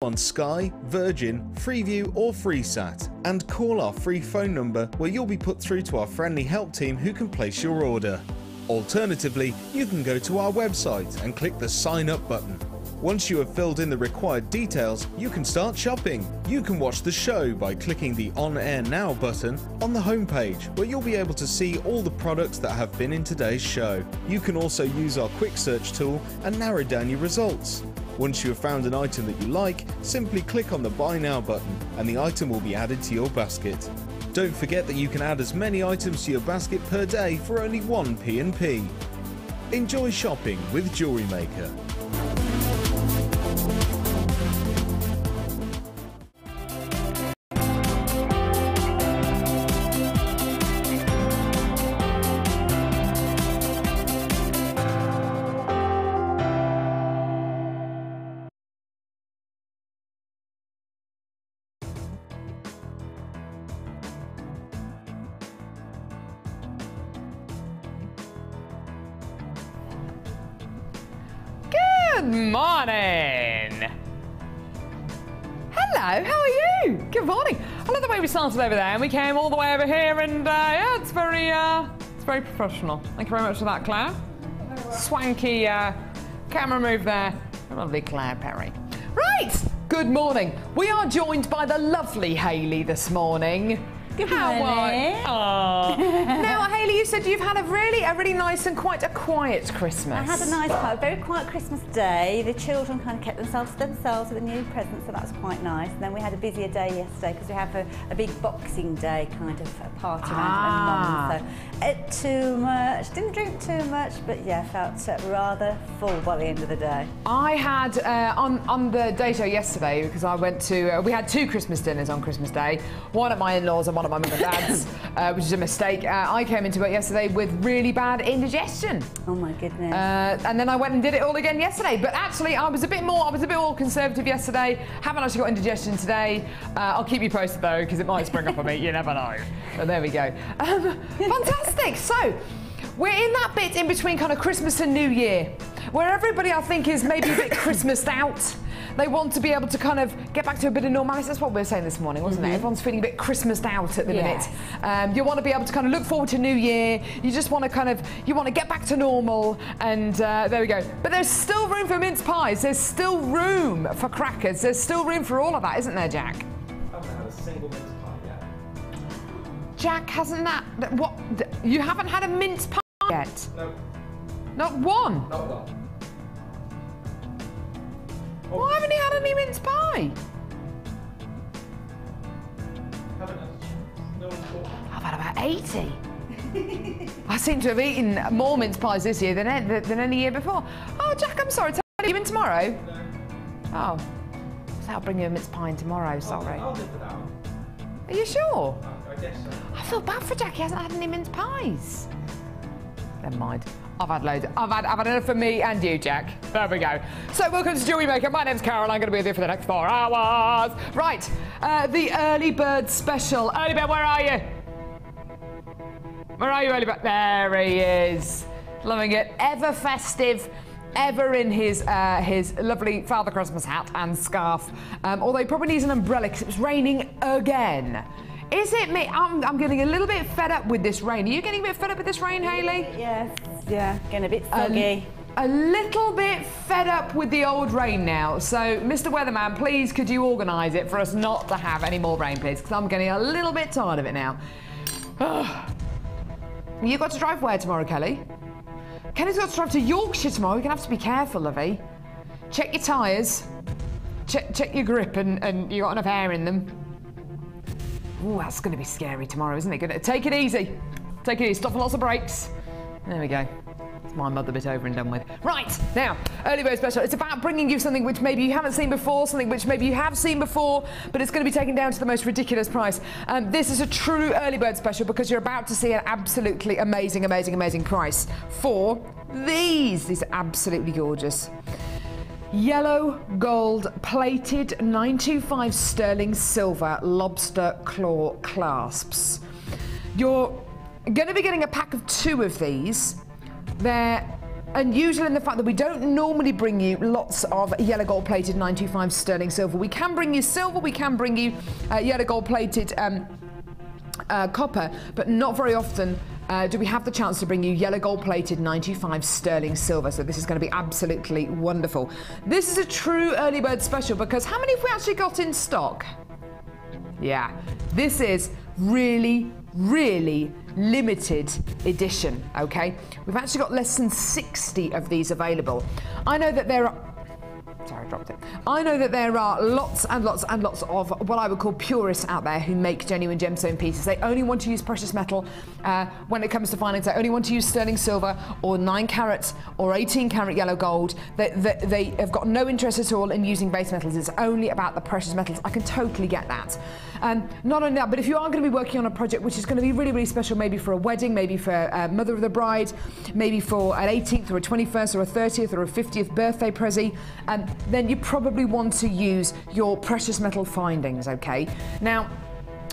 on Sky, Virgin, Freeview or Freesat, and call our free phone number where you'll be put through to our friendly help team who can place your order. Alternatively, you can go to our website and click the sign up button. Once you have filled in the required details, you can start shopping. You can watch the show by clicking the On Air Now button on the homepage, where you'll be able to see all the products that have been in today's show. You can also use our quick search tool and narrow down your results. Once you have found an item that you like, simply click on the Buy Now button and the item will be added to your basket. Don't forget that you can add as many items to your basket per day for only 1 P&P. Enjoy shopping with Jewellery Maker. Good morning. Hello, how are you? Good morning. I love the way we started over there and we came all the way over here and yeah, it's very professional. Thank you very much for that, Claire. Swanky camera move there. Lovely Claire Perry. Right, good morning. We are joined by the lovely Hayley this morning. Good morning. Now, Hayley, you said you've had a really nice and quite a quiet Christmas. I had a nice, very quiet Christmas day. The children kind of kept themselves to themselves with the new presents, so that was quite nice. And then we had a busier day yesterday because we have a big Boxing Day kind of a party around my mum. So ate too much, didn't drink too much, but yeah, felt rather full by the end of the day. I had on the day show yesterday because I went to we had 2 Christmas dinners on Christmas Day, one at my in-laws and one at my mum and dad's, which is a mistake. I came into it yesterday with really bad indigestion. Oh my goodness. And then I went and did it all again yesterday. But actually, I was a bit more conservative yesterday. Haven't actually got indigestion today. I'll keep you posted though, because it might spring up on me. You never know. But there we go. Fantastic. So we're in that bit in between kind of Christmas and New Year, where everybody I think is maybe a bit Christmased out. They want to be able to kind of get back to a bit of normality. That's what we were saying this morning, wasn't it? Everyone's feeling a bit Christmased out at the minute. You want to be able to kind of look forward to New Year. You just want to you want to get back to normal. And there we go. But there's still room for mince pies. There's still room for crackers. There's still room for all of that, isn't there, Jack? I haven't had a single mince pie yet. Jack hasn't what? You haven't had a mince pie yet? No. Not one? Not one. Why haven't you had any mince pie? Haven't had a chance. No one's bought. I've had about 80. I seem to have eaten more mince pies this year than any year before. Oh, Jack, I'm sorry. Are you in tomorrow? No. Oh. So I'll bring you a mince pie in tomorrow, sorry. I'll live for that one. Are you sure? I guess so. I feel bad for Jack. He hasn't had any mince pies. Never mind. I've had loads. I've had enough for me and you, Jack. There we go. So welcome to Jewellery Maker. My name's Carol. I'm going to be with you for the next 4 hours. Right. The early bird special. Early bird, where are you? Where are you, early bird? There he is. Loving it. Ever festive. Ever in his lovely Father Christmas hat and scarf. Although he probably needs an umbrella because it was raining again. Is it me? I'm getting a little bit fed up with this rain. Are you getting a bit fed up with this rain, Hayley? Yes, yeah, getting a bit foggy. A little bit fed up with the old rain now. So, Mr. Weatherman, please could you organise it for us not to have any more rain, please? Because I'm getting a little bit tired of it now. You got to drive where tomorrow, Kelly? Kelly's got to drive to Yorkshire tomorrow. You're going to have to be careful, lovey. Check your tyres. Check your grip and you got enough air in them. Ooh, that's going to be scary tomorrow, isn't it? Take it easy. Take it easy. Stop for lots of breaks. There we go. It's my mother bit over and done with. Right, now, Early Bird Special. It's about bringing you something which maybe you haven't seen before, something which maybe you have seen before, but it's going to be taken down to the most ridiculous price. This is a true Early Bird Special because you're about to see an absolutely amazing price for these. These are absolutely gorgeous. Yellow gold plated 925 sterling silver lobster claw clasps. You're going to be getting a pack of 2 of these. They're unusual in the fact that we don't normally bring you lots of yellow gold plated 925 sterling silver. We can bring you silver, we can bring you yellow gold plated copper, but not very often do we have the chance to bring you yellow gold plated 925 sterling silver. So this is going to be absolutely wonderful. This is a true early bird special because how many have we actually got in stock? Yeah, this is really limited edition, okay? We've actually got less than 60 of these available. I know that there are... Sorry, I dropped it. I know that there are lots and lots and lots of what I would call purists out there who make genuine gemstone pieces. They only want to use precious metal when it comes to finance. They only want to use sterling silver or 9 carat or 18 carat yellow gold. They have got no interest at all in using base metals. It's only about the precious metals. I can totally get that. Not only that, but if you are going to be working on a project which is going to be really special, maybe for a wedding, maybe for mother of the bride, maybe for an 18th or a 21st or a 30th or a 50th birthday prezi, then you probably want to use your precious metal findings, okay? Now,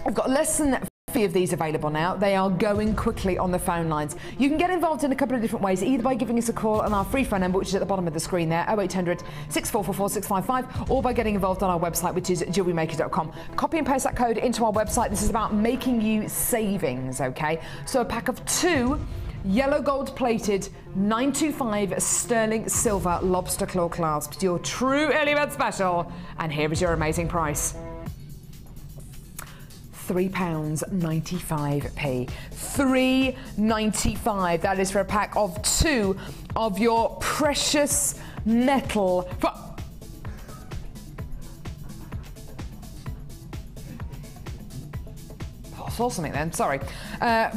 I've got less than 50 of these available now. They are going quickly on the phone lines. You can get involved in a couple of different ways, either by giving us a call on our free phone number, which is at the bottom of the screen there, 0800 6444 655, or by getting involved on our website, which is jewellerymaker.com. Copy and paste that code into our website. This is about making you savings, okay? So a pack of 2 yellow gold plated 925 sterling silver lobster claw clasps, your true early bird special, and here is your amazing price. £3.95p. £3.95. That is for a pack of 2 of your precious metal. I saw something then, sorry.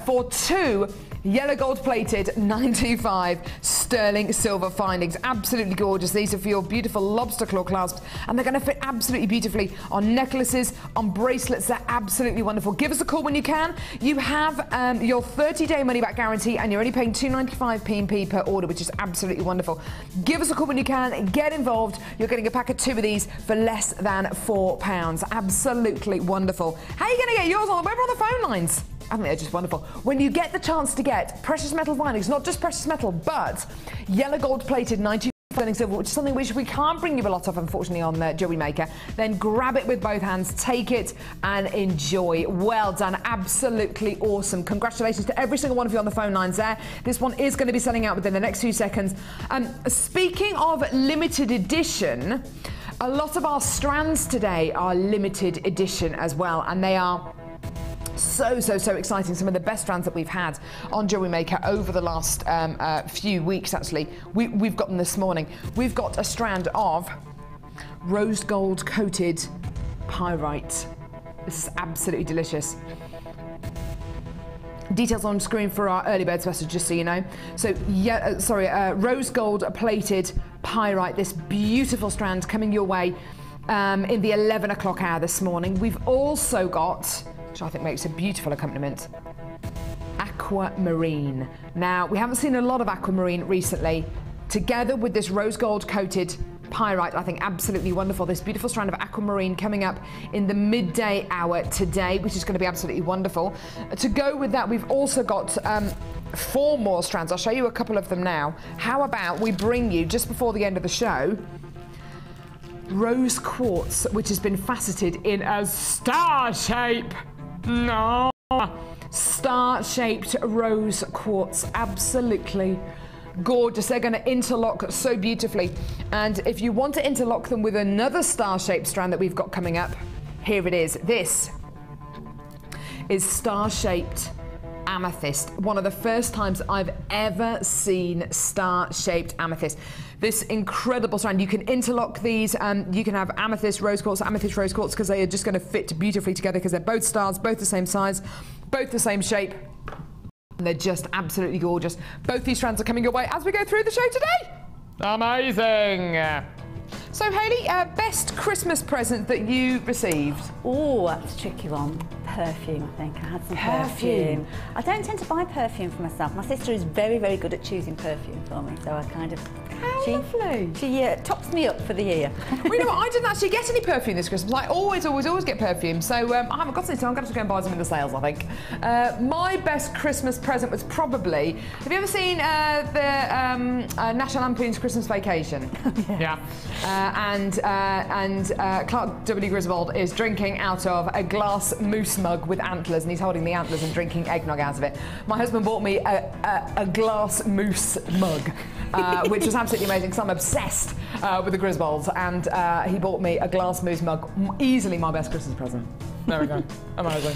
For 2 yellow gold plated 925 sterling silver findings. Absolutely gorgeous. These are for your beautiful lobster claw clasps, and they're going to fit absolutely beautifully on necklaces, on bracelets. They're absolutely wonderful. Give us a call when you can. You have your 30-day money-back guarantee, and you're only paying £2.95 P&P per order, which is absolutely wonderful. Give us a call when you can. Get involved. You're getting a pack of 2 of these for less than £4. Absolutely wonderful. How are you going to get yours on the web or on the phone lines? I think they're just wonderful. When you get the chance to get precious metal findings, not just precious metal, but yellow gold plated 925 sterling silver, which is something which we can't bring you a lot of, unfortunately, on the Jewellery Maker, then grab it with both hands, take it and enjoy. Well done. Absolutely awesome. Congratulations to every single one of you on the phone lines there. This one is going to be selling out within the next few seconds. Speaking of limited edition, a lot of our strands today are limited edition as well, and they are so exciting. Some of the best strands that we've had on Jewellery Maker over the last few weeks, actually. We've got them this morning. We've got a strand of rose gold coated pyrite. This is absolutely delicious. Details on screen for our early bird special, just so you know. So, yeah, rose gold plated pyrite, this beautiful strand coming your way in the 11 o'clock hour this morning. We've also got, which I think makes a beautiful accompaniment, aquamarine. Now, we haven't seen a lot of aquamarine recently. Together with this rose gold coated pyrite, I think absolutely wonderful. This beautiful strand of aquamarine coming up in the midday hour today, which is going to be absolutely wonderful. To go with that, we've also got 4 more strands. I'll show you a couple of them now. How about we bring you, just before the end of the show, rose quartz, which has been faceted in a star shape. No, star-shaped rose quartz, absolutely gorgeous. They're going to interlock so beautifully, and if you want to interlock them with another star-shaped strand that we've got coming up, here it is. This is star-shaped amethyst. One of the first times I've ever seen star-shaped amethyst. This incredible strand. You can interlock these. You can have amethyst rose quartz, because they are just going to fit beautifully together, because they're both stars, both the same size, both the same shape. And they're just absolutely gorgeous. Both these strands are coming your way as we go through the show today. Amazing. So, Hayley, best Christmas present that you received? Oh, that's a tricky one. Perfume, I think. I had some perfume. I don't tend to buy perfume for myself. My sister is very good at choosing perfume for me, so I kind of lovely. She tops me up for the year. Well, you know what? I didn't actually get any perfume this Christmas. I always get perfume. So I haven't got any, so I'm going to have to go and buy some in the sales, I think. My best Christmas present was probably... Have you ever seen the National Lampoon's Christmas Vacation? Yeah. And Clark W. Griswold is drinking out of a glass moose mug with antlers, and he's holding the antlers and drinking eggnog out of it. My husband bought me a glass moose mug, which was absolutely amazing because I'm obsessed with the Griswolds, and he bought me a glass moose mug. Easily my best Christmas present. There we go. Amazing.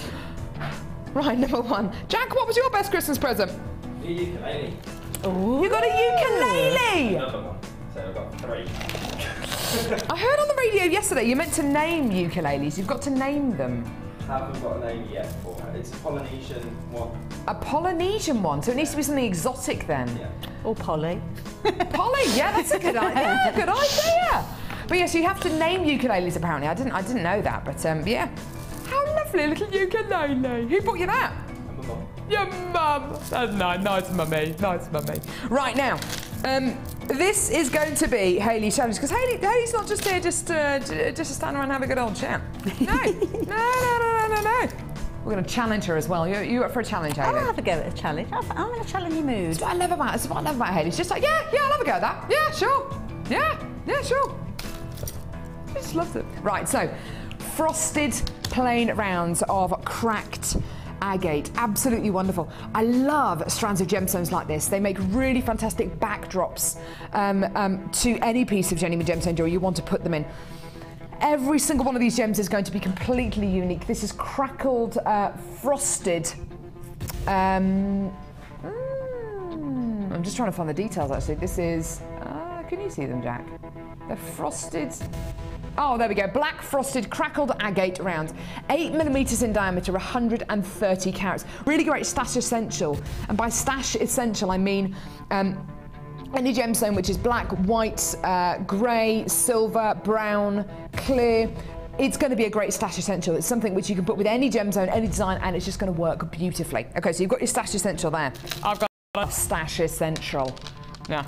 Right, number one. Jack, what was your best Christmas present? The ukulele. Ooh. You got a ukulele! Another one. So I've got 3. I heard on the radio yesterday you're meant to name ukuleles. You've got to name them. Haven't got a name yet for her. It's a Polynesian one. A Polynesian one, so it needs to be something exotic then. Yeah. Or Polly. Polly, yeah, that's a good idea. Good idea. But yes, you have to name ukuleles apparently. I didn't know that, but yeah. How lovely, a little ukulele. Who bought you that? And my mum. Your mum. That's nice, mummy. Nice, mummy. Right now, this is going to be Hayley's challenge because Hayley's not just here just to stand around and have a good old chat. No. We're going to challenge her as well. You up for a challenge, Hayley? I'll have a go at a challenge. I'm in a challenging mood. That's what I love about Hayley. She's just like, yeah, I'll have a go at that. Yeah, sure. Yeah, sure. She just loves it. Right, so frosted plain rounds of cracked agate, absolutely wonderful. I love strands of gemstones like this. They make really fantastic backdrops to any piece of genuine gemstone jewelry you want to put them in. Every single one of these gems is going to be completely unique. This is crackled, frosted. I'm just trying to find the details actually. This is, can you see them, Jack? They're frosted. Oh, there we go. Black frosted crackled agate rounds. 8mm in diameter, 130 carats. Really great stash essential. And by stash essential, I mean any gemstone which is black, white, grey, silver, brown, clear. It's going to be a great stash essential. It's something which you can put with any gemstone, any design, and it's just going to work beautifully. Okay, so you've got your stash essential there. I've got a stash essential. Yeah.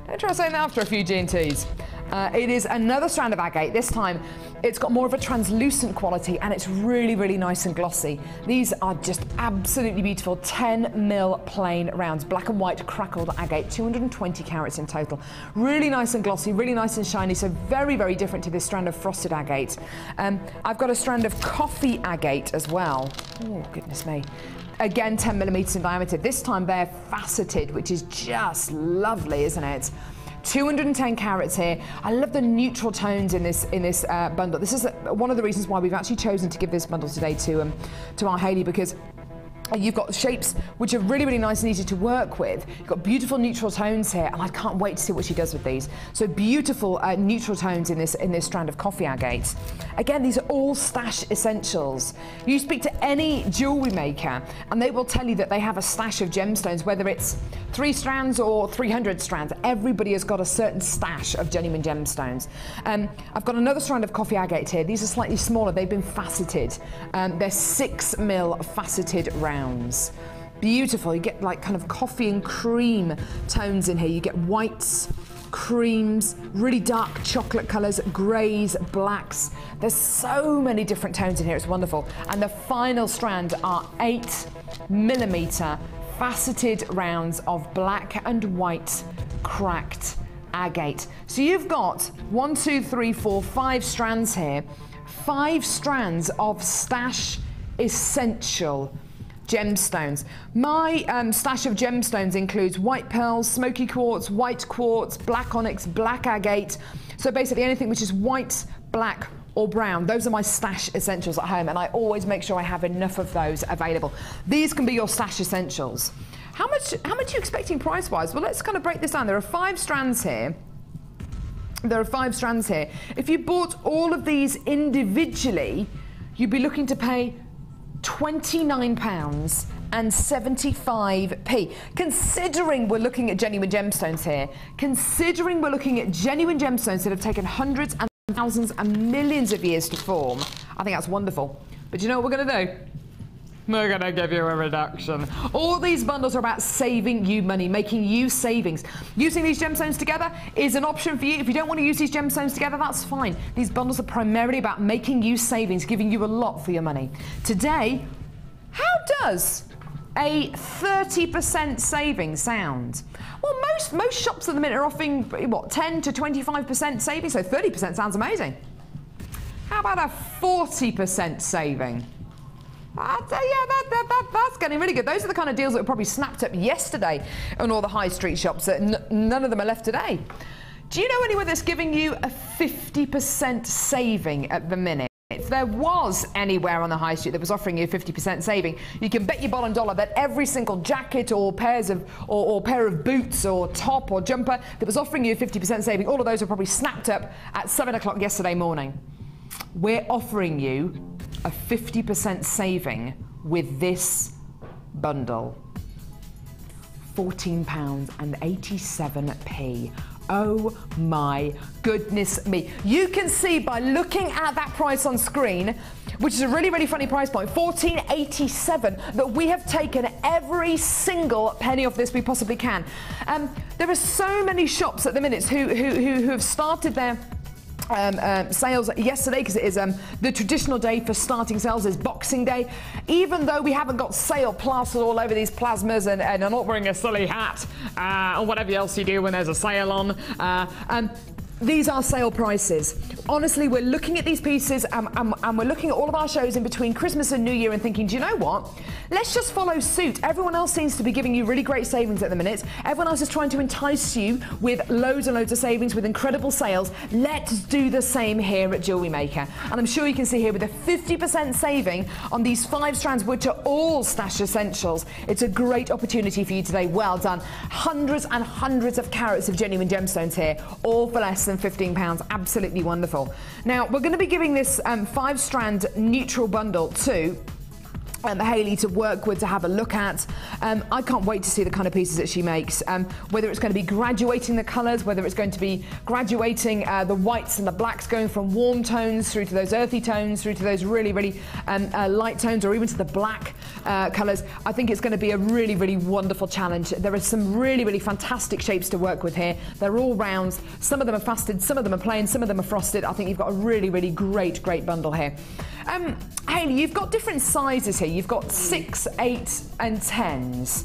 Don't try saying that after a few G&Ts. It is another strand of agate. This time it's got more of a translucent quality and it's really, really nice and glossy. These are just absolutely beautiful 10mm plain rounds, black and white crackled agate, 220 carats in total. Really nice and glossy, really nice and shiny, so very, very different to this strand of frosted agate. I've got a strand of coffee agate as well. Oh, goodness me. Again, 10mm in diameter. This time they're faceted, which is just lovely, isn't it? 210 carats here. I love the neutral tones in this bundle. This is one of the reasons why we've actually chosen to give this bundle today to our Hayley, because you've got shapes which are really, really nice and easy to work with. You've got beautiful neutral tones here, and I can't wait to see what she does with these. So beautiful neutral tones in this strand of coffee agate. Again, these are all stash essentials. You speak to any jewellery maker, and they will tell you that they have a stash of gemstones, whether it's 3 strands or 300 strands. Everybody has got a certain stash of genuine gemstones. I've got another strand of coffee agate here. These are slightly smaller. They've been faceted. They're 6mm faceted rounds. Beautiful. You get like kind of coffee and cream tones in here. You get whites, creams, really dark chocolate colours, greys, blacks. There's so many different tones in here. It's wonderful. And the final strand are 8mm faceted rounds of black and white cracked agate. So you've got 1, 2, 3, 4, 5 strands here. 5 strands of stash essential gemstones. My stash of gemstones includes white pearls, smoky quartz, white quartz, black onyx, black agate. So basically anything which is white, black or brown. Those are my stash essentials at home, and I always make sure I have enough of those available. These can be your stash essentials. How much are you expecting price-wise? Well, let's kind of break this down. There are 5 strands here. If you bought all of these individually, you'd be looking to pay £29.75. Considering we're looking at genuine gemstones here, considering we're looking at genuine gemstones that have taken hundreds and thousands and millions of years to form, I think that's wonderful. But you know what we're going to do? We're gonna give you a reduction. All these bundles are about saving you money, making you savings. Using these gemstones together is an option for you. If you don't want to use these gemstones together, that's fine. These bundles are primarily about making you savings, giving you a lot for your money. Today, how does a 30% saving sound? Well, most shops at the minute are offering, what, 10 to 25% saving, so 30% sounds amazing. How about a 40% saving? That's getting really good. Those are the kind of deals that were probably snapped up yesterday on all the high street shops. None of them are left today. Do you know anywhere that's giving you a 50% saving at the minute? If there was anywhere on the high street that was offering you a 50% saving, you can bet your bottom dollar that every single jacket or pair of boots or top or jumper that was offering you a 50% saving, all of those were probably snapped up at 7 o'clock yesterday morning. We're offering you a 50% saving with this bundle. £14.87. Oh my goodness me. You can see by looking at that price on screen, which is a really, really funny price point, £14.87, that we have taken every single penny off this we possibly can. There are so many shops at the minute who have started their sales yesterday, because it is the traditional day for starting sales is Boxing Day. Even though we haven't got sale plastered all over these plasmas and I'm not wearing a silly hat or whatever else you do when there's a sale on. These are sale prices. Honestly, we're looking at these pieces and we're looking at all of our shows in between Christmas and New Year and thinking, do you know what? Let's just follow suit. Everyone else seems to be giving you really great savings at the minute. Everyone else is trying to entice you with loads and loads of savings, with incredible sales. Let's do the same here at Jewellery Maker. And I'm sure you can see here with a 50% saving on these 5 strands, which are all stash essentials. It's a great opportunity for you today. Well done. Hundreds and hundreds of carats of genuine gemstones here, all for less than £15. Absolutely wonderful. Now, we're going to be giving this 5-strand neutral bundle to Hayley to work with, to have a look at. I can't wait to see the kind of pieces that she makes, whether it's going to be graduating the colours, whether it's going to be graduating the whites and the blacks, going from warm tones through to those earthy tones, through to those really, really light tones, or even to the black colours. I think it's going to be a really, really wonderful challenge. There are some really, really fantastic shapes to work with here. They're all rounds. Some of them are faceted, some of them are plain, some of them are frosted. I think you've got a really, really great bundle here. Hayley, you've got different sizes here. You've got 6, 8 and 10s.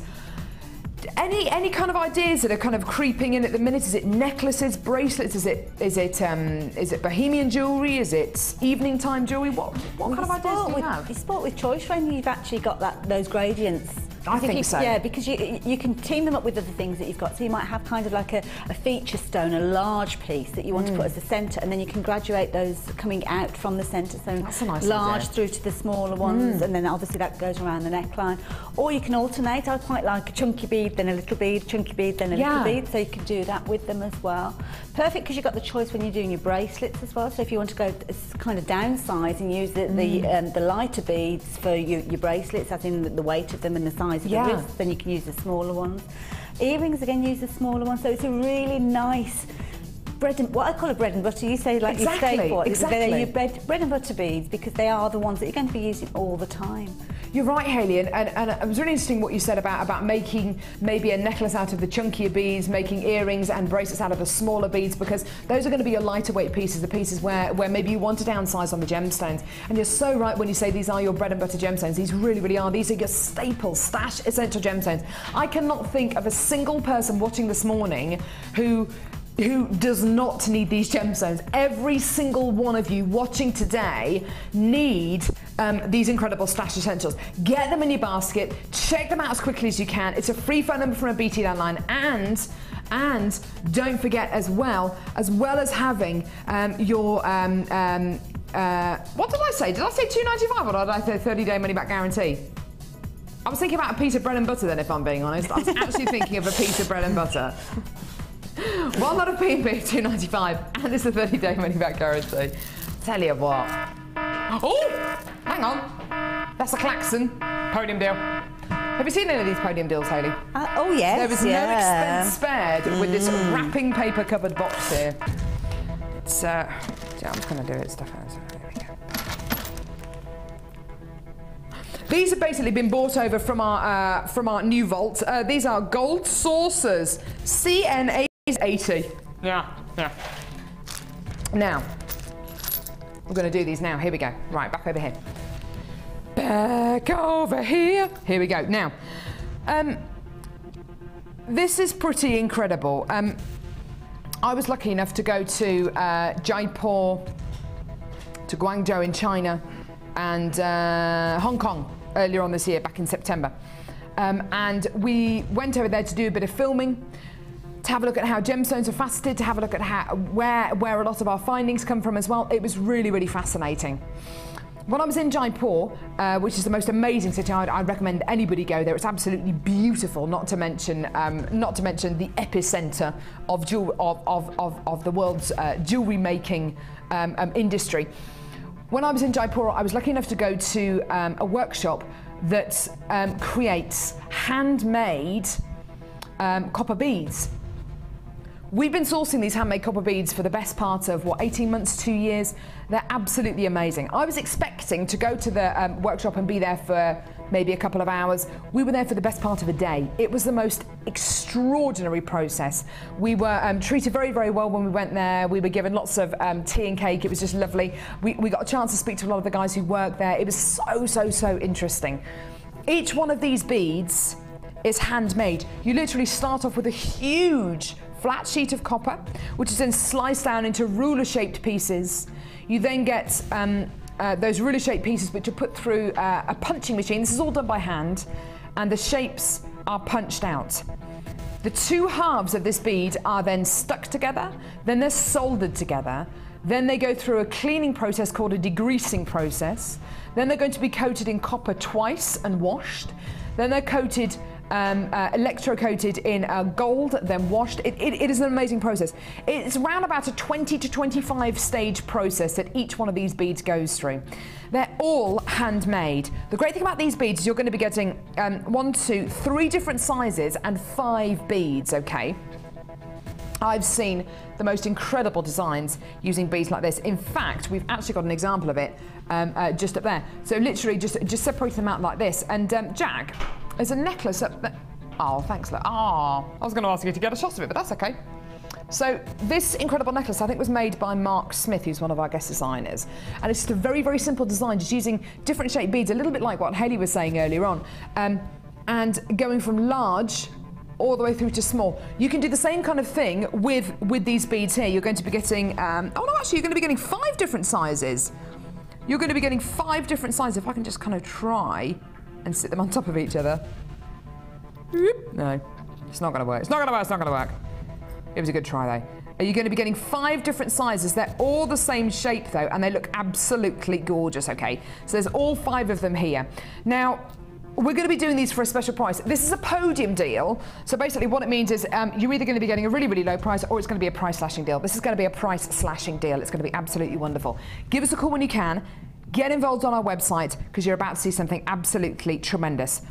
Any kind of ideas that are kind of creeping in at the minute? Is it necklaces, bracelets? Is it bohemian jewellery? Is it evening time jewellery? What kind of ideas do you have? You sport with choice when you've actually got those gradients. I think so. Yeah, because you can team them up with other things that you've got. So you might have kind of like a feature stone, a large piece that you want to put as the centre, and then you can graduate those coming out from the centre. So that's a nice large idea. through to the smaller ones, and then obviously that goes around the neckline. Or you can alternate. I quite like a chunky bead, then a little bead, chunky bead, then a little bead. So you can do that with them as well. Perfect, because you've got the choice when you're doing your bracelets as well. So if you want to go kind of downsize and use the lighter beads for your bracelets, as in the weight of them and the size of the wrist, then you can use the smaller ones. Earrings, again, use the smaller ones. So it's a really nice what I call a bread and butter. You say like your staple. Exactly. They're your bread and butter beads, because they are the ones that you're going to be using all the time. You're right, Hayley, and it was really interesting what you said about making maybe a necklace out of the chunkier beads, making earrings and bracelets out of the smaller beads, because those are going to be your lighter weight pieces, the pieces where maybe you want to downsize on the gemstones. And you're so right when you say these are your bread and butter gemstones. These really, really are. These are your staple, stash essential gemstones. I cannot think of a single person watching this morning who does not need these gemstones. Every single one of you watching today need these incredible stash essentials. Get them in your basket, check them out as quickly as you can. It's a free phone number from a BT landline, and don't forget as well as having your what did I say? Did I say $2.95 or did I say 30-day money back guarantee? I was thinking about a piece of bread and butter then, if I'm being honest. I was actually thinking of a piece of bread and butter. One lot of B&B, $2.95, and it's a 30-day money-back guarantee. Tell you what. Oh, hang on. That's a klaxon podium deal. Have you seen any of these podium deals, Hayley? Oh yes. There is no expense spared with this wrapping paper covered box here. It's I'm just going to do it stuff out. There we go. These have basically been brought over from our new vault. These are gold saucers, CN80. Yeah. Now, we're going to do these now. Here we go. Right, back over here. Back over here. Here we go. Now, this is pretty incredible. I was lucky enough to go to Jaipur, to Guangzhou in China, and Hong Kong earlier on this year, back in September. And we went over there to do a bit of filming, to have a look at how gemstones are faceted, to have a look at where a lot of our findings come from as well. It was really, really fascinating. When I was in Jaipur, which is the most amazing city, I'd recommend anybody go there. It's absolutely beautiful. Not to mention the epicenter of the world's jewellery making industry. When I was in Jaipur, I was lucky enough to go to a workshop that creates handmade copper beads. We've been sourcing these handmade copper beads for the best part of, 18 months, 2 years. They're absolutely amazing. I was expecting to go to the workshop and be there for maybe a couple of hours. We were there for the best part of a day. It was the most extraordinary process. We were treated very, very well when we went there. We were given lots of tea and cake. It was just lovely. We got a chance to speak to a lot of the guys who work there. It was so interesting. Each one of these beads is handmade. You literally start off with a huge flat sheet of copper, which is then sliced down into ruler-shaped pieces. You then get those ruler-shaped pieces which are put through a punching machine. This is all done by hand, and the shapes are punched out. The two halves of this bead are then stuck together, then they're soldered together, then they go through a cleaning process called a degreasing process, then they're going to be coated in copper twice and washed, then they're coated electro-coated in gold, then washed. It is an amazing process. It's around about a 20 to 25 stage process that each one of these beads goes through. They're all handmade. The great thing about these beads is you're going to be getting 1, 2, 3 different sizes and 5 beads, okay? I've seen the most incredible designs using beads like this. In fact, we've actually got an example of it just up there. So literally just separate them out like this. And Jack, there's a necklace up there. Oh, thanks. I was going to ask you to get a shot of it, but that's okay. So this incredible necklace, I think, was made by Mark Smith, who's one of our guest designers. And it's just a very, very simple design, just using different shaped beads, a little bit like what Hayley was saying earlier on. And going from large all the way through to small. You can do the same kind of thing with these beads here. You're going to be getting, oh no, actually you're going to be getting 5 different sizes. You're going to be getting 5 different sizes. If I can just kind of try and sit them on top of each other. No, it's not going to work. It's not going to work. It's not going to work. It was a good try though. Are you going to be getting 5 different sizes? They're all the same shape though, and they look absolutely gorgeous, okay? So there's all 5 of them here. Now, we're going to be doing these for a special price. This is a podium deal. So basically what it means is you're either going to be getting a really, really low price, or it's going to be a price slashing deal. This is going to be a price slashing deal. It's going to be absolutely wonderful. Give us a call when you can. Get involved on our website, because you're about to see something absolutely tremendous.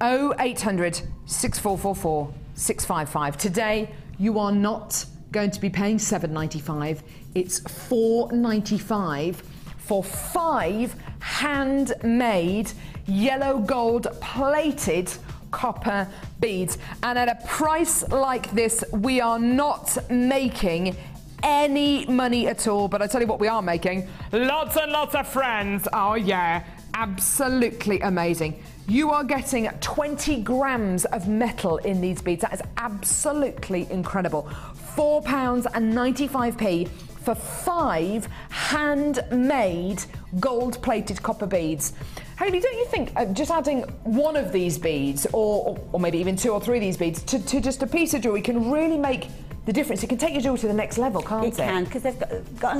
0800 6444 655. Today, you are not going to be paying $7.95. It's $4.95 for 5 handmade yellow gold plated copper beads. And at a price like this, we are not making any money at all, but I tell you what we are making, lots and lots of friends. Oh yeah, absolutely amazing. You are getting 20 grams of metal in these beads. That is absolutely incredible. £4.95 for 5 handmade gold-plated copper beads. Hayley, don't you think just adding one of these beads, or maybe even 2 or 3 of these beads, to just a piece of jewellery can really make the difference? It can take your jewellery to the next level, can't it? It can, because they've got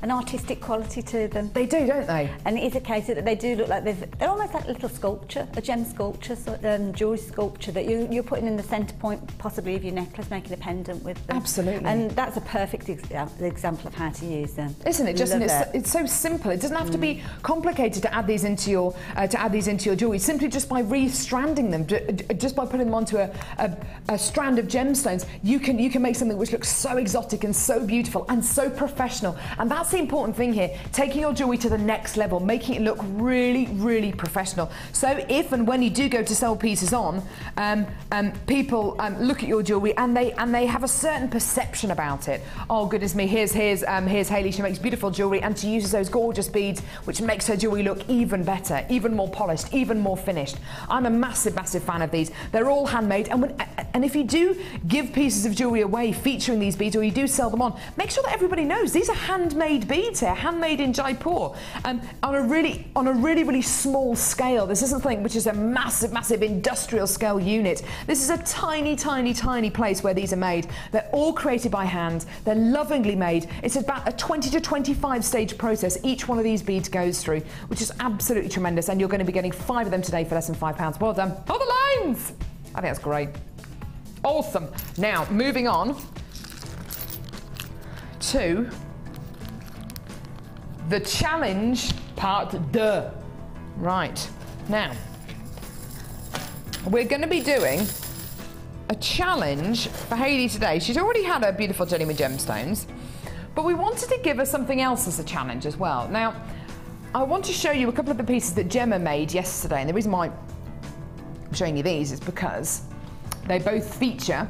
an artistic quality to them. They do, don't they? And it is a case that they do look like they're almost like a little sculpture, a gem sculpture, jewellery sculpture that you're putting in the centre point, possibly of your necklace, making a pendant with them. Absolutely. And that's a perfect example of how to use them. Isn't it? Just it's so simple. It doesn't have to be complicated to add these into your jewellery. Simply just by restranding them, just by putting them onto a strand of gemstones, you can make something which looks so exotic and so beautiful and so professional. And that's that's the important thing here, taking your jewellery to the next level, making it look really, really professional. So if and when you do go to sell pieces on, people look at your jewellery and they have a certain perception about it. Oh goodness me, here's Hayley, she makes beautiful jewellery and she uses those gorgeous beads which makes her jewellery look even better, even more polished, even more finished. I'm a massive, massive fan of these. They're all handmade, and if you do give pieces of jewellery away featuring these beads, or you do sell them on, make sure that everybody knows these are handmade beads here, handmade in Jaipur, on a really, really small scale. This isn't something which is a massive, massive industrial scale unit. This is a tiny, tiny, tiny place where these are made. They're all created by hand. They're lovingly made. It's about a 20 to 25 stage process each one of these beads goes through, which is absolutely tremendous, and you're going to be getting 5 of them today for less than £5. Well done. Oh, the lines! I think that's great. Awesome. Now, moving on to the challenge part 2. Right. Now, we're going to be doing a challenge for Hayley today. She's already had her beautiful genuine gemstones, but we wanted to give her something else as a challenge as well. Now, I want to show you a couple of the pieces that Gemma made yesterday, and the reason why I'm showing you these is because they both feature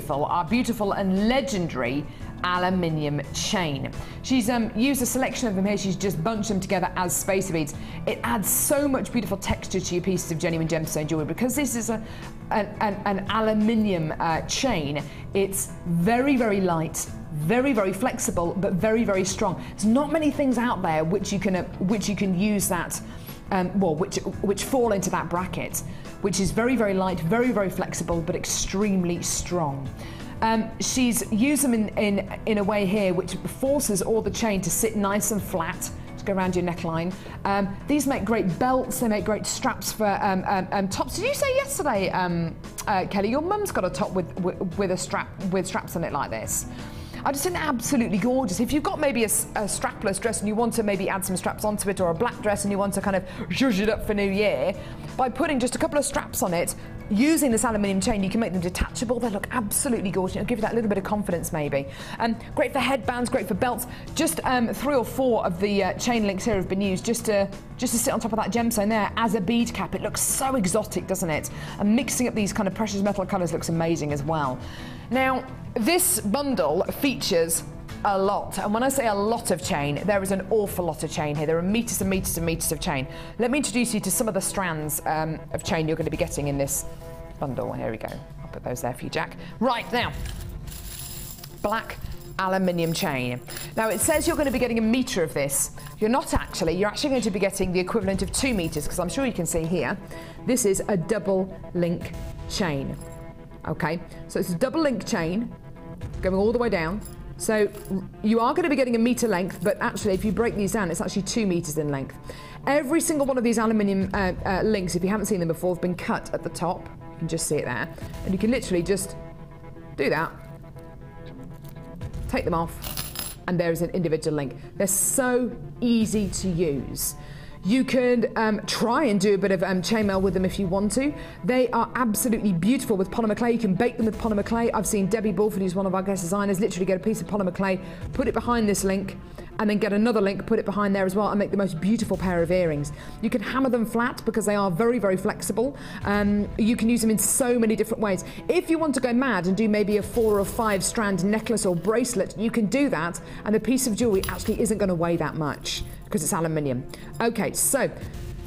our beautiful and legendary aluminium chain. She's used a selection of them here. She's just bunched them together as spacer beads. It adds so much beautiful texture to your pieces of genuine gemstone jewelry because this is an aluminium chain. It's very, very light, very, very flexible, but very, very strong. There's not many things out there which you can use that. Which fall into that bracket, which is very, very light, very, very flexible, but extremely strong. She's used them in a way here which forces all the chain to sit nice and flat, to go around your neckline. These make great belts, they make great straps for tops. Did you say yesterday, Kelly, your mum's got a top with straps on it like this? I just think they're absolutely gorgeous. If you've got maybe a strapless dress and you want to maybe add some straps onto it, or a black dress and you want to kind of zhuzh it up for New Year, by putting just a couple of straps on it, using this aluminium chain, you can make them detachable. They look absolutely gorgeous. It'll give you that little bit of confidence maybe. Great for headbands, great for belts. Just 3 or 4 of the chain links here have been used just to sit on top of that gemstone there as a bead cap. It looks so exotic, doesn't it? And mixing up these kind of precious metal colours looks amazing as well. Now, this bundle features a lot, and when I say a lot of chain, there is an awful lot of chain here. There are meters and meters and meters of chain. Let me introduce you to some of the strands of chain you're going to be getting in this bundle. Here we go. I'll put those there for you, Jack. Right, now, black aluminium chain. Now, it says you're going to be getting 1 metre of this. You're not actually. You're actually going to be getting the equivalent of 2 metres, because I'm sure you can see here, this is a double link chain. Okay, so it's a double link chain going all the way down. So you are going to be getting 1 metre length, but actually if you break these down, it's actually 2 metres in length. Every single one of these aluminium links, if you haven't seen them before, have been cut at the top. You can just see it there. And you can literally just do that, take them off, and there is an individual link. They're so easy to use. You can try and do a bit of chainmail with them if you want to. They are absolutely beautiful with polymer clay. You can bake them with polymer clay. I've seen Debbie Bulford, who's one of our guest designers, literally get a piece of polymer clay, put it behind this link, and then get another link, put it behind there as well, and make the most beautiful pair of earrings. You can hammer them flat because they are very, very flexible. You can use them in so many different ways. If you want to go mad and do maybe a 4 or 5 strand necklace or bracelet, you can do that, and the piece of jewellery actually isn't going to weigh that much because it's aluminium. Okay, so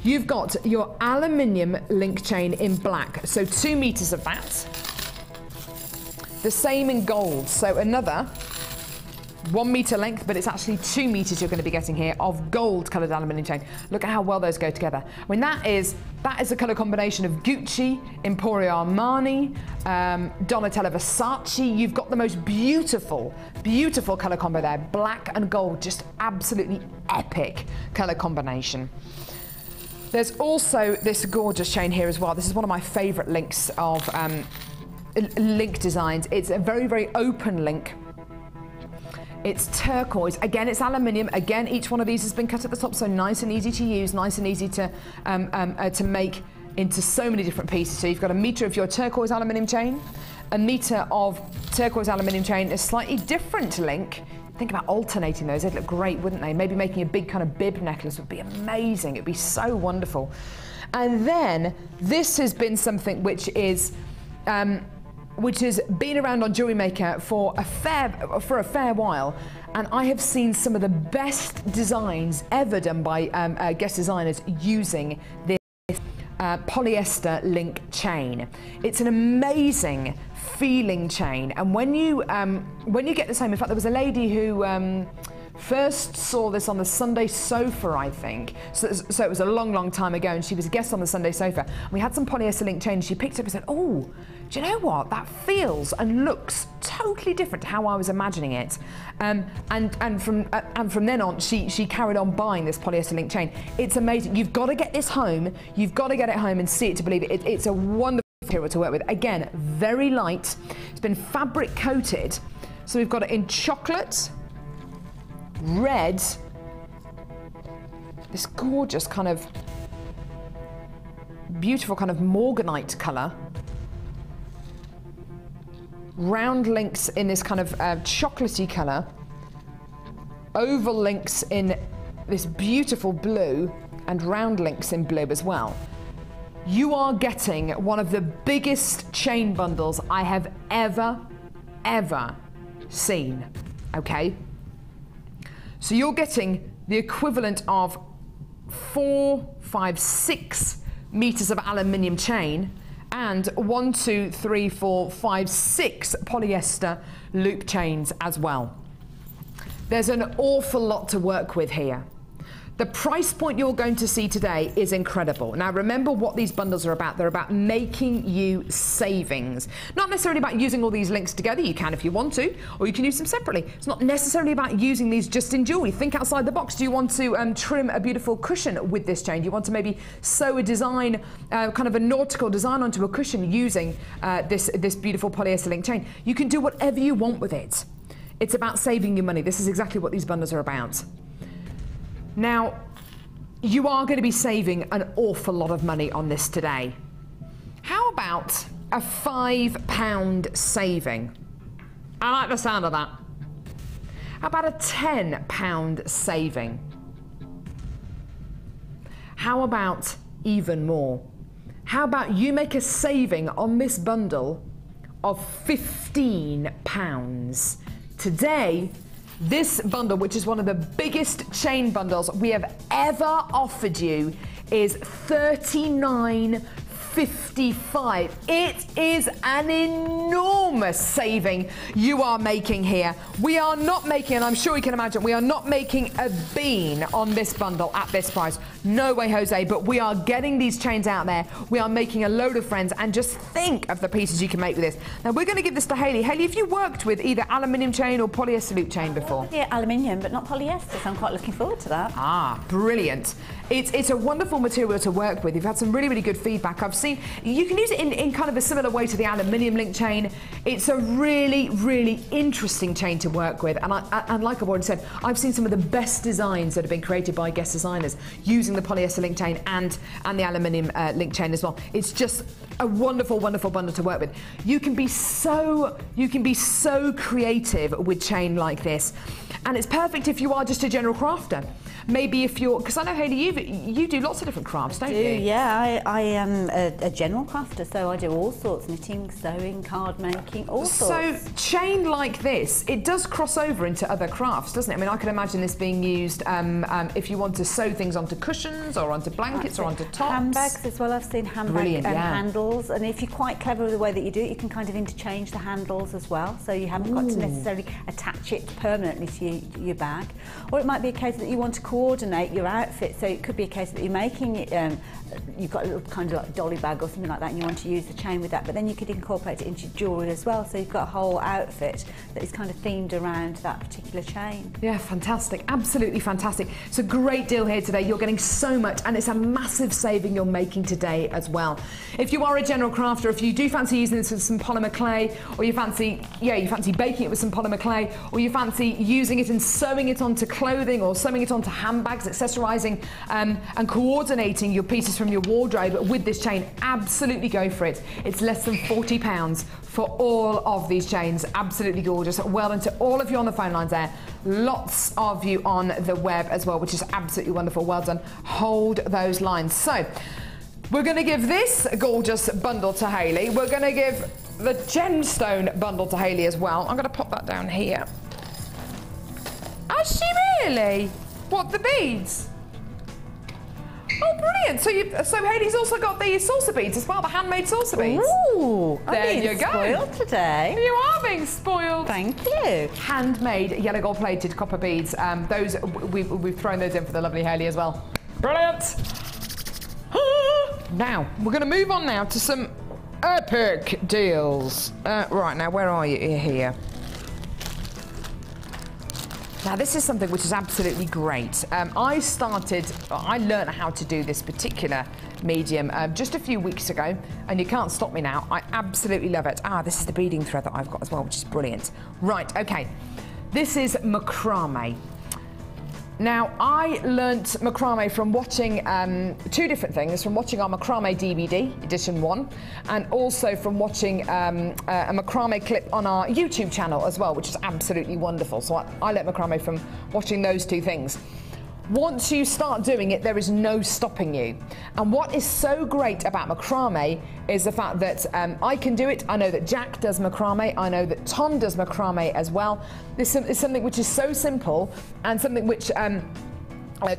you've got your aluminium link chain in black, so 2 meters of that. The same in gold, so another 1 meter length, but it's actually 2 meters you're going to be getting here of gold coloured aluminium chain. Look at how well those go together. I mean, that is a colour combination of Gucci, Emporio Armani, Donatella Versace. You've got the most beautiful, beautiful colour combo there. Black and gold, just absolutely epic colour combination. There's also this gorgeous chain here as well. This is one of my favourite links of link designs. It's a very, very open link. It's turquoise. Again, it's aluminium. Again, each one of these has been cut at the top, so nice and easy to use, nice and easy to make into so many different pieces. So you've got 1 metre of your turquoise aluminium chain, 1 metre of turquoise aluminium chain, a slightly different link Think about alternating those. They'd look great, wouldn't they? Maybe making a big kind of bib necklace would be amazing. It'd be so wonderful. And then this has been something which has been around on Jewellery Maker for a fair while, and I have seen some of the best designs ever done by guest designers using this polyester link chain. It's an amazing feeling chain, and when you get this home, in fact, there was a lady who first saw this on the Sunday sofa, I think. So it was a long time ago, and she was a guest on the Sunday sofa. And we had some polyester link chain. She picked it up and said, "Oh, do you know what? That feels and looks totally different to how I was imagining it." And from then on, she carried on buying this polyester link chain. It's amazing. You've got to get this home. You've got to get it home and see it to believe it. It's a wonderful material to work with. Again, very light. It's been fabric coated. So we've got it in chocolate, red, this gorgeous kind of beautiful kind of morganite colour, round links in this kind of chocolatey colour, oval links in this beautiful blue, and round links in blue as well. You are getting one of the biggest chain bundles I have ever seen, okay? So you're getting the equivalent of 4, 5, 6 meters of aluminium chain and 1, 2, 3, 4, 5, 6 polyester loop chains as well. There's an awful lot to work with here. The price point you're going to see today is incredible. Now remember what these bundles are about. They're about making you savings. Not necessarily about using all these links together. You can if you want to, or you can use them separately. It's not necessarily about using these just in jewellery. Think outside the box. Do you want to trim a beautiful cushion with this chain? Do you want to maybe sew a design, kind of a nautical design onto a cushion using this beautiful polyester link chain? You can do whatever you want with it. It's about saving you money. This is exactly what these bundles are about. Now, you are going to be saving an awful lot of money on this today. How about a £5 saving? I like the sound of that. How about a £10 saving? How about even more? How about you make a saving on this bundle of £15? Today, this bundle, which is one of the biggest chain bundles we have ever offered you, is $39.55. It is an enormous saving you are making here. We are not making, and I'm sure you can imagine, we are not making a bean on this bundle at this price. No way, Jose, but we are getting these chains out there. We are making a load of friends, and just think of the pieces you can make with this. Now, we're going to give this to Hayley. Hayley, have you worked with either aluminium chain or polyester loop chain before? Yeah, aluminium, but not polyester, so I'm quite looking forward to that. Ah, brilliant. It's a wonderful material to work with. You've had some really good feedback. I've seen, you can use it in kind of a similar way to the aluminium link chain. It's a really interesting chain to work with, and like I've already said, I've seen some of the best designs that have been created by guest designers using the polyester link chain and the aluminium link chain as well. It's just a wonderful bundle to work with. You can be so creative with chain like this, and it's perfect if you are just a general crafter. Maybe if you're, because I know, Hayley, you do lots of different crafts, don't you? Yeah, I am a general crafter, so I do all sorts: knitting, sewing, card making, all sorts. So chain like this, it does cross over into other crafts, doesn't it? I mean, I can imagine this being used if you want to sew things onto cushions or onto blankets or onto tops. Handbags as well. I've seen handbag handles, and if you're quite clever with the way that you do it, you can kind of interchange the handles as well, so you haven't got to necessarily attach it permanently to your bag. Or it might be a case that you want to coordinate your outfit, so it could be a case that you're making it, you've got a little kind of like dolly bag or something like that, and you want to use the chain with that, but then you could incorporate it into jewellery as well, so you've got a whole outfit that is kind of themed around that particular chain. Yeah, fantastic, absolutely fantastic. It's a great deal here today. You're getting so much, and it's a massive saving you're making today as well. If you are a general crafter, if you do fancy using this with some polymer clay, or you fancy baking it with some polymer clay, or you fancy using it and sewing it onto clothing or sewing it onto handbags, accessorising and coordinating your pieces from your wardrobe with this chain, absolutely go for it. It's less than £40 for all of these chains. Absolutely gorgeous. Well done to all of you on the phone lines there. Lots of you on the web as well, which is absolutely wonderful. Well done. Hold those lines. So we're going to give this gorgeous bundle to Hayley. We're going to give the gemstone bundle to Hayley as well. I'm going to pop that down here. Has she really? What, the beads? Oh, brilliant. So Hayley's also got the saucer beads as well, the handmade saucer beads. Ooh, there you go. Spoiled today. You are being spoiled. Thank you. Handmade yellow gold plated copper beads. Those we've thrown those in for the lovely Hayley as well. Brilliant. Now, we're going to move on now to some epic deals. Right, now, where are you here? Now, this is something which is absolutely great. I learned how to do this particular medium just a few weeks ago, and you can't stop me now. I absolutely love it. This is the beading thread that I've got as well, which is brilliant. Right, okay. This is macrame. Now, I learnt macrame from watching two different things, from watching our macrame DVD, edition 1, and also from watching a macrame clip on our YouTube channel as well, which is absolutely wonderful. So I learnt macrame from watching those two things. Once you start doing it, there is no stopping you. And what is so great about macrame is the fact that I can do it. I know that Jack does macrame. I know that Tom does macrame as well. This is something which is so simple and something which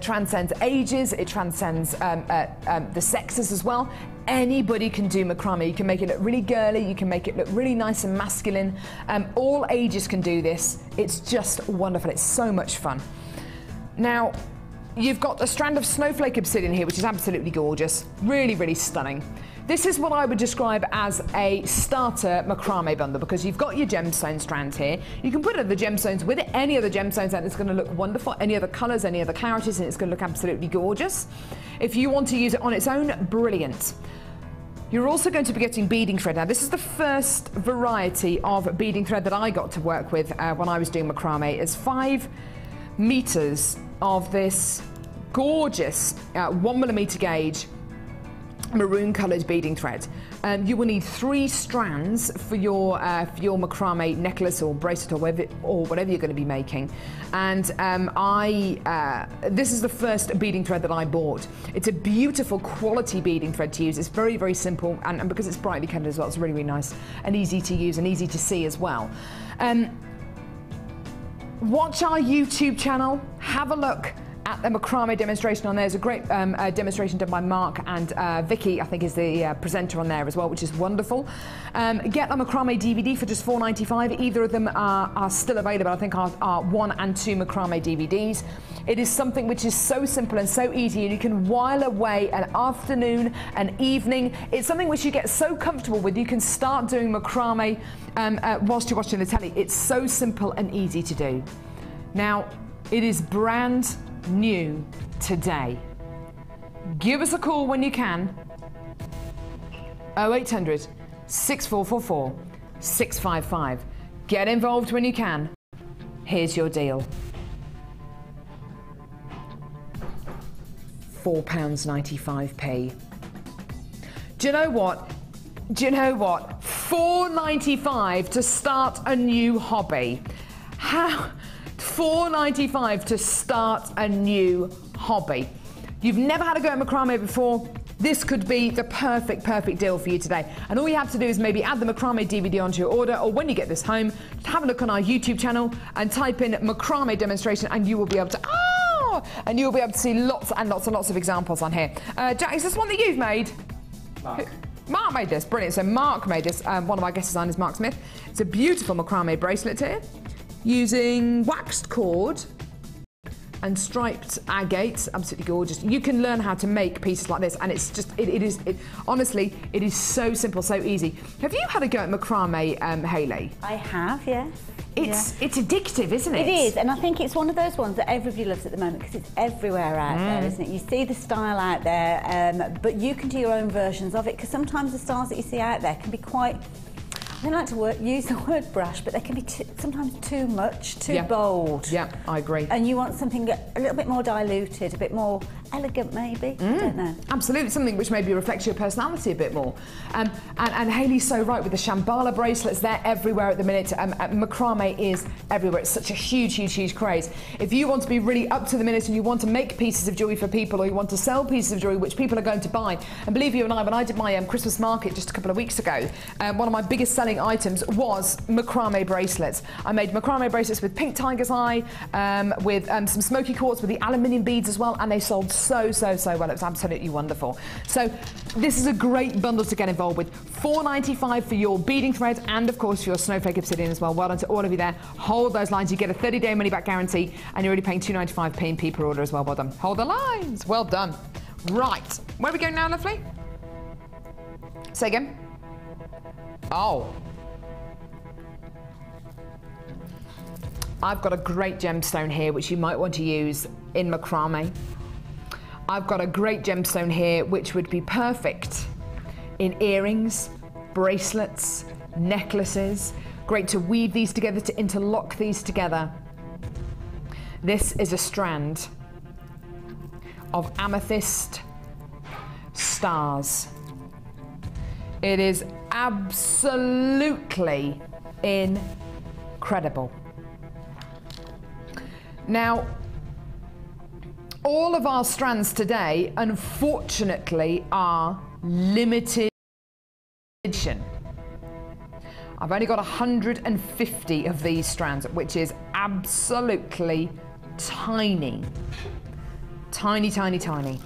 transcends ages. It transcends the sexes as well. Anybody can do macrame. You can make it look really girly. You can make it look really nice and masculine. All ages can do this. It's just wonderful. It's so much fun. Now, you've got a strand of snowflake obsidian here, which is absolutely gorgeous. Really, really stunning. This is what I would describe as a starter macrame bundle, because you've got your gemstone strands here. You can put other gemstones with it, any other gemstones, and it's going to look wonderful. Any other colours, any other clarities, and it's going to look absolutely gorgeous. If you want to use it on its own, brilliant. You're also going to be getting beading thread. Now, this is the first variety of beading thread that I got to work with when I was doing macrame. It's 5 meters of this gorgeous 1mm gauge maroon coloured beading thread. You will need 3 strands for your macrame necklace or bracelet or whatever you're going to be making. And this is the first beading thread that I bought. It's a beautiful quality beading thread to use. It's very, very simple, and because it's brightly coloured as well, it's really, really nice and easy to use and easy to see as well. Watch our YouTube channel, have a look at the macrame demonstration on there. There's a great demonstration done by Mark, and Vicky, I think, is the presenter on there as well, which is wonderful. Get the macrame DVD for just $4.95. Either of them are still available. I think are 1 and 2 macrame DVDs. It is something which is so simple and so easy, and you can while away an afternoon, an evening. It's something which you get so comfortable with. You can start doing macrame whilst you're watching the telly. It's so simple and easy to do. Now, it is brand new today. Give us a call when you can. 0800 6444 655. Get involved when you can. Here's your deal. £4.95p. Do you know what? £4.95 to start a new hobby. How? £4.95 to start a new hobby. You've never had a go at macrame before. This could be the perfect deal for you today. And all you have to do is maybe add the macrame DVD onto your order, or when you get this home, have a look on our YouTube channel and type in macrame demonstration, and you will be able to and you'll be able to see lots and lots of examples on here. Jack, is this one that you've made? Mark made this. Brilliant. So Mark made this. One of our guest designers is Mark Smith. It's a beautiful macrame bracelet here, using waxed cord and striped agate. Absolutely gorgeous. You can learn how to make pieces like this, and it's just honestly, it is so simple, so easy. Have you had a go at macrame, Hayley? I have, yes. It's addictive, isn't it? It is, and I think it's one of those ones that everybody loves at the moment because it's everywhere out there, isn't it? You see the style out there, but you can do your own versions of it, because sometimes the styles that you see out there can be quite, They like to use the word brash, but they can be sometimes too much, too bold. Yeah, I agree. And you want something a little bit more diluted, a bit more elegant maybe, I don't know. Absolutely, something which maybe reflects your personality a bit more. And Hayley's so right with the Shambhala bracelets, they're everywhere at the minute. Macrame is everywhere, it's such a huge craze. If you want to be really up to the minute and you want to make pieces of jewellery for people, or you want to sell pieces of jewellery which people are going to buy, and believe you and I, when I did my Christmas market just a couple of weeks ago, one of my biggest selling items was macrame bracelets. I made macrame bracelets with pink tiger's eye, with some smoky quartz with the aluminium beads as well, and they sold so well. It was absolutely wonderful. So this is a great bundle to get involved with. $4.95 for your beading thread, and of course for your snowflake obsidian as well. Well done to all of you there. Hold those lines. You get a 30-day money-back guarantee, and you're already paying $2.95 P&P per order as well. Well done. Hold the lines. Well done. Right. Where are we going now, lovely? Say again. Oh. I've got a great gemstone here which you might want to use in macrame. I've got a great gemstone here which would be perfect in earrings, bracelets, necklaces. Great to weave these together, to interlock these together. This is a strand of amethyst stars. It is absolutely incredible. Now, all of our strands today, unfortunately, are limited edition. I've only got 150 of these strands, which is absolutely tiny. Tiny.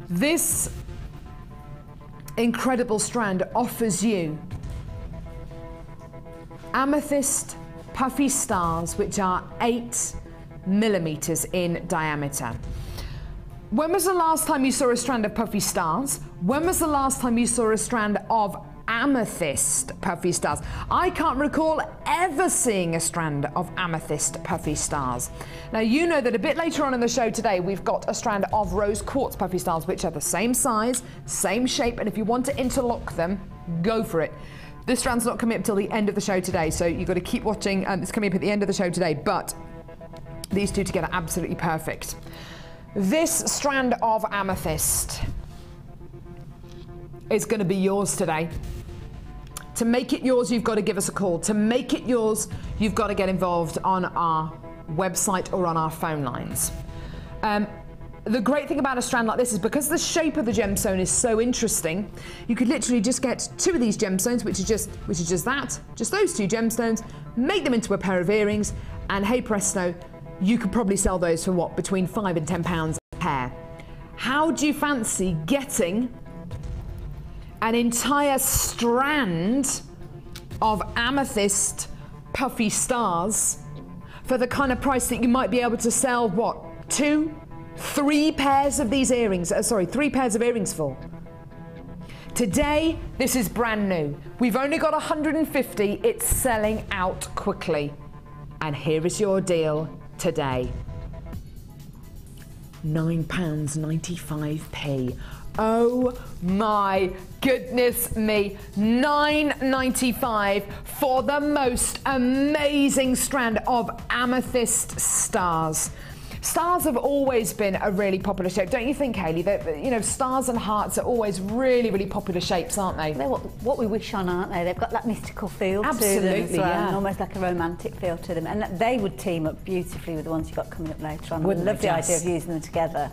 This incredible strand offers you amethyst puffy stars, which are 8 millimeters in diameter. When was the last time you saw a strand of puffy stars? When was the last time you saw a strand of amethyst puffy stars? I can't recall ever seeing a strand of amethyst puffy stars. Now you know that a bit later on in the show today we've got a strand of rose quartz puffy stars, which are the same size, same shape, and if you want to interlock them, go for it. This strand's not coming up till the end of the show today, so you've got to keep watching. It's coming up at the end of the show today, but these two together absolutely perfect. This strand of amethyst is going to be yours today. To make it yours, you've got to give us a call. To make it yours, you've got to get involved on our website or on our phone lines. The great thing about a strand like this is because the shape of the gemstone is so interesting, you could literally just get 2 of these gemstones, which is just those 2 gemstones, make them into a pair of earrings, and hey presto, you could probably sell those for what, between £5 and £10 a pair. How do you fancy getting an entire strand of amethyst puffy stars for the kind of price that you might be able to sell, what, 2, 3 pairs of these earrings, 3 pairs of earrings for? Today, this is brand new. We've only got 150, it's selling out quickly. And here is your deal today. £9.95p. Oh my goodness me, $9.95 for the most amazing strand of amethyst stars. Stars have always been a really popular shape, don't you think, Hayley? That, you know, stars and hearts are always really popular shapes, aren't they? They're what we wish on, aren't they? They've got that mystical feel to them as well, yeah. and almost like a romantic feel to them. And they would team up beautifully with the ones you've got coming up later on. Wouldn't I love they, the Jess? idea of using them together.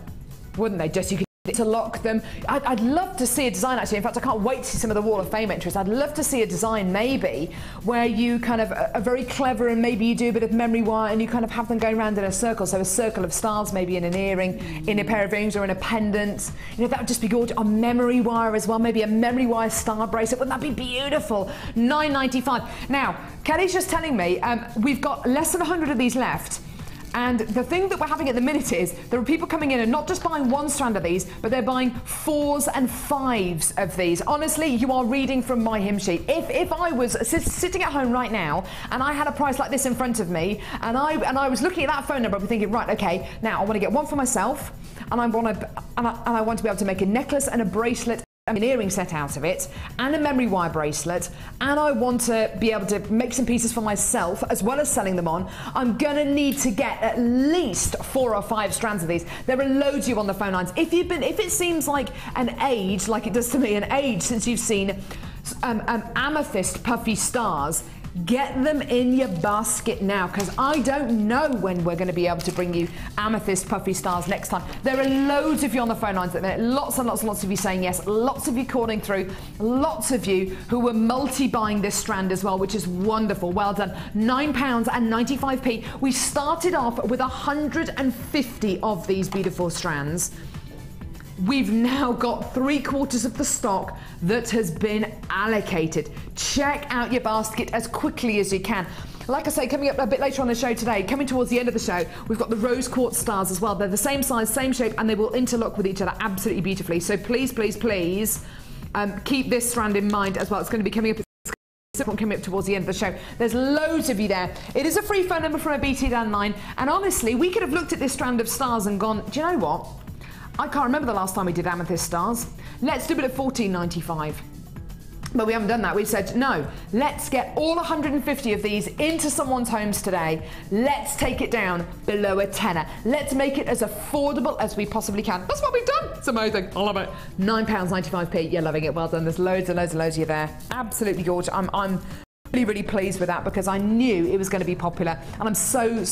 Wouldn't they? Just you could to lock them. I'd love to see a design actually. In fact, I can't wait to see some of the Wall of Fame entries. I'd love to see a design maybe where you kind of are very clever and maybe you do a bit of memory wire and you kind of have them going around in a circle. So a circle of stars maybe in an earring, in a pair of earrings or in a pendant. You know, that would just be gorgeous. On memory wire as well, maybe a memory wire star bracelet. Wouldn't that be beautiful? $9.95. Now, Kelly's just telling me we've got less than 100 of these left. And the thing that we're having at the minute is there are people coming in and not just buying 1 strand of these, but they're buying 4s and 5s of these. Honestly, you are reading from my hymn sheet. If I was sitting at home right now and I had a price like this in front of me and I was looking at that phone number, I'd be thinking, right, okay, now I want to get 1 for myself and I want to be able to make a necklace and a bracelet an earring set out of it and a memory wire bracelet, and I want to be able to make some pieces for myself as well as selling them on, I'm gonna need to get at least 4 or 5 strands of these. There are loads of you on the phone lines. If it seems like an age, like it does to me, an age since you've seen amethyst puffy stars, get them in your basket now, because I don't know when we're going to be able to bring you amethyst puffy stars next time. There are loads of you on the phone lines at the minute, lots and lots and lots of you saying yes, lots of you calling through, lots of you who were multi-buying this strand as well, which is wonderful. Well done. £9.95. We started off with 150 of these beautiful strands. We've now got 3/4 of the stock that has been allocated. Check out your basket as quickly as you can. Like I say, coming up a bit later on the show today, coming towards the end of the show, we've got the rose quartz stars as well. They're the same size, same shape, and they will interlock with each other absolutely beautifully. So please, please, please keep this strand in mind as well. It's going to be coming up towards the end of the show. There's loads of you there. It is a free phone number from a BT down line, and honestly, we could have looked at this strand of stars and gone, do you know what? I can't remember the last time we did amethyst stars. Let's do it at $14.95. But we haven't done that. We've said, no, let's get all 150 of these into someone's homes today. Let's take it down below a tenner. Let's make it as affordable as we possibly can. That's what we've done. It's amazing. I love it. £9.95. You're loving it. Well done. There's loads and loads and loads of you there. Absolutely gorgeous. I'm really, really pleased with that, because I knew it was going to be popular, and I'm so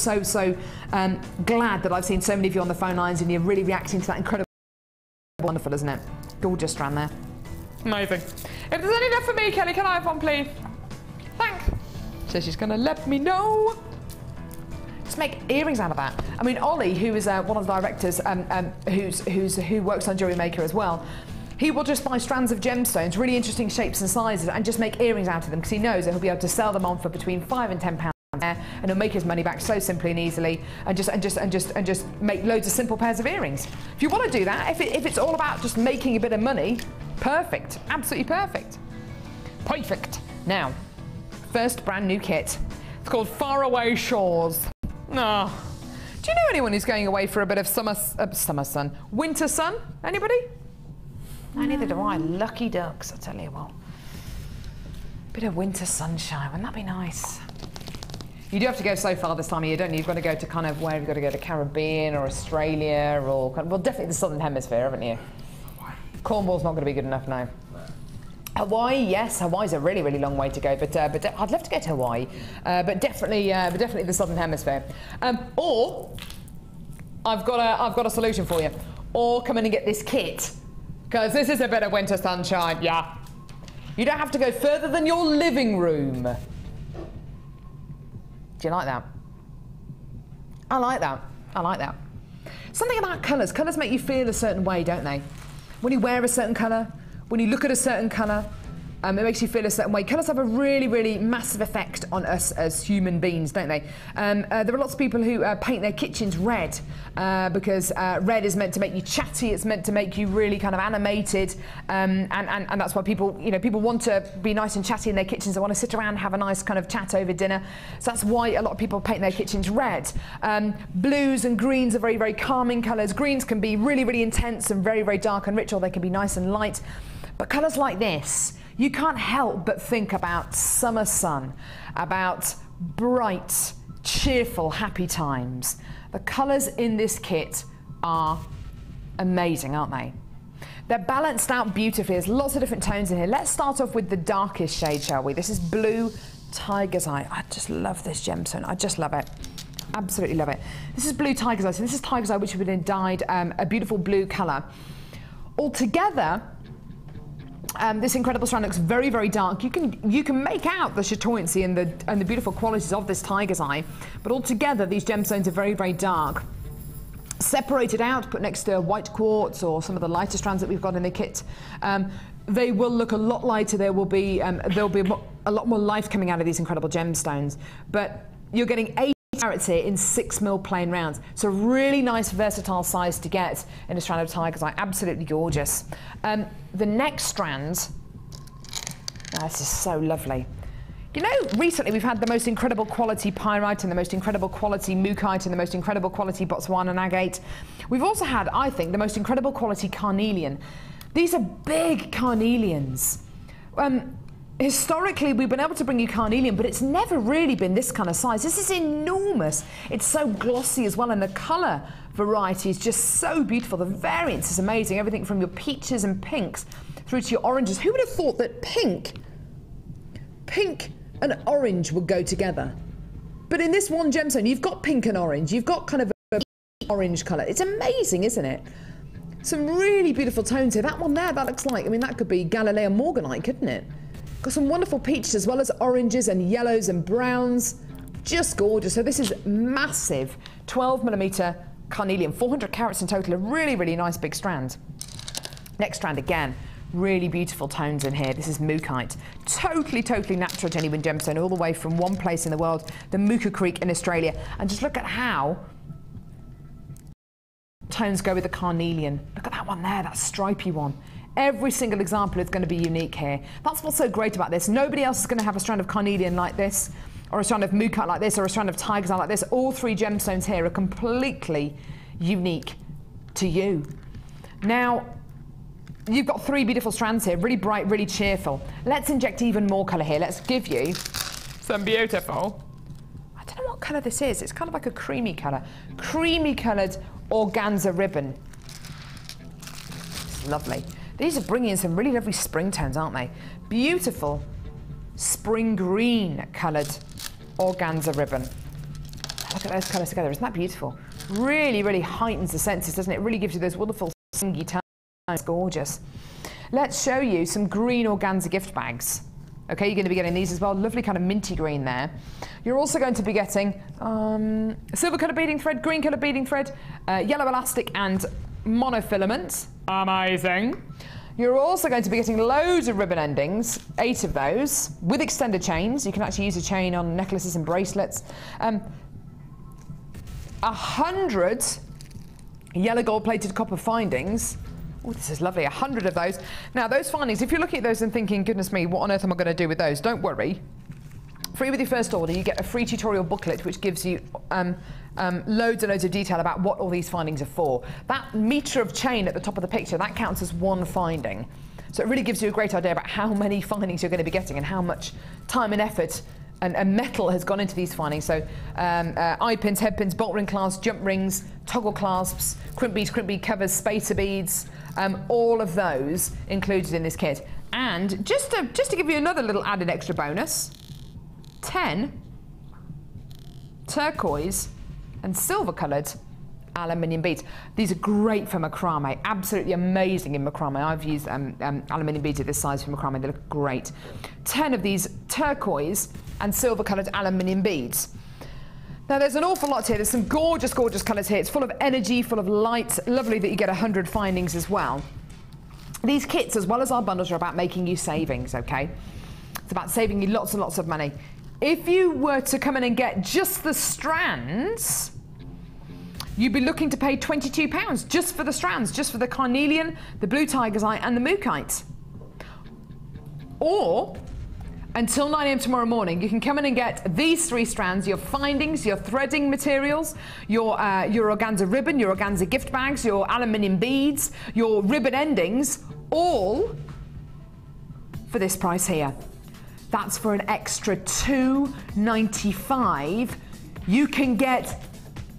glad that I've seen so many of you on the phone lines and you're really reacting to that. Incredible, wonderful, isn't it? Gorgeous strand there. Amazing. If there's any left for me, Kelly, can I have one, please? Thanks. So she's going to let me know. Just make earrings out of that. I mean, Ollie, who is one of the directors, who works on Jewellery Maker as well, he will just buy strands of gemstones, really interesting shapes and sizes, and just make earrings out of them, because he knows that he'll be able to sell them on for between £5 and £10 there, and he'll make his money back so simply and easily, and just make loads of simple pairs of earrings. If you want to do that, if it's all about just making a bit of money, perfect, absolutely perfect. Perfect. Now, first brand new kit. It's called Faraway Shores. Oh. Do you know anyone who's going away for a bit of summer sun? Winter sun? Anybody? No, neither do I. Lucky ducks, I tell you what. Bit of winter sunshine, wouldn't that be nice? You do have to go so far this time of year, don't you? You've got to go to kind of where you've got to go to Caribbean or Australia or well, definitely the Southern Hemisphere, haven't you? Cornwall's not going to be good enough now. Hawaii, yes, Hawaii's a really, really long way to go, but I'd love to go to Hawaii, but definitely the Southern Hemisphere. Or I've got a solution for you. Or come in and get this kit. Because this is a bit of winter sunshine, yeah. You don't have to go further than your living room. Do you like that? I like that. I like that. Something about colours. Colours make you feel a certain way, don't they? When you wear a certain colour, when you look at a certain colour, it makes you feel a certain way. Colours have a really, really massive effect on us as human beings, don't they? There are lots of people who paint their kitchens red because red is meant to make you chatty. It's meant to make you really kind of animated, and that's why people want to be nice and chatty in their kitchens. They want to sit around and have a nice kind of chat over dinner. So that's why a lot of people paint their kitchens red. Blues and greens are very, very calming colours. Greens can be really, really intense and very, very dark and rich, or they can be nice and light. But colours like this, you can't help but think about summer sun, about bright, cheerful, happy times. The colours in this kit are amazing, aren't they? They're balanced out beautifully. There's lots of different tones in here. Let's start off with the darkest shade, shall we? This is Blue Tiger's Eye. I just love this gemstone. I just love it. Absolutely love it. This is Blue Tiger's Eye. So this is Tiger's Eye, which has been dyed a beautiful blue colour. Altogether, this incredible strand looks very, very dark. You can make out the chatoyancy and the beautiful qualities of this Tiger's Eye, but altogether these gemstones are very, very dark. Separated out, put next to white quartz or some of the lighter strands that we've got in the kit, they will look a lot lighter. There'll be a lot more life coming out of these incredible gemstones. But you're getting 8 carats here in 6mm plain rounds. So really nice, versatile size to get in a strand of Tiger's Eye. Absolutely gorgeous. The next strand, this is so lovely. You know, recently we've had the most incredible quality pyrite and the most incredible quality mookaite and the most incredible quality Botswana agate. We've also had, I think, the most incredible quality carnelian. These are big carnelians. Historically, we've been able to bring you carnelian, but it's never really been this kind of size. This is enormous. It's so glossy as well, and the colour variety is just so beautiful. The variance is amazing. Everything from your peaches and pinks through to your oranges. Who would have thought that pink and orange would go together? But in this one gemstone, you've got pink and orange. You've got kind of a orange colour. It's amazing, isn't it? Some really beautiful tones here. That one there, that looks like, I mean, that could be Galilean Morganite, couldn't it? Got some wonderful peaches as well as oranges and yellows and browns. Just gorgeous. So this is massive 12mm carnelian, 400 carats in total, a really, really nice big strand. Next strand again, really beautiful tones in here. This is Mookite. Totally natural genuine gemstone all the way from one place in the world, the Mooka Creek in Australia. And just look at how tones go with the carnelian. Look at that one there, that stripy one. Every single example is going to be unique here. That's what's so great about this. Nobody else is going to have a strand of carnelian like this, or a strand of Mookite like this, or a strand of tiger's eye like this. All three gemstones here are completely unique to you. Now, you've got three beautiful strands here, really bright, really cheerful. Let's inject even more colour here. Let's give you some beautiful, I don't know what colour this is. It's kind of like a creamy colour. Creamy coloured organza ribbon. It's lovely. These are bringing in some really lovely spring tones, aren't they? Beautiful spring green coloured organza ribbon. Look at those colours together. Isn't that beautiful? Really heightens the senses, doesn't it? It really gives you those wonderful singy tones. It's gorgeous. Let's show you some green organza gift bags. Okay, you're going to be getting these as well. Lovely kind of minty green there. You're also going to be getting silver colour beading thread, green colour beading thread, yellow elastic and monofilament. Amazing. You're also going to be getting loads of ribbon endings, 8 of those, with extended chains. You can actually use a chain on necklaces and bracelets. 100 yellow gold plated copper findings. Oh, this is lovely, 100 of those. Now, those findings, if you're looking at those and thinking, goodness me, what on earth am I going to do with those? Don't worry. Free with your first order, you get a free tutorial booklet which gives you loads and loads of detail about what all these findings are for. That metre of chain at the top of the picture, that counts as one finding. So it really gives you a great idea about how many findings you're going to be getting and how much time and effort and metal has gone into these findings. So eye pins, head pins, bolt ring clasps, jump rings, toggle clasps, crimp bead covers, spacer beads, all of those included in this kit. And just to give you another little added extra bonus, 10 turquoise and silver coloured aluminium beads. These are great for macrame, absolutely amazing in macrame. I've used aluminium beads of this size for macrame, they look great. 10 of these turquoise and silver coloured aluminium beads. Now there's an awful lot here, there's some gorgeous colours here. It's full of energy, full of light, lovely that you get 100 findings as well. These kits, as well as our bundles, are about making you savings, okay? It's about saving you lots and lots of money. If you were to come in and get just the strands, you'd be looking to pay £22 just for the strands, just for the carnelian, the blue tiger's eye and the Mookite. Or, until 9 AM tomorrow morning, you can come in and get these 3 strands, your findings, your threading materials, your organza ribbon, your organza gift bags, your aluminium beads, your ribbon endings, all for this price here. That's for an extra $2.95. You can get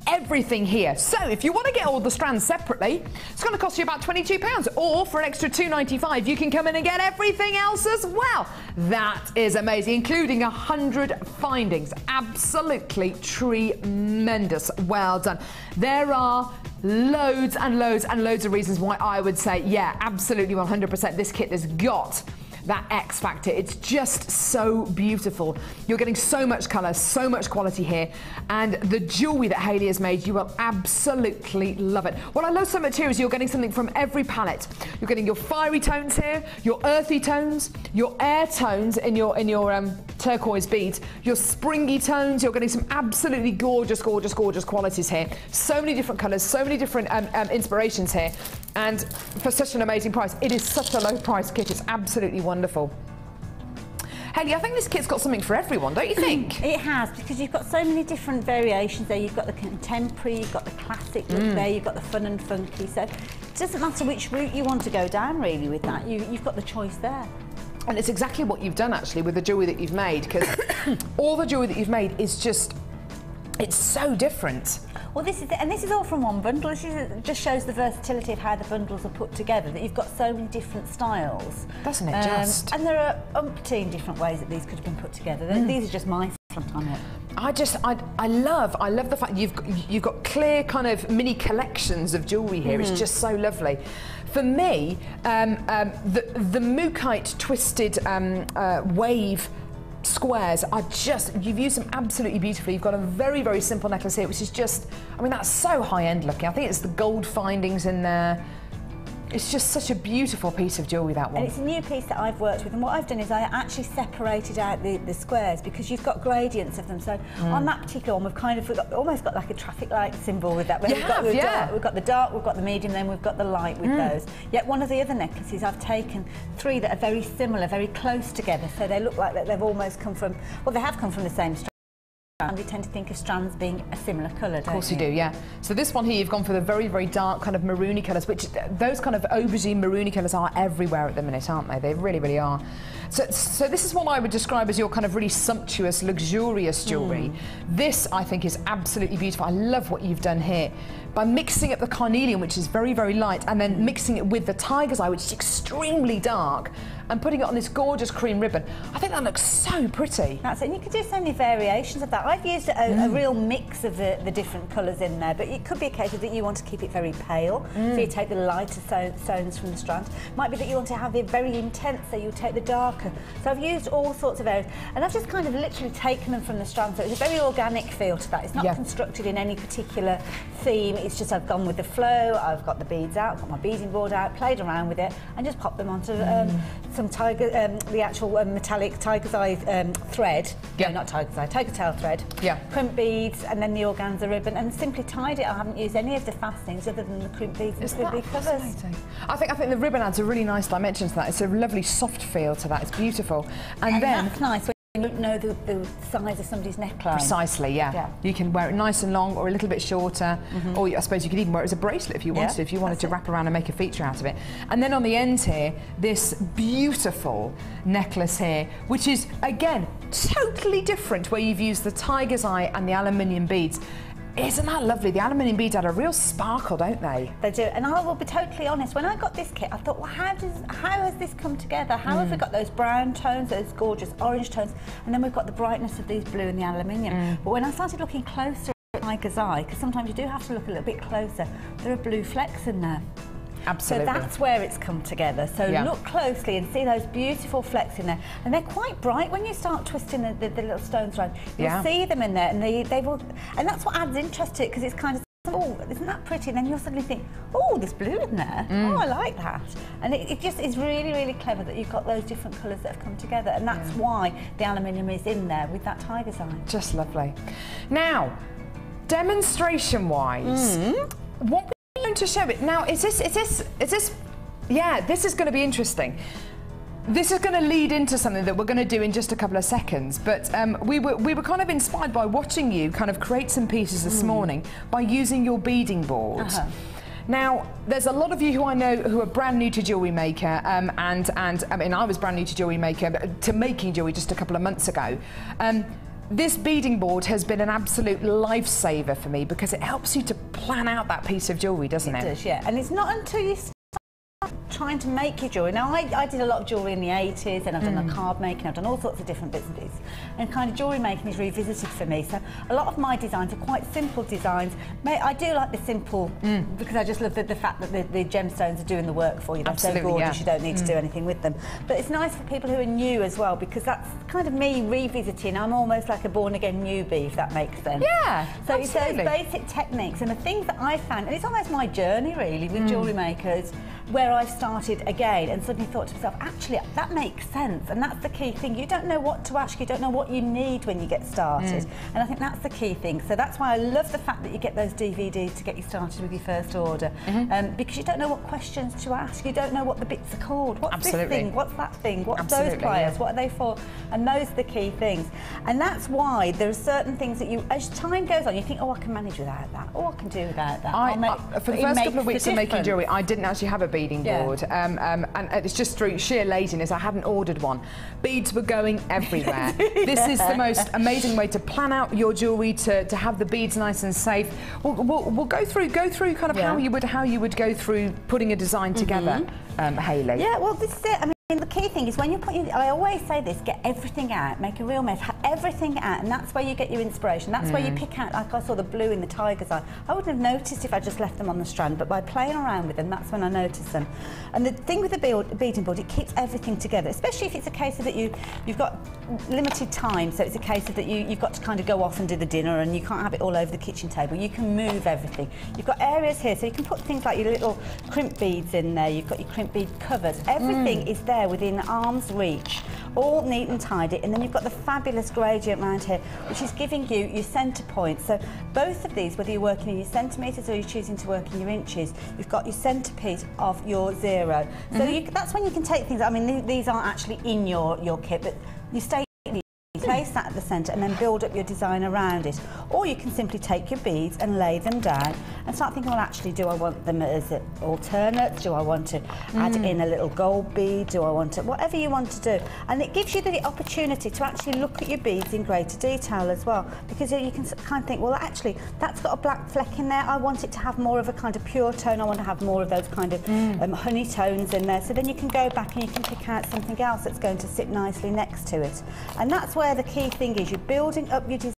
everything here. So if you want to get all the strands separately, it's going to cost you about £22, or for an extra $2.95 you can come in and get everything else as well. That is amazing, including 100 findings. Absolutely tremendous. Well done. There are loads and loads and loads of reasons why I would say, yeah, absolutely 100%, this kit has got that X factor. It's just so beautiful. You're getting so much colour, so much quality here, and the jewellery that Hayley has made, you will absolutely love it. What I love so much here is you're getting something from every palette. You're getting your fiery tones here, your earthy tones, your air tones in your turquoise beads, your springy tones. You're getting some absolutely gorgeous qualities here. So many different colours, so many different inspirations here, and for such an amazing price. It is such a low price kit. It's absolutely wonderful. Hayley, I think this kit's got something for everyone, don't you think? It has, because you've got so many different variations there. You've got the contemporary, you've got the classic look there, you've got the fun and funky. So doesn't matter which route you want to go down really with that. You've got the choice there. And it's exactly what you've done actually with the jewellery that you've made, because all the jewellery that you've made is just, it's so different. Well, this is all from one bundle. Just shows the versatility of how the bundles are put together, that you've got so many different styles. Doesn't it just? And there are umpteen different ways that these could have been put together. These are just my front on it. I love the fact you've got clear kind of mini collections of jewellery here. It's just so lovely. For me, the Mookite twisted wave squares are just, you've used them absolutely beautifully. You've got a very, very simple necklace here, which is just, I mean, that's so high-end looking. I think it's the gold findings in there. It's just such a beautiful piece of jewellery, that one. And it's a new piece that I've worked with, and what I've done is I actually separated out the squares, because you've got gradients of them. So on that particular one, we've kind of almost got like a traffic light symbol with that. We've got the dark, we've got the medium, then we've got the light with those. Yet one of the other necklaces, I've taken 3 that are very similar, very close together, so they look like that they've almost come from, well, they have come from the same strand. And we tend to think of strands being a similar colour, don't you? Of course you do, yeah. So this one here, you've gone for the very, very dark kind of maroony colours, which those kind of aubergine maroony colours are everywhere at the minute, aren't they? They really, really are. So this is what I would describe as your kind of really sumptuous, luxurious jewellery. This, I think, is absolutely beautiful. I love what you've done here. By mixing up the carnelian, which is very, very light, and then mixing it with the tiger's eye, which is extremely dark, and putting it on this gorgeous cream ribbon. I think that looks so pretty. That's it, and you could do so many variations of that. I've used a real mix of the different colours in there, but it could be a case of that you want to keep it very pale, so you take the lighter stones from the strand. Might be that you want to have it very intense, so you take the darker. So I've used all sorts of areas, and I've just kind of literally taken them from the strand, so it's a very organic feel to that. It's not constructed in any particular theme, it's just I've gone with the flow, I've got the beads out, got my beading board out, played around with it, and just popped them onto some the actual metallic tiger's eye thread. No, not tiger's eye, tiger tail thread. Crimp beads, and then the organza ribbon, and simply tied it. I haven't used any of the fastenings other than the crimp beads and the big covers. I think the ribbon adds a really nice dimension to that. It's a lovely soft feel to that. It's beautiful. And then that's nice. You don't know the size of somebody's neckline. Precisely, yeah. You can wear it nice and long or a little bit shorter, or I suppose you could even wear it as a bracelet if you wanted to, if you wanted to wrap around and make a feature out of it. And then on the ends here, this beautiful necklace here, which is, again, totally different, where you've used the tiger's eye and the aluminium beads. Isn't that lovely? The aluminium beads add a real sparkle, don't they? They do, and I will be totally honest, when I got this kit, I thought, well, how has this come together? How have we got those brown tones, those gorgeous orange tones, and then we've got the brightness of these blue and the aluminium. But when I started looking closer at tiger's eye, because sometimes you do have to look a little bit closer, there are blue flecks in there. Absolutely. So that's where it's come together. So look closely and see those beautiful flecks in there. And they're quite bright when you start twisting the little stones around. You'll see them in there, and they will, and that's what adds interest to it, because it's kind of, oh, isn't that pretty? And then you'll suddenly think, oh, there's blue in there. Oh, I like that. And it just is really, really clever that you've got those different colours that have come together. And that's why the aluminium is in there with that tiger's eye. Just lovely. Now, demonstration-wise, what we're going to show it now, is this, yeah, this is going to be interesting. This is going to lead into something that we're going to do in just a couple of seconds, but we were kind of inspired by watching you kind of create some pieces this morning by using your beading board. Now, there's a lot of you who I know who are brand new to Jewellery Maker, and I mean, I was brand new to Jewellery Maker, to making jewellery just a couple of months ago. This beading board has been an absolute lifesaver for me, because it helps you to plan out that piece of jewellery, doesn't it? It does, yeah. And it's not until you start trying to make your jewellery. Now, I did a lot of jewellery in the 80s, and I've done the card making, I've done all sorts of different bits and pieces. And kind of jewellery making is revisited for me. So a lot of my designs are quite simple designs. I do like the simple, because I just love the fact that the gemstones are doing the work for you. They're so gorgeous, you don't need to do anything with them. But it's nice for people who are new as well, because that's kind of me revisiting. I'm almost like a born-again newbie, if that makes sense. Yeah, so absolutely. It's those basic techniques and the things that I found, and it's almost my journey really with Jewellery Makers, where I've started again and suddenly thought to myself, actually, that makes sense. And that's the key thing. You don't know what to ask, you don't know what you need when you get started. And I think that's the key thing. So that's why I love the fact that you get those DVDs to get you started with your first order. Because you don't know what questions to ask, you don't know what the bits are called. What's this thing? What's that thing? What's those pliers? What are they for? And those are the key things. And that's why there are certain things that you, as time goes on, you think, oh, I can manage without that. Oh, I can do without that. For the first couple of weeks of making jewellery, I didn't actually have a beading board. And it's just through sheer laziness, I hadn't ordered one. Beads were going everywhere. This is the most amazing way to plan out your jewellery, to have the beads nice and safe. We'll go through kind of how you would go through putting a design together, Hayley. Yeah, well, this is it. I mean, the key thing is when you're putting, I always say this, get everything out, make a real mess, have everything out, and that's where you get your inspiration. That's where you pick out, like I saw the blue in the tiger's eye. I wouldn't have noticed if I just left them on the strand, but by playing around with them, that's when I noticed them. And the thing with the beading board, it keeps everything together, especially if it's a case of that you've got limited time, so it's a case of that you've got to kind of go off and do the dinner and you can't have it all over the kitchen table. You can move everything. You've got areas here, so you can put things like your little crimp beads in there, you've got your crimp bead covers. Everything is there within arm's reach, all neat and tidy, and then you've got the fabulous gradient around here, which is giving you your centre point. So both of these, whether you're working in your centimetres or you're choosing to work in your inches, you've got your centrepiece of your zero. So that's when you can take things, I mean, these aren't actually in your kit, but you stay place that at the centre and then build up your design around it. Or you can simply take your beads and lay them down and start thinking, well, actually, do I want them as alternates? Do I want to add in a little gold bead? Do I want to, whatever you want to do. And it gives you the opportunity to actually look at your beads in greater detail as well, because you can kind of think, well, actually, that's got a black fleck in there. I want it to have more of a kind of pure tone. I want to have more of those kind of honey tones in there. So then you can go back and you can pick out something else that's going to sit nicely next to it. And that's where the key thing is, you're building up your design,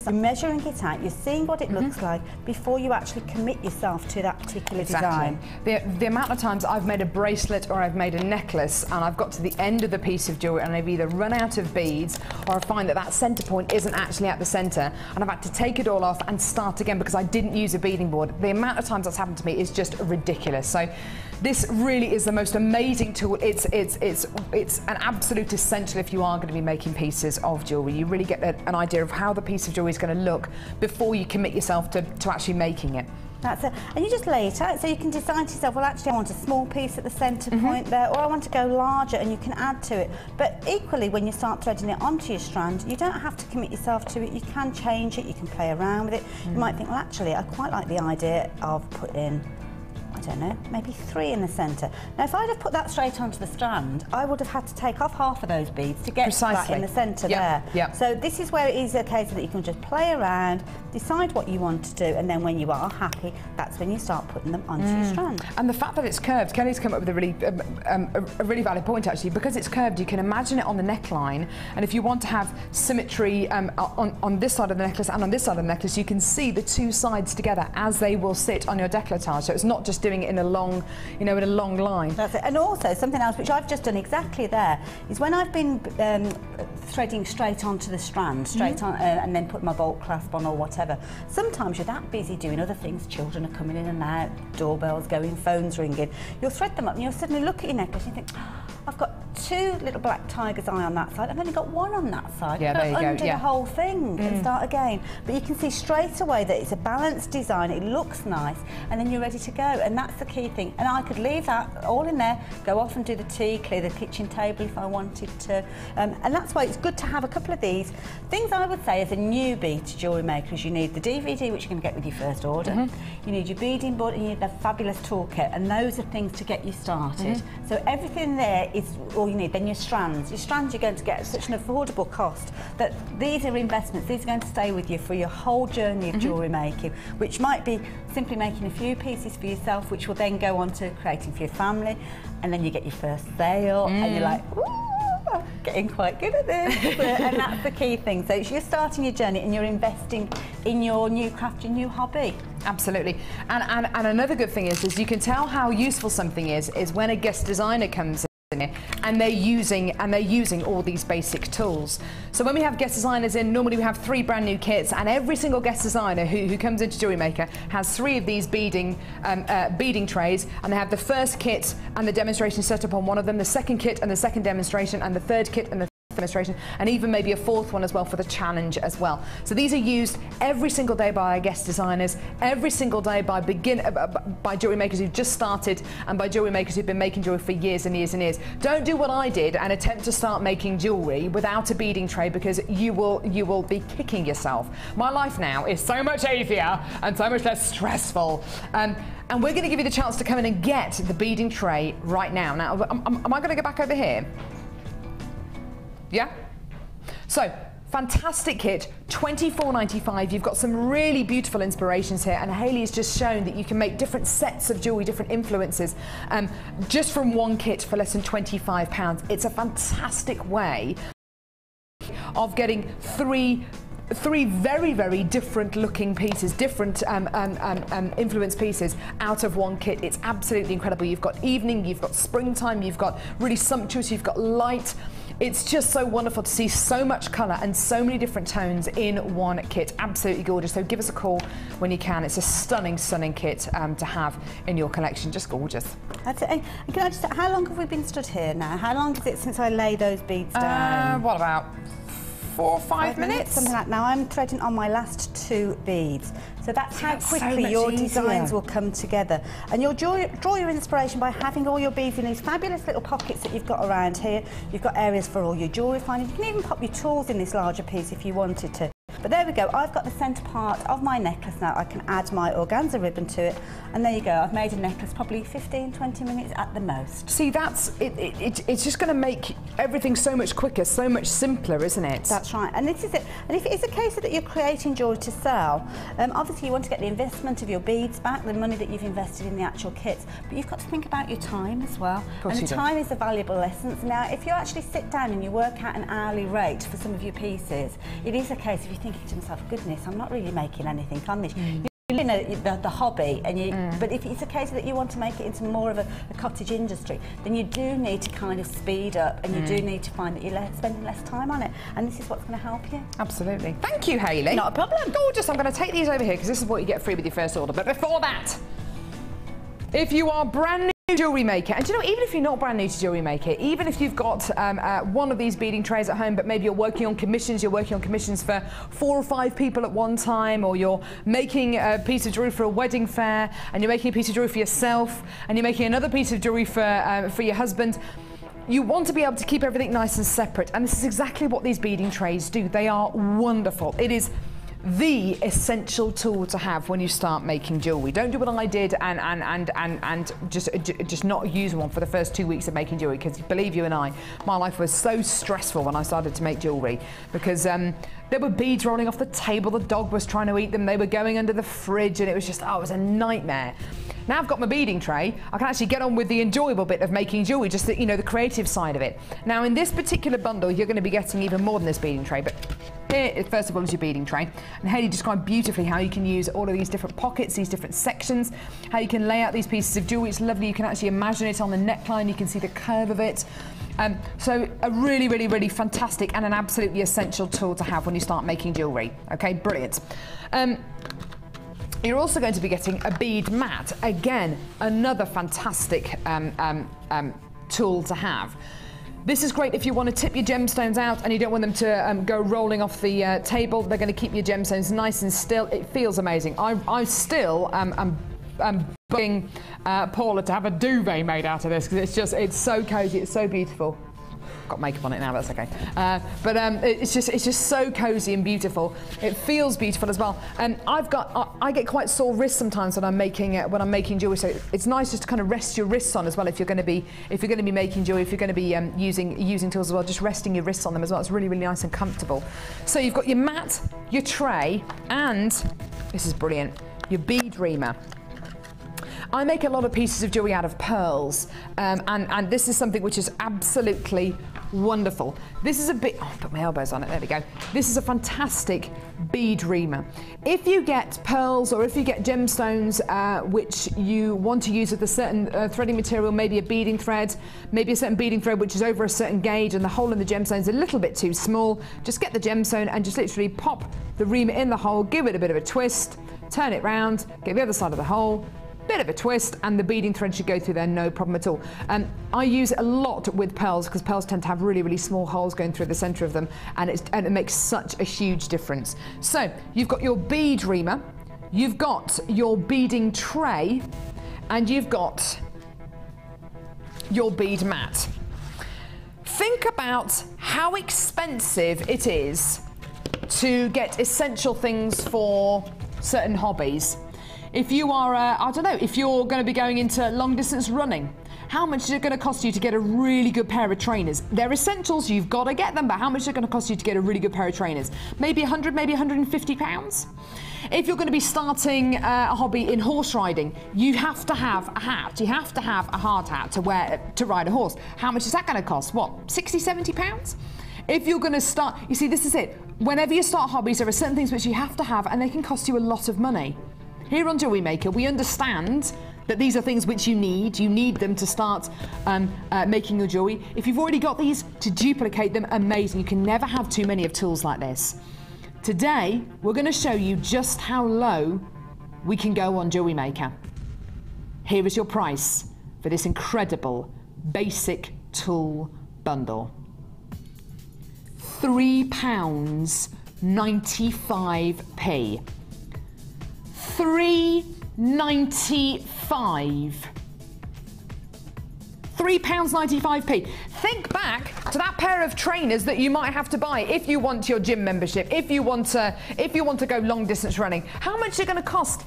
you're measuring it out, you're seeing what it looks like before you actually commit yourself to that particular design. The amount of times I've made a bracelet or I've made a necklace and I've got to the end of the piece of jewellery and I've either run out of beads or I find that centre point isn't actually at the centre and I've had to take it all off and start again because I didn't use a beading board. The amount of times that's happened to me is just ridiculous. So this really is the most amazing tool. It's an absolute essential if you are going to be making pieces of jewellery. You really get an idea of how the piece of jewellery is going to look before you commit yourself to actually making it. That's it. And you just lay it out, so you can decide to yourself, well, actually I want a small piece at the centre point there, or I want to go larger, and you can add to it. But equally, when you start threading it onto your strand, you don't have to commit yourself to it. You can change it, you can play around with it. You might think, well, actually, I quite like the idea of putting, I don't know, maybe 3 in the centre. Now, if I'd have put that straight onto the strand, I would have had to take off half of those beads to get that in the centre there. So this is where it is a case that you can just play around, decide what you want to do, and then when you are happy, that's when you start putting them onto your strand. And the fact that it's curved, Kelly's come up with a really valid point actually. Because it's curved, you can imagine it on the neckline, and if you want to have symmetry on this side of the necklace and on this side of the necklace, you can see the two sides together as they will sit on your décolletage. So it's not just doing it in a long, in a long line. That's it. And also something else which I've just done exactly there is when I've been threading straight onto the strand, straight on, and then put my bolt clasp on or whatever. Sometimes you're that busy doing other things, children are coming in and out, doorbells going, phones ringing. You'll thread them up and you'll suddenly look at your necklace and you think, oh, I've got 2 little black tiger's eye on that side, I've only got 1 on that side. Yeah, there you go. Undo the whole thing and start again. But you can see straight away that it's a balanced design, it looks nice, and then you're ready to go. And that's the key thing. And I could leave that all in there, go off and do the tea, clear the kitchen table if I wanted to. And that's why it's good to have a couple of these. Things I would say as a newbie to Jewellery Maker is you need the DVD, which you're going to get with your first order. You need your beading board and you need the fabulous toolkit, and those are things to get you started. So everything there is all you need. Then your strands. Your strands you're going to get at such an affordable cost that these are investments. These are going to stay with you for your whole journey of jewellery making, which might be simply making a few pieces for yourself, which will then go on to creating for your family, and then you get your first sale and you're like, ooh, I'm getting quite good at this. And that's the key thing. So you're starting your journey and you're investing in your new craft, your new hobby. Absolutely. And another good thing is you can tell how useful something is when a guest designer comes in. and they're using all these basic tools. So when we have guest designers in, normally we have 3 brand new kits, and every single guest designer who comes into Jewellery Maker has 3 of these beading trays, and they have the first kit and the demonstration set up on one of them, the second kit and the second demonstration, and the third kit and the demonstration, and even maybe a 4th one as well for the challenge as well. So these are used every single day by our guest designers, every single day by jewellery makers who've just started, and by jewellery makers who've been making jewellery for years and years and years. Don't do what I did and attempt to start making jewellery without a beading tray, because you will be kicking yourself. My life now is so much easier and so much less stressful. And we're going to give you the chance to come in and get the beading tray right now. Now, am I going to go back over here? Yeah? So, fantastic kit, $24.95. You've got some really beautiful inspirations here, and Hayley has just shown that you can make different sets of jewellery, different influences, just from one kit for less than £25. It's a fantastic way of getting three very, very different looking pieces, different influence pieces out of one kit. It's absolutely incredible. You've got evening, you've got springtime, you've got really sumptuous, you've got light. It's just so wonderful to see so much colour and so many different tones in one kit. Absolutely gorgeous. So give us a call when you can. It's a stunning, stunning kit to have in your collection. Just gorgeous. That's it. And can I just, how long have we been stood here now? How long is it since I lay those beads down? What about 4 or 5 minutes? Something like that. Now I'm threading on my last 2 beads. So that's how quickly your designs will come together. And you'll draw your inspiration by having all your beads in these fabulous little pockets that you've got around here. You've got areas for all your jewellery finding. You can even pop your tools in this larger piece if you wanted to. But there we go, I've got the centre part of my necklace now. I can add my organza ribbon to it, and there you go, I've made a necklace, probably 15-20 minutes at the most. See, that's it's just going to make everything so much quicker, so much simpler, isn't it? That's right, and this is it. And if it is a case that you're creating jewellery to sell, obviously you want to get the investment of your beads back, the money that you've invested in the actual kits, but you've got to think about your time as well. And the time is a valuable essence. Now, if you actually sit down and you work out an hourly rate for some of your pieces, it is a case of you thinking to myself, goodness, I'm not really making anything on this. You know, the hobby, and but if it's a case that you want to make it into more of a cottage industry, then you do need to kind of speed up, and you do need to find that you're spending less time on it, and this is what's going to help you. Absolutely. Thank you, Hayley. Not a problem. Gorgeous. I'm going to take these over here because this is what you get free with your first order. But before that, if you are brand new Jewellery Maker, and you know, even if you're not brand new to Jewellery Maker, even if you've got one of these beading trays at home, but maybe you're working on commissions for 4 or 5 people at one time, or you're making a piece of jewellery for a wedding fair, and you're making a piece of jewellery for yourself, and you're making another piece of jewellery for your husband, you want to be able to keep everything nice and separate, and this is exactly what these beading trays do. They are wonderful. It is the essential tool to have when you start making jewellery. Don't do what I did and just not use one for the first 2 weeks of making jewellery, because believe you and I, my life was so stressful when I started to make jewellery, because there were beads rolling off the table, the dog was trying to eat them, they were going under the fridge, and it was just, oh, it was a nightmare. Now I've got my beading tray, I can actually get on with the enjoyable bit of making jewellery, just the, you know, the creative side of it. Now in this particular bundle, you're going to be getting even more than this beading tray, but here, first of all, is your beading tray. And Hayley described beautifully how you can use all of these different pockets, these different sections, how you can lay out these pieces of jewellery. It's lovely, you can actually imagine it on the neckline, you can see the curve of it. So a really, really, really fantastic and an absolutely essential tool to have when you start making jewellery. Okay, brilliant. You're also going to be getting a bead mat. Again, another fantastic tool to have. This is great if you want to tip your gemstones out and you don't want them to go rolling off the table. They're going to keep your gemstones nice and still. It feels amazing. I still am bugging Paula to have a duvet made out of this, because it's so cosy, it's so beautiful. Got makeup on it now, that's okay. It's just so cosy and beautiful. It feels beautiful as well. And I get quite sore wrists sometimes when I'm making jewellery. So it's nice just to kind of rest your wrists on as well. If you're going to be making jewellery, if you're going to be using tools as well, just resting your wrists on them as well. It's really, really nice and comfortable. So you've got your mat, your tray, and this is brilliant, your bead reamer. I make a lot of pieces of jewellery out of pearls, and this is something which is absolutely wonderful. This is a bit, oh, put my elbows on it, there we go. This is a fantastic bead reamer. If you get pearls or if you get gemstones which you want to use with a certain threading material, maybe a beading thread, maybe a certain beading thread which is over a certain gauge and the hole in the gemstone is a little bit too small, just get the gemstone and just literally pop the reamer in the hole, give it a bit of a twist, turn it round, get the other side of the hole, bit of a twist, and the beading thread should go through there, no problem at all. I use it a lot with pearls because pearls tend to have really, really small holes going through the centre of them, and it makes such a huge difference. So you've got your bead reamer, you've got your beading tray, and you've got your bead mat. Think about how expensive it is to get essential things for certain hobbies. If you are, I don't know, if you're going to be going into long distance running, how much is it going to cost you to get a really good pair of trainers? They're essentials, you've got to get them, but how much is it going to cost you to get a really good pair of trainers? Maybe 100, maybe 150 pounds? If you're going to be starting a hobby in horse riding, you have to have a hat, you have to have a hard hat to wear to ride a horse. How much is that going to cost? What, 60, 70 pounds? If you're going to start, you see, this is it. Whenever you start hobbies, there are certain things which you have to have, and they can cost you a lot of money. Here on Jewellery Maker, we understand that these are things which you need them to start making your jewellery. If you've already got these, to duplicate them, amazing. You can never have too many of tools like this. Today, we're going to show you just how low we can go on Jewellery Maker. Here is your price for this incredible basic tool bundle. £3.95p. £3.95. £3.95p. Think back to that pair of trainers that you might have to buy if you want your gym membership, if you want to go long distance running. How much is it going to cost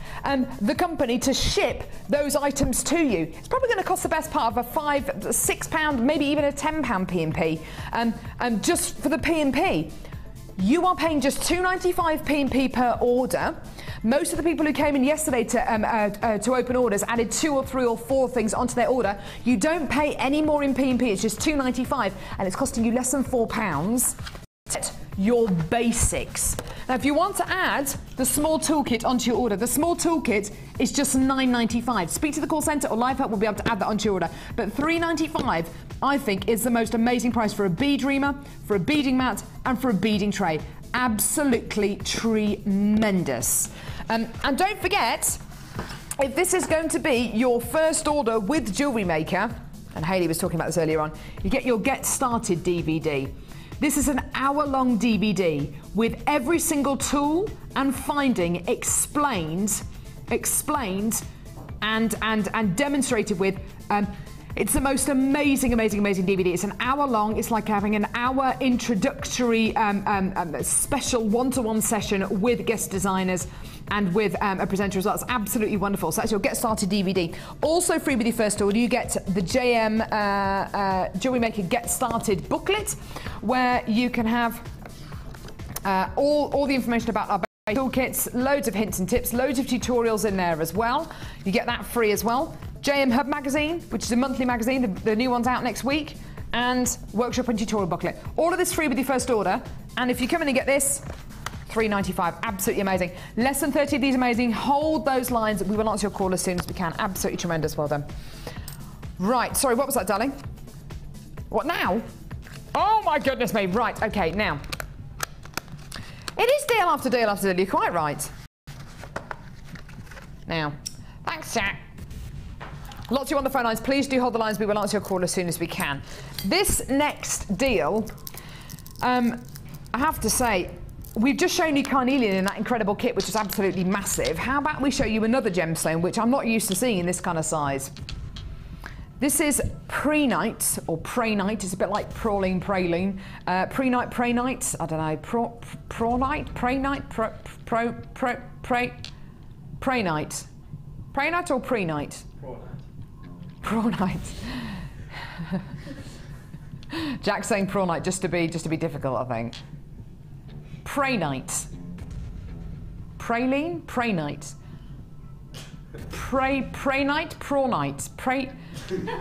the company to ship those items to you? It's probably going to cost the best part of a £5, £6, maybe even a £10 P&P, just for the P&P. You are paying just £2.95 P&P per order. Most of the people who came in yesterday to open orders added 2 or 3 or 4 things onto their order. You don't pay any more in P&P, it's just £2.95, and it's costing you less than £4. Your basics. Now, if you want to add the small toolkit onto your order, the small toolkit is just £9.95. Speak to the call centre or Live Help will be able to add that onto your order. But £3.95, I think, is the most amazing price for a bead reamer, for a beading mat, and for a beading tray. Absolutely tremendous. And don't forget, if this is going to be your first order with Jewellery Maker, and Hayley was talking about this earlier on, you get your Get Started DVD. This is an hour-long DVD with every single tool and finding explained and demonstrated with. It's the most amazing DVD. It's an hour long. It's like having an hour introductory special one-to-one session with guest designers and with a presenter as well. It's absolutely wonderful. So that's your Get Started DVD. Also free with your first order, you get the JM Jewellery Maker Get Started booklet, where you can have all the information about our toolkits, loads of hints and tips, loads of tutorials in there as well. You get that free as well. JM Hub magazine, which is a monthly magazine, the new one's out next week, and workshop and tutorial booklet. All of this free with your first order, and if you come in and get this, £3.95, absolutely amazing. Less than 30 of these amazing. Hold those lines. We will answer your call as soon as we can. Absolutely tremendous. Well done. Right, sorry, what was that, darling? What now? Oh my goodness me. Right, okay, now. It is deal after deal after deal. You're quite right. Now, thanks, Jack. Lots of you on the phone lines. Please do hold the lines. We will answer your call as soon as we can. This next deal, I have to say, we've just shown you carnelian in that incredible kit, which is absolutely massive. How about we show you another gemstone, which I'm not used to seeing in this kind of size. This is prehnite, or prahnite. It's a bit like praline, praline. Prehnite, I don't know. Prahnite, prahnite or prehnite? Prawnite. Jack's saying prawnite just to be difficult, I think. Prahnite. Praline? Prahnite. Prawnite.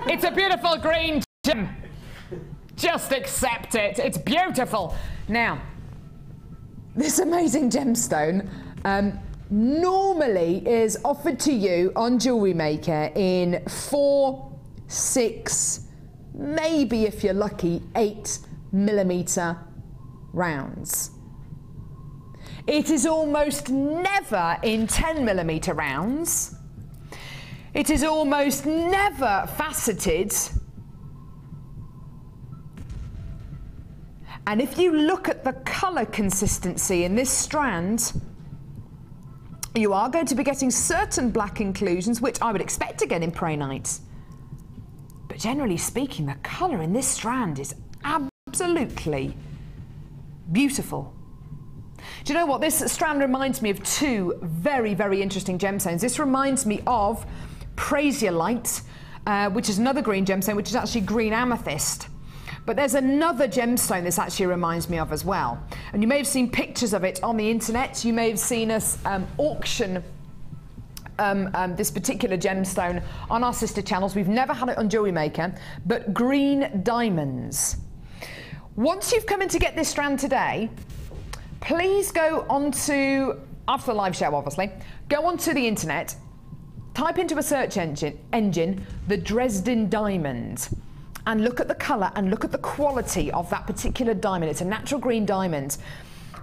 It's a beautiful green gem. Just accept it. It's beautiful. Now, this amazing gemstone normally is offered to you on Jewellery Maker in 4, 6, maybe if you're lucky, 8mm rounds. It is almost never in 10mm rounds. It is almost never faceted. And if you look at the colour consistency in this strand, you are going to be getting certain black inclusions, which I would expect to get in Prawnite. But generally speaking, the colour in this strand is absolutely beautiful. Do you know what? This strand reminds me of two very, very interesting gemstones. This reminds me of Prasiolite, which is another green gemstone, which is actually green amethyst. But there's another gemstone this actually reminds me of as well. And you may have seen pictures of it on the internet. You may have seen us auction this particular gemstone on our sister channels. We've never had it on Jewellery Maker, but green diamonds. Once you've come in to get this strand today, please go onto, after the live show obviously, go onto the internet, type into a search engine the Dresden diamond, and look at the colour and look at the quality of that particular diamond. It's a natural green diamond,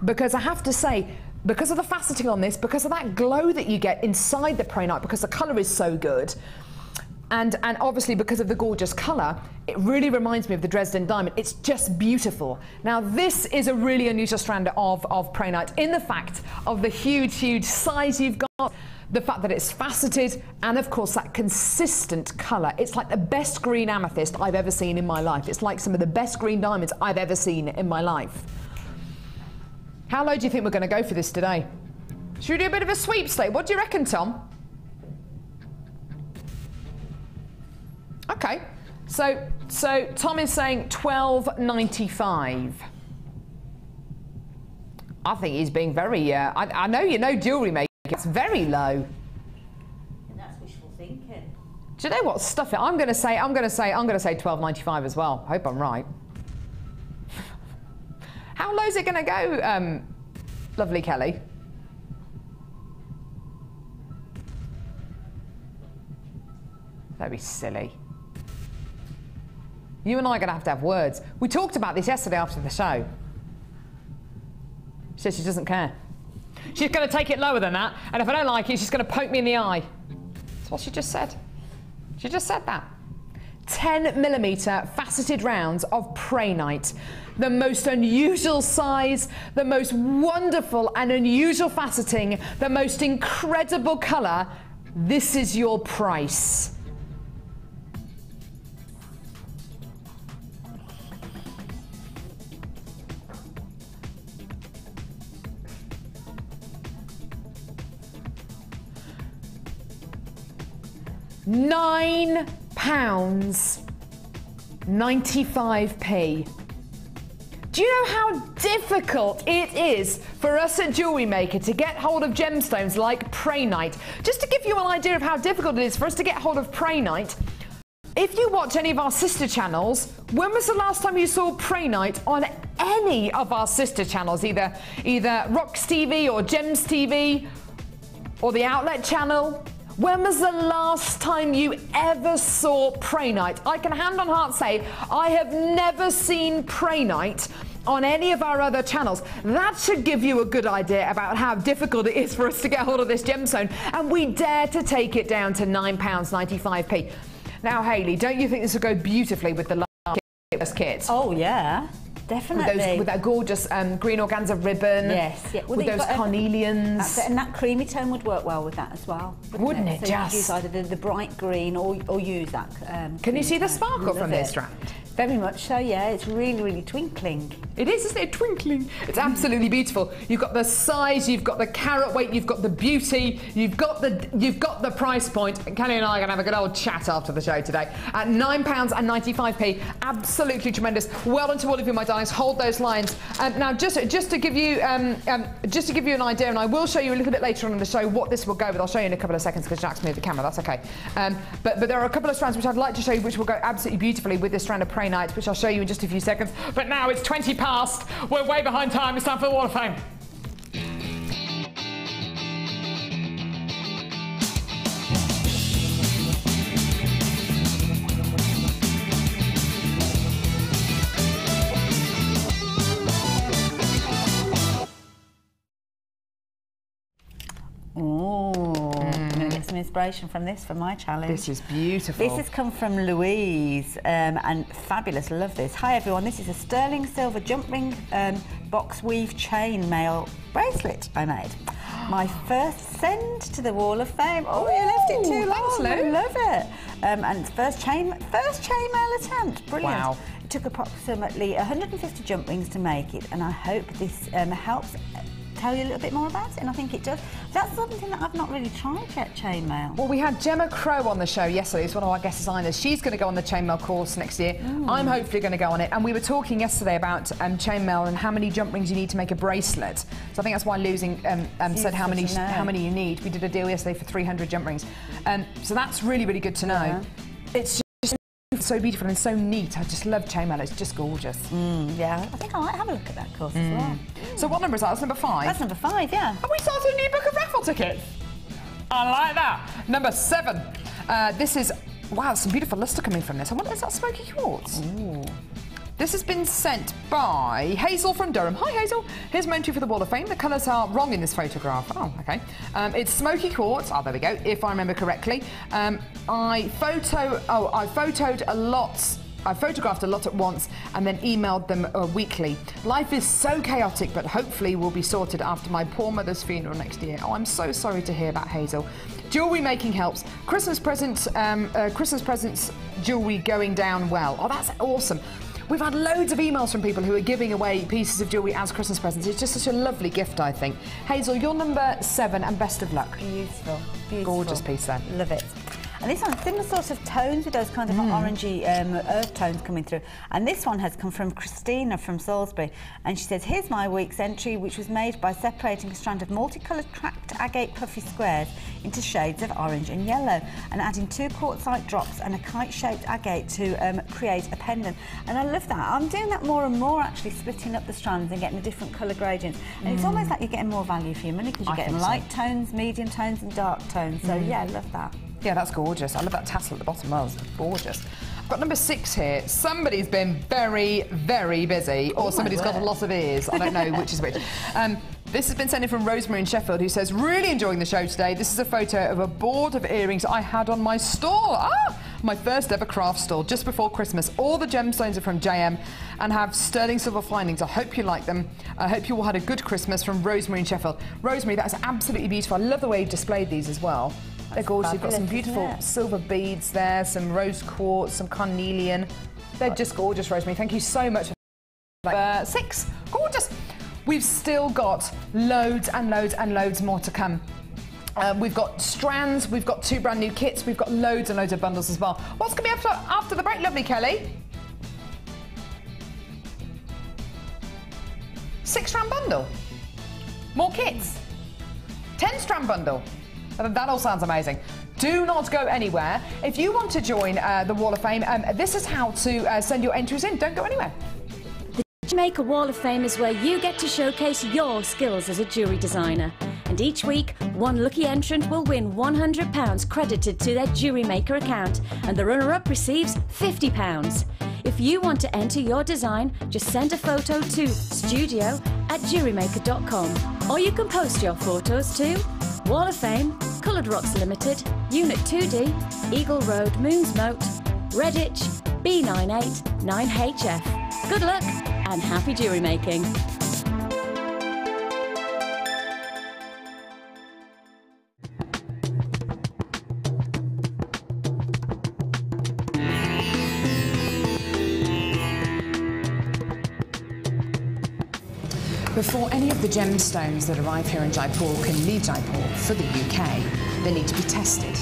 because I have to say, because of the faceting on this, because of that glow that you get inside the Prawnite, because the colour is so good, and obviously because of the gorgeous colour, it really reminds me of the Dresden diamond. It's just beautiful. Now this is a really unusual strand of Prawnite in the fact of the huge, huge size you've got, the fact that it's faceted, and of course that consistent colour. It's like the best green amethyst I've ever seen in my life. It's like some of the best green diamonds I've ever seen in my life. How low do you think we're going to go for this today? Should we do a bit of a sweepstake? What do you reckon, Tom? Okay, so Tom is saying £12.95. I think he's being very, I know you know Jewellery Maker. It's very low. And that's wishful thinking. Do you know what? Stuff it. I'm going to say £12.95 as well. Hope I'm right. How low is it going to go, lovely Kelly? Don't be silly. You and I are going to have words. We talked about this yesterday after the show. She says she doesn't care. She's going to take it lower than that, and if I don't like it, she's going to poke me in the eye. That's what she just said. She just said that. 10mm faceted rounds of Prawnite. The most unusual size, the most wonderful and unusual faceting, the most incredible colour. This is your price. £9.95p. Do you know how difficult it is for us at Jewellery Maker to get hold of gemstones like Prawnite? Just to give you an idea of how difficult it is for us to get hold of Prawnite, if you watch any of our sister channels, when was the last time you saw Prawnite on any of our sister channels, either Rocks TV or Gems TV or the Outlet channel? When was the last time you ever saw Prawnite? I can hand on heart say I have never seen Prawnite on any of our other channels. That should give you a good idea about how difficult it is for us to get hold of this gemstone, and we dare to take it down to £9.95p. Now, Hayley, don't you think this will go beautifully with the last kit? Oh yeah, definitely. With that gorgeous green organza ribbon. Yes, yeah. With those carnelians. That's it, and that creamy tone would work well with that as well. Wouldn't it so just? You use either the bright green or use that. Can you see the sparkle from this strand? Very much so, yeah. It's really, really twinkling. It is, isn't it? Twinkling. It's absolutely beautiful. You've got the size, you've got the carat weight, you've got the beauty, you've got the price point. And Kelly and I are going to have a good old chat after the show today at £9.95p. Absolutely tremendous. Well done to all of you, my darling. guys, hold those lines. Now, just to give you an idea, and I will show you a little bit later on in the show what this will go with. I'll show you in a couple of seconds because Jack's moved the camera. That's okay. But there are a couple of strands which I'd like to show you, which will go absolutely beautifully with this strand of Pray Night, which I'll show you in just a few seconds. But now it's 20 past. We're way behind time. It's time for the Wall of Fame. I'm going to get some inspiration from this for my challenge. This is beautiful. This has come from Louise, and fabulous. Love this. Hi everyone, this is a sterling silver jump ring box weave chain mail bracelet I made. My first send to the Wall of Fame. Oh, you left it too long. Thanks, Lou. I love it. And first chain mail attempt. Brilliant. Wow. It took approximately 150 jump rings to make it, and I hope this helps tell you a little bit more about it, and I think it does. That's something that I've not really tried yet, chainmail. Well, we had Gemma Crow on the show yesterday. She's one of our guest designers. She's going to go on the chainmail course next year. I'm hopefully going to go on it. And we were talking yesterday about chainmail and how many jump rings you need to make a bracelet. So I think that's why losing said how many you need. We did a deal yesterday for 300 jump rings. So that's really, really good to know. Yeah. It's just so beautiful and so neat. I just love chainmail. It's just gorgeous. Yeah, I think I might have a look at that course as well. So what number is that? That's number 5? That's number 5, yeah. Have we started a new book of raffle tickets? I like that. Number 7. This is, wow, some beautiful lustre coming from this. I wonder, is that smoky quartz? Ooh. This has been sent by Hazel from Durham. Hi, Hazel. Here's my entry for the Wall of Fame. The colours are wrong in this photograph. Oh, okay. It's smoky quartz. Oh, there we go, if I remember correctly. I photographed a lot at once and then emailed them weekly. Life is so chaotic, but hopefully will be sorted after my poor mother's funeral next year. Oh, I'm so sorry to hear that, Hazel. Jewellery making helps. Christmas presents jewellery going down well. Oh, that's awesome. We've had loads of emails from people who are giving away pieces of jewellery as Christmas presents. It's just such a lovely gift, I think. Hazel, you're number 7 and best of luck. Beautiful. Beautiful. Gorgeous piece there. Love it. And this one's similar sort of tones with those kind of orangey earth tones coming through. And this one has come from Christina from Salisbury. And she says, here's my week's entry, which was made by separating a strand of multicoloured cracked agate puffy squares into shades of orange and yellow, and adding 2 quartzite drops and a kite-shaped agate to create a pendant. And I love that. I'm doing that more and more, actually, splitting up the strands and getting the different colour gradients. And it's almost like you're getting more value for your money because you're getting light tones, medium tones and dark tones. So yeah, I love that. Yeah, that's gorgeous. I love that tassel at the bottom. Well, it's gorgeous. I've got number 6 here. Somebody's been very, very busy, or somebody's got a lot of ears. I don't know which is which. This has been sent in from Rosemary in Sheffield, who says, really enjoying the show today. This is a photo of a board of earrings I had on my stall. My first ever craft stall just before Christmas. All the gemstones are from JM and have sterling silver findings. I hope you like them. I hope you all had a good Christmas. From Rosemary in Sheffield. Rosemary, that is absolutely beautiful. I love the way you've displayed these as well. They're gorgeous. You've got some beautiful silver beads there, some rose quartz, some carnelian. They're just gorgeous, Rosemary. Thank you so much. 6. Gorgeous. We've still got loads and loads and loads more to come. We've got strands, we've got 2 brand new kits, we've got loads and loads of bundles as well. What's going to be after the break, lovely Kelly? 6-strand bundle. More kits. 10-strand bundle. That all sounds amazing. Do not go anywhere. If you want to join the Wall of Fame, this is how to send your entries in. Don't go anywhere. The Jewellery Maker Wall of Fame is where you get to showcase your skills as a jewellery designer. And each week, one lucky entrant will win £100 credited to their Jewellery Maker account, and the runner-up receives £50. If you want to enter your design, just send a photo to studio@jewellerymaker.com, or you can post your photos to Wall of Fame, Coloured Rocks Limited, Unit 2D, Eagle Road, Moons Moat, Redditch, B98 9HF. Good luck and happy jewellery making. Before any of the gemstones that arrive here in Jaipur can leave Jaipur for the UK, they need to be tested.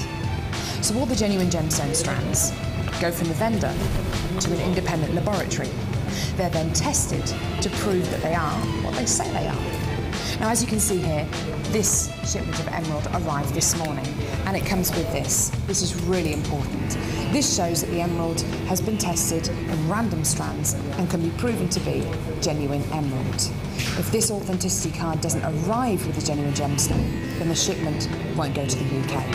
So all the genuine gemstone strands go from the vendor to an independent laboratory. They're then tested to prove that they are what they say they are. Now, as you can see here, this shipment of emerald arrived this morning, and it comes with this. This is really important. This shows that the emerald has been tested in random strands and can be proven to be genuine emerald. If this authenticity card doesn't arrive with a genuine gemstone, then the shipment won't go to the UK.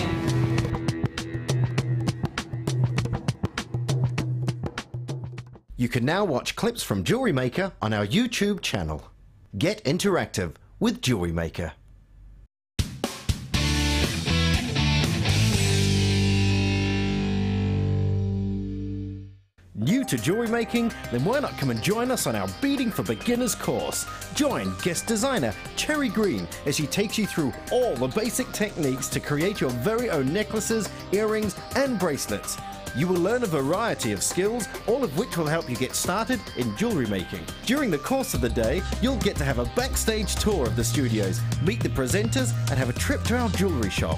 You can now watch clips from Jewellery Maker on our YouTube channel. Get interactive with Jewellery Maker. New to jewellery making? Then why not come and join us on our Beading for Beginners course. Join guest designer Cherry Green as she takes you through all the basic techniques to create your very own necklaces, earrings and bracelets. You will learn a variety of skills, all of which will help you get started in jewellery making. During the course of the day, you'll get to have a backstage tour of the studios, meet the presenters and have a trip to our jewellery shop.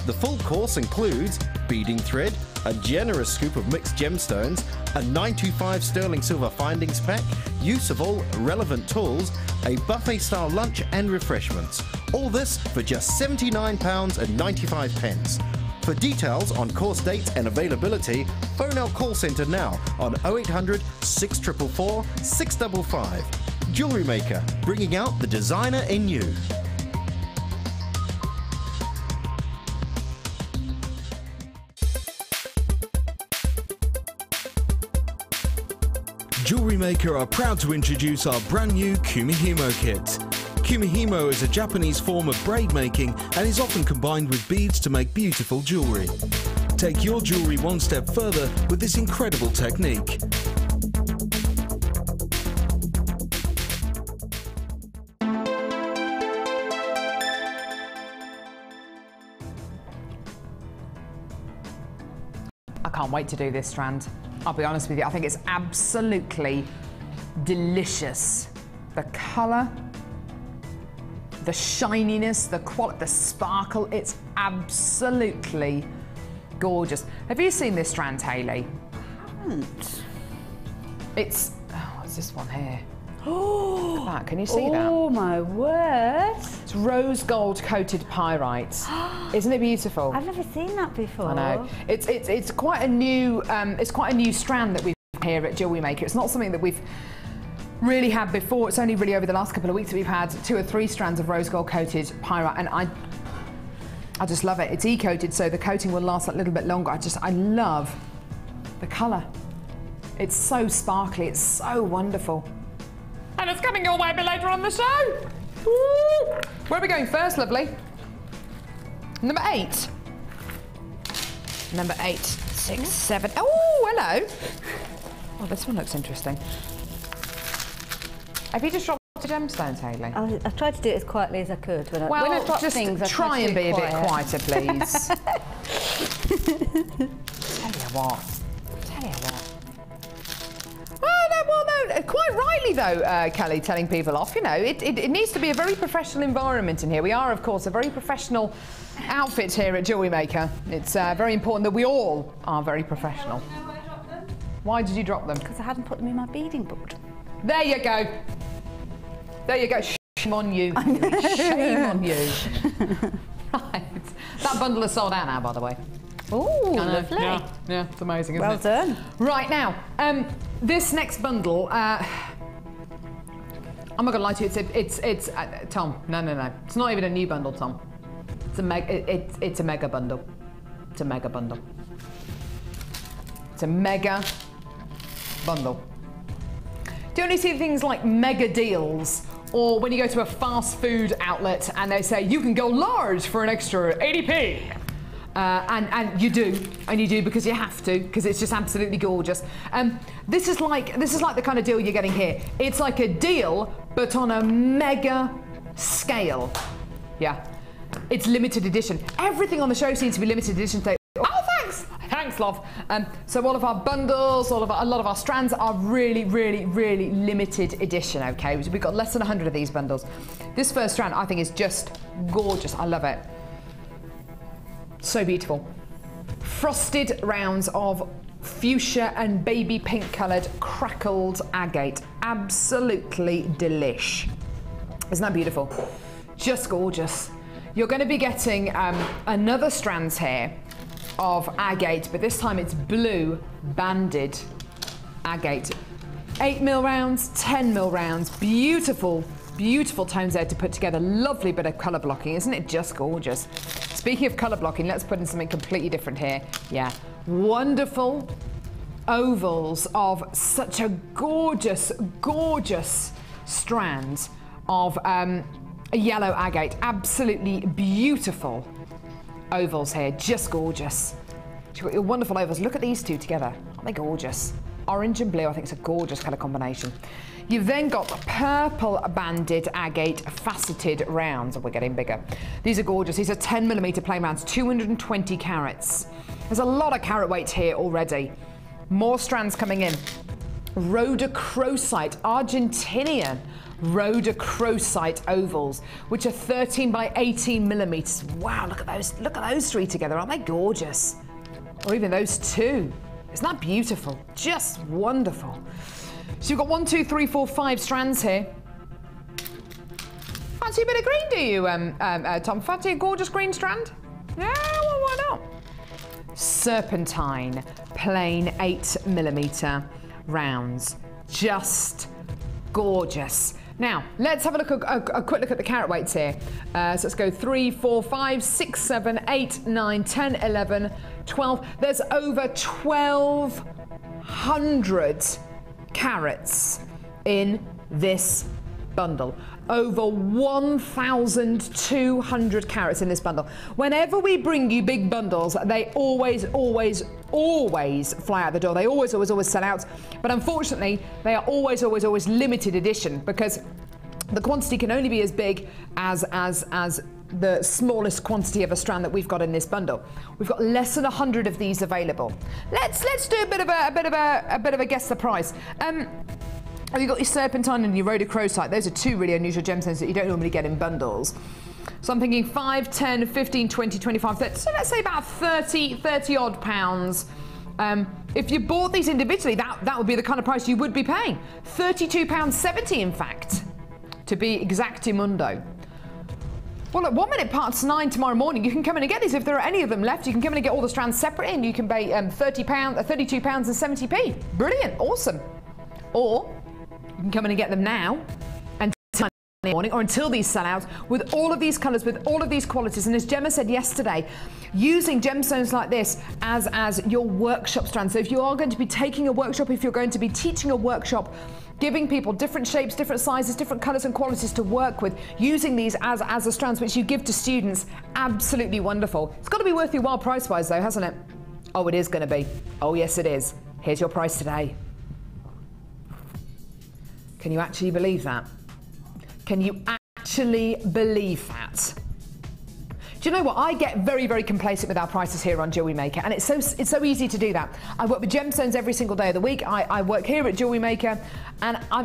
The full course includes beading thread, a generous scoop of mixed gemstones, a 925 sterling silver findings pack, use of all relevant tools, a buffet-style lunch and refreshments. All this for just £79.95. For details on course dates and availability, phone our call centre now on 0800 644 655. Jewellery Maker, bringing out the designer in you. Jewellery Maker are proud to introduce our brand new Kumihimo kit. Kumihimo is a Japanese form of braid making and is often combined with beads to make beautiful jewellery. Take your jewellery one step further with this incredible technique. I can't wait to do this strand. I'll be honest with you, I think it's absolutely delicious. The colour, the shininess, the quality, the sparkle, it's absolutely gorgeous. Have you seen this strand, Hayley? I haven't. It's, oh, what's this one here? Oh, look at that, can you see that? Oh my word. It's rose gold coated pyrite. Isn't it beautiful? I've never seen that before. I know. It's quite a new strand that we've here at Jewellery Maker. It's not something that we've really had before. It's only really over the last couple of weeks that we've had 2 or 3 strands of rose gold coated pyrite, and I just love it. It's e-coated, so the coating will last a little bit longer. I love the colour. It's so sparkly, it's so wonderful. And it's coming your way a bit later on the show. Woo! Where are we going first, lovely? Number 8. Number 8, 6, 7. Oh, hello. Oh, this one looks interesting. Have you just dropped the gemstones, Hayley? I've tried to do it as quietly as I could. When Well, I drop just things, I try and be a bit quieter, please. Tell you what. Well, no, quite rightly though, Kelly, telling people off. You know, it needs to be a very professional environment in here. We are, of course, a very professional outfit here at Jewellery Maker. It's very important that we all are very professional. Why did you drop them? Because I hadn't put them in my beading book. There you go. There you go. Shame on you. Shame on you. Right. That bundle is sold out now, by the way. Oh, lovely. Yeah, it's amazing, isn't it? Well done. Right, now, this next bundle, I'm not going to lie to you, it's Tom, no. It's not even a new bundle, Tom. It's a mega bundle. It's a mega bundle. It's a mega bundle. Do you only see things like mega deals, or when you go to a fast food outlet and they say you can go large for an extra 80p? And you do because you have to, because it's just absolutely gorgeous. This is like the kind of deal you're getting here. It's like a deal, but on a mega scale. Yeah, it's limited edition. Everything on the show seems to be limited edition today. Oh, thanks, love. So all of our bundles, a lot of our strands are really limited edition. Okay, we've got less than 100 of these bundles. This first strand I think is just gorgeous. I love it. So beautiful. Frosted rounds of fuchsia and baby pink coloured crackled agate. Absolutely delish. Isn't that beautiful? Just gorgeous. You're going to be getting another strands here of agate, but this time it's blue banded agate. 8mm rounds, 10mm rounds, beautiful, beautiful tones there to put together. Lovely bit of colour blocking, isn't it just gorgeous? Speaking of colour blocking, let's put in something completely different here. Yeah, wonderful ovals of such a gorgeous, gorgeous strand of a yellow agate. Absolutely beautiful ovals here, just gorgeous. You've got your wonderful ovals. Look at these two together. Aren't they gorgeous? Orange and blue, I think it's a gorgeous colour combination. You've then got the purple banded agate faceted rounds. We're getting bigger. These are gorgeous. These are 10mm plain rounds, 220 carats. There's a lot of carat weight here already. More strands coming in. Rhodochrosite, Argentinian rhodochrosite ovals, which are 13 by 18mm. Wow, look at those. Look at those three together. Aren't they gorgeous? Or even those two. Isn't that beautiful? Just wonderful. So you've got 1, 2, 3, 4, 5 strands here. Fancy a bit of green, do you, Tom? Fancy a gorgeous green strand? Yeah, well, why not? Serpentine, plain 8mm rounds. Just gorgeous. Now, let's have a quick look at the carat weights here. So let's go 3, 4, 5, 6, 7, 8, 9, 10, 11, 12. There's over 1,200 carats in this bundle. Over 1,200 carats in this bundle. Whenever we bring you big bundles, they always fly out the door. They always sell out. But unfortunately, they are always limited edition, because the quantity can only be as big as the smallest quantity of a strand that we've got in this bundle. We've got less than 100 of these available. Let's do a bit of a guess the price. You've got your serpentine and your rhodochrosite. Those are two really unusual gemstones that you don't normally get in bundles. So I'm thinking 5, 10, 15, 20, 25, 30. So let's say about 30 odd pounds. If you bought these individually, that would be the kind of price you would be paying. £32.70, in fact, to be exactimundo. Well, at 9:01 tomorrow morning, you can come in and get these. If there are any of them left, you can come in and get all the strands separately, and you can pay £32.70. Brilliant, awesome. Or you can come in and get them now until morning, or until these sell out, with all of these colours, with all of these qualities. And as Gemma said yesterday, using gemstones like this as your workshop strands. So if you are going to be taking a workshop, if you're going to be teaching a workshop, giving people different shapes, different sizes, different colours and qualities to work with, using these as the strands which you give to students, absolutely wonderful. It's got to be worth your while price-wise though, hasn't it? Oh, it is going to be. Oh, yes, it is. Here's your price today. Can you actually believe that? Can you actually believe that? Do you know what? I get very, very complacent with our prices here on Jewellery Maker, and it's so easy to do that. I work with gemstones every single day of the week. I work here at Jewellery Maker, and I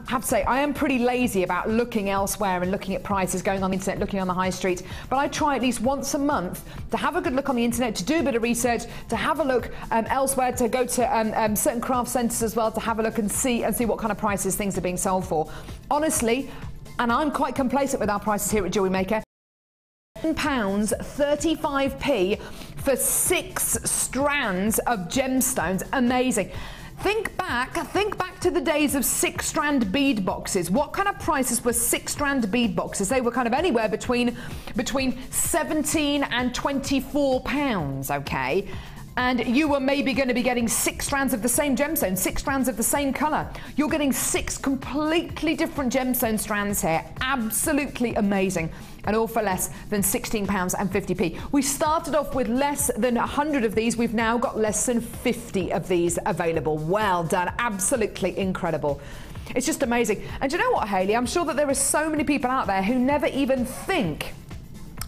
have to say, I am pretty lazy about looking elsewhere and looking at prices, going on the internet, looking on the high street. But I try at least once a month to have a good look on the internet, to do a bit of research, to have a look elsewhere, to go to certain craft centres as well, to have a look and see what kind of prices things are being sold for. Honestly, and I'm quite complacent with our prices here at Jewellery Maker. £10.35 for 6 strands of gemstones. Amazing. Think back to the days of 6-strand bead boxes. What kind of prices were 6-strand bead boxes? They were kind of anywhere between 17 and £24, okay? And you were maybe going to be getting 6 strands of the same gemstone, 6 strands of the same colour. You're getting 6 completely different gemstone strands here. Absolutely amazing. And all for less than £16.50. We started off with less than 100 of these. We've now got less than 50 of these available. Well done. Absolutely incredible. It's just amazing. And do you know what, Hayley? I'm sure that there are so many people out there who never even think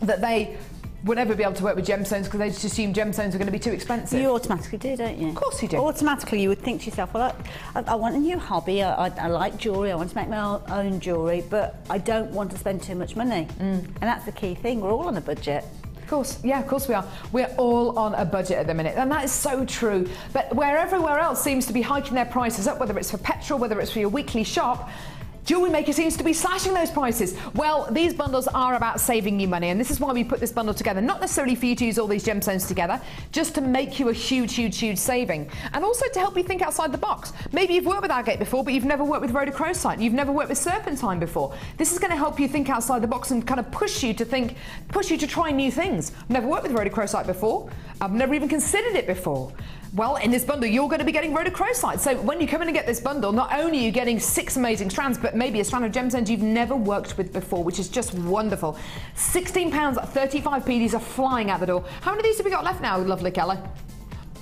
that they would ever be able to work with gemstones, because they just assume gemstones are going to be too expensive. You automatically do, don't you? Of course you do. Automatically you would think to yourself, well, I want a new hobby, I like jewellery, I want to make my own jewellery, but I don't want to spend too much money. And that's the key thing, we're all on a budget. course. Yeah, of course we are. We're all on a budget at the minute, and that is so true. But where everywhere else seems to be hiking their prices up, whether it's for petrol, whether it's for your weekly shop, Jewellery Maker seems to be slashing those prices. Well, these bundles are about saving you money, and this is why we put this bundle together. Not necessarily for you to use all these gemstones together, just to make you a huge, huge, huge saving. And also to help you think outside the box. Maybe you've worked with agate before, but you've never worked with rhodochrosite. You've never worked with serpentine before. This is going to help you think outside the box and kind of push you to try new things. I've never worked with rhodochrosite before. I've never even considered it before. Well, in this bundle, you're going to be getting rhodochrosite. So when you come in and get this bundle, not only are you getting 6 amazing strands, but maybe a strand of gemstones you've never worked with before, which is just wonderful. £16, 35p, these are flying out the door. How many of these have we got left now, lovely Kelly?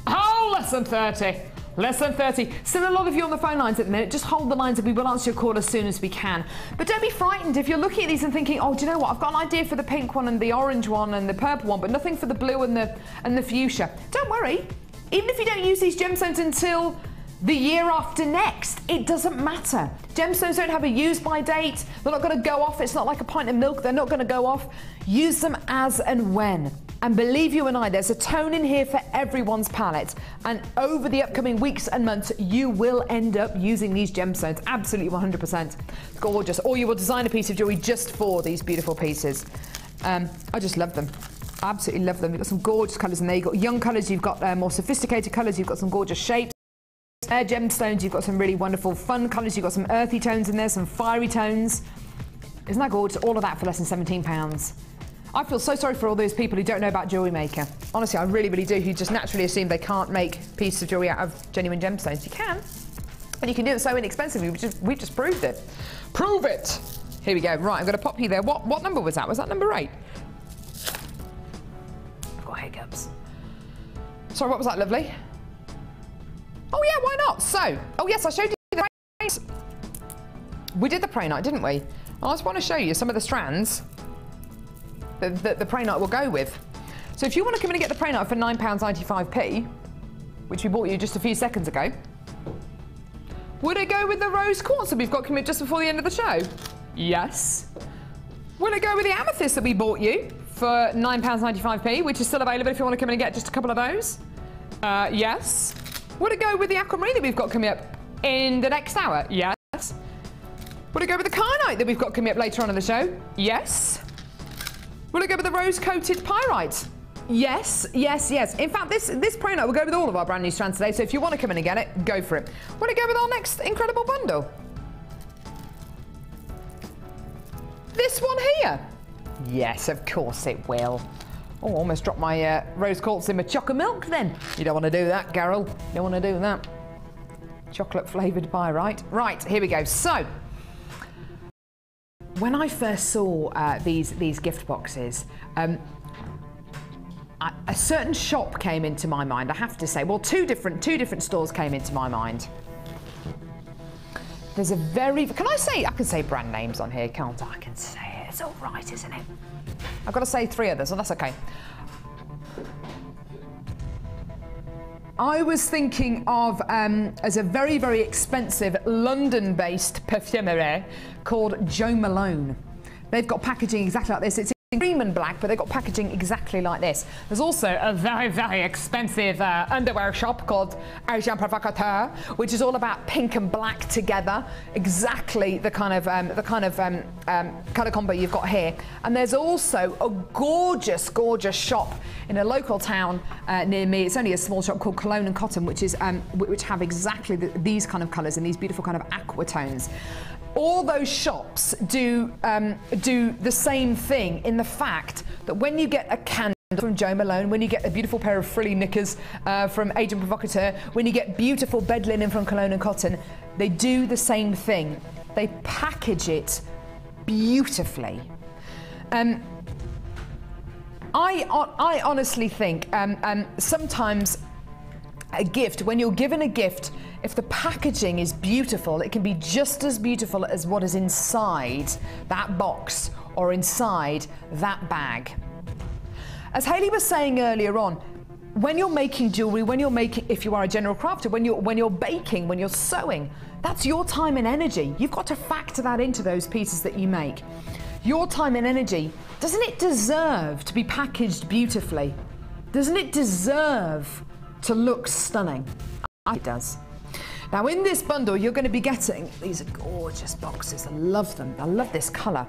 Oh, less than 30. Less than 30. Still a lot of you on the phone lines at the minute. Just hold the lines and we will answer your call as soon as we can. But don't be frightened if you're looking at these and thinking, oh, do you know what? I've got an idea for the pink one and the orange one and the purple one, but nothing for the blue and the fuchsia. Don't worry. Even if you don't use these gemstones until the year after next, it doesn't matter. Gemstones don't have a use by date. They're not going to go off. It's not like a pint of milk. They're not going to go off. Use them as and when. And believe you and I, there's a tone in here for everyone's palette. And over the upcoming weeks and months, you will end up using these gemstones. Absolutely 100%. Gorgeous. Or you will design a piece of jewellery just for these beautiful pieces. I just love them. Absolutely love them. You've got some gorgeous colours in there. You've got young colours, you've got more sophisticated colours, you've got some gorgeous shapes. Gemstones, you've got some really wonderful fun colours, you've got some earthy tones in there, some fiery tones. Isn't that gorgeous? All of that for less than £17. I feel so sorry for all those people who don't know about Jewellery Maker. Honestly, I really, really do, who just naturally assume they can't make pieces of jewellery out of genuine gemstones. You can. And you can do it so inexpensively. We've just proved it. Prove it! Here we go. Right, I'm going to pop you there. What number was that? Was that number 8? Hiccups. Sorry, what was that, lovely? Oh yeah, why not? So, oh yes, I showed you the prey. We did the prey night, didn't we? I just want to show you some of the strands that the prey night will go with. So if you want to come in and get the prey night for £9.95p, which we bought you just a few seconds ago, would it go with the rose quartz that we've got coming just before the end of the show? Yes. Will it go with the amethyst that we bought you for £9.95p, which is still available if you want to come in and get just a couple of those? Yes. Would it go with the aquamarine that we've got coming up in the next hour? Yes. Would it go with the kyanite that we've got coming up later on in the show? Yes. Will it go with the rose-coated pyrite? Yes, yes, yes. In fact, this prey night will go with all of our brand new strands today, so if you want to come in and get it, go for it. Will it go with our next incredible bundle? This one here? Yes, of course it will. Oh, almost dropped my rose quartz in my chocolate milk then. You don't want to do that, Carol. You don't want to do that. Chocolate flavoured pyrite. Right, here we go. So, when I first saw these gift boxes, a certain shop came into my mind, I have to say. Well, two different stores came into my mind. There's a very... I can say brand names on here, can't I? I can say it. It's all right, isn't it? I've got to say 3 others, so that's okay. I was thinking of as a very, very expensive London-based perfumery called Jo Malone. They've got packaging exactly like this. It's cream and black, but they've got packaging exactly like this. There's also a very, very expensive underwear shop called Agent Provocateur, which is all about pink and black together. Exactly the kind of colour combo you've got here. And there's also a gorgeous, gorgeous shop in a local town near me. It's only a small shop called Cologne and Cotton, which is which have exactly these kind of colours and these beautiful kind of aqua tones. All those shops do the same thing in the fact that when you get a candle from Jo Malone, when you get a beautiful pair of frilly knickers from Agent Provocateur, when you get beautiful bed linen from Cologne and Cotton, they do the same thing. They package it beautifully. I honestly think sometimes a gift, when you're given a gift, if the packaging is beautiful, it can be just as beautiful as what is inside that box or inside that bag. As Hayley was saying earlier on, when you're making jewellery, if you are a general crafter, when you're baking, when you're sewing, that's your time and energy. You've got to factor that into those pieces that you make. your time and energy, doesn't it deserve to be packaged beautifully? Doesn't it deserve to look stunning? It does. Now in this bundle you're going to be getting, these are gorgeous boxes, I love them, I love this colour.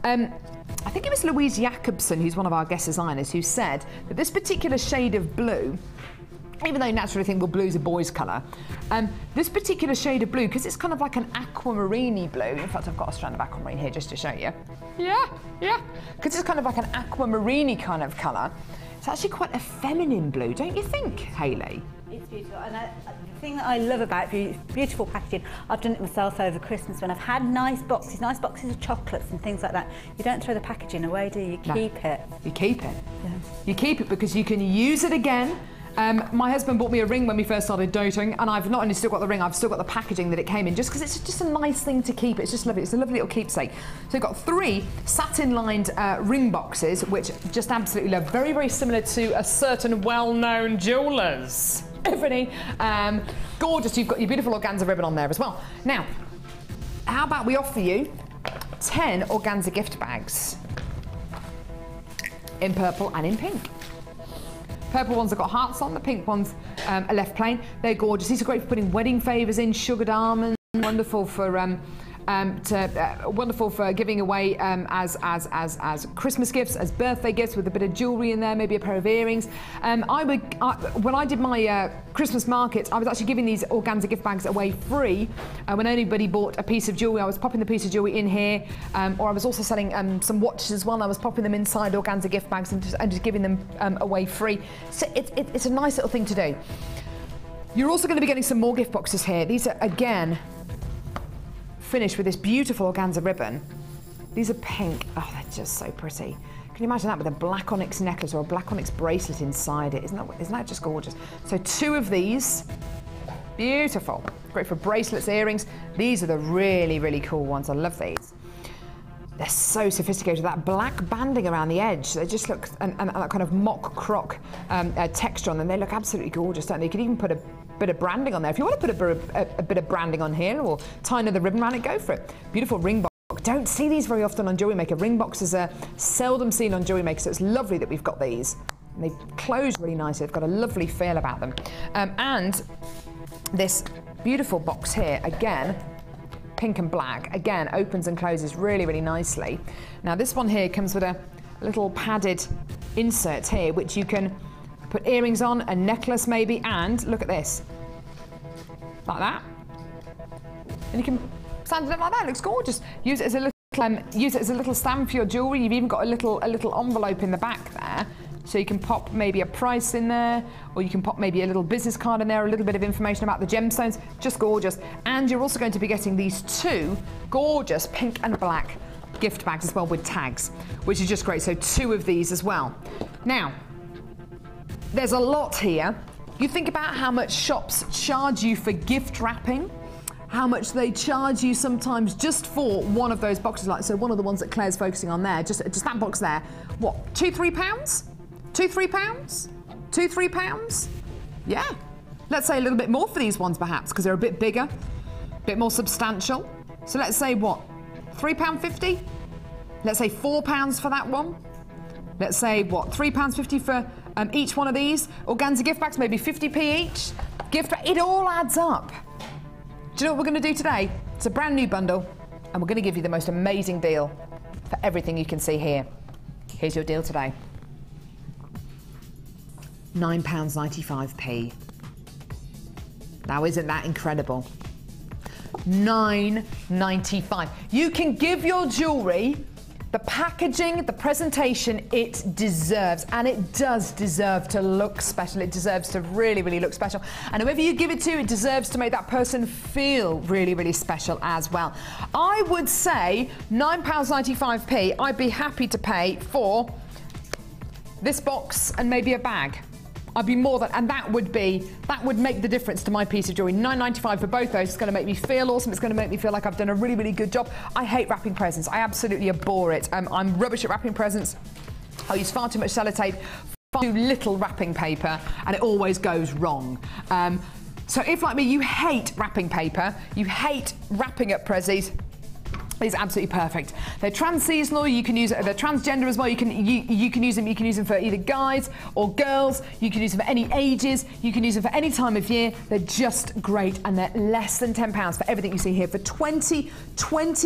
I think it was Louise Jacobson, who's one of our guest designers, who said that this particular shade of blue, even though you naturally think, well, blue's a boy's colour, this particular shade of blue, because it's kind of like an aquamarine-y blue, in fact I've got a strand of aquamarine here just to show you. Yeah, because it's kind of like an aquamarine-y kind of colour. It's actually quite a feminine blue, don't you think, Hayley? It's beautiful, and the thing that I love about beautiful packaging, I've done it myself over Christmas when I've had nice boxes of chocolates and things like that. You don't throw the packaging away, do you? You keep it. You keep it. Yeah. You keep it because you can use it again. My husband bought me a ring when we first started dating, and I've not only still got the ring, I've still got the packaging that it came in, just because it's just a nice thing to keep. It's just lovely. It's a lovely little keepsake. So we've got 3 satin-lined ring boxes, which just absolutely love. Very, very similar to a certain well-known jewellers. Tiffany. Gorgeous. You've got your beautiful organza ribbon on there as well. Now, how about we offer you 10 organza gift bags in purple and in pink. Purple ones have got hearts on, the pink ones are left plain. They're gorgeous. These are great for putting wedding favours in, sugared almonds, wonderful for wonderful for giving away as Christmas gifts, as birthday gifts, with a bit of jewellery in there, maybe a pair of earrings. When I did my Christmas market, I was actually giving these organza gift bags away free. When anybody bought a piece of jewellery, I was popping the piece of jewellery in here, or I was also selling some watches as well. I was popping them inside organza gift bags and just giving them away free. So it's a nice little thing to do. You're also going to be getting some more gift boxes here. These are, again, finished with this beautiful organza ribbon. These are pink. Oh, they're just so pretty. Can you imagine that with a black onyx necklace or a black onyx bracelet inside it? Isn't that just gorgeous? So 2 of these, beautiful. Great for bracelets, earrings. These are the really, really cool ones. I love these. They're so sophisticated. That black banding around the edge, they just look, and that kind of mock croc texture on them. They look absolutely gorgeous, don't they? You could even put a bit of branding on there. If you want to put a bit of branding on here or tie another ribbon around it, go for it. Beautiful ring box. Don't see these very often on Jewellery Maker. Ring boxes are seldom seen on Jewellery Maker, so it's lovely that we've got these. And they close really nicely. They've got a lovely feel about them. And this beautiful box here, again, pink and black, again, opens and closes really, really nicely. Now this one here comes with a little padded insert here, which you can put earrings on, a necklace maybe, and look at this, like that. And you can stand it up like that. It looks gorgeous. Use it as a little stand for your jewellery. You've even got a little envelope in the back there, so you can pop maybe a price in there, or you can pop maybe a little business card in there, a little bit of information about the gemstones. Just gorgeous. And you're also going to be getting these 2 gorgeous pink and black gift bags as well with tags, which is just great. So 2 of these as well. Now, there's a lot here. You think about how much shops charge you for gift wrapping, how much they charge you sometimes just for one of those boxes, like so one of the ones that Claire's focusing on there, just that box there. What, £2-3? £2-3? £2-3? Yeah. Let's say a little bit more for these ones perhaps, because they're a bit bigger, a bit more substantial. So let's say what, £3.50? Let's say £4 for that one. Let's say what, £3.50 for each one of these. Organza gift bags, maybe 50p each. It all adds up. Do you know what we're going to do today? It's a brand new bundle, and we're going to give you the most amazing deal for everything you can see here. Here's your deal today. £9.95p. Now, isn't that incredible? £9.95. You can give your jewellery the packaging, the presentation it deserves, and it does deserve to look special. It deserves to really, really look special. And whoever you give it to, it deserves to make that person feel really, really special as well. I would say £9.95p, I'd be happy to pay for this box and maybe a bag. I'd be more than, and that would make the difference to my piece of jewellery. £9.95 for both those. It's going to make me feel awesome. It's going to make me feel like I've done a really, really good job. I hate wrapping presents. I absolutely abhor it. I'm rubbish at wrapping presents. I use far too much sellotape, far too little wrapping paper, and it always goes wrong. So if, like me, you hate wrapping paper, you hate wrapping up prezzies, is absolutely perfect. They're trans-seasonal. You can use it. They're transgender as well. You can use them. You can use them for either guys or girls. You can use them for any ages. You can use them for any time of year. They're just great, and they're less than £10 for everything you see here. For 20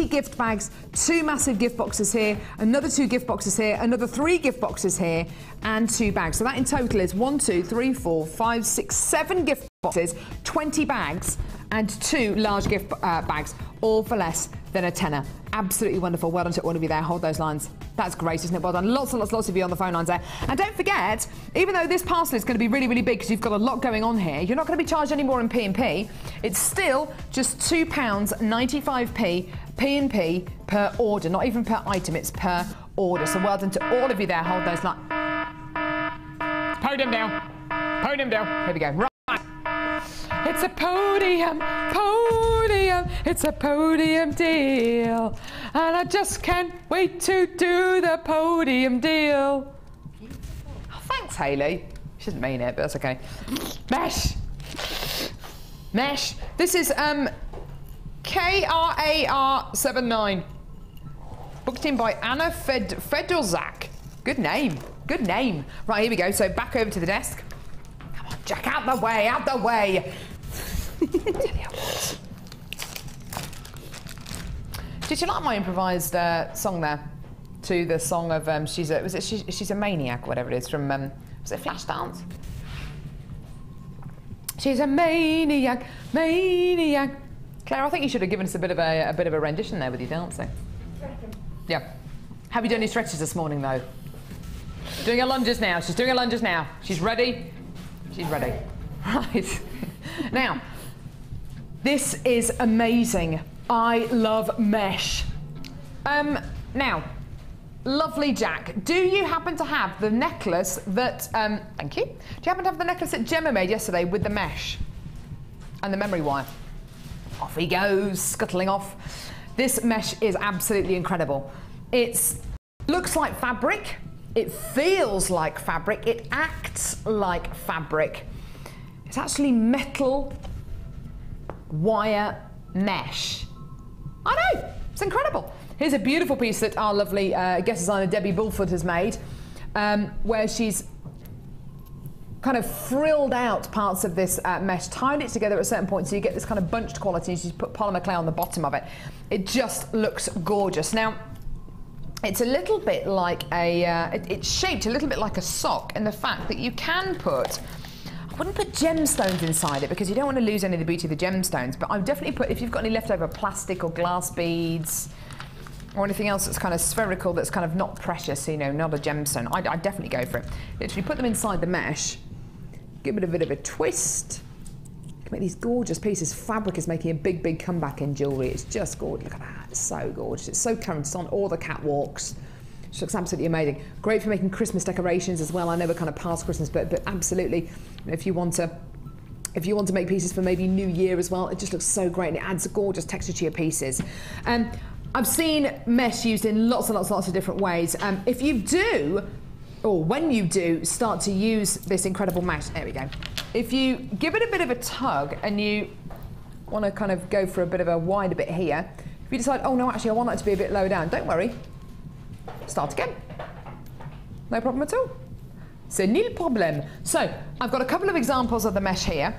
gift bags, 2 massive gift boxes here, another 2 gift boxes here, another 3 gift boxes here, and 2 bags. So that in total is 1, 2, 3, 4, 5, 6, 7 gift boxes, 20 bags, and 2 large gift bags, all for less than a tenner. Absolutely wonderful. Well done to all of you there. Hold those lines. That's great, isn't it? Well done. Lots and lots of you on the phone lines there. And don't forget, even though this parcel is going to be really, really big because you've got a lot going on here, you're not going to be charged any more in P&P. It's still just £2.95p P&P per order, not even per item, it's per order. So well done to all of you there. Hold those lines. Podium down. Podium down. Here we go. Right. It's a podium, it's a podium deal. And I just can't wait to do the podium deal. Oh, thanks, Hayley. She didn't mean it, but that's okay. Mesh. Mesh. This is KRAR79. Booked in by Anna Fedorczak. Good name. Good name. Right, here we go. So back over to the desk. Come on, Jack, out the way, out the way. Did you like my improvised song there? To the song of she's a maniac, or whatever it is from was it Flashdance? She's a maniac, maniac. Claire, I think you should have given us a bit of a rendition there with your dancing. Yeah. Have you done any stretches this morning though? Doing her lunges now. She's doing her lunges now. She's ready. She's ready. Right. Now, this is amazing. I love mesh. Now, lovely Jack, do you happen to have the necklace that, thank you. Do you happen to have the necklace that Gemma made yesterday with the mesh and the memory wire? Off he goes, scuttling off. This mesh is absolutely incredible. It looks like fabric. It feels like fabric. It acts like fabric. It's actually metal wire mesh. I know, it's incredible. Here's a beautiful piece that our lovely guest designer Debbie Bulford has made, where she's kind of frilled out parts of this mesh, tied it together at a certain point so you get this kind of bunched quality, and she's put polymer clay on the bottom of it. It just looks gorgeous. Now, it's a little bit like it's shaped a little bit like a sock in the fact that you can put, I wouldn't put gemstones inside it because you don't want to lose any of the beauty of the gemstones, but I would definitely put, if you've got any leftover plastic or glass beads or anything else that's kind of spherical, that's kind of not precious, you know, not a gemstone, I'd definitely go for it. Literally put them inside the mesh, give it a bit of a twist, make these gorgeous pieces. Fabric is making a big comeback in jewellery. It's just gorgeous. Look at that, it's so gorgeous. It's so current, it's on all the catwalks. It looks absolutely amazing. Great for making Christmas decorations as well. I know we're kind of past Christmas, but absolutely, you know, if you want to make pieces for maybe New Year as well, it just looks so great and it adds a gorgeous texture to your pieces. I've seen mesh used in lots and lots of different ways. If you do, or when you do start to use this incredible mesh, there we go. If you give it a bit of a tug and you want to kind of go for a bit of a wider bit here, if you decide, oh no, actually I want that to be a bit low down, don't worry. Start again. No problem at all. C'est nil problème. So, I've got a couple of examples of the mesh here.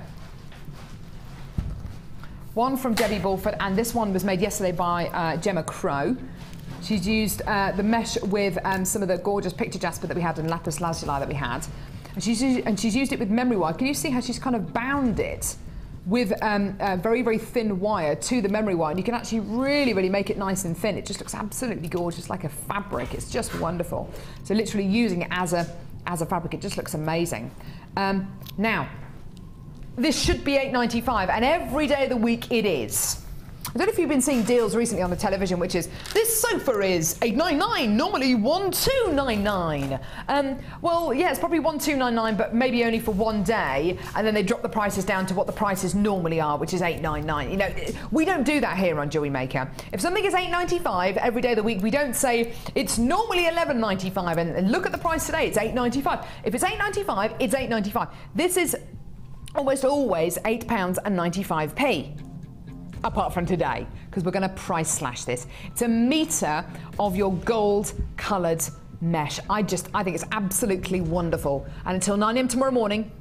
One from Debbie Bulford, and this one was made yesterday by Gemma Crow. She's used the mesh with some of the gorgeous picture jasper that we had and lapis lazuli that we had. And she's used it with memory wire. Can you see how she's kind of bound it with a very thin wire to the memory wire, and you can actually really make it nice and thin. It just looks absolutely gorgeous, like a fabric. It's just wonderful. So literally using it as a fabric, it just looks amazing. Now, this should be $8.95, and every day of the week it is. I don't know if you've been seeing deals recently on the television, which is, this sofa is $8.99, normally $1,299. Well, yeah, it's probably $1,299, but maybe only for one day, and then they drop the prices down to what the prices normally are, which is $8.99. You know, we don't do that here on Jewellery Maker. If something is $8.95 every day of the week, we don't say it's normally $11.95, and look at the price today, it's $8.95. If it's $8.95, it's $8.95. This is almost always £8.95. apart from today, because we're going to price slash this. It's a metre of your gold coloured mesh. I think it's absolutely wonderful. And until 9 AM tomorrow morning,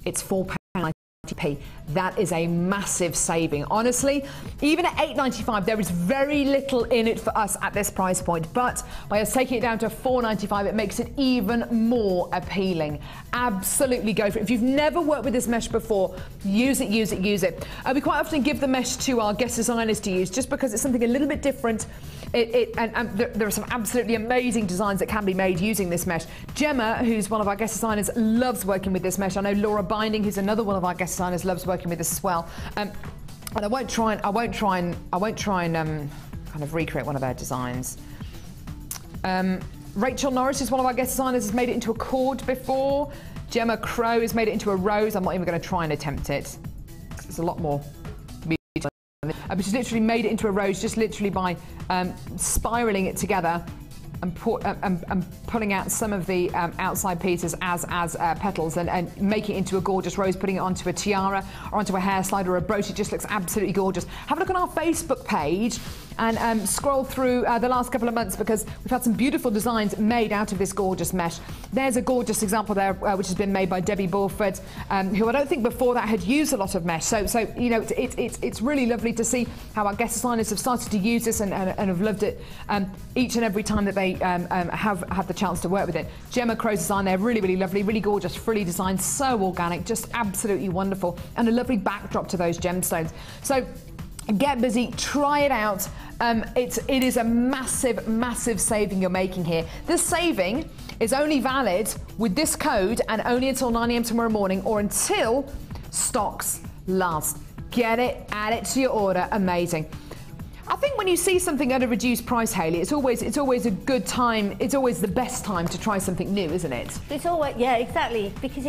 it's £4.90p. That is a massive saving. Honestly, even at £8.95, there is very little in it for us at this price point. But by us taking it down to £4.95, it makes it even more appealing. Absolutely go for it. If you've never worked with this mesh before, use it, use it, use it. We quite often give the mesh to our guest designers to use just because it's something a little bit different. There are some absolutely amazing designs that can be made using this mesh. Gemma, who's one of our guest designers, loves working with this mesh. I know Laura Binding, who's another one of our guest designers, loves working with this as well. And I won't try and kind of recreate one of their designs. Rachel Norris is one of our guest designers, has made it into a cord before. Gemma Crow has made it into a rose. I'm not even going to try and attempt it. It's a lot more. But she's literally made it into a rose just literally by spiralling it together and pulling out some of the outside pieces as petals and making it into a gorgeous rose, putting it onto a tiara or onto a hair slide or a brooch. It just looks absolutely gorgeous. Have a look on our Facebook page and scroll through the last couple of months, because we've had some beautiful designs made out of this gorgeous mesh. There's a gorgeous example there which has been made by Debbie Bulford, who I don't think before that had used a lot of mesh. So you know, it's really lovely to see how our guest designers have started to use this and have loved it each and every time that they have had the chance to work with it. Gemma Crow's design there, really, really lovely, really gorgeous, frilly designed, so organic, just absolutely wonderful, and a lovely backdrop to those gemstones. So get busy, try it out. It is a massive, massive saving you're making here. This saving is only valid with this code and only until 9 AM tomorrow morning, or until stocks last. Get it, add it to your order. Amazing. I think when you see something at a reduced price, Hayley, it's always a good time. It's always the best time to try something new, isn't it? It's always, yeah, exactly, because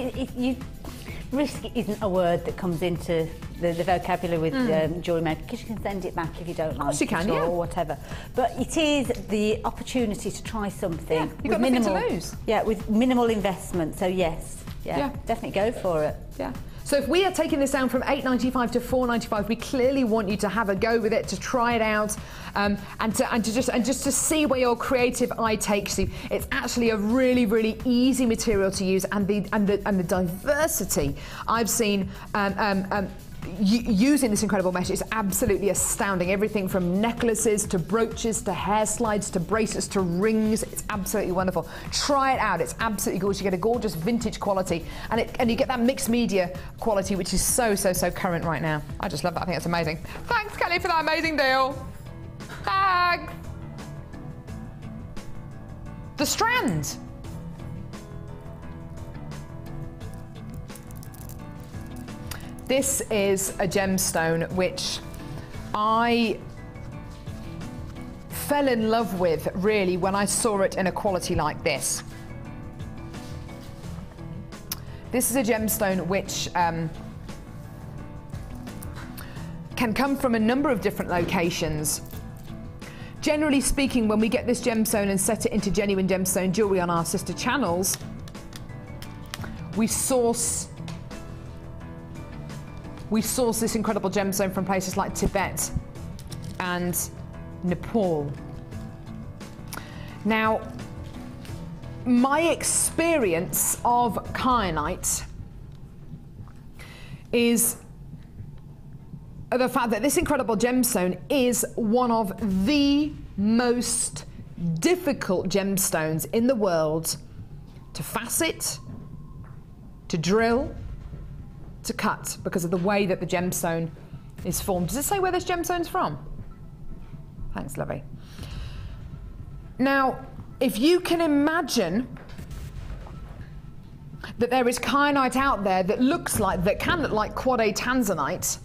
risk isn't a word that comes into the vocabulary with Jewellery Maker, because you can send it back if you don't like it, or whatever. But it is the opportunity to try something. Yeah, you've got nothing to lose. Yeah, with minimal investment. So yes, yeah, definitely go for it. Yeah. So if we are taking this down from £8.95 to £4.95, we clearly want you to have a go with it, to try it out, and just to see where your creative eye takes you. It's actually a really, really easy material to use, and the diversity I've seen using this incredible mesh is absolutely astounding. Everything from necklaces to brooches to hair slides to bracelets to rings. It's absolutely wonderful. Try it out. It's absolutely gorgeous. You get a gorgeous vintage quality, and you get that mixed media quality, which is so current right now. I just love that. I think that's amazing. Thanks, Kelly, for that amazing deal. Thanks. The Strand. This is a gemstone which I fell in love with, really, when I saw it in a quality like this. This is a gemstone which can come from a number of different locations. Generally speaking, when we get this gemstone and set it into genuine gemstone jewellery on our sister channels, we source this incredible gemstone from places like Tibet and Nepal. Now, my experience of kyanite is the fact that this incredible gemstone is one of the most difficult gemstones in the world to facet, to drill, to cut, because of the way that the gemstone is formed. Does it say where this gemstone's from? Thanks, lovey. Now, if you can imagine that there is kyanite out there that can look like quad A tanzanite,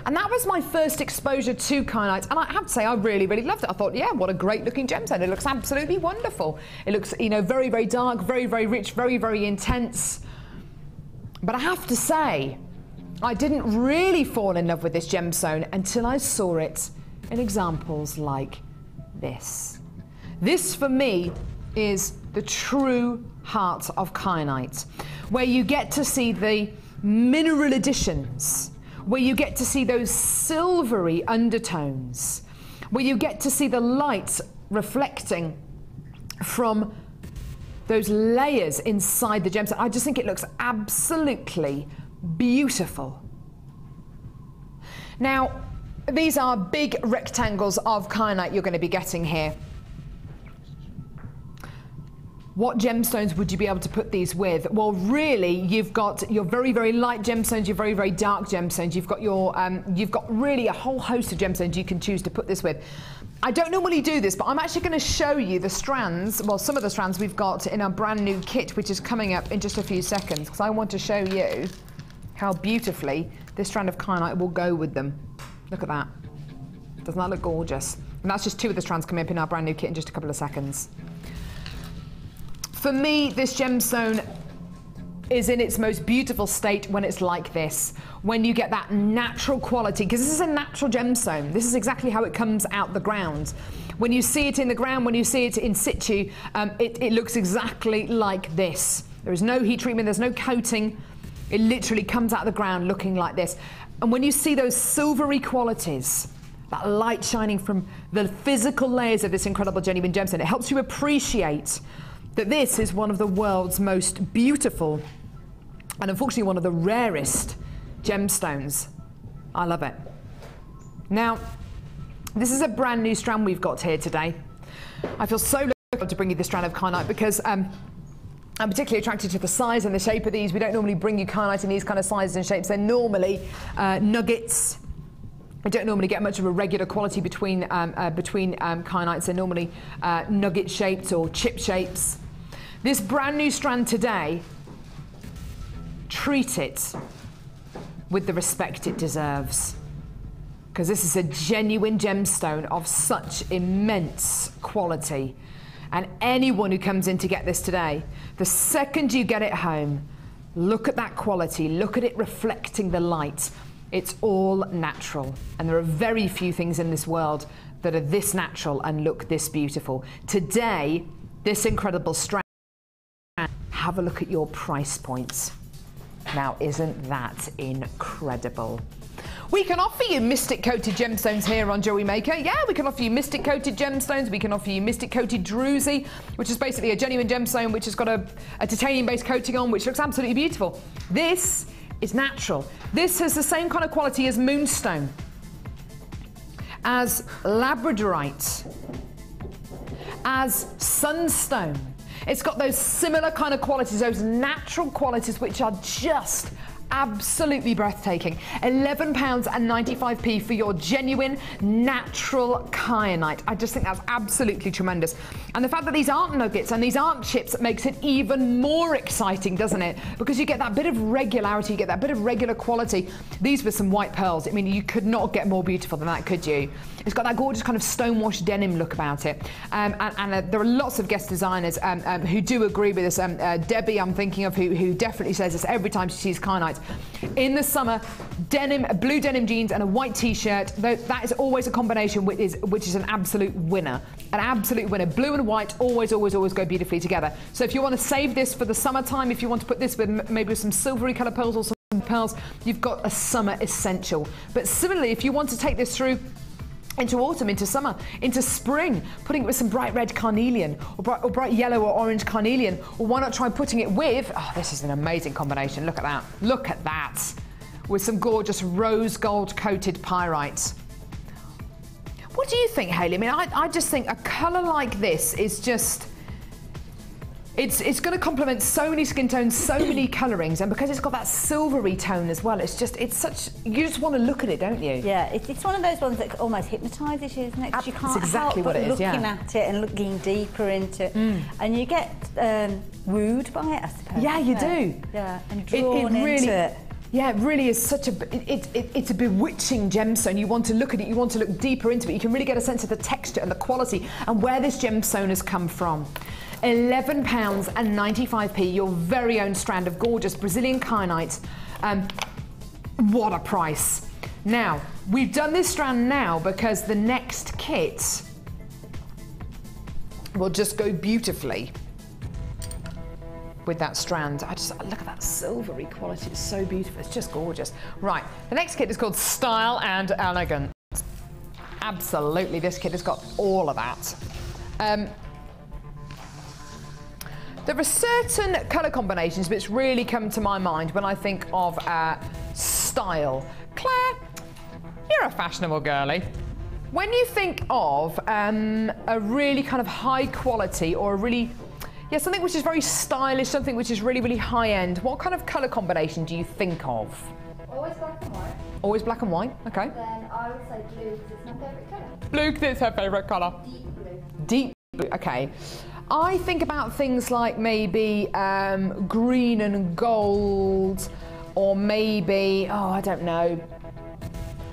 and that was my first exposure to kyanite, and I have to say I really, really loved it. I thought, yeah, what a great looking gemstone. It looks absolutely wonderful. It looks, you know, very, very dark, very, very rich, very, very intense. But I have to say, I didn't really fall in love with this gemstone until I saw it in examples like this. This, for me, is the true heart of kyanite, where you get to see the mineral additions, where you get to see those silvery undertones, where you get to see the light reflecting from those layers inside the gemstone. I just think it looks absolutely beautiful. Now, these are big rectangles of kyanite you're going to be getting here. What gemstones would you be able to put these with? Well, really, you've got your very, very light gemstones, your very, very dark gemstones. You've got really a whole host of gemstones you can choose to put this with. I don't normally do this, but I'm actually going to show you the strands, well, some of the strands we've got in our brand new kit, which is coming up in just a few seconds, because I want to show you how beautifully this strand of kyanite will go with them. Look at that. Doesn't that look gorgeous? And that's just two of the strands coming up in our brand new kit in just a couple of seconds. For me, this gemstone is in its most beautiful state when it's like this, when you get that natural quality, because this is a natural gemstone. This is exactly how it comes out the ground. When you see it in the ground, when you see it in situ, it looks exactly like this. There is no heat treatment, there's no coating. It literally comes out of the ground looking like this. And when you see those silvery qualities, that light shining from the physical layers of this incredible genuine gemstone, it helps you appreciate that this is one of the world's most beautiful and unfortunately one of the rarest gemstones. I love it. Now, this is a brand new strand we've got here today. I feel so lucky to bring you this strand of kyanite because I'm particularly attracted to the size and the shape of these. We don't normally bring you kyanite in these kind of sizes and shapes. They're normally nuggets. We don't normally get much of a regular quality between kyanites. They're normally nugget shaped or chip shapes. This brand new strand today, treat it with the respect it deserves, because this is a genuine gemstone of such immense quality. And anyone who comes in to get this today, the second you get it home, look at that quality, look at it reflecting the light. It's all natural, and there are very few things in this world that are this natural and look this beautiful. Today, this incredible strand, have a look at your price points. Now, isn't that incredible? We can offer you mystic coated gemstones here on Jewellery Maker. Yeah, we can offer you mystic coated gemstones. We can offer you mystic coated druzy, which is basically a genuine gemstone which has got a titanium based coating on, which looks absolutely beautiful. This is natural. This has the same kind of quality as moonstone, as labradorite, as sunstone. It's got those similar kind of qualities, those natural qualities which are just absolutely breathtaking. £11.95 for your genuine natural kyanite. I just think that's absolutely tremendous. And the fact that these aren't nuggets and these aren't chips makes it even more exciting, doesn't it? Because you get that bit of regularity, you get that bit of regular quality. These were some white pearls. I mean, you could not get more beautiful than that, could you? It's got that gorgeous kind of stonewashed denim look about it. And there are lots of guest designers who do agree with this. Debbie, I'm thinking of, who definitely says this every time she sees kyanite. In the summer, denim, blue denim jeans and a white t-shirt, that is always a combination which is an absolute winner. An absolute winner. Blue and white always go beautifully together. So if you want to save this for the summertime, if you want to put this with maybe some silvery colour pearls or some pearls, you've got a summer essential. But similarly, if you want to take this through into autumn, into summer, into spring, putting it with some bright red carnelian or bright yellow or orange carnelian, or why not try putting it with, oh, this is an amazing combination, look at that, look at that, with some gorgeous rose gold coated pyrite. What do you think, Hayley? I mean, I just think a colour like this is just, it's going to complement so many skin tones, so many colourings, and because it's got that silvery tone as well, it's such, you just want to look at it, don't you? Yeah, it's one of those ones that almost hypnotises you, isn't it? Because you can't That's exactly help what but it is, looking at it and looking deeper into it, and you get wooed by it, I suppose. Yeah, you do. Yeah, and drawn really, into it. Yeah, it really is such a, it's a bewitching gemstone. You want to look at it, you want to look deeper into it. You can really get a sense of the texture and the quality and where this gemstone has come from. £11.95, your very own strand of gorgeous Brazilian kyanite. What a price. Now, we've done this strand now because the next kit will just go beautifully with that strand. I just look at that silvery quality. It's so beautiful. It's just gorgeous. Right, the next kit is called Style and Elegance. Absolutely, this kit has got all of that. There are certain colour combinations which really come to my mind when I think of style. Claire, you're a fashionable girly. When you think of a really kind of high quality or a really, something which is very stylish, something which is really, really high end, what kind of colour combination do you think of? Always black and white. Always black and white, okay. Then I would say blue because it's my favourite colour. Blue because it's her favourite colour. Deep blue. Deep blue, okay. I think about things like maybe green and gold, or maybe, I don't know,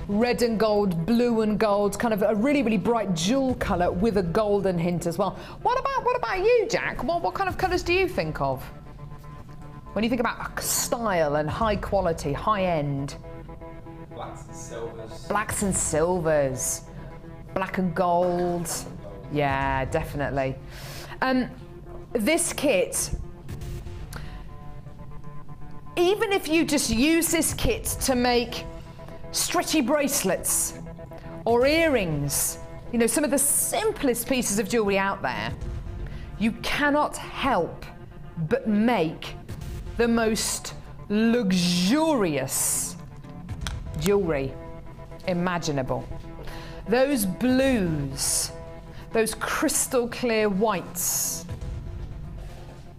red and gold, blue and gold, kind of a really, really bright jewel colour with a golden hint as well. What about you, Jack? What kind of colours do you think of when you think about style and high quality, high end? Blacks and silvers. Blacks and silvers. Black and gold. Yeah, definitely. This kit, even if you just use this kit to make stretchy bracelets or earrings, you know, some of the simplest pieces of jewellery out there, you cannot help but make the most luxurious jewellery imaginable. Those blues, those crystal clear whites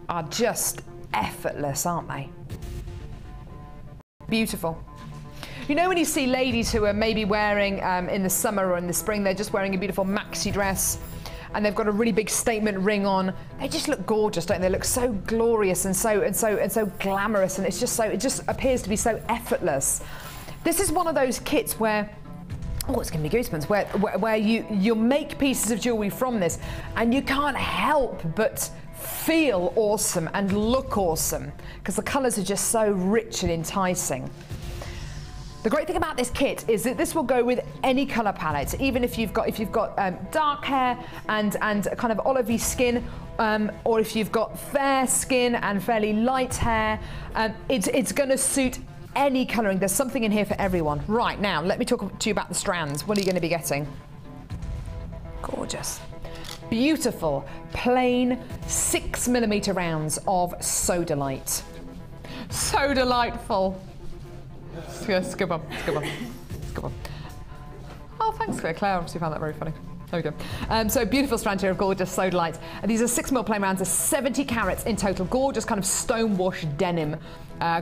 are just effortless, aren't they? Beautiful. You know when you see ladies who are maybe wearing, in the summer or in the spring, they're just wearing a beautiful maxi dress and they've got a really big statement ring on. They just look gorgeous, don't they? They look so glorious and so glamorous, and it just appears to be so effortless. This is one of those kits where, oh, it's giving me goosebumps, where you make pieces of jewellery from this and you can't help but feel awesome and look awesome because the colours are just so rich and enticing. The great thing about this kit is that this will go with any colour palette, even if you've got dark hair and kind of olivey skin, or if you've got fair skin and fairly light hair, it's going to suit any colouring. There's something in here for everyone. Right, now let me talk to you about the strands. What are you going to be getting? Gorgeous. Beautiful, plain 6mm rounds of Sodalite. So delightful. Yes, good one, good one, good one. Oh, thanks, Claire. Claire obviously found that very funny. There we go. So beautiful strand here of gorgeous Sodalite. These are 6mm plain rounds, are 70 carats in total. Gorgeous kind of stone-washed denim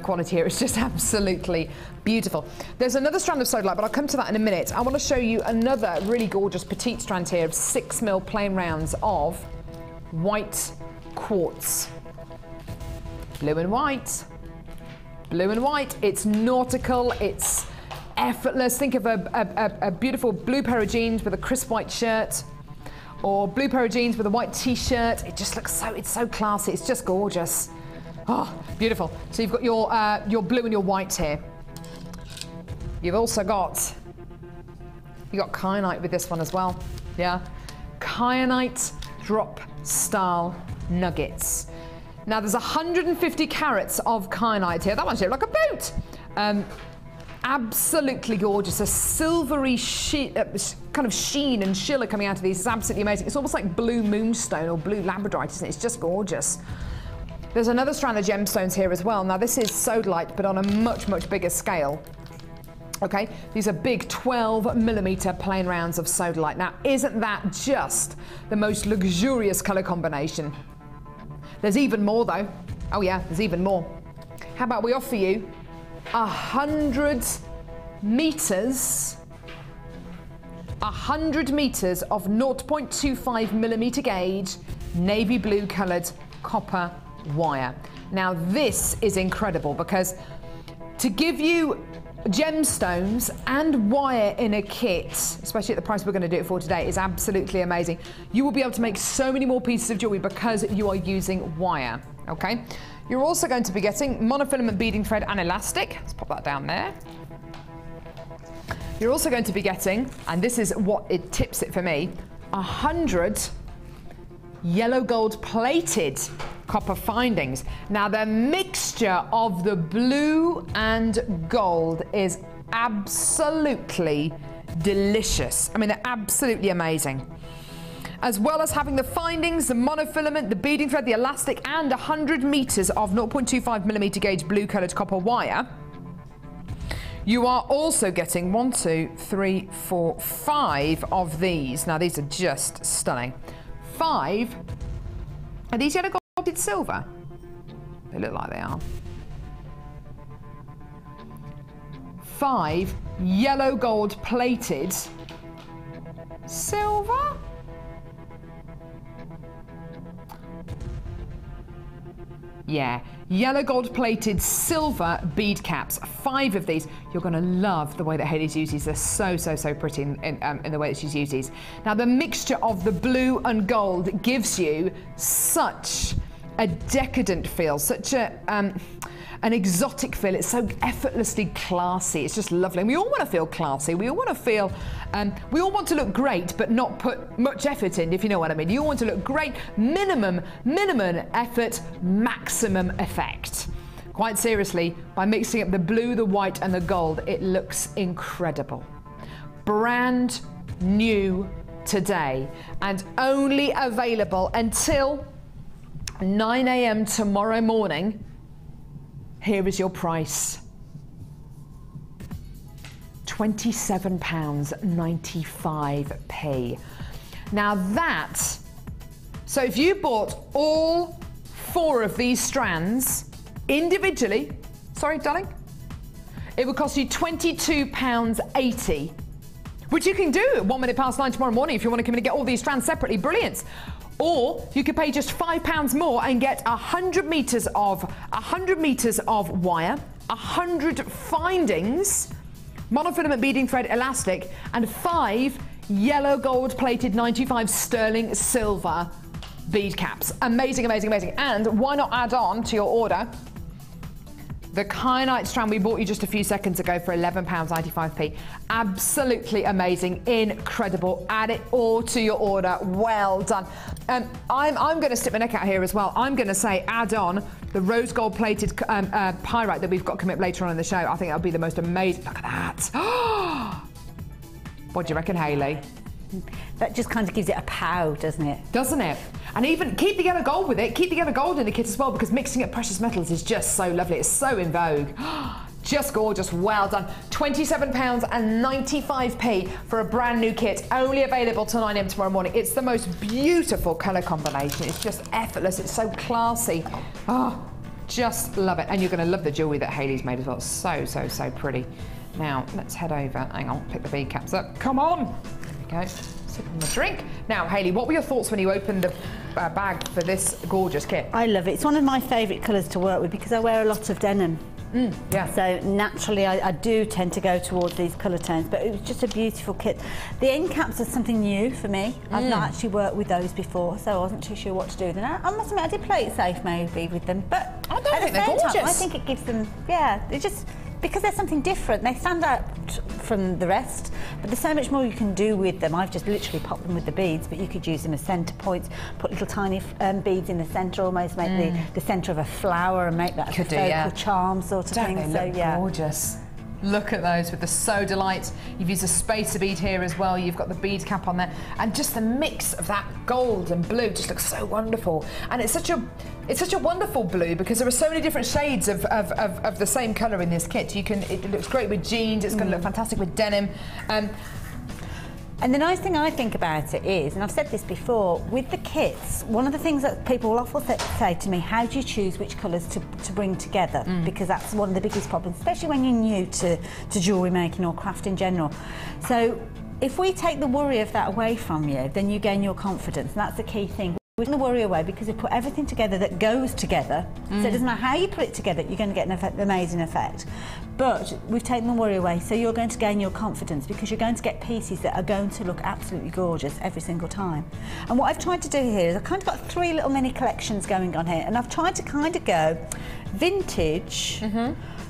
quality here. It's just absolutely beautiful. There's another strand of Sodalite, but I'll come to that in a minute. I want to show you another really gorgeous petite strand here of 6mm plain rounds of white quartz. Blue and white. Blue and white. It's nautical. It's effortless. Think of a beautiful blue pair of jeans with a crisp white shirt, or blue pair of jeans with a white t-shirt. It just looks it's so classy. It's just gorgeous. Oh, beautiful. So you've got your blue and your white here. You've also got kyanite with this one as well. Yeah, kyanite drop style nuggets. Now there's 150 carats of kyanite here. That one's shaped like a boat. Absolutely gorgeous. A silvery kind of sheen and shiller coming out of these. It's absolutely amazing. It's almost like blue moonstone or blue labradorite, isn't it? It's just gorgeous. There's another strand of gemstones here as well. Now this is Sodalite, but on a much, much bigger scale. Okay, these are big 12mm plain rounds of Sodalite. Now, isn't that just the most luxurious colour combination? There's even more though. Oh yeah, there's even more. How about we offer you 100 meters of 0.25mm gauge navy blue coloured copper wire. Now this is incredible because to give you gemstones and wire in a kit, especially at the price we're going to do it for today, is absolutely amazing. You will be able to make so many more pieces of jewellery because you are using wire, okay? You're also going to be getting monofilament beading thread and elastic. Let's pop that down there. You're also going to be getting, and this is what it tips it for me, 100 yellow gold plated copper findings. Now the mixture of the blue and gold is absolutely delicious. I mean, they're absolutely amazing. As well as having the findings, the monofilament, the beading thread, the elastic, and 100 meters of 0.25 millimeter gauge blue colored copper wire, you are also getting 1, 2, 3, 4, 5 of these. Now these are just stunning. 5. Are these yellow gold silver? They look like they are. 5 yellow gold plated silver. Yeah, yellow gold plated silver bead caps. 5 of these. You're going to love the way that Hayley's used these. They're so, so, so pretty in the way that she's used these. Now, the mixture of the blue and gold gives you such a decadent feel, such an exotic feel. It's so effortlessly classy. It's just lovely. And we all want to feel classy. We all want to feel, we all want to look great, but not put much effort in, if you know what I mean. You all want to look great, minimum effort, maximum effect. Quite seriously, by mixing up the blue, the white, and the gold, it looks incredible. Brand new today, and only available until 9 AM tomorrow morning. Here is your price. £27.95. Now that, so if you bought all 4 of these strands individually, sorry darling, it would cost you £22.80, which you can do at 1 minute past 9 tomorrow morning if you want to come in and get all these strands separately. Brilliant. Or you could pay just £5 more and get 100 meters of wire, 100 findings, monofilament beading thread elastic, and 5 yellow gold plated 95 sterling silver bead caps. Amazing, amazing, amazing. And why not add on to your order the kyanite strand we bought you just a few seconds ago for £11.95p. Absolutely amazing, incredible. Add it all to your order. Well done. I'm going to stick my neck out here as well. I'm going to say add on the rose gold plated pyrite that we've got coming up later on in the show. I think that'll be the most amazing. Look at that. What do you reckon, Hayley? That just kind of gives it a pow, doesn't it? Doesn't it? And even keep the yellow gold with it. Keep the yellow gold in the kit as well, because mixing up precious metals is just so lovely. It's so in vogue. Just gorgeous. Well done. £27.95p for a brand new kit. Only available till 9 AM tomorrow morning. It's the most beautiful colour combination. It's just effortless. It's so classy. Oh, just love it. And you're going to love the jewellery that Hayley's made as well. So, so, so pretty. Now, let's head over. Hang on, pick the bead caps up. Come on. There we go. Sip on the drink. Now, Hayley, what were your thoughts when you opened the bag for this gorgeous kit? I love it. It's one of my favourite colours to work with because I wear a lot of denim. Yeah. So naturally I do tend to go towards these colour tones, but it was just a beautiful kit. The end caps are something new for me. I've not actually worked with those before, so I wasn't too sure what to do with them. I must admit I did play it safe maybe with them, but I don't think they're gorgeous. I think it gives them, yeah, it just, because they're something different, they stand out from the rest, but there's so much more you can do with them. I've just literally popped them with the beads, but you could use them as centre points, put little tiny beads in the centre, almost make the centre of a flower and make that a focal charm sort of thing. They look gorgeous. Look at those with the Soda Light. You've used a spacer bead here as well. You've got the bead cap on there, and just the mix of that gold and blue just looks so wonderful. And it's such a wonderful blue because there are so many different shades of the same colour in this kit. It looks great with jeans. It's going to look fantastic with denim. And the nice thing I think about it is, and I've said this before, with the kits, one of the things that people will often say to me, how do you choose which colours to bring together? Because that's one of the biggest problems, especially when you're new to jewellery making or craft in general. So if we take the worry of that away from you, then you gain your confidence, and that's the key thing. We're going to worry away because we put everything together that goes together, so it doesn't matter how you put it together, you're going to get an amazing effect. But we've taken the worry away, so you're going to gain your confidence because you're going to get pieces that are going to look absolutely gorgeous every single time. And what I've tried to do here is I've kind of got 3 little mini collections going on here, and I've tried to kind of go vintage,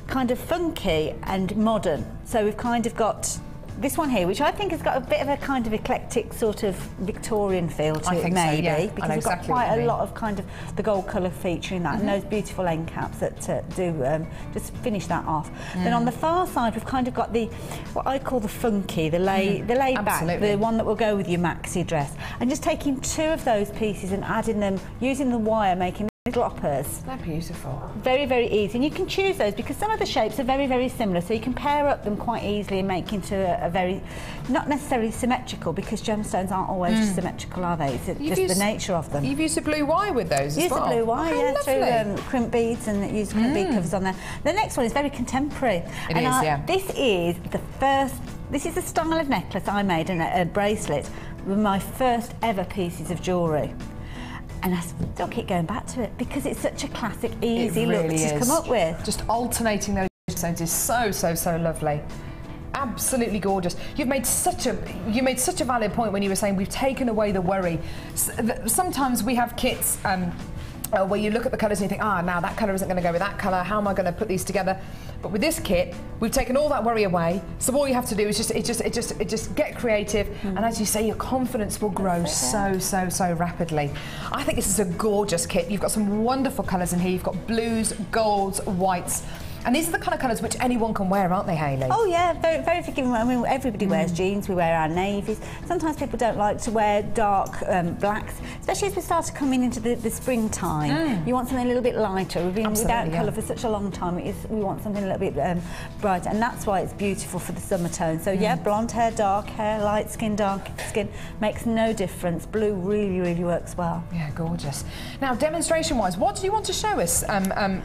kind of funky and modern. So we've kind of got this one here, which I think has got a bit of a kind of eclectic sort of Victorian feel to it, maybe, because we've got quite a lot of kind of the gold colour featuring that, and those beautiful end caps that do just finish that off. Then on the far side, we've kind of got the what I call the funky, the laid back, the one that will go with your maxi dress, and just taking two of those pieces and adding them, using the wire, making little uppers. They're beautiful. Very, very easy. And you can choose those because some of the shapes are very, very similar, so you can pair up them quite easily and make into a very, not necessarily symmetrical, because gemstones aren't always symmetrical, are they? It's just the nature of them. You've used a blue wire with those as well? Used a blue wire, yeah, lovely. through crimp beads, and used crimp bead covers on there. The next one is very contemporary. This is the first, this is a style of necklace I made, and a bracelet, with my first ever pieces of jewellery. And I still keep going back to it because it's such a classic, easy look to come up with. Just alternating those stones is so, so, so lovely. Absolutely gorgeous. You made such a valid point when you were saying we've taken away the worry. Sometimes we have kits where you look at the colours and you think, now that colour isn't going to go with that colour, how am I going to put these together? But with this kit, we've taken all that worry away, so all you have to do is just get creative, and as you say, your confidence will grow so rapidly. I think this is a gorgeous kit. You've got some wonderful colours in here. You've got blues, golds, whites. And these are the kind of colours which anyone can wear, aren't they, Hayley? Oh yeah, very, very forgiving. I mean, everybody wears jeans, we wear our navies. Sometimes people don't like to wear dark blacks, especially as we start coming into the springtime. You want something a little bit lighter. We've been without colour for such a long time. We want something a little bit brighter, and that's why it's beautiful for the summer tone. So yeah, blonde hair, dark hair, light skin, dark skin, makes no difference. Blue really, really works well. Yeah, gorgeous. Now, demonstration-wise, what do you want to show us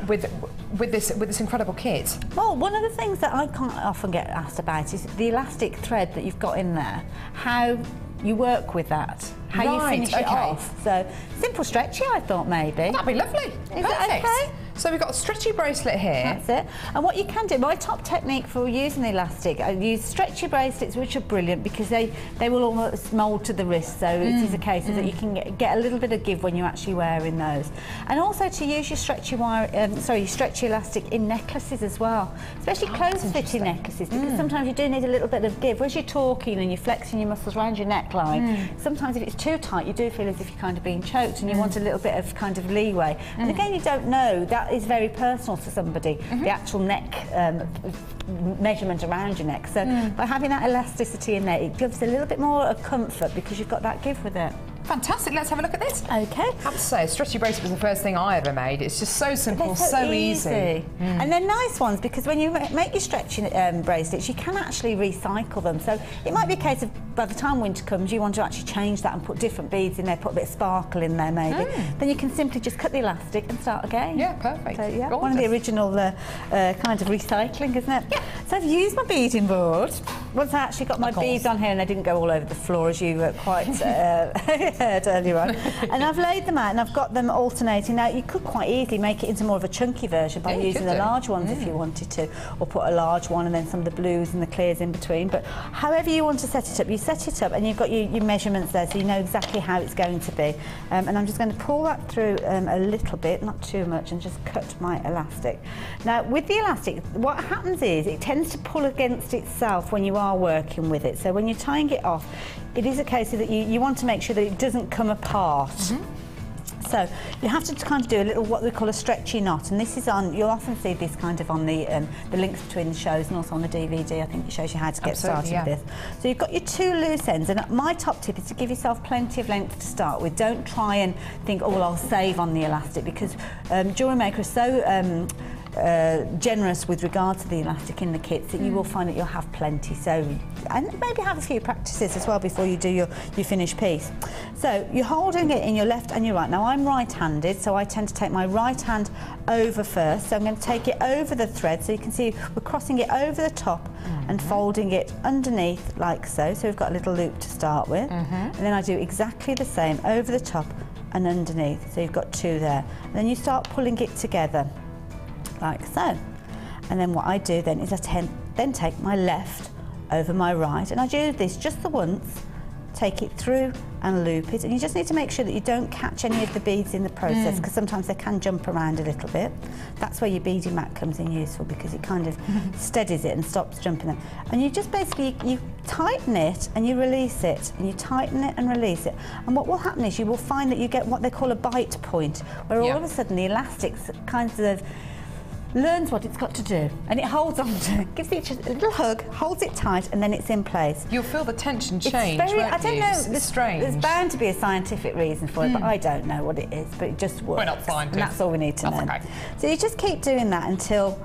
with this incredible kit? Well, one of the things that I can't often get asked about is the elastic thread that you've got in there. How you work with that, how you finish it off. So simple stretchy, I thought maybe. That'd be lovely. Is that okay? So we've got a stretchy bracelet here. That's it. And what you can do, my top technique for using the elastic, I use stretchy bracelets, which are brilliant because they will almost mould to the wrist. So it is a case of that you can get a little bit of give when you're actually wearing those. And also to use your stretchy stretchy elastic in necklaces as well, especially close-fitting necklaces, because sometimes you do need a little bit of give. Whereas you're talking and you're flexing your muscles around your neckline, sometimes if it's too tight, you do feel as if you're kind of being choked, and you want a little bit of kind of leeway. And again, you don't know. That is very personal to somebody, the actual neck measurement around your neck. So by having that elasticity in there, it gives a little bit more of comfort because you've got that give with it. Fantastic, let's have a look at this. Okay. I have to say, a stretchy bracelet was the first thing I ever made. It's just so simple, so easy. And they're nice ones because when you make your stretchy bracelets, you can actually recycle them. So it might be a case of by the time winter comes, you want to actually change that and put different beads in there, put a bit of sparkle in there maybe. Then you can simply just cut the elastic and start again. Yeah, perfect. So yeah, one of the original kind of recycling, isn't it? Yeah. So I've used my beading board. Once I actually got my beads on here and they didn't go all over the floor, as you quite heard earlier on. And I've laid them out and I've got them alternating. Now, you could quite easily make it into more of a chunky version by using the large ones if you wanted to, or put a large one and then some of the blues and the clears in between. But however you want to set it up, you set it up and you've got your measurements there, so you know exactly how it's going to be. And I'm just going to pull that through a little bit, not too much, and just cut my elastic. Now, with the elastic, what happens is it tends to pull against itself when you are working with it. So when you're tying it off, it is a case of that you want to make sure that it doesn't come apart. So you have to kind of do a little what we call a stretchy knot, and this is on, you'll often see this kind of on the links between the shows and also on the DVD. I think it shows you how to get started with this. So you've got your two loose ends, and my top tip is to give yourself plenty of length to start with. Don't try and think, oh well, I'll save on the elastic, because Jewellery Maker is so generous with regard to the elastic in the kits that you will find that you'll have plenty. So, and maybe have a few practices as well before you do your finished piece. So you're holding it in your left and your right. Now I'm right-handed, so I tend to take my right hand over first. So I'm going to take it over the thread, so you can see we're crossing it over the top and folding it underneath like so. So we've got a little loop to start with, and then I do exactly the same over the top and underneath. So you've got two there. And then you start pulling it together like so. And then what I do then is I then take my left over my right, and I do this just the once, take it through and loop it, and you just need to make sure that you don't catch any of the beads in the process, because sometimes they can jump around a little bit. That's where your beading mat comes in useful, because it kind of steadies it and stops jumping them. And you just basically, you tighten it and you release it, and you tighten it and release it. And what will happen is you will find that you get what they call a bite point, where all of a sudden the elastic kind of learns what it's got to do, and it holds on to it, gives each a little hug, holds it tight, and then it's in place. You'll feel the tension change, It's very, won't I don't you? know, It's strange. there's bound to be a scientific reason for it, but I don't know what it is, but it just works. We're not scientists. And that's all we need to know. Okay. So you just keep doing that until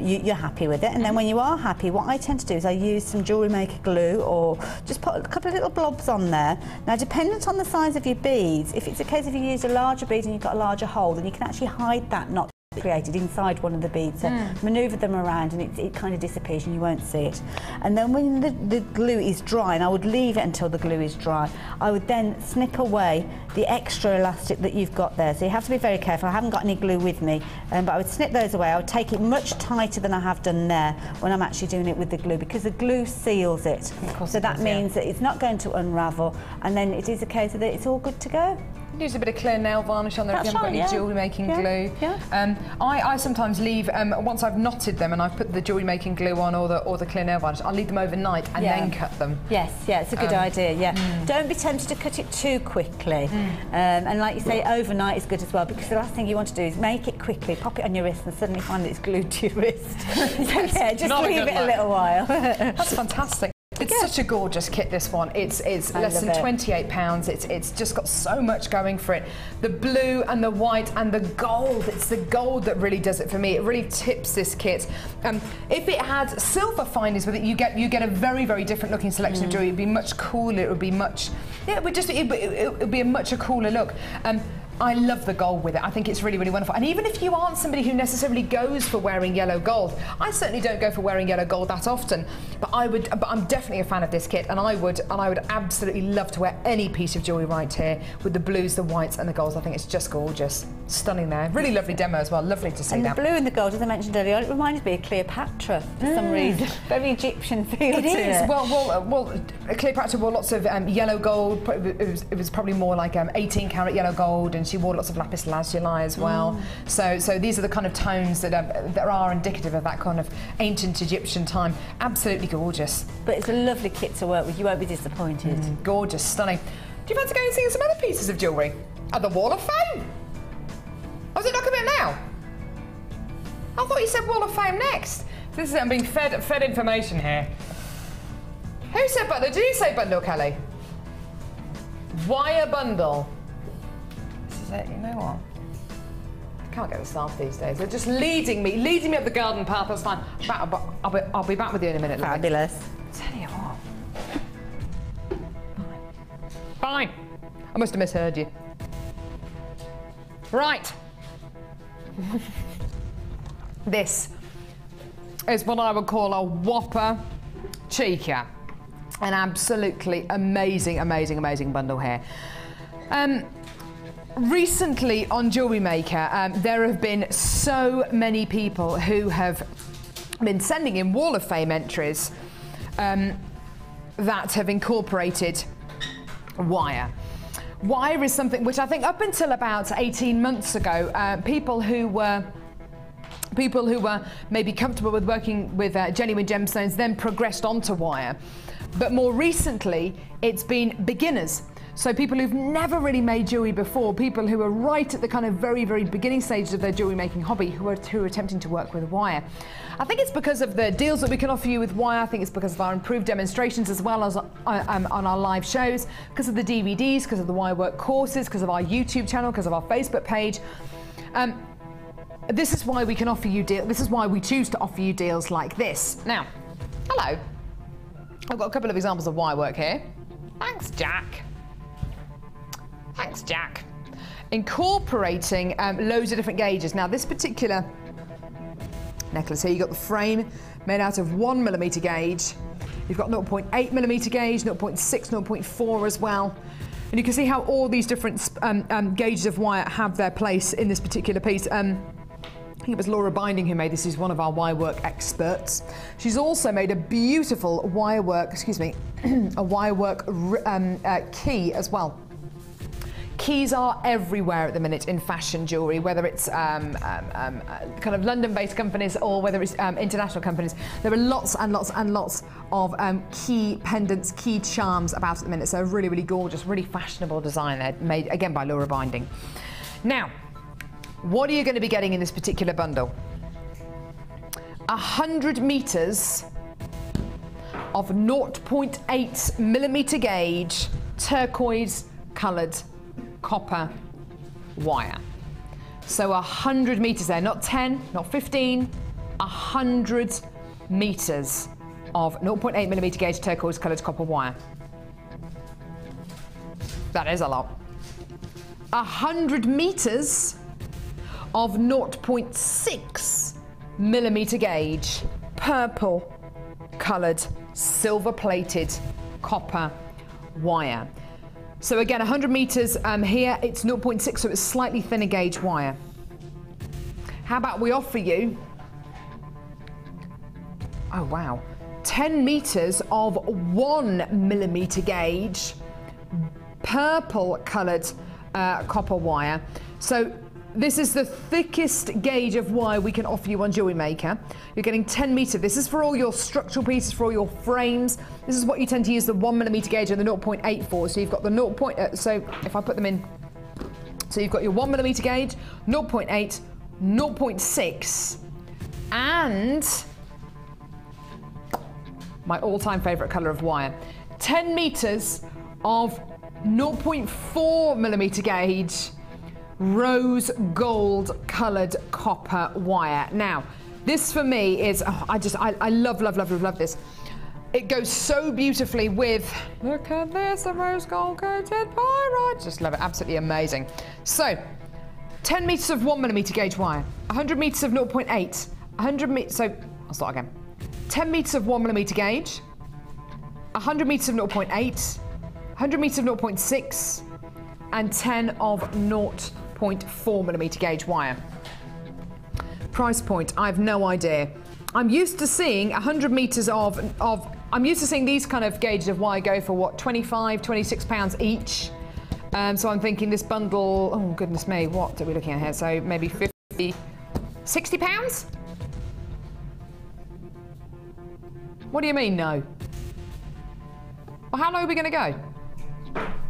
you're happy with it, and then when you are happy, what I tend to do is I use some Jewellery Maker glue, or just put a couple of little blobs on there. Now, dependent on the size of your beads, if it's a case of you use a larger bead and you've got a larger hole, then you can actually hide that knot created inside one of the beads, so manoeuvre them around and it kind of disappears and you won't see it. And then when the glue is dry, and I would leave it until the glue is dry, I would then snip away the extra elastic that you've got there. So you have to be very careful. I haven't got any glue with me, but I would snip those away. I would take it much tighter than I have done there when I'm actually doing it with the glue, because the glue seals it. So that means that it's not going to unravel, and then it is a case of that it's all good to go. Use a bit of clear nail varnish on there if you haven't got any jewellery making glue. I sometimes leave, once I've knotted them and I've put the jewellery making glue on, or the clear nail varnish, I'll leave them overnight and then cut them. Yes, it's a good idea, Don't be tempted to cut it too quickly. And like you say, overnight is good as well, because the last thing you want to do is make it quickly, pop it on your wrist and suddenly find that it's glued to your wrist. So just leave it a little while. That's fantastic. It's such a gorgeous kit, this one. It's less than £28. It's just got so much going for it. The blue and the white and the gold. It's the gold that really does it for me. It really tips this kit. If it had silver findings with it, you get a very, very different looking selection of jewellery. It'd be much cooler. It would be much, it would be a much cooler look. I love the gold with it. I think it's really, really wonderful. And even if you aren't somebody who necessarily goes for wearing yellow gold, I certainly don't go for wearing yellow gold that often, but I'm definitely a fan of this kit, and I would absolutely love to wear any piece of jewellery right here with the blues, the whites and the golds. I think it's just gorgeous. Stunning there. Really lovely demo as well. Lovely to see that. And the blue and the gold, as I mentioned earlier, it reminded me of Cleopatra for some reason. Very Egyptian feel to it. It is. Well, Cleopatra wore lots of yellow gold. It was probably more like 18 karat yellow gold, and she wore lots of lapis lazuli as well. So these are the kind of tones that are indicative of that kind of ancient Egyptian time. Absolutely gorgeous. But it's a lovely kit to work with. You won't be disappointed. Gorgeous, stunning. Do you fancy going and seeing some other pieces of jewellery at the Wall of Fame? Oh, is it not coming up now? I thought you said Wall of Fame next. This is I'm being fed information here. Who said bundle? Did you say bundle, Kelly? Wire bundle. This is it. You know what? I can't get the staff these days. They're just leading me up the garden path. That's fine. I'll be back with you in a minute. Fabulous. Tell you what. Fine. I must have misheard you. Right. This is what I would call a whopper cheeker. An absolutely amazing, amazing, amazing bundle here. Recently on Jewellery Maker, there have been so many people who have been sending in Wall of Fame entries that have incorporated wire. Wire is something which I think up until about 18 months ago, people who were maybe comfortable with working with genuine gemstones then progressed onto wire. But more recently, it's been beginners. So people who've never really made jewellery before, people who are right at the kind of very, very beginning stages of their jewellery making hobby, who are attempting to work with wire. I think it's because of the deals that we can offer you with wire. I think it's because of our improved demonstrations as well as on our live shows, because of the DVDs, because of the wire work courses, because of our YouTube channel, because of our Facebook page. This is why we can offer you deals. This is why we choose to offer you deals like this. Now, hello. I've got a couple of examples of wire work here. Thanks, Jack. Thanks, Jack. Incorporating loads of different gauges. Now, this particular necklace here, you've got the frame made out of 1mm gauge. You've got 0.8mm gauge, 0.6, 0.4 as well. And you can see how all these different gauges of wire have their place in this particular piece. I think it was Laura Binding who made this. She's one of our wire work experts. She's also made a beautiful wire work, a wire work key as well. keys are everywhere at the minute in fashion jewellery, whether it's kind of London-based companies or whether it's international companies. There are lots and lots and lots of key pendants, key charms about at the minute. So really, really gorgeous, really fashionable design there, made again by Laura Binding. Now, what are you going to be getting in this particular bundle? 100 metres of 0.8 millimetre gauge turquoise coloured copper wire. So 100 metres there, not 10, not 15, 100 metres of 0.8 millimetre gauge turquoise coloured copper wire. That is a lot. 100 metres of 0.6 millimetre gauge purple coloured silver plated copper wire. So again, 100 metres here, it's 0.6, so it's slightly thinner gauge wire. How about we offer you, oh wow, 10 metres of 1 millimetre gauge purple coloured copper wire. So this is the thickest gauge of wire we can offer you on Jewellery Maker. You're getting 10 metre. This is for all your structural pieces, for all your frames. This is what you tend to use the 1 millimetre gauge and the 0.8 for. So you've got the 0. So if I put them in, so you've got your 1 millimetre gauge, 0.8, 0.6, and my all-time favourite colour of wire, 10 metres of 0.4 millimetre gauge rose gold coloured copper wire. Now, this for me is, I love this. It goes so beautifully with, look at this, a rose gold coated pyrite. Just love it, absolutely amazing. So, 10 metres of 1 millimetre gauge wire, 100 metres of 0.8, 100 metres, so, I'll start again. 10 metres of 1 millimetre gauge, 100 metres of 0.8, 100 metres of 0.6, and 10 of 0.4 millimetre gauge wire. Price point, I have no idea. I'm used to seeing 100 metres of I'm used to seeing these kind of gauges of wire go for what, 25, 26 pounds each. So I'm thinking this bundle, oh goodness me, what are we looking at here? So maybe 50, 60 pounds? What do you mean, no? Well, how low are we going to go?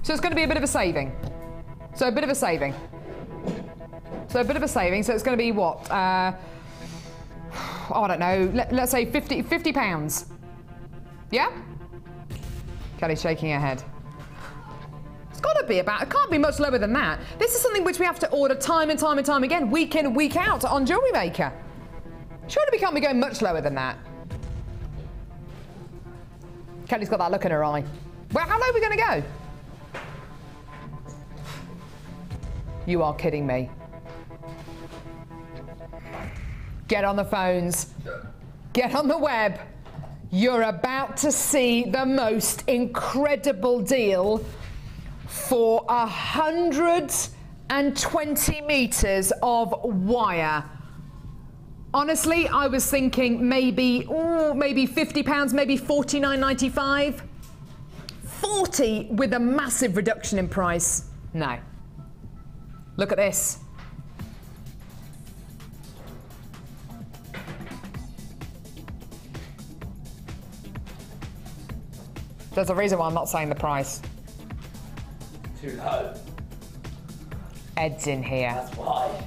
So it's going to be a bit of a saving. So a bit of a saving. So it's going to be what? Oh, I don't know. Let's say 50 pounds. Yeah? Kelly's shaking her head. It's got to be about, it can't be much lower than that. This is something which we have to order time and time and time again, week in, week out on Jewellery Maker. Surely we can't be going much lower than that. Kelly's got that look in her eye. Well, how low are we going to go? You are kidding me. Get on the phones. Get on the web. You're about to see the most incredible deal for 120 metres of wire. Honestly, I was thinking maybe £50, maybe $49.95. 40 with a massive reduction in price. No. Look at this. There's a reason why I'm not saying the price. Too low. Ed's in here. That's why.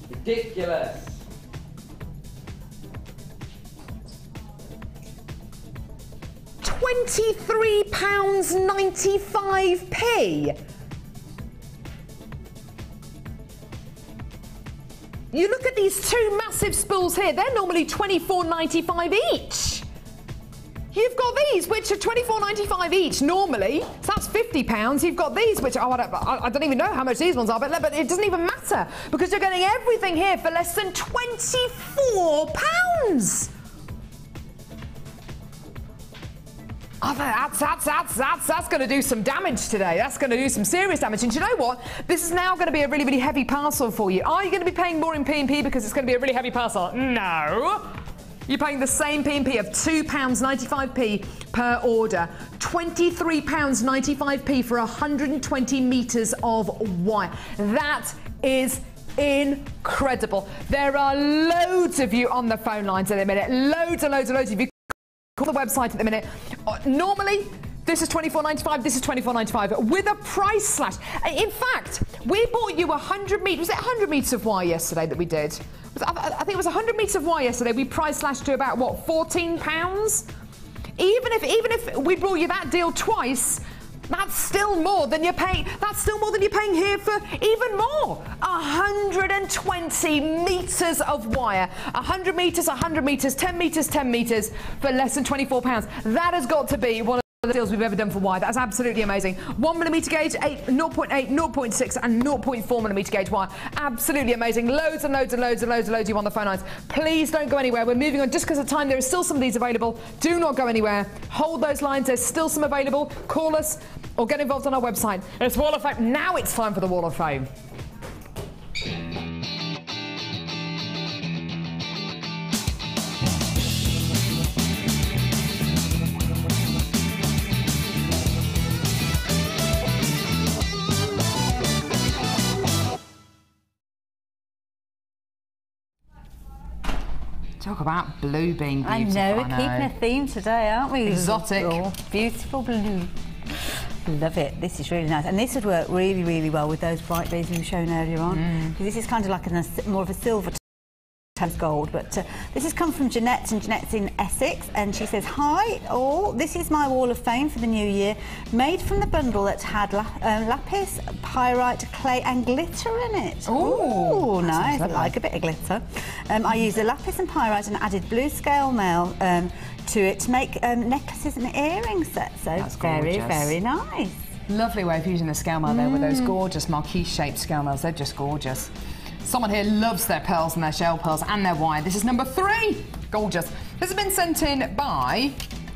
Ridiculous. £23.95p. You look at these two massive spools here, they're normally £24.95 each. You've got these, which are £24.95 each normally, so that's £50. You've got these, which, oh, I don't even know how much these ones are, but it doesn't even matter, because you're getting everything here for less than £24. Oh, that's going to do some damage today. That's going to do some serious damage. And you know what? This is now going to be a really, really heavy parcel for you. Are you going to be paying more in P&P because it's going to be a really heavy parcel? No. You're paying the same P&P of £2.95p per order. £23.95p for 120 metres of wire. That is incredible. There are loads of you on the phone lines at the minute. Loads and loads and loads of you. Call the website at the minute. Normally, this is £24.95, this is £24.95 with a price slash. In fact, we bought you 100 metres, was it 100 metres of wire yesterday that we did? I think it was 100 metres of wire yesterday. We price slashed to about, what, £14? Even if we brought you that deal twice, that's still more than you're paying. That's still more than you're paying here for even more. 120 metres of wire. 100 metres, 100 metres, 10 metres, 10 metres for less than £24. That has got to be one of the deals we've ever done for wire. That's absolutely amazing. 1mm gauge, 0.8, 0.6 and 0.4mm gauge wire. Absolutely amazing. Loads and loads and loads and loads and loads of you on the phone lines. Please don't go anywhere. We're moving on just because of time. There are still some of these available. Do not go anywhere. Hold those lines. There's still some available. Call us or get involved on our website. It's Wall of Fame. Now it's time for the Wall of Fame. Talk about blue being beautiful. I know, we're keeping a theme today, aren't we? Exotic. Oh, beautiful blue. Love it. This is really nice. And this would work really, really well with those bright beads we were showing earlier on. This is kind of like more of a silver gold, but this has come from Jeanette, and Jeanette's in Essex, and she says, hi all, this is my Wall of Fame for the new year, made from the bundle that had lapis, pyrite, clay and glitter in it. Ooh, nice. I like a bit of glitter. I used the lapis and pyrite and added blue scale mail to it to make necklaces and earring sets. So that's very, very nice. Lovely way of using the scale mail there with those gorgeous marquise shaped scale mails. They're just gorgeous. Someone here loves their pearls and their shell pearls and their wire. This is number 3. Gorgeous. This has been sent in by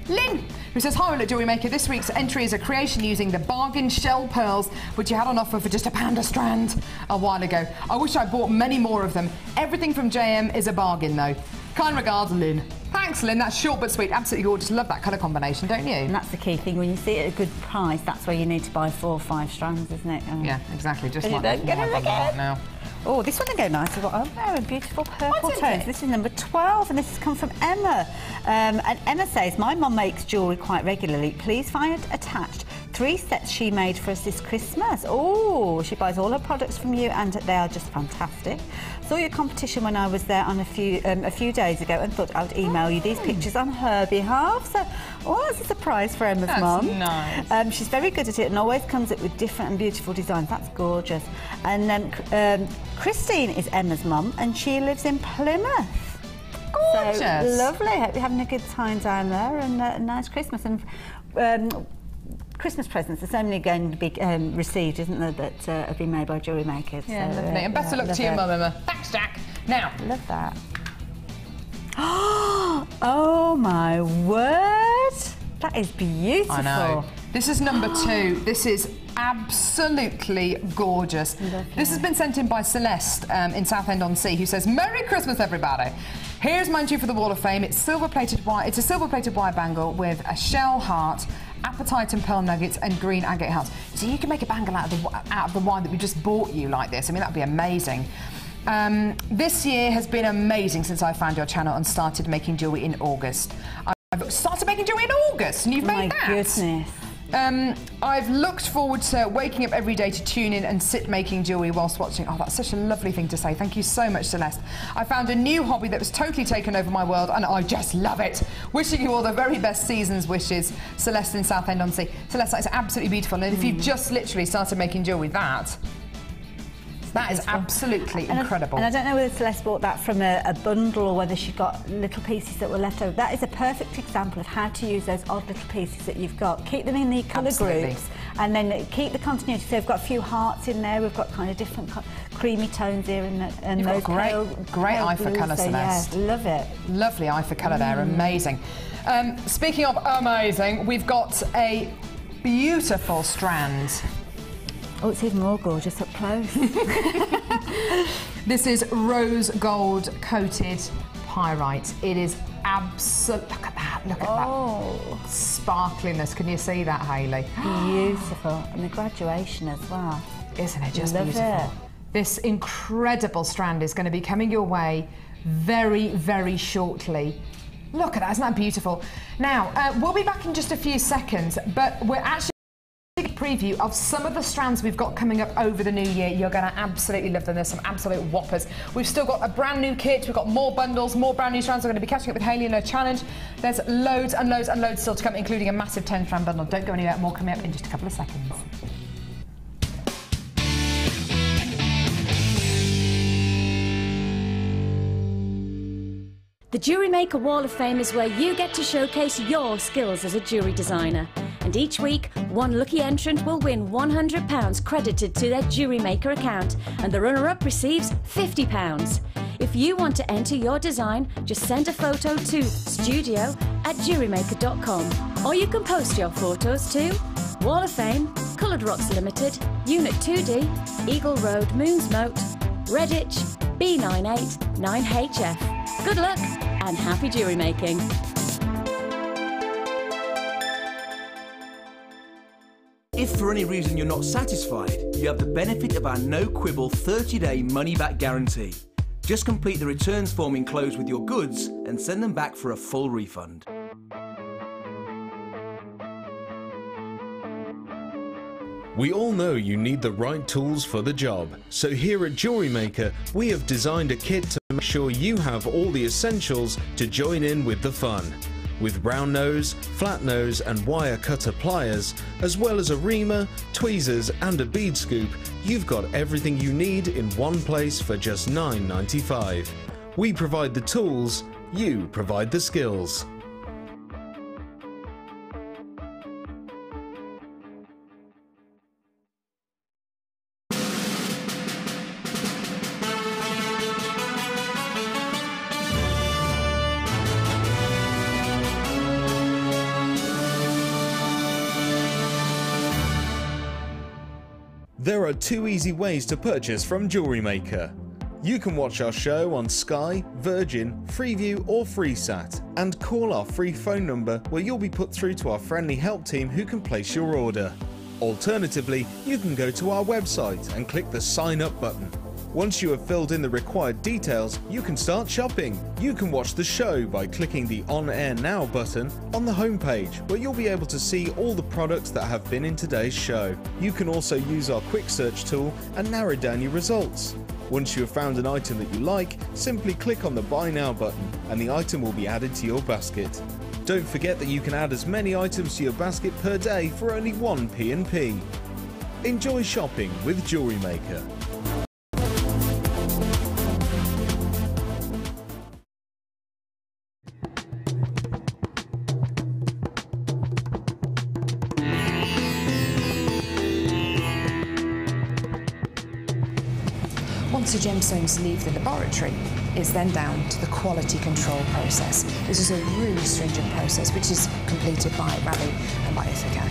Lynn, who says, hi, Jewellery Maker. This week's entry is a creation using the bargain shell pearls, which you had on offer for just £1 a strand a while ago. I wish I bought many more of them. Everything from JM is a bargain, though. Kind regards, Lynn. Thanks, Lynn. That's short but sweet. Absolutely gorgeous. Love that colour combination, don't you? And that's the key thing. When you see it at a good price, that's where you need to buy 4 or 5 strands, isn't it? Yeah, exactly. Just like that. Now. Oh, this one will go nice. We've got a beautiful purple tones. This is number 12, and this has come from Emma. And Emma says, my mum makes jewellery quite regularly. Please find attached 3 sets she made for us this Christmas. Oh, she buys all her products from you, and they are just fantastic. Saw your competition when I was there on a few days ago, and thought I would email you these pictures on her behalf. So, oh, that's a surprise for Emma's mum. Nice. She's very good at it and always comes up with different and beautiful designs. That's gorgeous. And Christine is Emma's mum, and she lives in Plymouth. Gorgeous. So, lovely. Hope you're having a good time down there, and a nice Christmas. And Christmas presents are certainly going to be received, isn't there, that have been made by Jewellery Makers. Yeah, so, lovely. And best of luck to your mum, Emma. Thanks, Jack. Now. Love that. Oh, my word. That is beautiful. I know. This is number 2. This is absolutely gorgeous. This has been sent in by Celeste in Southend-on-Sea, who says, Merry Christmas, everybody. Here's my entry for the Wall of Fame. It's silver-plated wire. It's a silver-plated wire bangle with a shell heart, apatite and pearl nuggets, and green agate hearts. So you can make a bangle out of the wire that we just bought you like this. I mean, that'd be amazing. This year has been amazing since I found your channel and started making jewellery in August. I've started making jewellery in August, and you've made that. My goodness. I've looked forward to waking up every day to tune in and sit making jewellery whilst watching. Oh, that's such a lovely thing to say. Thank you so much, Celeste. I found a new hobby that was totally taken over my world, and I just love it. Wishing you all the very best season's wishes, Celeste in Southend-on-Sea. Celeste, that's absolutely beautiful. And if you've just literally started making jewellery, that is absolutely incredible. And I don't know whether Celeste bought that from a bundle or whether she got little pieces that were left over. That is a perfect example of how to use those odd little pieces that you've got. Keep them in the colour groups And then keep the continuity. So we've got a few hearts in there. We've got kind of different creamy tones here, and You've those got great eye for colour, so Celeste. Yeah, love it. Lovely eye for colour there, amazing. Speaking of amazing, we've got a beautiful strand. Oh, it's even more gorgeous up close. This is rose gold coated pyrite. It is absolute. Look at that! Look at that sparkliness. Can you see that, Hayley? Beautiful, and the graduation as well. Isn't it just Love beautiful? it. This incredible strand is going to be coming your way very, very shortly. Look at that! Isn't that beautiful? Now we'll be back in just a few seconds, but we're actually a preview of some of the strands we've got coming up over the new year. You're going to absolutely love them. There's some absolute whoppers. We've still got a brand new kit. We've got more bundles, more brand new strands. We're going to be catching up with Hayley in her challenge. There's loads and loads and loads still to come, including a massive 10-strand bundle. Don't go anywhere. More coming up in just a couple of seconds. The Jewellery Maker Wall of Fame is where you get to showcase your skills as a jewellery designer. And each week, one lucky entrant will win £100 credited to their Jewellery Maker account, and the runner-up receives £50. If you want to enter your design, just send a photo to studio@jewellerymaker.com, or you can post your photos to Wall of Fame, Coloured Rocks Limited, Unit 2D, Eagle Road, Moonsmote, Redditch, B98 9HF. Good luck and happy jewellery making. If for any reason you're not satisfied, you have the benefit of our no-quibble 30-day money-back guarantee. Just complete the returns form enclosed with your goods and send them back for a full refund. We all know you need the right tools for the job, so here at Jewellery Maker we have designed a kit to make sure you have all the essentials to join in with the fun. With round nose, flat nose and wire cutter pliers, as well as a reamer, tweezers and a bead scoop, you've got everything you need in one place for just $9.95. We provide the tools, you provide the skills. There are two easy ways to purchase from Jewellery Maker. You can watch our show on Sky, Virgin, Freeview or FreeSat and call our free phone number where you'll be put through to our friendly help team who can place your order. Alternatively, you can go to our website and click the Sign Up button. Once you have filled in the required details, you can start shopping. You can watch the show by clicking the On Air Now button on the homepage, where you'll be able to see all the products that have been in today's show. You can also use our quick search tool and narrow down your results. Once you have found an item that you like, simply click on the Buy Now button and the item will be added to your basket. Don't forget that you can add as many items to your basket per day for only 1 P&P. Enjoy shopping with Jewellery Maker. Once the gemstones leave the laboratory, it's then down to the quality control process. This is a really stringent process which is completed by Ravi and by Ithaca.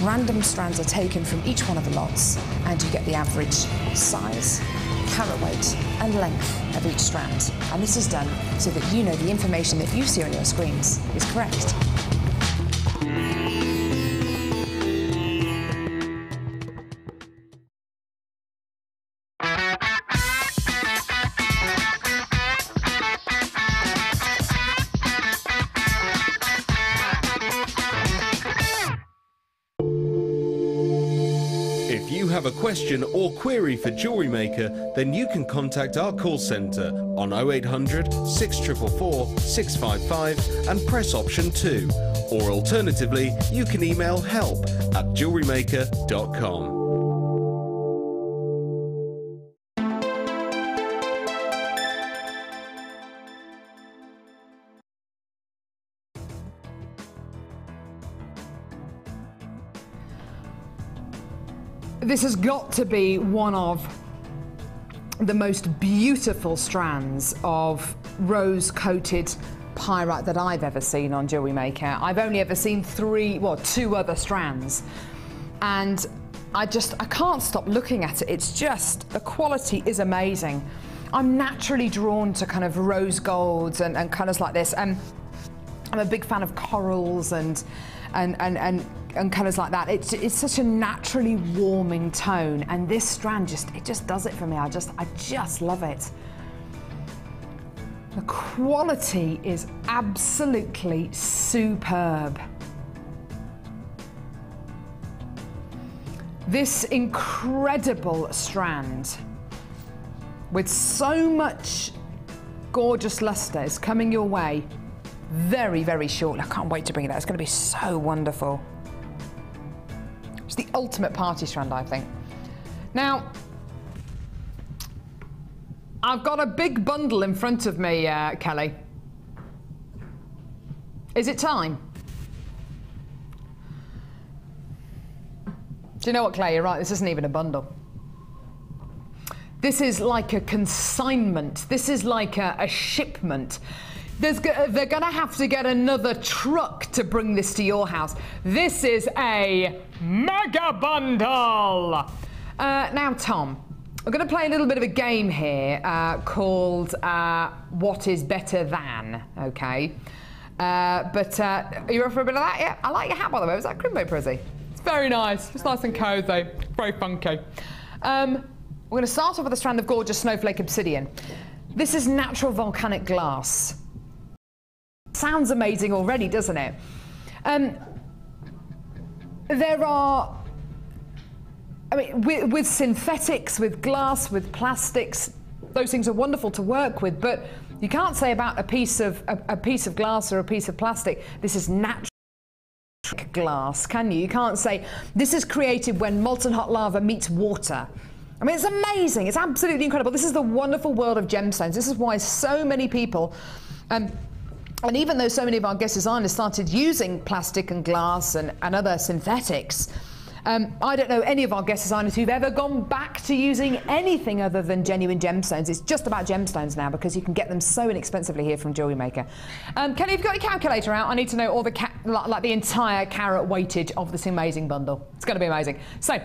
Random strands are taken from each one of the lots and you get the average size, carat weight and length of each strand. And this is done so that you know the information that you see on your screens is correct. If you have a question or query for Jewellery Maker, then you can contact our call centre on 0800 644 655 and press option 2. Or alternatively, you can email help@jewellerymaker.com. This has got to be one of the most beautiful strands of rose-coated pyrite that I've ever seen on Jewellery Maker. I've only ever seen two other strands. And I can't stop looking at it. It's just, the quality is amazing. I'm naturally drawn to kind of rose golds and colours like this. I'm a big fan of corals and colours like that. It's such a naturally warming tone, and this strand just does it for me. I just love it. The quality is absolutely superb. This incredible strand with so much gorgeous lustre is coming your way very, very shortly. I can't wait to bring it out. It's going to be so wonderful. It's the ultimate party strand, I think. Now, I've got a big bundle in front of me, Kelly. Is it time? Do you know what, Claire? You're right, this isn't even a bundle. This is like a consignment. This is like a shipment. They're going to have to get another truck to bring this to your house. This is a mega bundle. Now, Tom, we're going to play a little bit of a game here called What is Better Than, okay? Are you ready for a bit of that? Yeah, I like your hat, by the way. Was that Crimbo Prizzy? It's very nice. It's nice and cosy. Very funky. We're going to start off with a strand of gorgeous snowflake obsidian. This is natural volcanic glass. Sounds amazing already, doesn't it? There are, I mean, with synthetics, with glass, with plastics, those things are wonderful to work with, but you can't say about a piece of glass or a piece of plastic, this is natural glass, can you? You can't say, this is created when molten hot lava meets water. I mean, it's amazing. It's absolutely incredible. This is the wonderful world of gemstones. This is why so many people, and even though so many of our guest designers started using plastic and glass and other synthetics, I don't know any of our guest designers who've ever gone back to using anything other than genuine gemstones. It's just about gemstones now because you can get them so inexpensively here from Jewellery Maker. Kelly, if you've got your calculator out, I need to know all the the entire carat weightage of this amazing bundle. It's going to be amazing. So,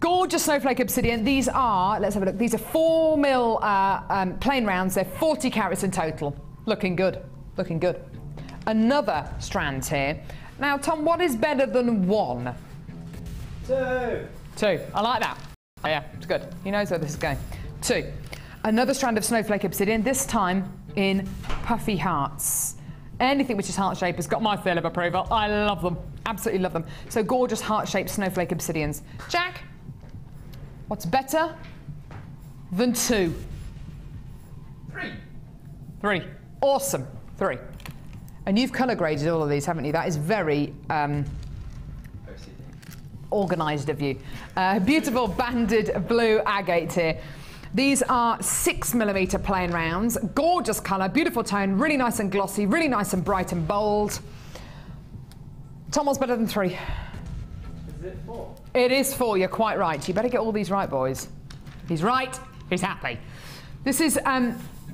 gorgeous snowflake obsidian. These are, let's have a look, these are 4mm plain rounds. They're 40 carats in total. Looking good, looking good. Another strand here. Now, Tom, what is better than one? Two. I like that. Oh, yeah, it's good. He knows where this is going. 2. Another strand of snowflake obsidian, this time in puffy hearts. Anything which is heart-shaped has got my seal of approval. I love them. Absolutely love them. So gorgeous heart-shaped snowflake obsidians. Jack, what's better than 2? 3. Awesome. 3. And you've colour graded all of these, haven't you? That is very organised of you. Beautiful banded blue agate here. These are 6mm plain rounds. Gorgeous colour, beautiful tone, really nice and glossy, really nice and bright and bold. Tom, what's better than 3? Is it 4? It is 4, you're quite right. You better get all these right, boys. He's right, he's happy. This is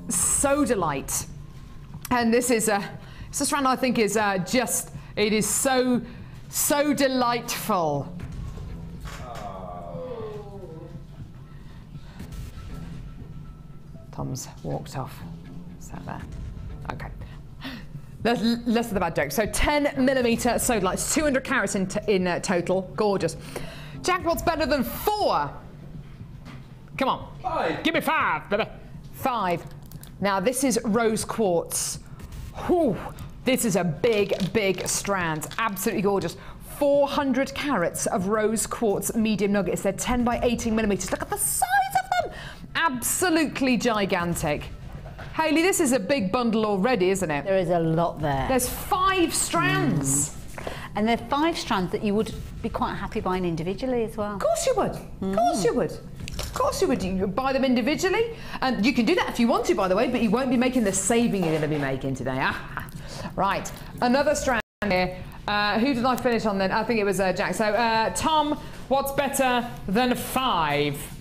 Soda Light. And this is a strand I think is it is so delightful. Tom's walked off. Is that there? Okay. Less of the bad joke. So 10mm soda lights, 200 carats in total. Gorgeous. Jack, what's better than 4? Come on. 5. Give me 5, baby. 5. Now this is rose quartz. Whew. This is a big, big strand. Absolutely gorgeous. 400 carats of rose quartz medium nuggets. They're 10 by 18mm. Look at the size of them. Absolutely gigantic. Hayley, this is a big bundle already, isn't it? There is a lot there. There's 5 strands. And there are 5 strands that you would be quite happy buying individually as well. Of course you would. Of course you would. Of course you would. You buy them individually. And you can do that if you want to, by the way, but you won't be making the saving you're going to be making today. Right. Another strand here. Who did I finish on then? I think it was Jack. So, Tom, What's better than 5?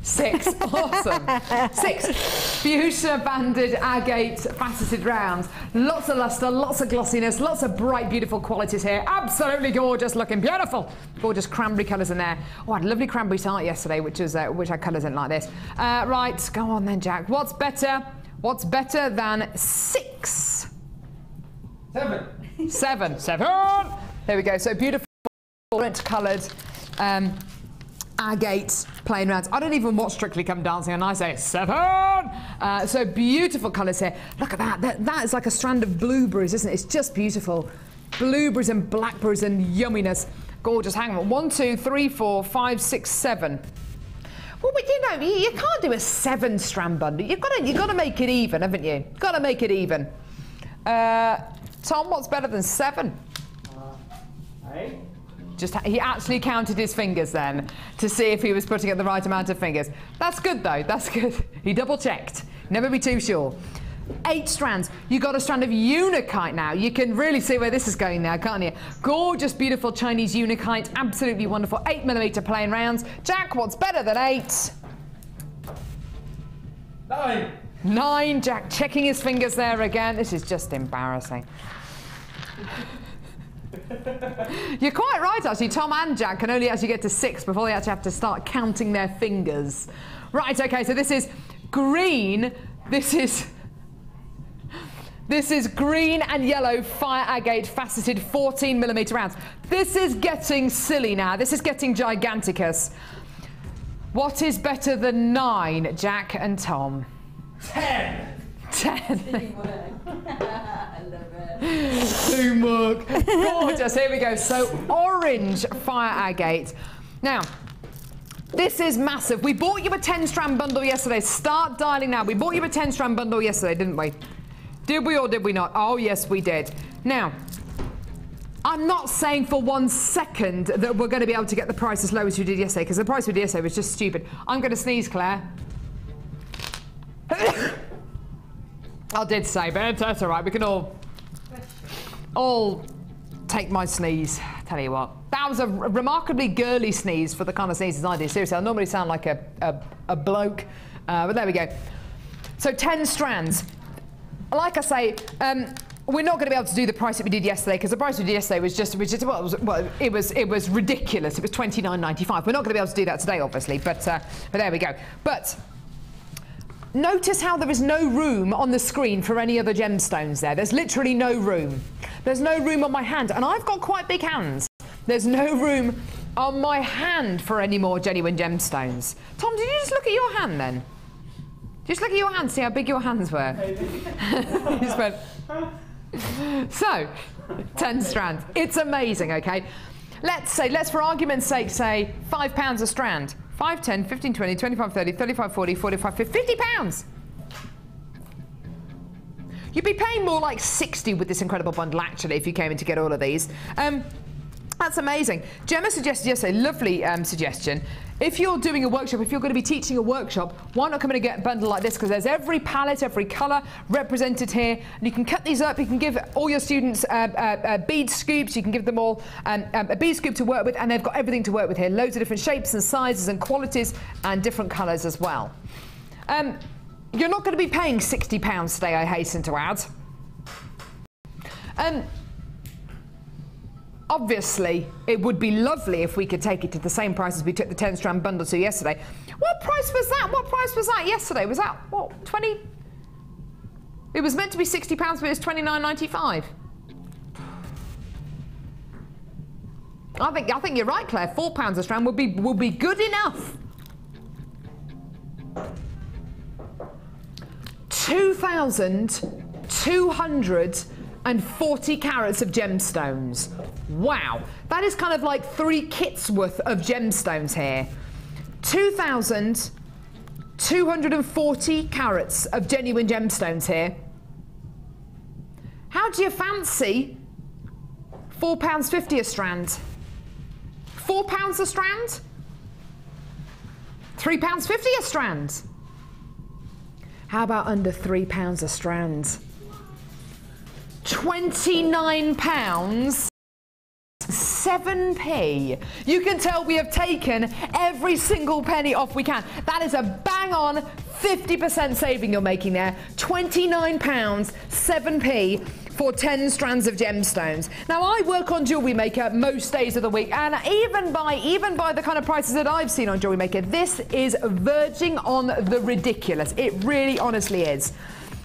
6. Awesome. 6. Fuchsia banded agate faceted rounds. Lots of luster, lots of glossiness, lots of bright, beautiful qualities here. Absolutely gorgeous looking. Beautiful. Gorgeous cranberry colours in there. Oh, I had a lovely cranberry tart yesterday, which had colours in like this. Right, go on then, Jack. What's better? What's better than 6? 7. 7. 7. There we go. So beautiful, coloured. Agate playing rounds. I don't even watch Strictly Come Dancing and I say 7. So beautiful colours here. Look at that. That is like a strand of blueberries, isn't it? It's just beautiful. Blueberries and blackberries and yumminess. Gorgeous. Hang on. 1, 2, 3, 4, 5, 6, 7. Well, but you know, you can't do a 7-strand bundle. You've got to make it even, haven't you? Got to make it even. Tom, what's better than 7? 8. He actually counted his fingers then to see if he was putting up the right amount of fingers. That's good though, that's good. He double checked. Never be too sure. 8 strands. You got a strand of unakite now. You can really see where this is going now, can't you? Gorgeous, beautiful Chinese unakite. Absolutely wonderful. 8mm plain rounds. Jack, what's better than 8? 9. 9. Jack checking his fingers there again. This is just embarrassing. You're quite right, actually. Tom and Jack can only actually get to 6 before they actually have to start counting their fingers. Right, okay, so this is green. This is green and yellow fire agate faceted 14mm rounds. This is getting silly now. This is getting giganticus. What is better than 9, Jack and Tom? 10. 10. Teamwork. Gorgeous. Here we go. So orange fire agate. Now, this is massive. We bought you a 10-strand bundle yesterday. Start dialing now. We bought you a 10-strand bundle yesterday, didn't we? Did we or did we not? Oh, yes, we did. Now, I'm not saying for 1 second that we're going to be able to get the price as low as we did yesterday, because the price we did yesterday was just stupid. I'm going to sneeze, Claire. I did say, but that's all right. We can all take my sneeze. Tell you what, that was a remarkably girly sneeze for the kind of sneezes I do. Seriously, I normally sound like a bloke, but there we go. So 10 strands. Like I say, we're not going to be able to do the price that we did yesterday, because the price we did yesterday was just it was ridiculous. It was $29.95. We're not going to be able to do that today, obviously, but there we go. But notice how there is no room on the screen for any other gemstones there. There's literally no room. There's no room on my hand, and I've got quite big hands. There's no room on my hand for any more genuine gemstones. Tom, did you just look at your hand then? Just look at your hand, see how big your hands were. Just went. So, 10 strands. It's amazing, okay? Let's for argument's sake say £5 a strand. 5, 10, 15, 20, 25, 30, 35, 40, 45, 50, £50. You'd be paying more like 60 with this incredible bundle, actually, if you came in to get all of these. That's amazing. Gemma suggested yesterday, lovely suggestion. If you're doing a workshop, if you're going to be teaching a workshop, why not come in and get a bundle like this? Because there's every palette, every colour represented here. And you can cut these up. You can give all your students bead scoops. You can give them all a bead scoop to work with. And they've got everything to work with here. Loads of different shapes and sizes and qualities and different colours as well. You're not going to be paying £60 today, I hasten to add. Obviously, it would be lovely if we could take it to the same price as we took the 10-strand bundle to yesterday. What price was that? What price was that yesterday? Was that, what, 20? It was meant to be £60, but it was $29.95. I think you're right, Claire. £4 a strand will be good enough. 2,240 carats of gemstones. Wow, that is kind of like 3 kits worth of gemstones here. 2,240 carats of genuine gemstones here. How do you fancy £4.50 a strand? £4 a strand? £3.50 a strand? How about under £3 a strand? £29.70 7p. You can tell we have taken every single penny off we can. That is a bang on 50% saving you're making there. £29, 7p. for 10 strands of gemstones. Now, I work on Jewellery Maker most days of the week, and even by the kind of prices that I've seen on Jewellery Maker, this is verging on the ridiculous. It really honestly is.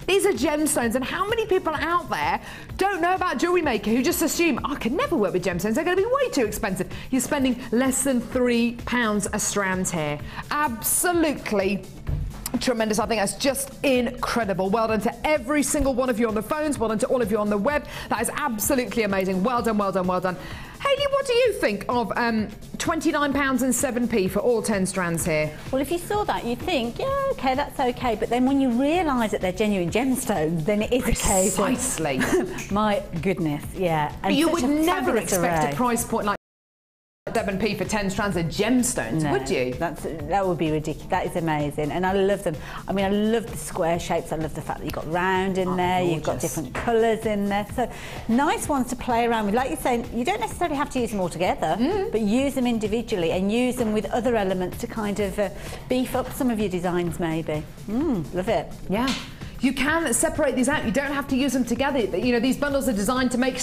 These are gemstones, and how many people out there don't know about Jewellery Maker who just assume, I could never work with gemstones, they're going to be way too expensive. You're spending less than £3 a strand here. Absolutely tremendous. I think that's just incredible. Well done to every single one of you on the phones. Well done to all of you on the web. That is absolutely amazing. Well done, well done, well done. Hayley, what do you think of £29 and 7p for all 10 strands here? Well, if you saw that, you'd think, yeah, OK, that's OK. But then when you realise that they're genuine gemstones, then it is OK. Precisely. My goodness, yeah. And you would never expect a price point like 7p for 10 strands of gemstones, no, would you? That would be ridiculous. That is amazing, and I love them. I mean, I love the square shapes. I love the fact that you've got round in there. Gorgeous. You've got different colours in there. So nice ones to play around with. Like you're saying, you don't necessarily have to use them all together, but use them individually and use them with other elements to kind of beef up some of your designs, maybe. Love it. Yeah. You can separate these out. You don't have to use them together. You know, these bundles are designed to make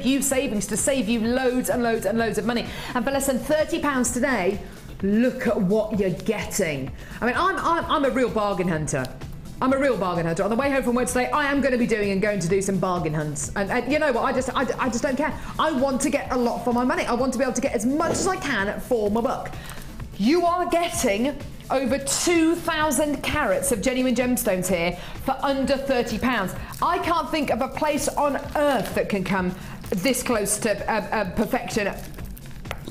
you savings, to save you loads and loads and loads of money. And for less than £30 today, look at what you're getting. I mean, I'm a real bargain hunter. I'm a real bargain hunter. On the way home from work today, I am going to be going to do some bargain hunts. And you know what? I just don't care. I want to get a lot for my money. I want to be able to get as much as I can for my buck. You are getting over 2,000 carats of genuine gemstones here for under £30. I can't think of a place on earth that can come this close to perfection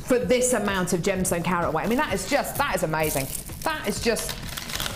for this amount of gemstone carat weight. I mean, that is amazing. That is just,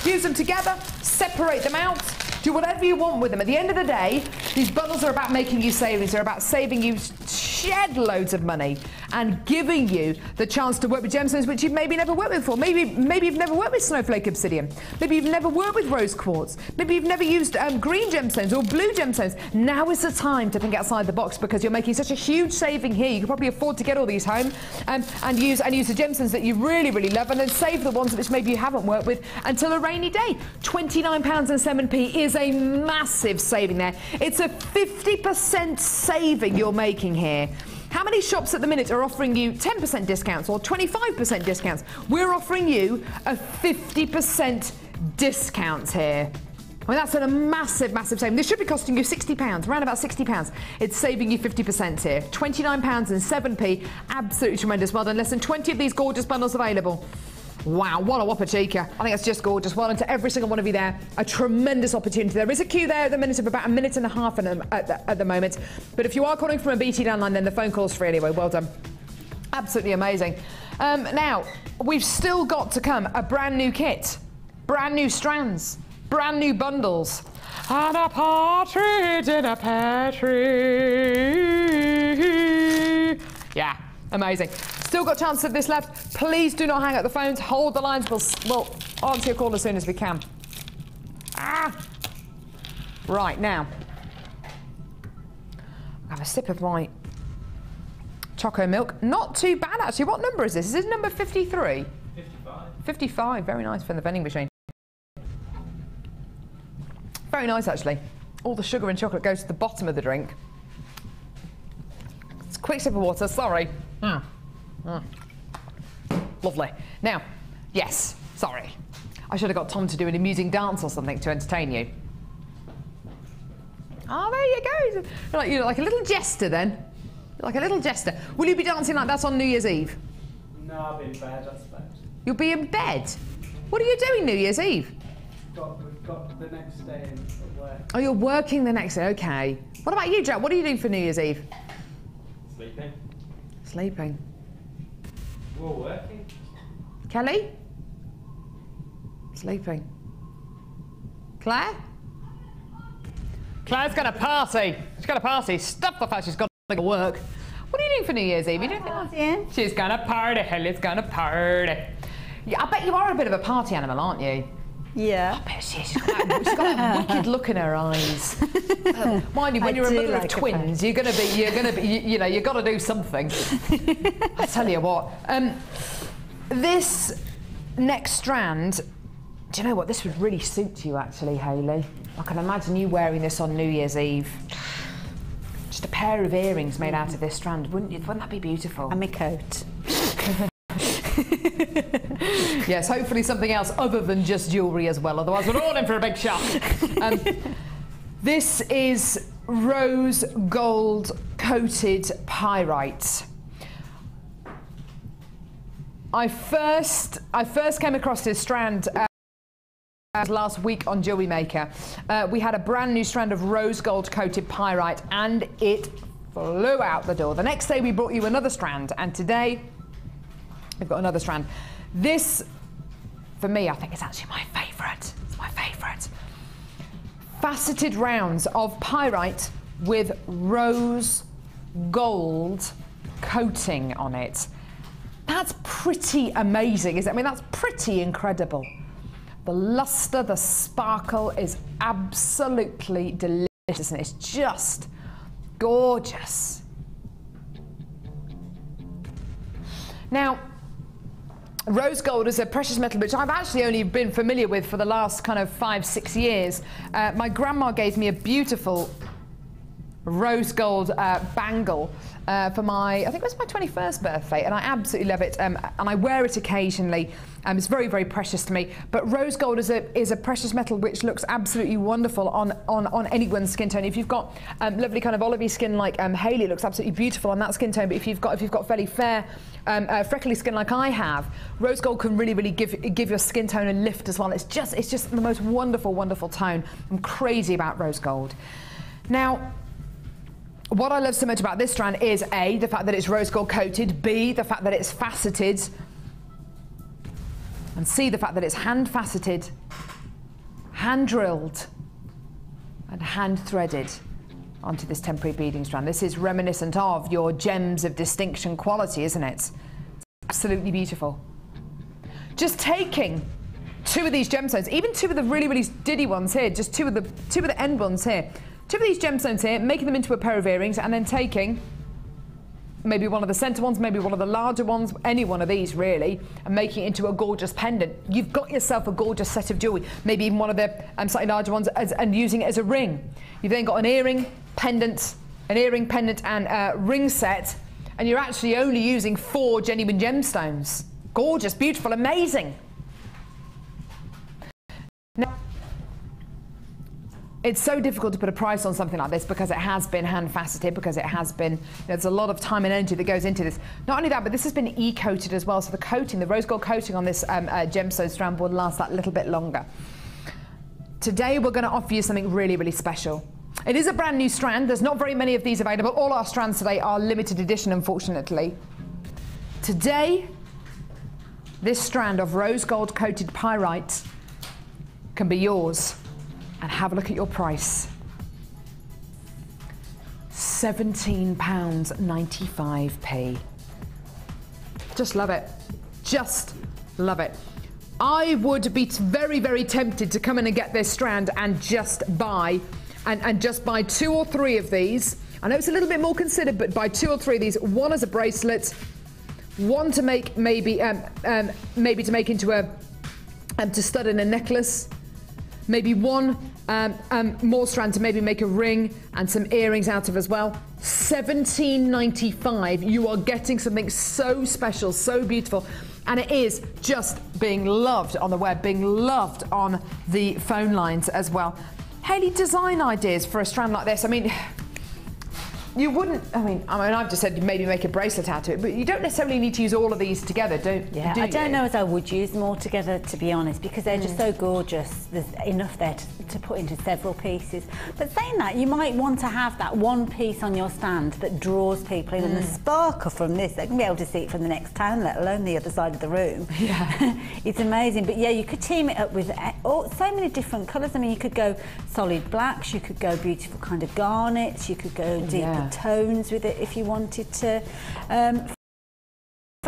use them together, separate them out, do whatever you want with them. At the end of the day, these bundles are about making you savings. They're about saving you shed loads of money and giving you the chance to work with gemstones which you've maybe never worked with before. Maybe you've never worked with snowflake obsidian. Maybe you've never worked with rose quartz. Maybe you've never used green gemstones or blue gemstones. Now is the time to think outside the box because you're making such a huge saving here. You can probably afford to get all these home and use the gemstones that you really, really love, and then save the ones which maybe you haven't worked with until a rainy day. £29 and 7p is a massive saving there. It's a 50% saving you're making here. How many shops at the minute are offering you 10% discounts or 25% discounts? We're offering you a 50% discount here. I mean, that's a massive, massive saving. This should be costing you £60, around about £60. It's saving you 50% here. £29 and 7p, absolutely tremendous. Well done. Less than 20 of these gorgeous bundles available. Wow, what a whopper chica. I think that's just gorgeous. Well done to every single one of you there. A tremendous opportunity. There is a queue there at the minute of about a minute and a half at the moment. But if you are calling from a BT landline, then the phone call's free anyway. Well done. Absolutely amazing. Now, we've still got to come a brand new kit, brand new strands, brand new bundles. And a partridge in a pear tree. Yeah, amazing. Still got chances of this left. Please do not hang up the phones. Hold the lines. We'll answer your call as soon as we can. Right, now. I'll have a sip of my choco milk. Not too bad, actually. What number is this? Is this number 53? 55. 55. Very nice from the vending machine. Very nice, actually. All the sugar and chocolate goes to the bottom of the drink. It's a quick sip of water. Sorry. Lovely. Now, yes, sorry. I should have got Tom to do an amusing dance or something to entertain you. Oh, there you go. You're like a little jester then. Like a little jester. Will you be dancing like that on New Year's Eve? No, I'll be in bed, I suppose. You'll be in bed? What are you doing New Year's Eve? We've got the next day at work. Oh, you're working the next day, okay. What about you, Jack? What are you doing for New Year's Eve? Sleeping. Sleeping. We're working. Kelly? Sleeping. Claire? Claire's going to party. She's going to party. Stuff the fact she's got to work. What are you doing for New Year's Eve? Partying. She's going to party. Haley's going to party. Yeah, I bet you are a bit of a party animal, aren't you? Yeah. I bet she is. She's got that wicked look in her eyes. Mind you, when you're a mother of twins, you're gonna be, you know, you've got to do something. I tell you what, this next strand, do you know what? This would really suit you, actually, Hayley. I can imagine you wearing this on New Year's Eve. Just a pair of earrings made out of this strand, wouldn't that be beautiful? And my coat. Yes, hopefully something else other than just jewellery as well, otherwise we're all in for a big shock. This is rose gold coated pyrite. I first came across this strand last week on Jewellery Maker. We had a brand new strand of rose gold coated pyrite and it flew out the door. The next day we brought you another strand, and today we've got another strand. This, for me, I think it's actually my favourite. It's my favourite. Faceted rounds of pyrite with rose gold coating on it. That's pretty amazing, isn't it? I mean, that's pretty incredible. The lustre, the sparkle is absolutely delicious, and it's just gorgeous. Now, rose gold is a precious metal which I've actually only been familiar with for the last kind of 5-6 years. My grandma gave me a beautiful rose gold bangle for my, I think it was my 21st birthday, and I absolutely love it, and I wear it occasionally. It's very, very precious to me. But rose gold is a precious metal which looks absolutely wonderful on anyone's skin tone. If you've got lovely kind of olivey skin like Hayley, it looks absolutely beautiful on that skin tone. But if you've got fairly fair, freckly skin like I have, rose gold can really, really give your skin tone a lift as well. It's just the most wonderful, wonderful tone. I'm crazy about rose gold. Now, what I love so much about this strand is A, the fact that it's rose gold coated, B, the fact that it's faceted, and C, the fact that it's hand faceted, hand drilled, and hand threaded onto this temporary beading strand. This is reminiscent of your gems of distinction quality, isn't it? It's absolutely beautiful. Just taking two of these gemstones, even two of the really, really diddy ones here, just two of the end ones here, two of these gemstones here, making them into a pair of earrings, and then taking maybe one of the centre ones, maybe one of the larger ones, any one of these really, and making it into a gorgeous pendant. You've got yourself a gorgeous set of jewellery, maybe even one of the slightly larger ones, and using it as a ring. You've then got an earring, pendant, and ring set, and you're actually only using 4 genuine gemstones. Gorgeous, beautiful, amazing. Now, it's so difficult to put a price on something like this because it has been hand faceted, because it has been, there's a lot of time and energy that goes into this. Not only that, but this has been e-coated as well, so the coating, the rose gold coating on this gemstone strand will last that little bit longer. Today we're going to offer you something really, really special. It is a brand new strand. There's not very many of these available. All our strands today are limited edition, unfortunately. Today, this strand of rose gold coated pyrite can be yours. And have a look at your price. £17.95p. Just love it. Just love it. I would be very, very tempted to come in and get this strand and just buy, and just buy 2 or 3 of these. I know it's a little bit more considered, but buy 2 or 3 of these. One as a bracelet, one to make maybe to make into a to stud in a necklace. Maybe one more strand to maybe make a ring and some earrings out of as well. £17.95. You are getting something so special, so beautiful, and it is just being loved on the web, being loved on the phone lines as well. Hayley, design ideas for a strand like this. I mean, you wouldn't, I mean, I've just said maybe make a bracelet out of it, but you don't necessarily need to use all of these together, do you? I don't know as I would use them all together, to be honest, because they're just so gorgeous. There's enough there to put into several pieces. But saying that, you might want to have that one piece on your stand that draws people in, and the sparkle from this, they can be able to see it from the next town, let alone the other side of the room. Yeah. It's amazing. But yeah, you could team it up with so many different colours. I mean, you could go solid blacks, you could go beautiful kind of garnets, you could go deeper tones with it if you wanted to.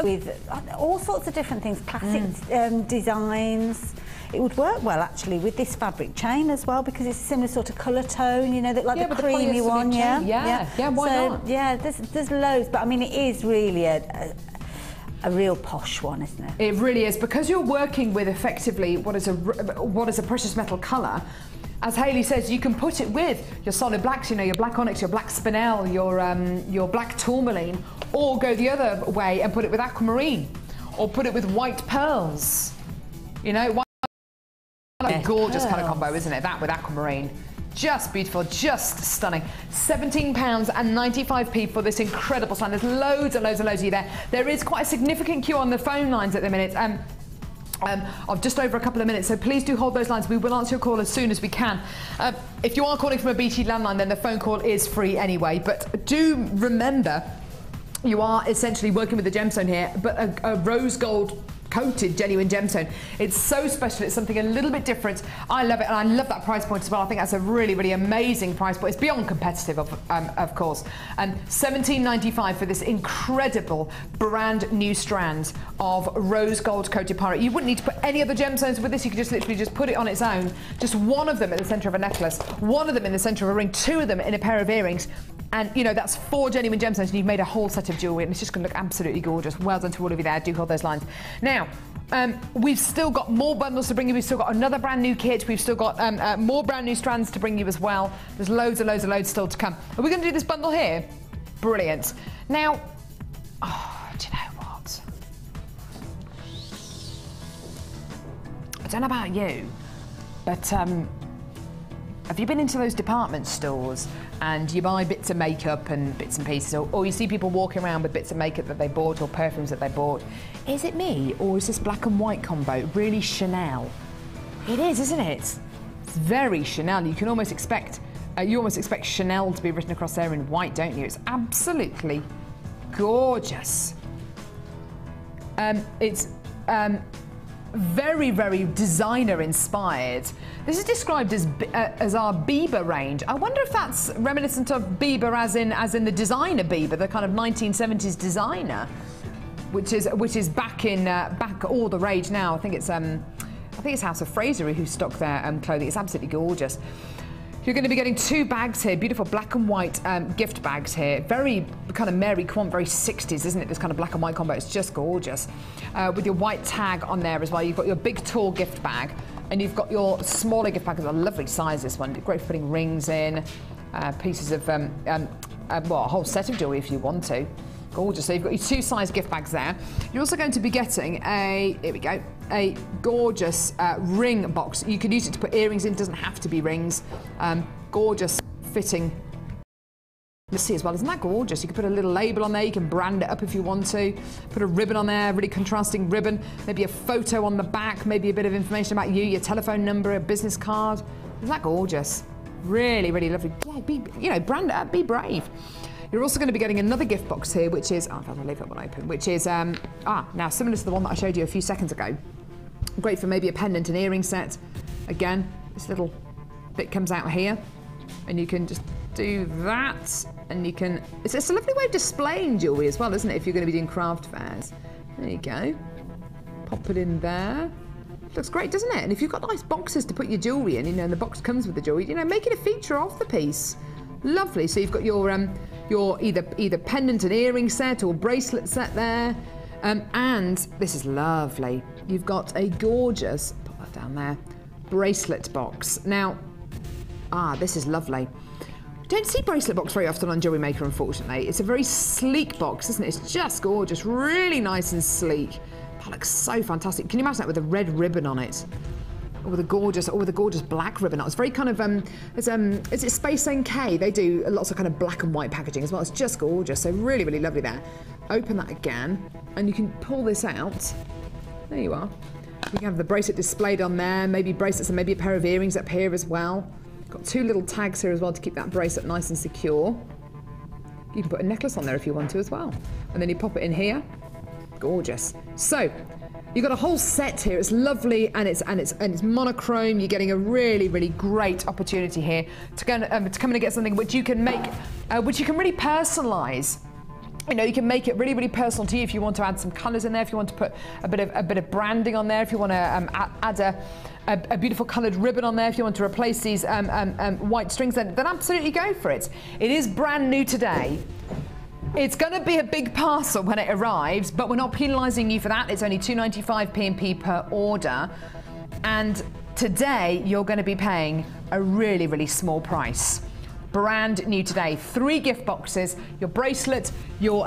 with all sorts of different things, classic designs. It would work well actually with this fabric chain as well, because it's a similar sort of colour tone, you know, that like the creamy one. Yeah, why not? Yeah, there's loads, but I mean, it is really a real posh one, isn't it? It really is, because you're working with effectively what is a precious metal colour. As Hayley says, you can put it with your solid blacks, you know, your black onyx, your black spinel, your black tourmaline, or go the other way and put it with aquamarine, or put it with white pearls. You know, a gorgeous colour combo, isn't it? That with aquamarine. Just beautiful, just stunning. £17.95 for this incredible sign. There's loads and loads and loads of you there. There is quite a significant queue on the phone lines at the minute. Of just over a couple of minutes, so please do hold those lines. We will answer your call as soon as we can. If you are calling from a BT landline, then the phone call is free anyway, but do remember you are essentially working with a gemstone here, but a rose gold coated genuine gemstone. It's so special. It's something a little bit different. I love it, and I love that price point as well. I think that's a really, really amazing price point. It's beyond competitive, of course. £17.95 for this incredible brand new strand of rose gold coated pirate. You wouldn't need to put any other gemstones with this. You could just literally just put it on its own. Just one of them at the centre of a necklace, one of them in the centre of a ring, two of them in a pair of earrings. And, you know, that's 4 genuine gemstones, and you've made a whole set of jewellery, and it's just going to look absolutely gorgeous. Well done to all of you there. Do hold those lines. Now, we've still got more bundles to bring you. We've still got another brand new kit. We've still got more brand new strands to bring you as well. There's loads and loads and loads still to come. Are we going to do this bundle here? Brilliant. Now, do you know what? I don't know about you, but have you been into those department stores and you buy bits of makeup and bits and pieces, or you see people walking around with bits of makeup that they bought or perfumes that they bought? Is it me, or is this black and white combo really Chanel? It is, isn't it? It's very Chanel. You can almost expect, you almost expect Chanel to be written across there in white, don't you? It's absolutely gorgeous. It's very, very designer inspired. This is described as our Bieber range. I wonder if that's reminiscent of Bieber as in the designer Bieber, the kind of 1970s designer, which is back all the rage now. I think it's House of Fraser who stock their clothing. It's absolutely gorgeous. You're going to be getting 2 bags here, beautiful black and white gift bags here. Very kind of Mary Quant, very 60s, isn't it? This kind of black and white combo. It's just gorgeous. With your white tag on there as well. You've got your big, tall gift bag, and you've got your smaller gift bag. It's a lovely size, this one. Great for putting rings in, pieces of, well, a whole set of jewellery if you want to. Gorgeous. So you've got your 2 size gift bags there. You're also going to be getting a gorgeous ring box. You can use it to put earrings in. It doesn't have to be rings. Gorgeous fitting. Let's see as well. Isn't that gorgeous? You can put a little label on there. You can brand it up if you want to. Put a ribbon on there, really contrasting ribbon. Maybe a photo on the back. Maybe a bit of information about you, your telephone number, a business card. Isn't that gorgeous? Really, really lovely. Yeah, brand it up. Be brave. You're also going to be getting another gift box here, which is, I'll leave that one open, which is, now similar to the one that I showed you a few seconds ago. Great for maybe a pendant and earring set. Again, this little bit comes out here, and you can just do that, and you can, it's a lovely way of displaying jewellery as well, isn't it, if you're going to be doing craft fairs. There you go. Pop it in there. Looks great, doesn't it? And if you've got nice boxes to put your jewellery in, you know, and the box comes with the jewellery, you know, make it a feature of the piece. Lovely. So you've got your either pendant and earring set or bracelet set there, and this is lovely. You've got a gorgeous, put that down there, bracelet box. Now, this is lovely. Don't see bracelet box very often on Jewellery Maker, unfortunately. It's a very sleek box, isn't it? It's just gorgeous, really nice and sleek. That looks so fantastic. Can you imagine that with a red ribbon on it? Or with a gorgeous black ribbon. It's very kind of is it Space NK? They do lots of kind of black and white packaging as well. It's just gorgeous. So really, really lovely there. Open that again, and you can pull this out. There you are. You can have the bracelet displayed on there. Maybe bracelets and maybe a pair of earrings up here as well. Got 2 little tags here as well to keep that bracelet nice and secure. You can put a necklace on there if you want to as well, and then you pop it in here. Gorgeous. So. You've got a whole set here. It's lovely, and it's monochrome. You're getting a really, really great opportunity here to come in and get something which you can make, which you can really personalise You know, you can make it really, really personal to you if you want to add some colours in there, if you want to put a bit of branding on there, if you want to add a beautiful coloured ribbon on there, if you want to replace these white strings, then absolutely go for it. It is brand new today. It's going to be a big parcel when it arrives, but we're not penalising you for that. It's only £2.95 P&P per order. And today, you're going to be paying a really, really small price. Brand new today. 3 gift boxes, your bracelet, your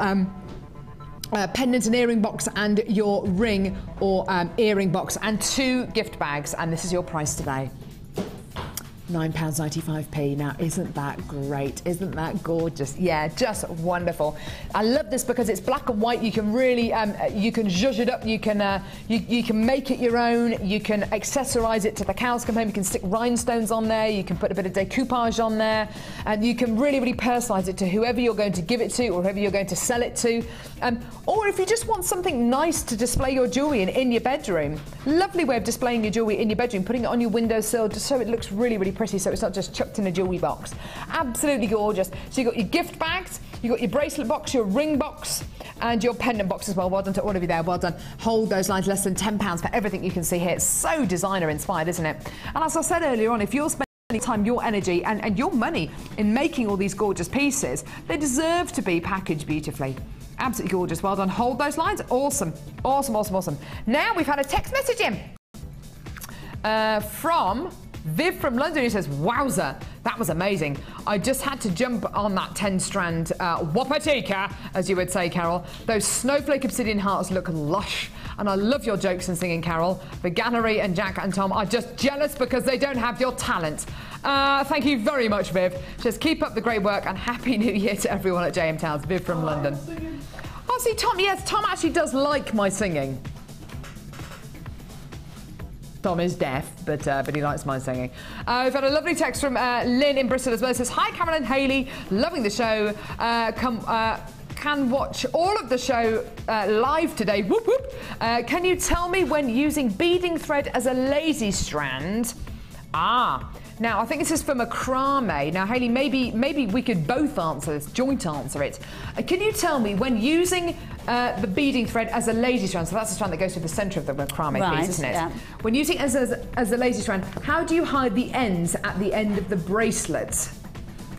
pendant and earring box, and your ring or earring box, and 2 gift bags. And this is your price today. £9.95p. Now, isn't that great? Isn't that gorgeous? Yeah, just wonderful. I love this because it's black and white. You can really, you can zhuzh it up. You can, you can make it your own. You can accessorize it to the cows come home. You can stick rhinestones on there. You can put a bit of decoupage on there, and you can really, really personalize it to whoever you're going to give it to, or whoever you're going to sell it to. Or if you just want something nice to display your jewelry in your bedroom, lovely way of displaying your jewelry in your bedroom, putting it on your windowsill just so it looks really, really pretty, so it's not just chucked in a jewelry box. Absolutely gorgeous. So you've got your gift bags, you've got your bracelet box, your ring box, and your pendant box as well. Well done to all of you there, well done. Hold those lines, less than £10 for everything you can see here. It's so designer inspired, isn't it? And as I said earlier on, if you're spending time, your energy and your money in making all these gorgeous pieces, they deserve to be packaged beautifully. Absolutely gorgeous, well done. Hold those lines, awesome, awesome, awesome, awesome. Now we've had a text message in from Viv from London, who says, wowza, that was amazing. I just had to jump on that 10-strand wapatika, as you would say, Carol. Those snowflake obsidian hearts look lush. And I love your jokes and singing, Carol. The Gannery and Jack and Tom are just jealous because they don't have your talent. Thank you very much, Viv. Just keep up the great work and Happy New Year to everyone at JM Towns. Viv from London. Oh, see, Tom, yes, Tom actually does like my singing. Tom is deaf, but he likes my singing. We've had a lovely text from Lynn in Bristol as well. It says, hi, Cameron and Hayley, loving the show. Can watch all of the show live today. Whoop, whoop. Can you tell me when using beading thread as a lazy strand? Now, I think this is for macrame. Now, Hayley, maybe we could both answer this, joint answer it. Can you tell me when using the beading thread as a lazy strand, so that's the strand that goes through the centre of the macrame piece, isn't it? Yeah. When using it as a lazy strand, how do you hide the ends at the end of the bracelet?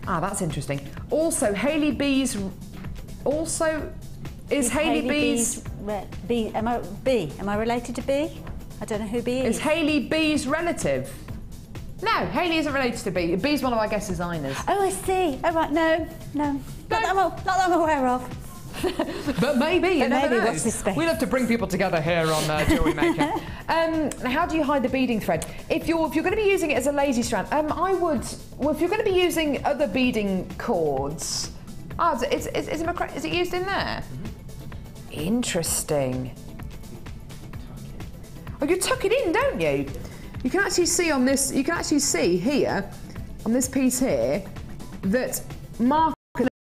That's interesting. Also, Hayley B's... Also, is Hayley B's... Am I related to B? I don't know who B is. Is Hayley B's relative? No, Hayley isn't related to B. B's one of our guest designers. Oh, I see. Oh, right, no. Not that I'm aware of. But maybe, you never know. Watch this space. We love to bring people together here on Jewellery Maker. Now, how do you hide the beading thread? If you're going to be using it as a lazy strand, I would... Well, if you're going to be using other beading cords... is it used in there? Mm-hmm. Interesting. Oh, you tuck it in, don't you? You can actually see on this, you can actually see here, on this piece here, that Mark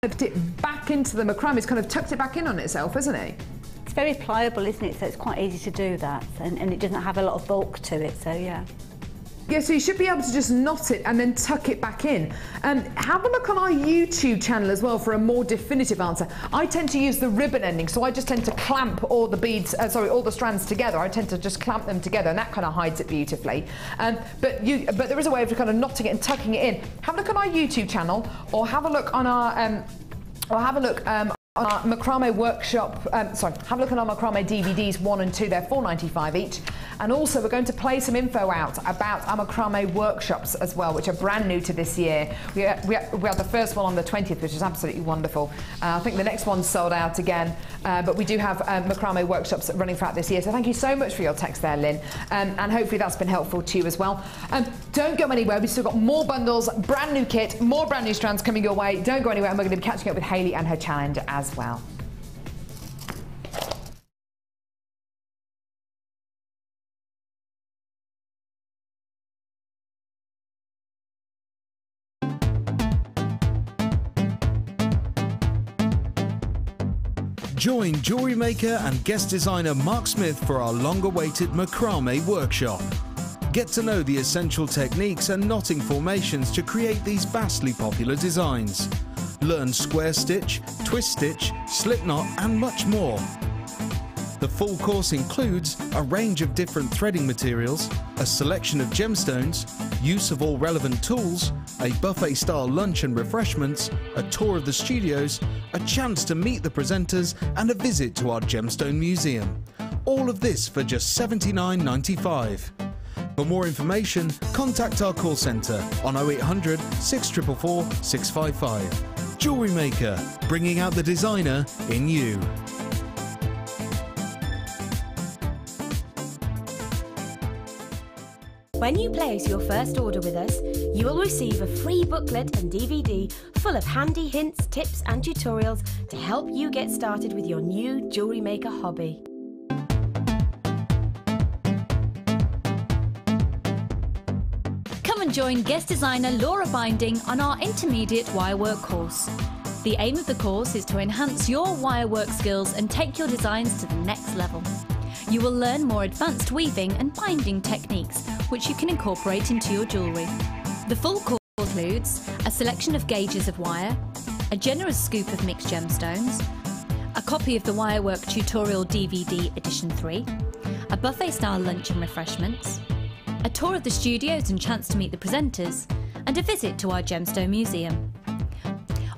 left it back into the macrame. It's kind of tucked it back in on itself, isn't it? It's very pliable, isn't it? So it's quite easy to do that. And it doesn't have a lot of bulk to it, so yeah. Yeah, so you should be able to just knot it and then tuck it back in. Have a look on our YouTube channel as well for a more definitive answer. I tend to use the ribbon ending, so I just tend to clamp all the beads, all the strands together. I tend to just clamp them together, and that kind of hides it beautifully. But there is a way of kind of knotting it and tucking it in. Have a look on our YouTube channel, or have a look on our, our macrame workshop, have a look at our macrame DVDs 1 and 2, they're $4.95 each. And also we're going to play some info out about our macrame workshops as well, which are brand new to this year. We had the first one on the 20th, which is absolutely wonderful. I think the next one's sold out again, but we do have macrame workshops running throughout this year. So thank you so much for your text there, Lynn, and hopefully that's been helpful to you as well. Don't go anywhere, we've still got more bundles, brand new kit, more brand new strands coming your way. Don't go anywhere, and we're going to be catching up with Hayley and her challenge as well. Join Jewellery Maker and guest designer Mark Smith for our long-awaited macrame workshop. Get to know the essential techniques and knotting formations to create these vastly popular designs. Learn square stitch, twist stitch, slip knot and much more. The full course includes a range of different threading materials, a selection of gemstones, use of all relevant tools, a buffet-style lunch and refreshments, a tour of the studios, a chance to meet the presenters and a visit to our gemstone museum. All of this for just $79.95. For more information, contact our call centre on 0800 644 655. Jewellery Maker, bringing out the designer in you. When you place your first order with us, you will receive a free booklet and DVD full of handy hints, tips and tutorials to help you get started with your new jewellery maker hobby. Come and join guest designer Laura Binding on our intermediate wirework course. The aim of the course is to enhance your wirework skills and take your designs to the next level. You will learn more advanced weaving and binding techniques, which you can incorporate into your jewellery. The full course includes a selection of gauges of wire, a generous scoop of mixed gemstones, a copy of the Wirework Tutorial DVD Edition 3, a buffet-style lunch and refreshments, a tour of the studios and chance to meet the presenters, and a visit to our gemstone museum.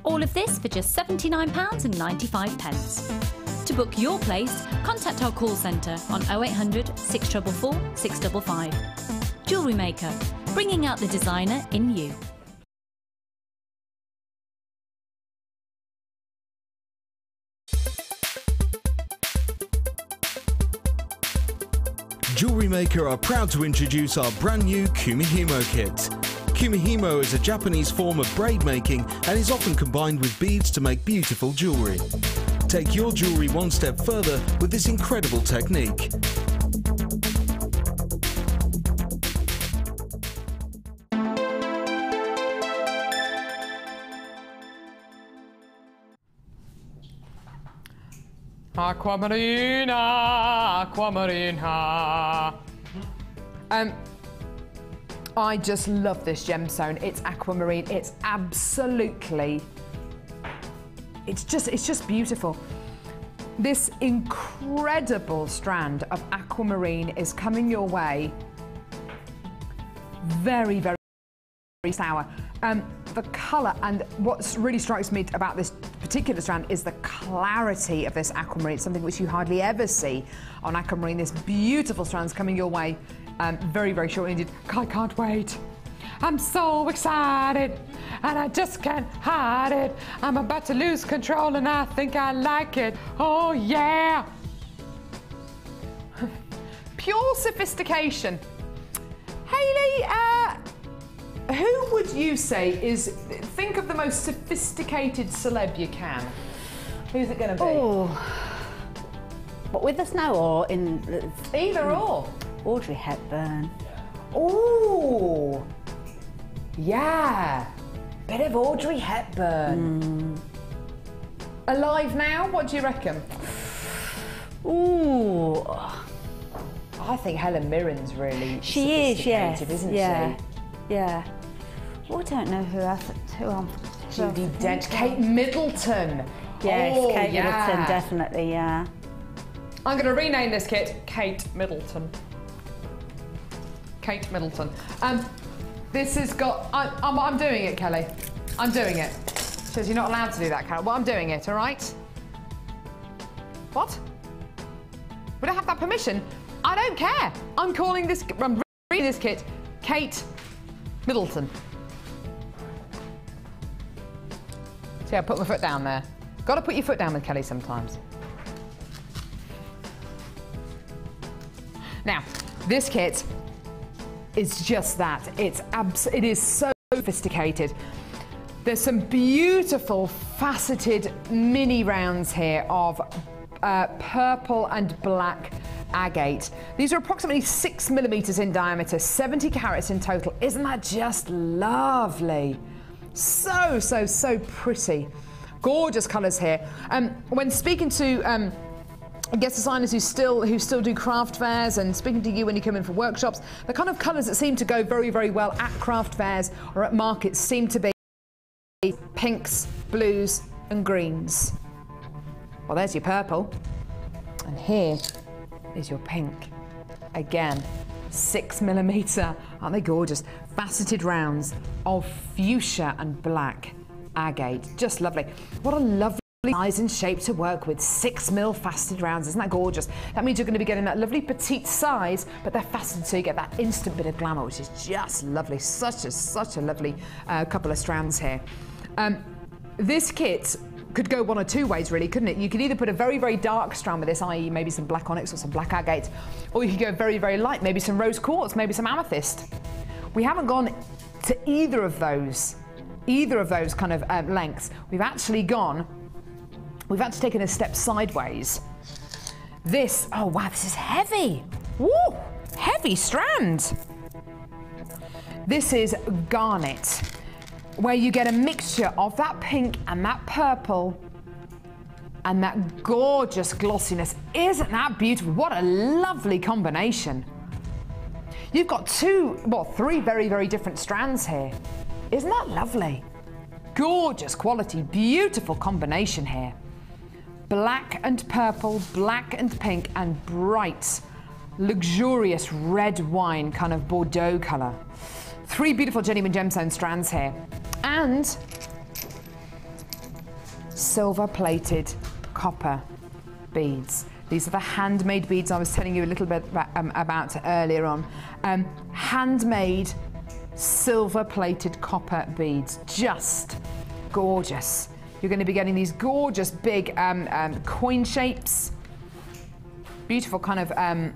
All of this for just £79.95. To book your place, contact our call centre on 0800 644 655. Jewellery Maker, bringing out the designer in you. Jewellery Maker are proud to introduce our brand new Kumihimo kit. Kumihimo is a Japanese form of braid making and is often combined with beads to make beautiful jewellery. Take your jewellery one step further with this incredible technique. Aquamarina, aquamarina. I just love this gemstone. It's aquamarine. It's absolutely. It's just beautiful. This incredible strand of aquamarine is coming your way. Very, very sour. The colour, and what really strikes me about this particular strand is the clarity of this aquamarine. It's something which you hardly ever see on aquamarine. This beautiful strand's coming your way very, very short-winded. I can't wait. I'm so excited and I just can't hide it. I'm about to lose control and I think I like it. Oh yeah. Pure sophistication. Hayley, who would you say is, think of the most sophisticated celeb you can. Who's it going to be? Oh, but with the snow or in... Either or. Audrey Hepburn. Oh, yeah. Bit of Audrey Hepburn. Alive now? What do you reckon? Ooh. I think Helen Mirren's really She is, yes. Isn't she? Yeah. Well, I don't know who I'm... Judi Dench. Kate Middleton. Yes, oh, Kate yeah. Middleton, definitely, yeah. I'm going to rename this kit Kate Middleton. Kate Middleton. This has got... I'm doing it, Kelly. I'm doing it. Says you're not allowed to do that, Carol. Well, I'm doing it, all right? What? We don't have that permission. I don't care. I'm calling this... I'm reading this kit Kate Middleton. See, I put my foot down there. Got to put your foot down with Kelly sometimes. Now, this kit is just that. It is so sophisticated. There's some beautiful faceted mini rounds here of purple and black agate. These are approximately 6 millimeters in diameter, 70 carats in total. Isn't that just lovely? So pretty. Gorgeous colours here. When speaking to guest designers who still do craft fairs, and speaking to you when you come in for workshops, the kind of colours that seem to go very, very well at craft fairs or at markets seem to be pinks, blues and greens. Well, there's your purple. And here is your pink. Again, 6mm. Aren't they gorgeous? Faceted rounds of fuchsia and black agate. Just lovely. What a lovely size and shape to work with. 6mm faceted rounds. Isn't that gorgeous? That means you're going to be getting that lovely petite size, but they're faceted so you get that instant bit of glamour, which is just lovely. Such a lovely couple of strands here. This kit could go one or two ways, really, couldn't it? You could either put a very, very dark strand with this, i.e. maybe some black onyx or some black agate, or you could go very, very light, maybe some rose quartz, maybe some amethyst. We haven't gone to either of those kind of lengths. We've actually taken a step sideways. This, oh wow, this is heavy. Woo, heavy strand. This is garnet, where you get a mixture of that pink and that purple and that gorgeous glossiness. Isn't that beautiful? What a lovely combination. You've got three very, very different strands here. Isn't that lovely? Gorgeous quality, beautiful combination here. Black and purple, black and pink, and bright, luxurious red wine kind of Bordeaux colour. 3 beautiful genuine gemstone strands here. And silver-plated copper beads. These are the handmade beads I was telling you a little bit about earlier on. Handmade silver-plated copper beads. Just gorgeous. You're going to be getting these gorgeous big coin shapes. Beautiful kind of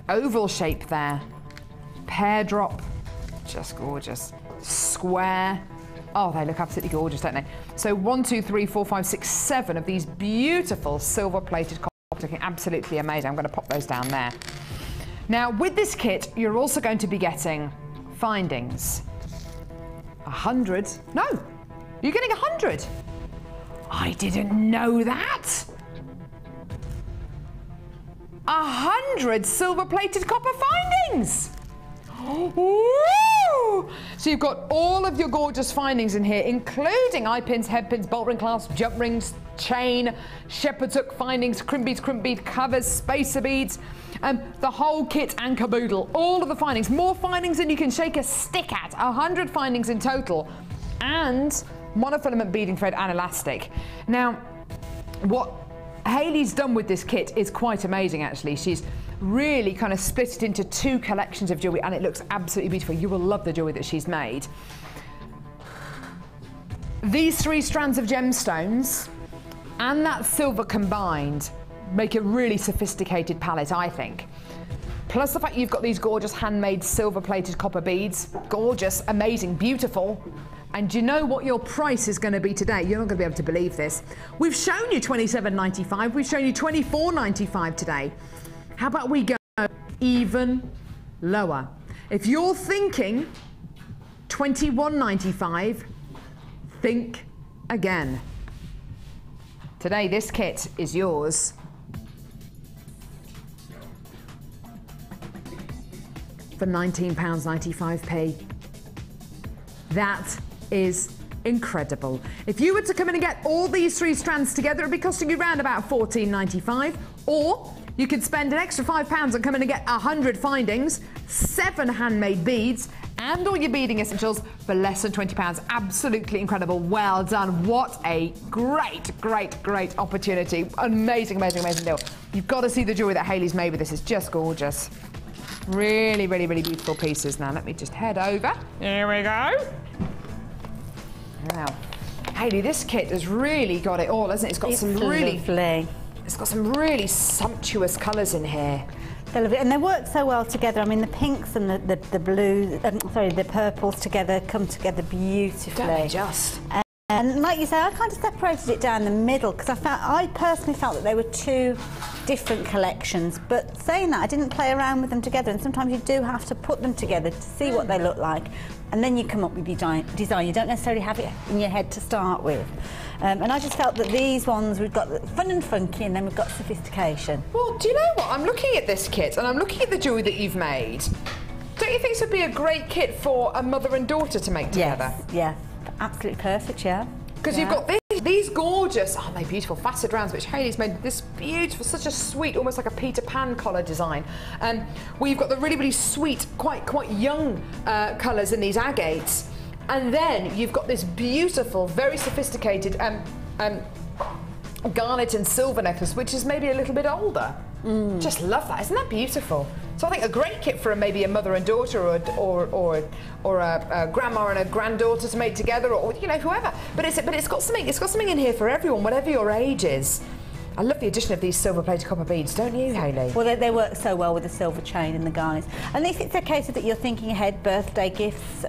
oval shape there. Pear drop. Just gorgeous. Square. Oh, they look absolutely gorgeous, don't they? So 1, 2, 3, 4, 5, 6, 7 of these beautiful silver-plated copper, looking absolutely amazing. I'm going to pop those down there. Now, with this kit, you're also going to be getting findings. 100. No, you're getting 100. I didn't know that. 100 silver-plated copper findings. Woo! So you've got all of your gorgeous findings in here, including eye pins, head pins, bolt ring clasps, jump rings, chain, shepherd's hook findings, crimp bead covers, spacer beads, the whole kit and caboodle. All of the findings, more findings than you can shake a stick at. 100 findings in total, and monofilament beading thread and elastic. Now, what Hayley's done with this kit is quite amazing, actually. She's really kind of split it into 2 collections of jewellery, and it looks absolutely beautiful. You will love the jewellery that she's made. These 3 strands of gemstones and that silver combined make a really sophisticated palette, I think. Plus the fact you've got these gorgeous handmade silver-plated copper beads. Gorgeous, amazing, beautiful. And do you know what your price is going to be today? You're not going to be able to believe this. We've shown you $27.95. We've shown you $24.95 today. How about we go even lower? If you're thinking $21.95, think again. Today, this kit is yours for £19.95p. That is incredible. If you were to come in and get all these 3 strands together, it'd be costing you around about £14.95, or you could spend an extra £5 and come in and get 100 findings, 7 handmade beads, and all your beading essentials for less than £20. Absolutely incredible. Well done. What a great, great, great opportunity. Amazing, amazing, amazing deal. You've got to see the jewellery that Hayley's made with this. It's just gorgeous. Really, really, really beautiful pieces. Now, let me just head over. Here we go. Now, Hayley, this kit has really got it all, hasn't it? It's got some really lovely. It's got some really sumptuous colours in here. They're lovely, and they work so well together. I mean, the pinks and the blues, the purples together come together beautifully. Don't they just? And like you say, I kind of separated it down the middle because I personally felt that they were 2 different collections. But saying that, I didn't play around with them together, and sometimes you do have to put them together to see what they look like, and then you come up with your design. You don't necessarily have it in your head to start with. And I just felt that these ones, we've got fun and funky, and then we've got sophistication. Well, do you know what? I'm looking at this kit, and I'm looking at the jewellery that you've made. Don't you think this would be a great kit for a mother and daughter to make together? Yes, yeah. absolutely perfect, yeah. Because you've got these gorgeous, aren't they beautiful, faceted rounds, which Hayley's made this beautiful, such a sweet, almost like a Peter Pan collar design. We've got the really, really sweet, quite young colours in these agates. And then you've got this beautiful, very sophisticated garnet and silver necklace, which is maybe a little bit older. Just love that. Isn't that beautiful? So I think a great kit for maybe a mother and daughter, or a grandma and a granddaughter to make together, or you know, whoever. But it's got something in here for everyone, whatever your age is. I love the addition of these silver-plated copper beads, don't you, Hayley? Well, they work so well with the silver chain and the garnets. And if it's a case of that you're thinking ahead, birthday gifts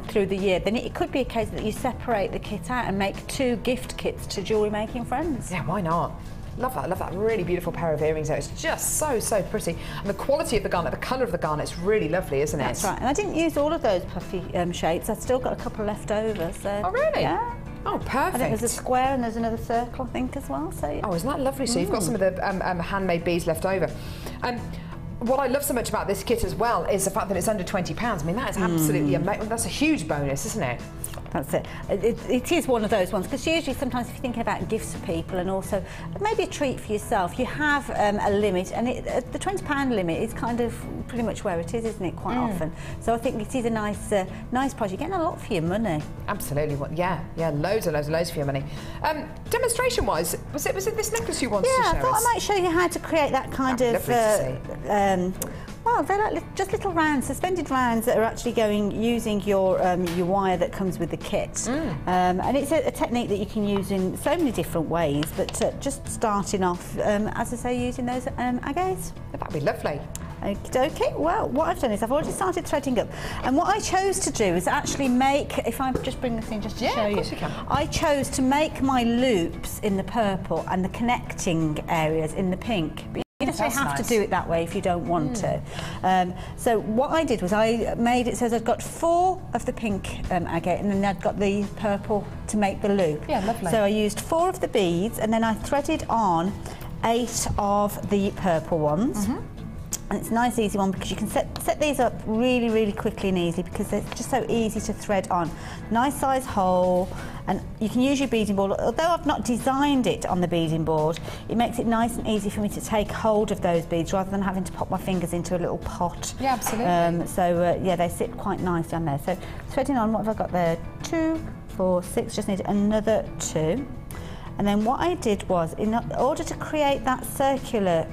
through the year, then it could be a case that you separate the kit out and make 2 gift kits to jewellery making friends. Yeah, why not? Love that really beautiful pair of earrings there. It's just so pretty. And the quality of the garnet, the colour of the garnet's really lovely, isn't it? That's right. And I didn't use all of those puffy shapes. I've still got a couple left over. So, oh, really? Yeah. Oh, perfect. I think there's a square and there's another circle, I think, as well. So. Oh, isn't that lovely? So you've got some of the handmade beads left over. What I love so much about this kit as well is the fact that it's under £20. I mean, that is absolutely amazing. That's a huge bonus, isn't it? That's it. It is one of those ones, because usually sometimes if you're thinking about gifts for people and also maybe a treat for yourself, you have a limit, and the £20 limit is kind of pretty much where it is, isn't it, quite often. So I think it is a nice price. You're getting a lot for your money. Absolutely. Yeah, loads for your money. Demonstration-wise, was it this necklace you wanted to show us? Yeah, I thought I might show you how to create that kind of... Well, they're like just little rounds, suspended rounds that are actually using your wire that comes with the kit. And it's a technique that you can use in so many different ways, but just starting off, as I say, using those agates. That'd be lovely. Okay, well, what I've done is I've already started threading up, and what I chose to do is actually make, if I just bring this in just to show you, I chose to make my loops in the purple and the connecting areas in the pink. You don't have to do it that way if you don't want to. So what I did was I made it so that I've got 4 of the pink agate, and then I've got the purple to make the loop. Yeah, lovely. So I used 4 of the beads, and then I threaded on 8 of the purple ones. And it's a nice easy one because you can set these up really quickly and easily, because they're just so easy to thread on. Nice size hole, and you can use your beading board. Although I've not designed it on the beading board, it makes it nice and easy for me to take hold of those beads rather than having to pop my fingers into a little pot. Yeah, absolutely. Yeah, they sit quite nice down there. So threading on, what have I got there? 2, 4, 6, just need another 2. And then what I did was, in order to create that circular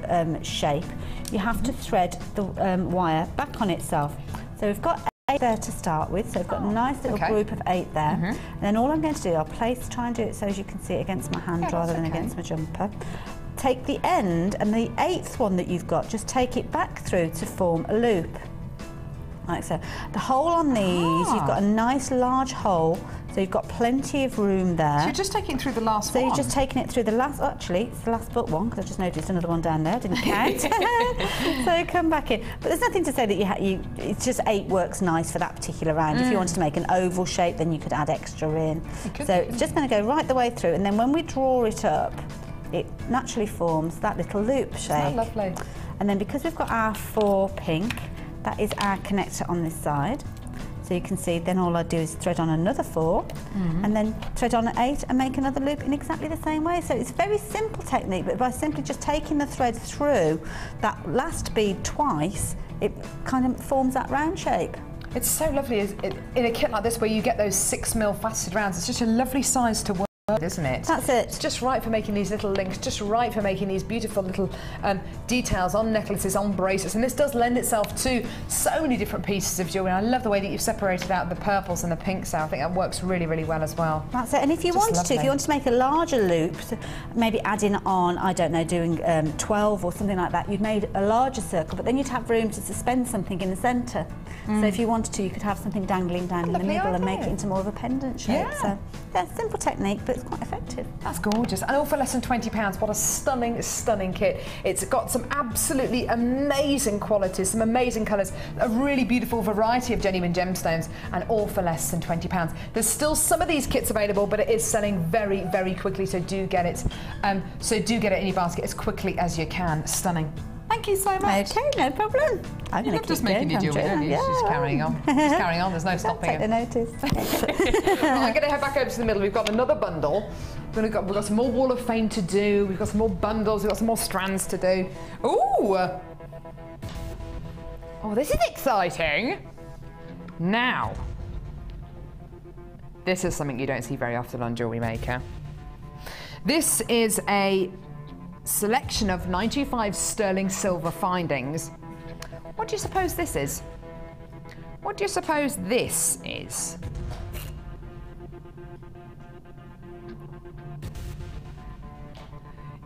shape, you have to thread the wire back on itself. So we've got 8 there to start with, so we've got a nice little group of 8 there. And then all I'm going to do, I'll try and do it so as you can see it against my hand rather than against my jumper. Take the end, and the 8th one that you've got, just take it back through to form a loop. Like so. The hole on these, you've got a nice large hole, so you've got plenty of room there. So you're just taking it through the last one? So you're just taking it through the last, actually, it's the last but one, because I've just noticed another one down there, didn't count. So come back in. But there's nothing to say that it's just 8 works nice for that particular round. If you wanted to make an oval shape, then you could add extra in. So it's just going to go right the way through, and then when we draw it up, it naturally forms that little loop shape. Isn't that lovely? And then because we've got our 4 pink, that is our connector on this side. So you can see then all I do is thread on another 4 and then thread on 8 and make another loop in exactly the same way. So it's a very simple technique, but by simply just taking the thread through that last bead twice, it kind of forms that round shape. It's so lovely in a kit like this where you get those 6mm faceted rounds. It's just a lovely size to work, isn't it? That's it. It's just right for making these little links, just right for making these beautiful little details on necklaces, on bracelets, and this does lend itself to so many different pieces of jewellery. I love the way that you've separated out the purples and the pinks out. I think that works really well as well. That's it. And if you wanted to make a larger loop, maybe adding on, I don't know, doing 12 or something like that, you'd made a larger circle, but then you'd have room to suspend something in the centre. So if you wanted to, you could have something dangling down in the middle and make it into more of a pendant shape. Yeah. So yeah, simple technique, but it's quite effective. That's gorgeous. And all for less than £20. What a stunning kit. It's got some absolutely amazing qualities, some amazing colours, a really beautiful variety of genuine gemstones, and all for less than £20. There's still some of these kits available, but it is selling very quickly, so do get it. So do get it in your basket as quickly as you can. Stunning. Thank you so much. Okay, no problem. I'm going to keep just making you doing. do it. Yeah. She's carrying on. She's carrying on. There's no stopping Take the her. notice. I'm going to head back over to the middle. We've got another bundle. We've got some more Wall of Fame to do. We've got some more bundles. We've got some more strands to do. Ooh! Oh, this is exciting. Now, this is something you don't see very often on Jewellery Maker. This is a selection of 95 sterling silver findings. What do you suppose this is? What do you suppose this is?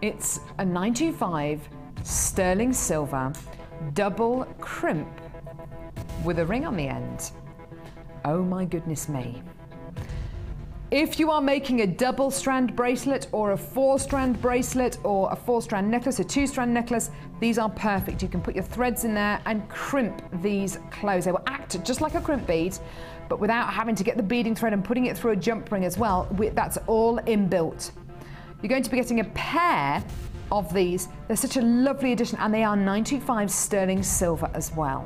It's a 95 sterling silver double crimp with a ring on the end. Oh my goodness me. If you are making a double strand bracelet or a 4-strand bracelet or a 4-strand necklace, a 2-strand necklace, these are perfect. You can put your threads in there and crimp these close. They will act just like a crimp bead, but without having to get the beading thread and putting it through a jump ring as well. That's all inbuilt. You're going to be getting a pair of these. They're such a lovely addition, and they are 95 sterling silver as well.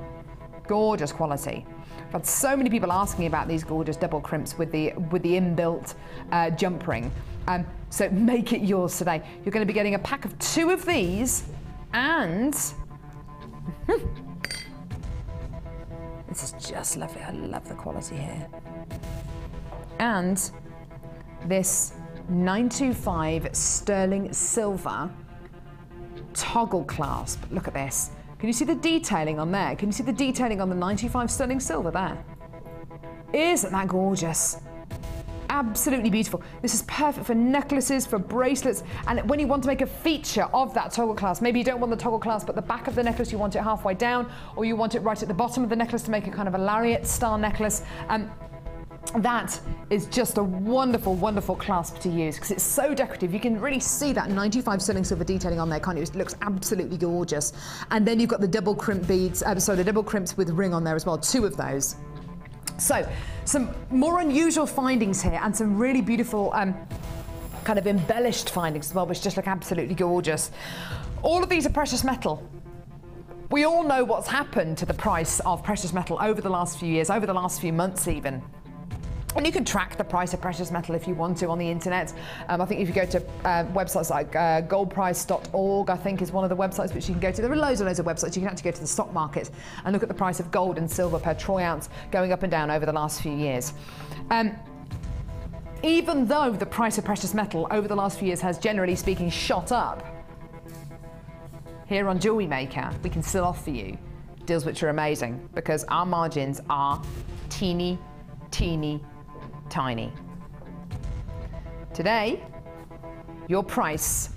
Gorgeous quality. I've had so many people asking about these gorgeous double crimps with the inbuilt jump ring. So make it yours today. You're going to be getting a pack of 2 of these, and this is just lovely. I love the quality here. And this 925 sterling silver toggle clasp. Look at this. Can you see the detailing on there? Can you see the detailing on the 95 sterling silver there? Isn't that gorgeous? Absolutely beautiful. This is perfect for necklaces, for bracelets, and when you want to make a feature of that toggle clasp, maybe you don't want the toggle clasp at the back of the necklace, you want it halfway down, or you want it right at the bottom of the necklace to make a kind of a lariat style necklace. That is just a wonderful, wonderful clasp to use because it's so decorative. You can really see that 95 sterling silver detailing on there, can't you? It looks absolutely gorgeous. And then you've got the double crimp beads, the double crimps with ring on there as well, 2 of those. So, some more unusual findings here and some really beautiful kind of embellished findings as well, which just look absolutely gorgeous. All of these are precious metal. We all know what's happened to the price of precious metal over the last few years, over the last few months even. And you can track the price of precious metal if you want to on the internet. I think if you go to websites like goldprice.org, I think is one of the websites which you can go to. There are loads and loads of websites. You can actually go to the stock market and look at the price of gold and silver per troy ounce going up and down over the last few years. Even though the price of precious metal over the last few years has, generally speaking, shot up, here on Jewellery Maker, we can still offer you deals which are amazing because our margins are teeny, teeny, tiny. Today, your price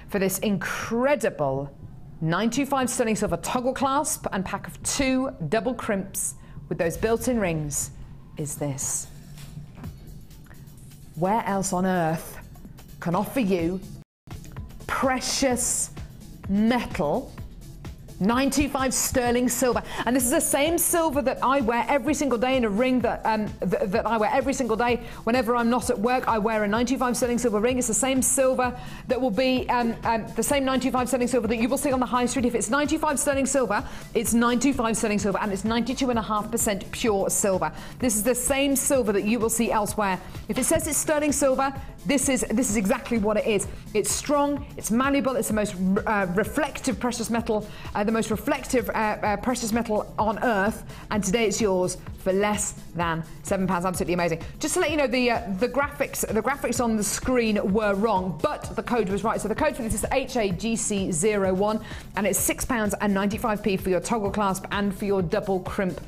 for this incredible 925 sterling silver toggle clasp and pack of 2 double crimps with those built-in rings is this. Where else on earth can offer you precious metal 925 sterling silver, and this is the same silver that I wear every single day in a ring that that I wear every single day whenever I'm not at work. I wear a 925 sterling silver ring. It's the same silver that will be the same 925 sterling silver that you will see on the high street. If it's 95 sterling silver, it's 925 sterling silver, and it's 92.5% pure silver. This is the same silver that you will see elsewhere. If it says it's sterling silver, this is exactly what it is. It's strong, it's malleable, it's the most reflective precious metal, the most reflective precious metal on earth, and today it's yours for less than £7. Absolutely amazing. Just to let you know, the graphics on the screen were wrong, but the code was right. So the code for this is HAGC01, and it's £6.95 for your toggle clasp and for your double crimp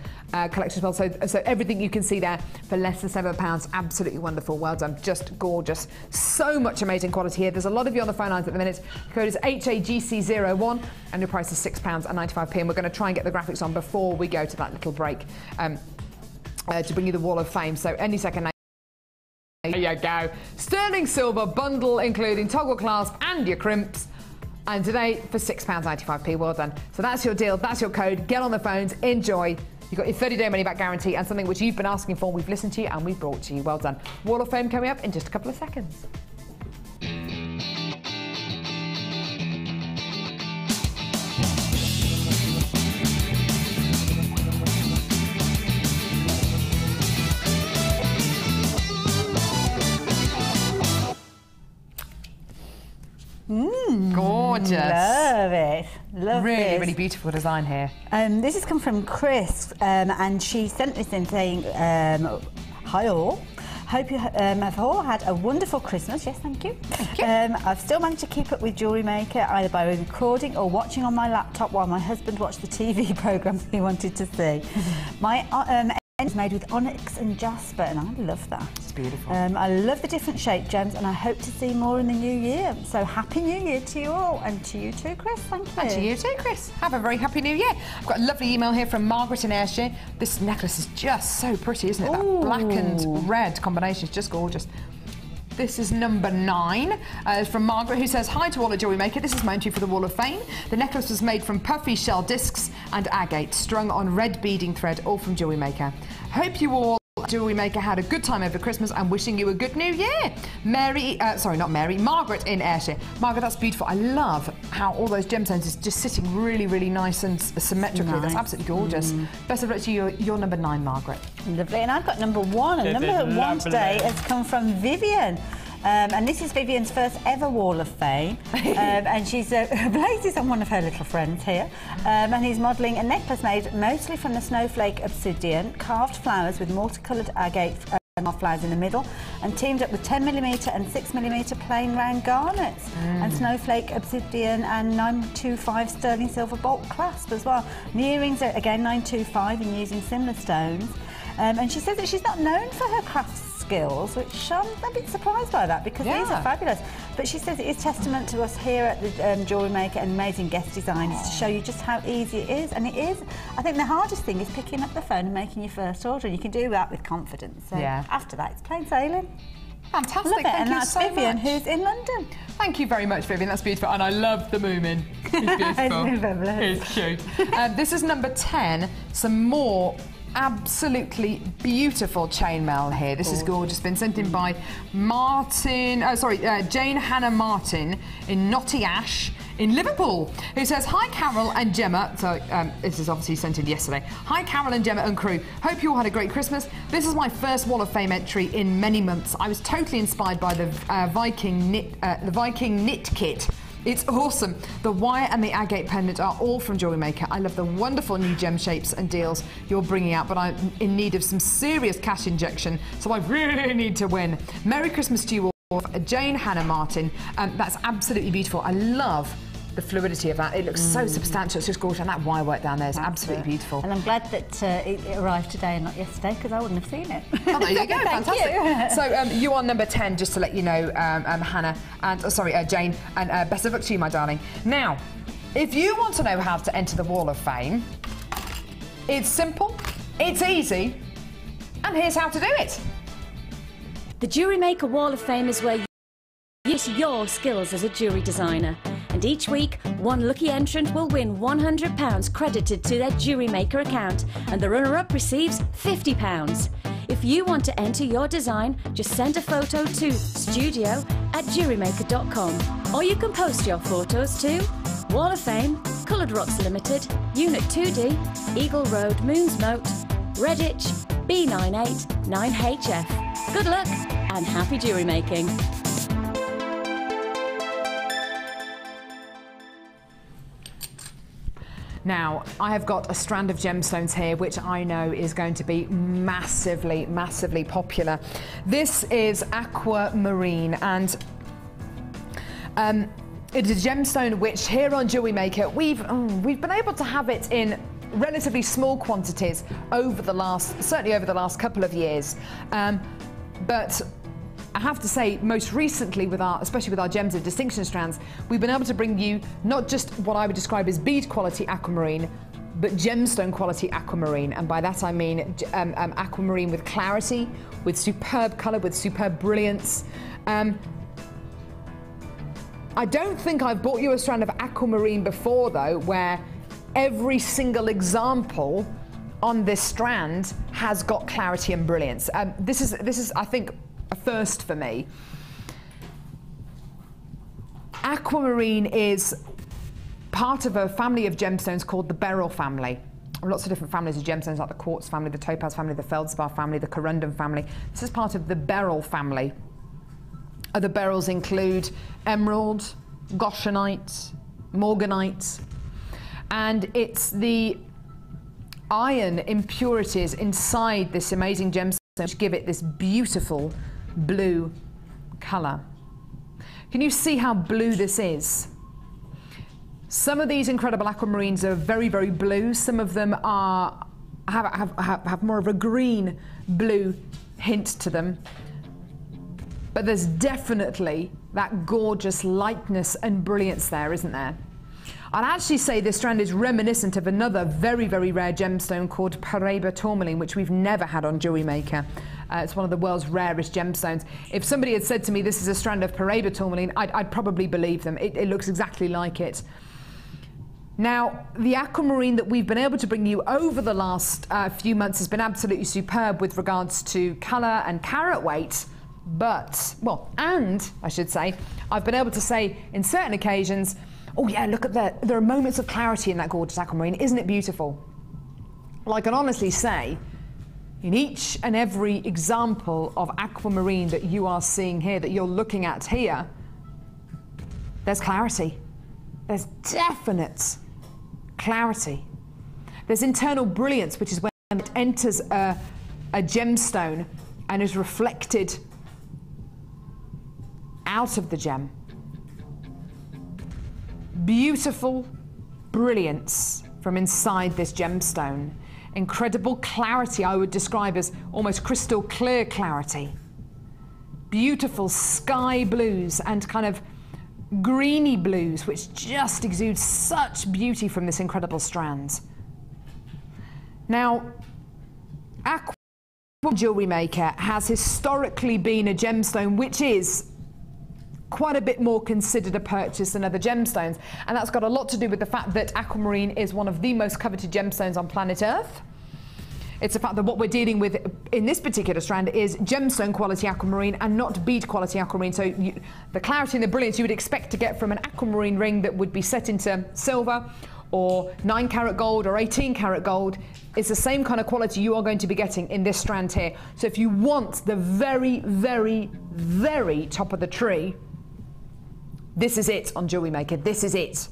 collection as well. So everything you can see there for less than £7. Absolutely wonderful. Well done. Just gorgeous. So much amazing quality here. There's a lot of you on the phone lines at the minute. The code is HAGC01 and your price is £6.95, and we're going to try and get the graphics on before we go to that little break to bring you the Wall of Fame. So any second now. There you go. Sterling silver bundle including toggle clasp and your crimps. And today for £6.95. Well done. So that's your deal. That's your code. Get on the phones. Enjoy. You've got your 30-day money-back guarantee and something which you've been asking for. We've listened to you and we've brought to you. Well done. Wall of Fame coming up in just a couple of seconds. gorgeous. Love it. Love Really, this. really beautiful design here. This has come from Chris, and she sent this in saying, hi all. Hope you have all had a wonderful Christmas. Yes, thank you. Thank you. I've still managed to keep up with Jewellery Maker either by recording or watching on my laptop while my husband watched the TV programmes he wanted to see. My is made with onyx and jasper, and I love that. It's beautiful. I love the different shaped gems, and I hope to see more in the new year. So happy New Year to you all, and to you too, Chris. Thank you. And to you too, Chris. Have a very happy New Year. I've got a lovely email here from Margaret in Ayrshire. This necklace is just so pretty, isn't it? Ooh. That black and red combination is just gorgeous. This is number 9. It's from Margaret, who says, hi to all at Jewellery Maker. This is my entry for the Wall of Fame. The necklace was made from puffy shell discs and agate, strung on red beading thread, all from Jewellery Maker. Hope you all at Jewellery Maker had a good time over Christmas and wishing you a good New Year. Margaret in Ayrshire. Margaret, that's beautiful. I love how all those gemstones is just sitting really, really nice and symmetrically. Nice. That's absolutely gorgeous. Best of luck to you. You're number 9, Margaret. Lovely, and I've got number 1, and This number is 1 lovely. today has come from Vivian. And this is Vivian's first ever Wall of Fame, and she's blazes on one of her little friends here, and he's modelling a necklace made mostly from the snowflake obsidian, carved flowers with multicoloured agate flowers in the middle, and teamed up with 10mm and 6mm plain round garnets, and snowflake obsidian and 925 sterling silver bolt clasp as well. And the earrings are again 925 and using similar stones, and she says that she's not known for her crafts skills, which I'm a bit surprised by that, because these are fabulous. But she says it is testament to us here at the Jewellery Maker and amazing guest designers to show you just how easy it is. And it is, I think the hardest thing is picking up the phone and making your first order, and you can do that with confidence. So after that, it's plain sailing. Fantastic. Love it. Thank And you that's so Vivian, much. who's in London. Thank you very much, Vivian. That's beautiful. And I love the moomin. It's beautiful. It's fabulous. It's cute. This is number 10. Some more absolutely beautiful chainmail here. This is gorgeous. Been sent in by Jane Hannah Martin in Knotty Ash in Liverpool, who says, hi Carol and Gemma. So this is obviously sent in yesterday. Hi Carol and Gemma and crew. Hope you all had a great Christmas. This is my first Wall of Fame entry in many months. I was totally inspired by the Viking knit kit. It's awesome. The wire and the agate pendant are all from Jewellery Maker. I love the wonderful new gem shapes and deals you're bringing out, but I'm in need of some serious cash injection, so I really need to win. Merry Christmas to you all. Jane Hannah Martin. That's absolutely beautiful. I love the fluidity of that. It looks so substantial. It's just gorgeous. And that wire work down there is absolutely beautiful. And I'm glad that it arrived today and not yesterday, because I wouldn't have seen it. Oh, there you go. Fantastic. You. So you are number 10, just to let you know, Hannah, and Jane, and best of luck to you, my darling. Now, if you want to know how to enter the Wall of Fame, it's simple, it's easy, and here's how to do it. The Jewellery Maker Wall of Fame is where you use your skills as a jewellery designer. And each week, one lucky entrant will win £100 credited to their Jewellery Maker account, and the runner-up receives £50. If you want to enter your design, just send a photo to studio@jewellerymaker.com, or you can post your photos to Wall of Fame, Coloured Rocks Limited, Unit 2D, Eagle Road, Moons Moat, Redditch, B98 9HF. Good luck and happy jewellery making. Now, I have got a strand of gemstones here, which I know is going to be massively, massively popular. This is aquamarine, and it is a gemstone which here on Jewellery Maker, we've been able to have it in relatively small quantities certainly over the last couple of years. But I have to say, most recently, especially with our Gems of Distinction strands, we've been able to bring you not just what I would describe as bead quality aquamarine, but gemstone quality aquamarine. And by that I mean aquamarine with clarity, with superb colour, with superb brilliance. I don't think I've brought you a strand of aquamarine before, though, where every single example on this strand has got clarity and brilliance. This is, I think, a first for me. Aquamarine is part of a family of gemstones called the beryl family. Lots of different families of gemstones, like the quartz family, the topaz family, the feldspar family, the corundum family. This is part of the beryl family. Other beryls include emerald, goshenite, morganite, and it's the iron impurities inside this amazing gemstone which give it this beautiful blue colour. Can you see how blue this is? Some of these incredible aquamarines are very, very blue. Some of them are have more of a green blue hint to them. But there's definitely that gorgeous lightness and brilliance there, isn't there? I'd actually say this strand is reminiscent of another very, very rare gemstone called Paraiba tourmaline, which we've never had on Jewellery Maker. It's one of the world's rarest gemstones. If somebody had said to me this is a strand of Paraiba tourmaline, I'd probably believe them. It looks exactly like it. Now, the aquamarine that we've been able to bring you over the last few months has been absolutely superb with regards to colour and carat weight. But, well, and I should say, I've been able to say in certain occasions, oh yeah, look at that. There are moments of clarity in that gorgeous aquamarine. Isn't it beautiful? Well, I can honestly say, in each and every example of aquamarine that you are seeing here, that you're looking at here, there's clarity. There's definite clarity. There's internal brilliance, which is when it enters a gemstone and is reflected out of the gem. Beautiful brilliance from inside this gemstone. Incredible clarity, I would describe as almost crystal clear clarity. Beautiful sky blues and kind of greeny blues, which just exude such beauty from this incredible strand. Now, Jewellery Maker has historically been a gemstone which is quite a bit more considered a purchase than other gemstones, and that's got a lot to do with the fact that aquamarine is one of the most coveted gemstones on planet Earth. It's the fact that what we're dealing with in this particular strand is gemstone quality aquamarine and not bead quality aquamarine. So the clarity and the brilliance you would expect to get from an aquamarine ring that would be set into silver or 9 karat gold or 18 karat gold is the same kind of quality you are going to be getting in this strand here. So if you want the very, very, very top of the tree, this is it on Jewellery Maker. This is it.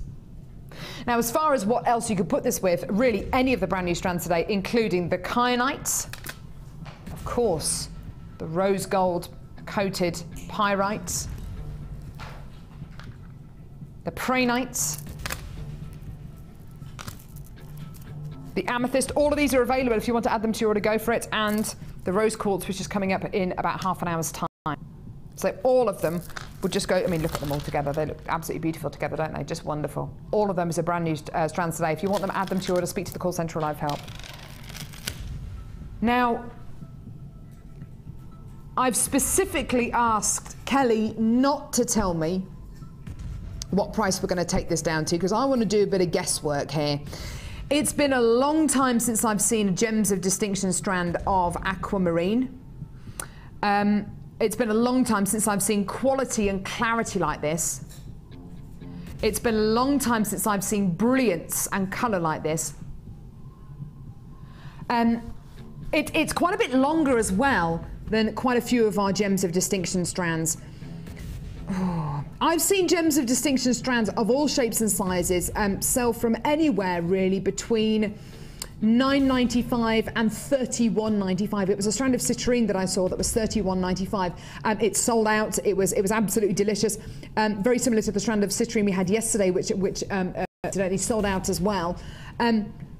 Now, as far as what else you could put this with, really any of the brand new strands today, including the kyanite, of course, the rose gold coated pyrite, the prainite, the amethyst, all of these are available if you want to add them to your order, go for it, and the rose quartz, which is coming up in about half an hour's time. So all of them would just go, I mean, look at them all together. They look absolutely beautiful together, don't they? Just wonderful. All of them is a brand new strands today. If you want them, add them to your order, speak to the call centre or live help. Now, I've specifically asked Kelly not to tell me what price we're going to take this down to, because I want to do a bit of guesswork here. It's been a long time since I've seen a Gems of Distinction strand of aquamarine. It's been a long time since I've seen quality and clarity like this. It's been a long time since I've seen brilliance and colour like this. It's quite a bit longer as well than quite a few of our Gems of Distinction strands. Oh, I've seen Gems of Distinction strands of all shapes and sizes sell from anywhere really between $9.95 and $31.95. It was a strand of citrine that I saw that was $31.95. It sold out. It was absolutely delicious. Very similar to the strand of citrine we had yesterday, which incidentally sold out as well.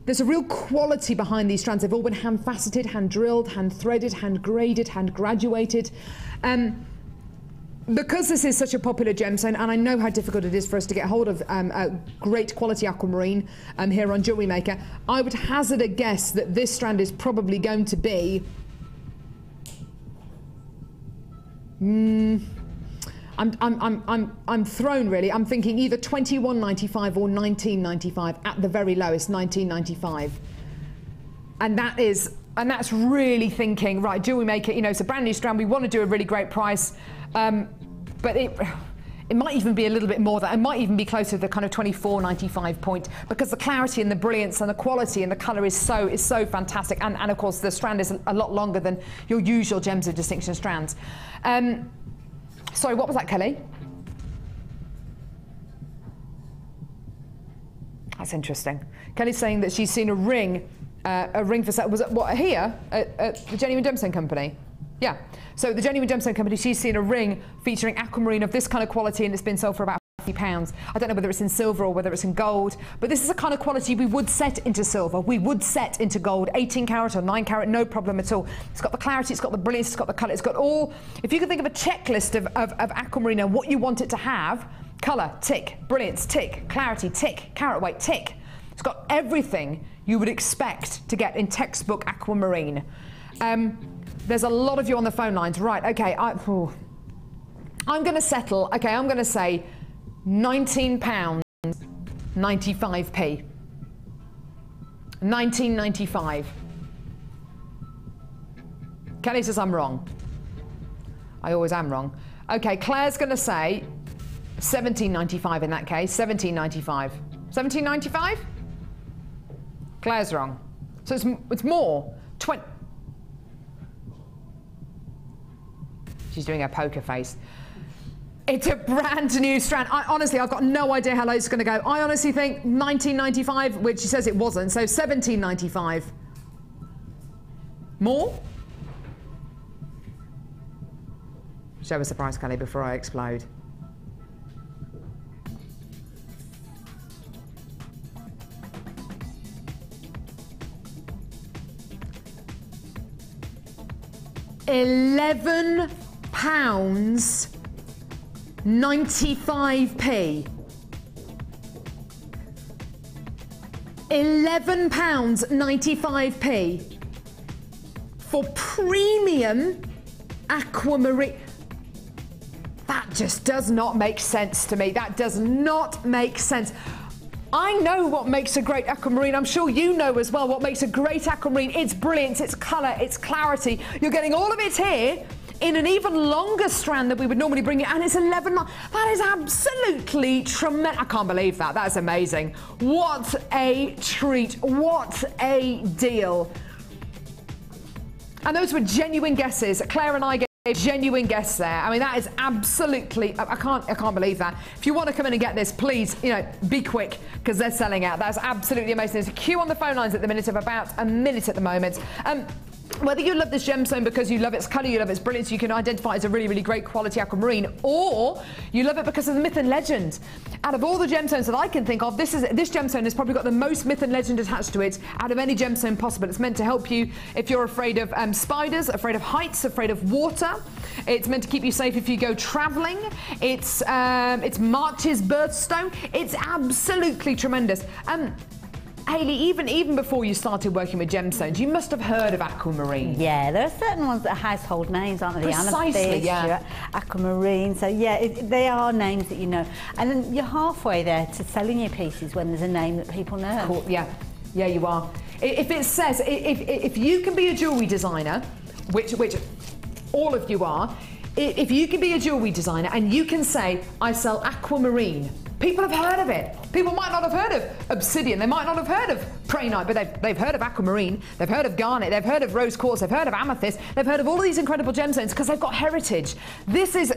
There's a real quality behind these strands. They've all been hand faceted, hand drilled, hand threaded, hand graded, hand graduated. Because this is such a popular gemstone, and I know how difficult it is for us to get hold of a great quality aquamarine here on Jewellery Maker, I would hazard a guess that this strand is probably going to be I'm thrown really. I'm thinking either $21.95 or $19.95 at the very lowest, $19.95, and that's really thinking, right, Jewellery Maker, you know, it's a brand new strand, we want to do a really great price, but it might even be a little bit more than, it might even be closer to the kind of $24.95 point, because the clarity and the brilliance and the quality and the colour is so fantastic, and of course the strand is a lot longer than your usual Gems of Distinction strands. Sorry, what was that, Kelly? That's interesting. Kelly's saying that she's seen a ring for sale. Was it what, here at the Genuine Gemstone Company? Yeah. So the Genuine Gemstone Company, she's seen a ring featuring aquamarine of this kind of quality, and it's been sold for about £50. I don't know whether it's in silver or whether it's in gold, but this is a kind of quality we would set into silver, we would set into gold, 18 carat or 9 carat, no problem at all. It's got the clarity, it's got the brilliance, it's got the colour, it's got all. If you can think of a checklist of aquamarine and what you want it to have: colour, tick; brilliance, tick; clarity, tick; carat weight, tick. It's got everything you would expect to get in textbook aquamarine. There's a lot of you on the phone lines. Right, okay, I'm going to settle. Okay, I'm going to say £19.95p. 19.95. Kelly says I'm wrong. I always am wrong. Okay, Claire's going to say £17.95 in that case. £17.95. £17.95? Claire's wrong. So it's more. 20. She's doing her poker face. It's a brand new strand. Honestly, I've got no idea how low it's going to go. I honestly think £19.95, which she says it wasn't, so £17.95. More? Show us the price, Kelly, before I explode. £11.95p. £11.95p for premium aquamarine. That just does not make sense to me. That does not make sense. I know what makes a great aquamarine. I'm sure you know as well what makes a great aquamarine. It's brilliance, it's colour, it's clarity. You're getting all of it here in an even longer strand than we would normally bring it, and it's 11. That is absolutely tremendous. I can't believe that. That's amazing. What a treat. What a deal. And those were genuine guesses. Claire and I gave genuine guess there. I mean, that is absolutely, I can't believe that. If you want to come in and get this, please, be quick, because they're selling out. That's absolutely amazing. There's a queue on the phone lines at the minute of about a minute at the moment. Whether you love this gemstone because you love its colour, you love its brilliance, you can identify it as a really, really great quality aquamarine, or you love it because of the myth and legend. Out of all the gemstones that I can think of, this gemstone has probably got the most myth and legend attached to it out of any gemstone possible. It's meant to help you if you're afraid of spiders, afraid of heights, afraid of water. It's meant to keep you safe if you go travelling. It's March's birthstone. It's absolutely tremendous. Hayley, even before you started working with gemstones, you must have heard of aquamarine. Yeah, there are certain ones that are household names, aren't they? Precisely, yeah. Aquamarine, so yeah, they are names that you know. And then you're halfway there to selling your pieces when there's a name that people know. Cool. Yeah, you are. If it says, if you can be a jewellery designer, which all of you are, if you can be a jewellery designer and you can say, I sell aquamarine, people have heard of it. People might not have heard of obsidian, they might not have heard of prehnite, but they've heard of aquamarine, they've heard of garnet, they've heard of rose quartz, they've heard of amethyst, they've heard of all of these incredible gemstones because they've got heritage. This is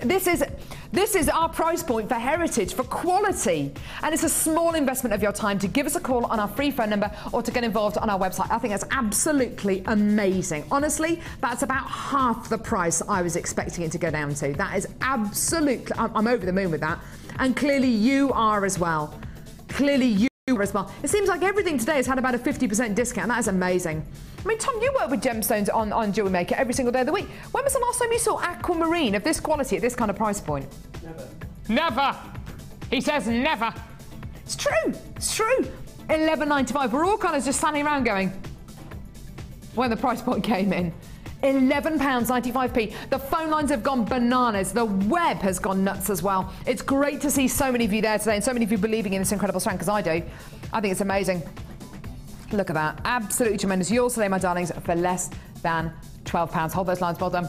our price point for heritage, for quality, and it's a small investment of your time to give us a call on our free phone number or to get involved on our website. I think that's absolutely amazing. Honestly, that's about half the price I was expecting it to go down to. That is absolutely, I'm over the moon with that. And clearly you are as well. Clearly you are as well. It seems like everything today has had about a 50% discount. That is amazing. I mean, Tom, you work with gemstones on Jewellery Maker every single day of the week. When was the last time you saw aquamarine of this quality at this kind of price point? Never. Never. He says never. It's true. It's true. £11.95. We're all kind of just standing around going, when the price point came in. £11.95p. The phone lines have gone bananas. The web has gone nuts as well. It's great to see so many of you there today and so many of you believing in this incredible strand, because I do. I think it's amazing. Look at that. Absolutely tremendous. Yours today, my darlings, for less than £12. Hold those lines, well done.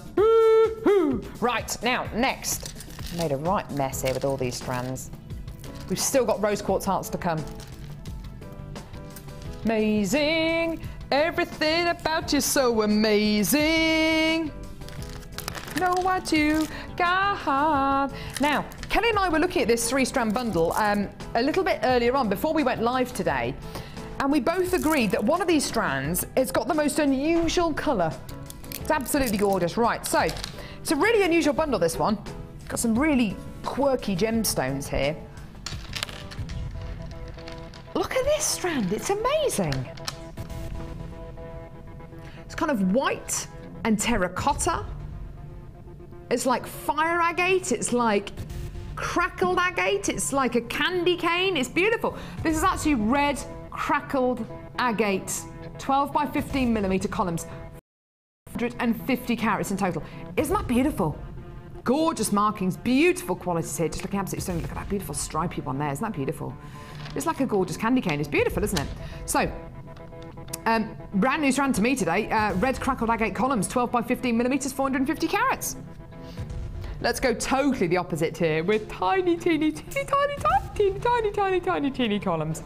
Right, now, next. I made a right mess here with all these strands. We've still got rose quartz hearts to come. Amazing. Everything about you so amazing. Know what you got. Now, Kelly and I were looking at this 3-strand bundle a little bit earlier on, before we went live today, and we both agreed that one of these strands has got the most unusual colour. It's absolutely gorgeous. Right, so it's a really unusual bundle, this one. Got some really quirky gemstones here. Look at this strand, it's amazing. It's kind of white and terracotta. It's like fire agate, it's like crackled agate, it's like a candy cane, it's beautiful. This is actually red crackled agate, 12 by 15 millimeter columns, 150 carats in total. Isn't that beautiful? Gorgeous markings, beautiful qualities here, just looking absolutely stunning. Look at that beautiful stripy one there, isn't that beautiful? It's like a gorgeous candy cane, it's beautiful, isn't it? So, brand new strand to me today, red crackled agate columns, 12 by 15 millimeters, 450 carats. Let's go totally the opposite here with tiny, teeny, teeny, teeny columns.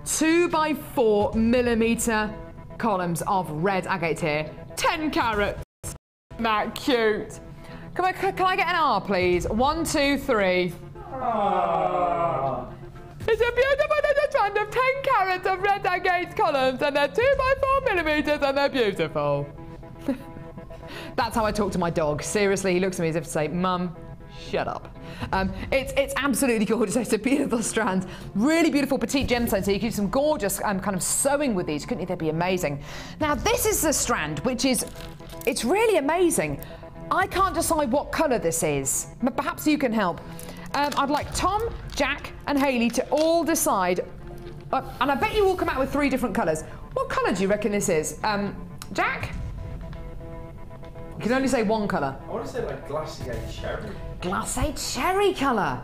2 by 4 millimeter columns of red agate here. 10 carats. Isn't that cute? Can I get an R, please? 1, 2, 3. Aww. It's a beautiful little strand of 10 carats of red agate columns, and they're 2 by 4 millimeters, and they're beautiful. That's how I talk to my dog. Seriously, he looks at me as if to say, Mum, shut up. It's absolutely gorgeous. It's a beautiful strand. Really beautiful petite gemstones. So you can do some gorgeous kind of sewing with these, couldn't you? They'd be amazing. Now, this is the strand, which is, it's really amazing. I can't decide what colour this is. But perhaps you can help. I'd like Tom, Jack and Hayley to all decide, and I bet you will come out with 3 different colours. What colour do you reckon this is? Jack? You can only say one colour. I want to say like glacier cherry. Glacier cherry colour.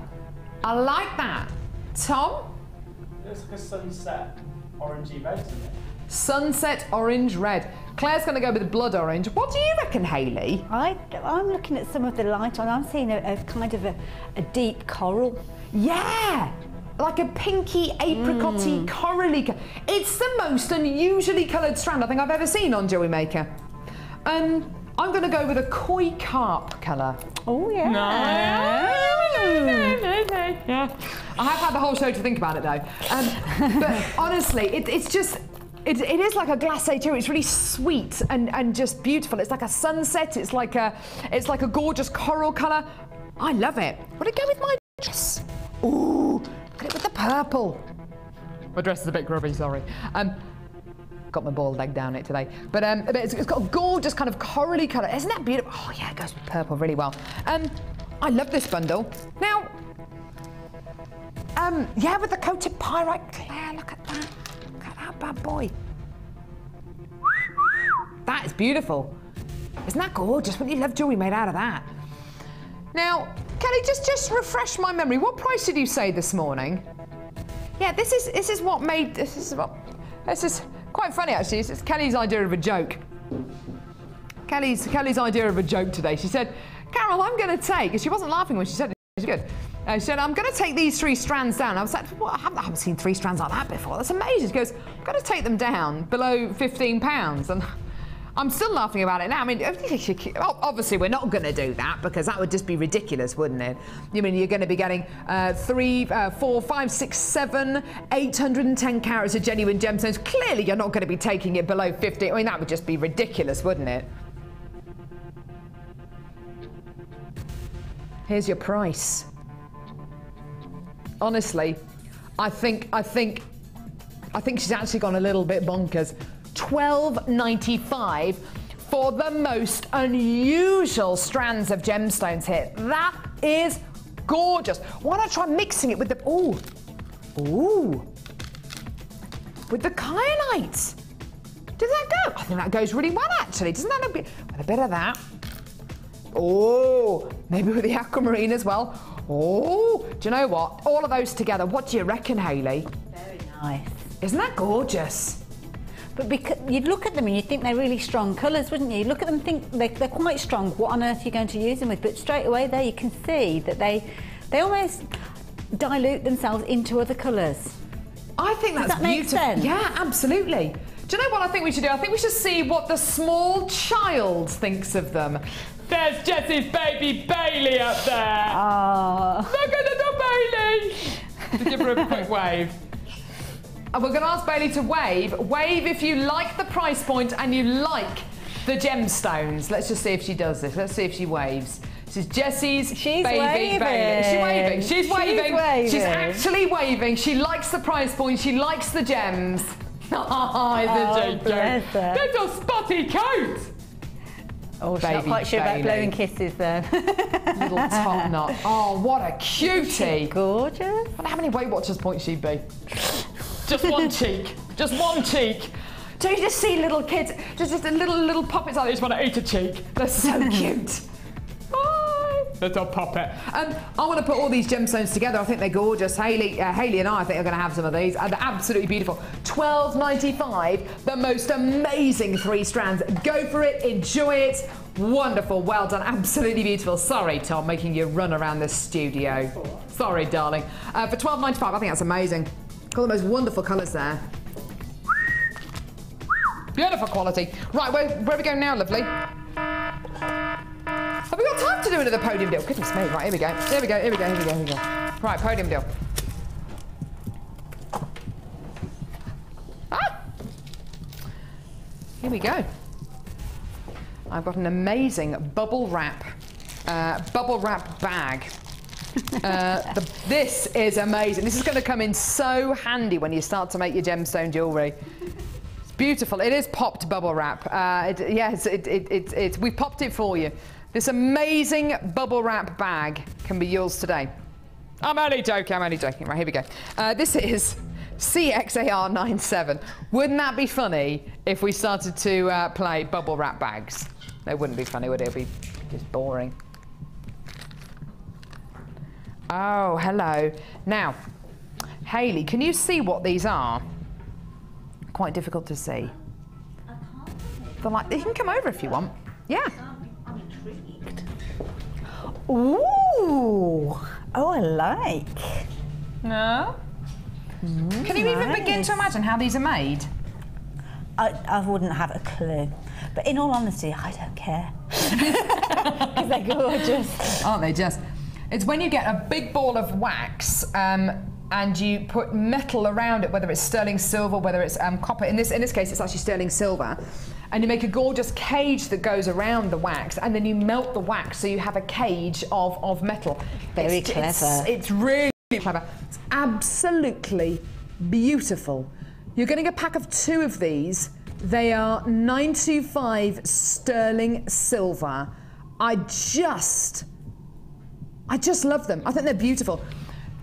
I like that. Tom? It looks like a sunset orangey red, isn't it? Sunset orange red. Claire's going to go with blood orange. What do you reckon, Hayley? I'm looking at some of the light on. I'm seeing a kind of a deep coral. Yeah! Like a pinky, apricot-y, corally. It's the most unusually coloured strand I think I've ever seen on Jewellery Maker. I'm going to go with a koi carp colour. Oh, yeah. Yeah. I have had the whole show to think about it, though. But honestly, it's just... It is like a glacé cherry. It's really sweet and just beautiful. It's like a sunset. It's like a gorgeous coral colour. I love it. Would it go with my dress? Ooh, look at it with the purple. My dress is a bit grubby, sorry. Got my bald leg down it today. But it's got a gorgeous kind of corally colour. Isn't that beautiful? Oh yeah, it goes with purple really well. I love this bundle. Now, yeah, with the coated pyrite. Claire, look at that. Look at that bad boy. That is beautiful. Isn't that gorgeous? Wouldn't you love jewellery made out of that? Now, Kelly, just refresh my memory. What price did you say this morning? Yeah, this is quite funny actually. It's Kelly's idea of a joke. Kelly's idea of a joke today. She said, Carol, I'm going to take, and she wasn't laughing when she said it, she's good. She said, I'm going to take these 3 strands down. I was like, well, I haven't seen 3 strands like that before. That's amazing. She goes, I'm going to take them down below £15. And I'm still laughing about it now. I mean, obviously we're not going to do that because that would just be ridiculous, wouldn't it? You mean you're going to be getting 3, 4, 5, 6, 7, 810 carats of genuine gemstones. Clearly you're not going to be taking it below 50. I mean, that would just be ridiculous, wouldn't it? Here's your price. Honestly, I think she's actually gone a little bit bonkers. $12.95 for the most unusual strands of gemstones here. That is gorgeous. Why don't I try mixing it with the with the kyanite? Does that go? I think that goes really well actually. Doesn't that look with a bit of that? Oh, maybe with the aquamarine as well. Oh, do you know what? All of those together, what do you reckon, Hayley? Very nice. Isn't that gorgeous? But because you'd look at them and you'd think they're really strong colours, wouldn't you? Look at them and think they're quite strong. What on earth are you going to use them with? But straight away there you can see that they almost dilute themselves into other colours. I think that's beautiful. Does that make sense? Yeah, absolutely. Do you know what I think we should do? I think we should see what the small child thinks of them. There's Jessie's baby Bailey up there. Oh. Look at little Bailey. to give her a quick wave. And we're going to ask Bailey to wave. Wave if you like the price point and you like the gemstones. Let's just see if she does this. Let's see if she waves. This is Jessie's baby waving. Bailey. Is she waving? She's waving. She's actually waving. She likes the price point. She likes the gems. Oh, bless her. Little spotty coat. Oh, she's not quite sure about blowing kisses there. Little top knot. Oh, what a cutie. Gorgeous. I wonder how many Weight Watchers points she'd be. Just one cheek. Just one cheek. Do you just see little kids, just little puppets out there, just want to eat a cheek? They're so cute. Bye. Little puppet. I want to put all these gemstones together. I think they're gorgeous. Hayley and I think are going to have some of these. And they're absolutely beautiful. $12.95, the most amazing 3 strands. Go for it, enjoy it. Wonderful, well done, absolutely beautiful. Sorry, Tom, making you run around this studio. Sorry, darling. For $12.95, I think that's amazing. Got the most wonderful colours there. Beautiful quality. Right, where are we going now, lovely? Have we got time to do another podium deal? Goodness me. Right, here we go. Here we go. Right, podium deal. Ah! Here we go. I've got an amazing bubble wrap bag. This is amazing. This is going to come in so handy when you start to make your gemstone jewellery. It's beautiful. It is popped bubble wrap. Yes, we popped it for you. This amazing bubble wrap bag can be yours today. I'm only joking. Right, here we go. This is CXAR97. Wouldn't that be funny if we started to play bubble wrap bags? It wouldn't be funny, would it? It would be just boring. Oh, hello. Now, Hayley, can you see what these are? Quite difficult to see. I can't. They're like, you can come over if you want. Yeah. I'm intrigued. Ooh. Oh, I like. No? Can you even begin to imagine how these are made? I wouldn't have a clue. But in all honesty, I don't care. Because they're gorgeous. Aren't they just? It's when you get a big ball of wax and you put metal around it, whether it's sterling silver, whether it's copper. In this case, it's actually sterling silver. And you make a gorgeous cage that goes around the wax, and then you melt the wax so you have a cage of metal. Very clever. It's really clever. It's absolutely beautiful. You're getting a pack of 2 of these. They are 925 sterling silver. I just love them. I think they're beautiful.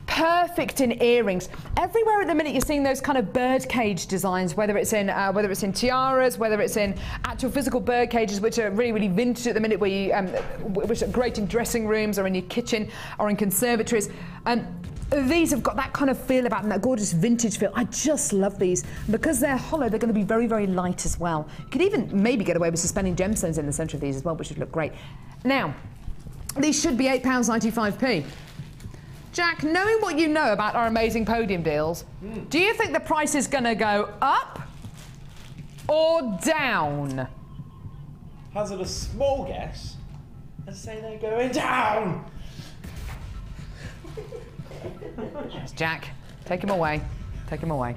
Perfect in earrings. Everywhere at the minute you're seeing those kind of bird cage designs, whether it's in tiaras, whether it's in actual physical bird cages, which are really, really vintage at the minute, where you, which are great in dressing rooms or in your kitchen or in conservatories. These have got that kind of feel about them, that gorgeous vintage feel. I just love these. Because they're hollow, they're going to be very, very light as well. You could even maybe get away with suspending gemstones in the centre of these as well, which would look great. Now, these should be £8.95p. Jack, knowing what you know about our amazing podium deals, do you think the price is going to go up or down? Hazard a small guess and say they're going down. Yes, Jack, take him away. Take him away.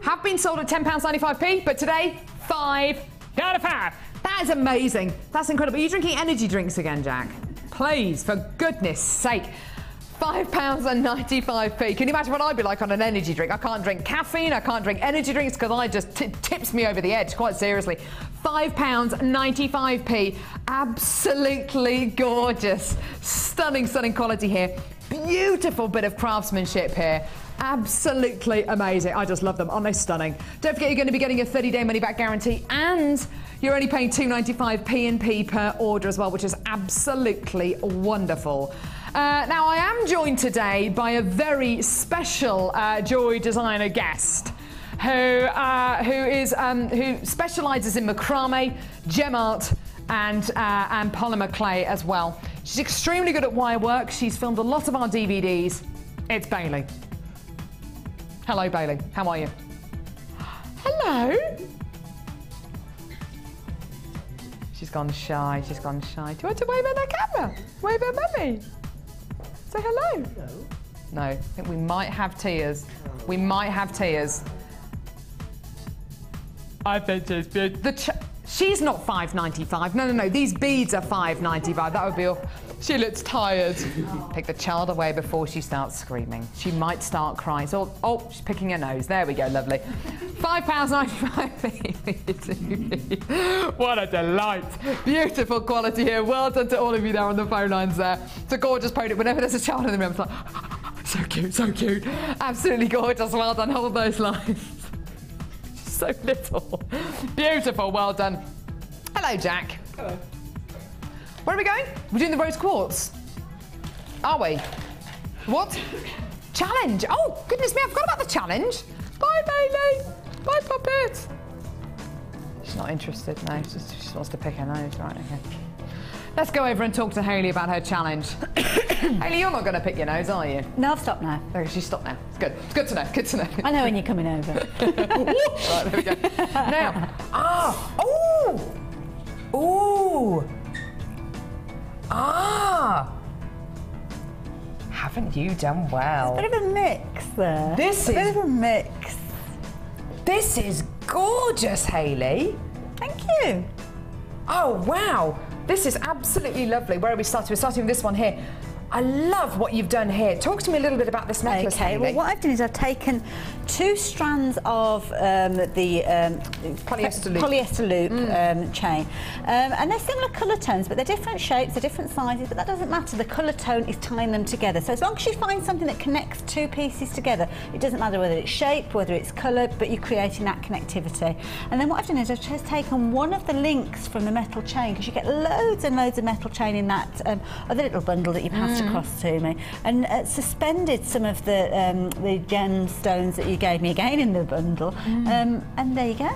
Have been sold at £10.95p, but today, 5 out of 5. That is amazing. That's incredible. Are you drinking energy drinks again, Jack? Please, for goodness sake. £5.95p. Can you imagine what I'd be like on an energy drink? I can't drink caffeine, I can't drink energy drinks because I just tips me over the edge, quite seriously. £5.95p. Absolutely gorgeous. Stunning, stunning quality here. Beautiful bit of craftsmanship here. Absolutely amazing. I just love them. Aren't they stunning? Don't forget you're going to be getting a 30-day money-back guarantee, and you're only paying $2.95 P&P per order as well, which is absolutely wonderful. Now, I am joined today by a very special jewellery designer guest who specialises in macrame, gem art, and polymer clay as well. She's extremely good at wire work. She's filmed a lot of our DVDs. It's Bailey. Hello, Bailey. How are you? Hello. She's gone shy. She's gone shy. Do you want to wave at the camera? Wave at Mummy. Say hello. Hello. No, I think we might have tears. We might have tears. I think she's beautiful. She's not £5.95. No. These beads are £5.95. That would be all. She looks tired. Take the child away before she starts screaming. She might start crying. So, oh, she's picking her nose. There we go, lovely. £5.95. What a delight. Beautiful quality here. Well done to all of you there on the phone lines there. It's a gorgeous product. Whenever there's a child in the room, it's like, so cute, so cute. Absolutely gorgeous. Well done. Hold those lines. So little. Beautiful, well done. Hello, Jack. Hello. Where are we going? We're doing the rose quartz. Are we? What? Challenge. Oh, goodness me, I forgot about the challenge. Bye, Hayley. Bye, puppet. She's not interested, no. She just wants to pick her nose. Right, okay. Let's go over and talk to Hayley about her challenge. Hayley, you're not going to pick your nose, are you? No, I've stopped now. No, she's stopped now. It's good. It's good to know. Good to know. I know when you're coming over. Right, there we go. Now, haven't you done well? Bit of a mix there. Bit of a mix. This is gorgeous, Hayley. Thank you. Oh, wow. This is absolutely lovely. Where are we starting? We're starting with this one here. I love what you've done here. Talk to me a little bit about this necklace, Okay, Hayley. well, what I've done is I've taken 2 strands of the polyester loop chain, and they're similar colour tones, but they're different shapes, they're different sizes, but that doesn't matter. The colour tone is tying them together. So as long as you find something that connects 2 pieces together, it doesn't matter whether it's shape, whether it's colour, but you're creating that connectivity. And then what I've done is I've just taken one of the links from the metal chain, because you get loads and loads of metal chain in that other little bundle that you passed across to me, and suspended some of the gemstones that you gave me again in the bundle, and there you go.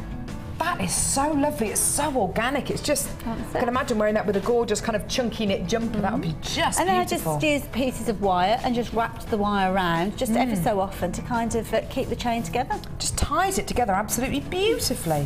That is so lovely. It's so organic. It's just, I can imagine wearing that with a gorgeous kind of chunky knit jumper. That would be just And then beautiful. I just used pieces of wire and just wrapped the wire around, just ever so often, to kind of keep the chain together. Just ties it together absolutely beautifully.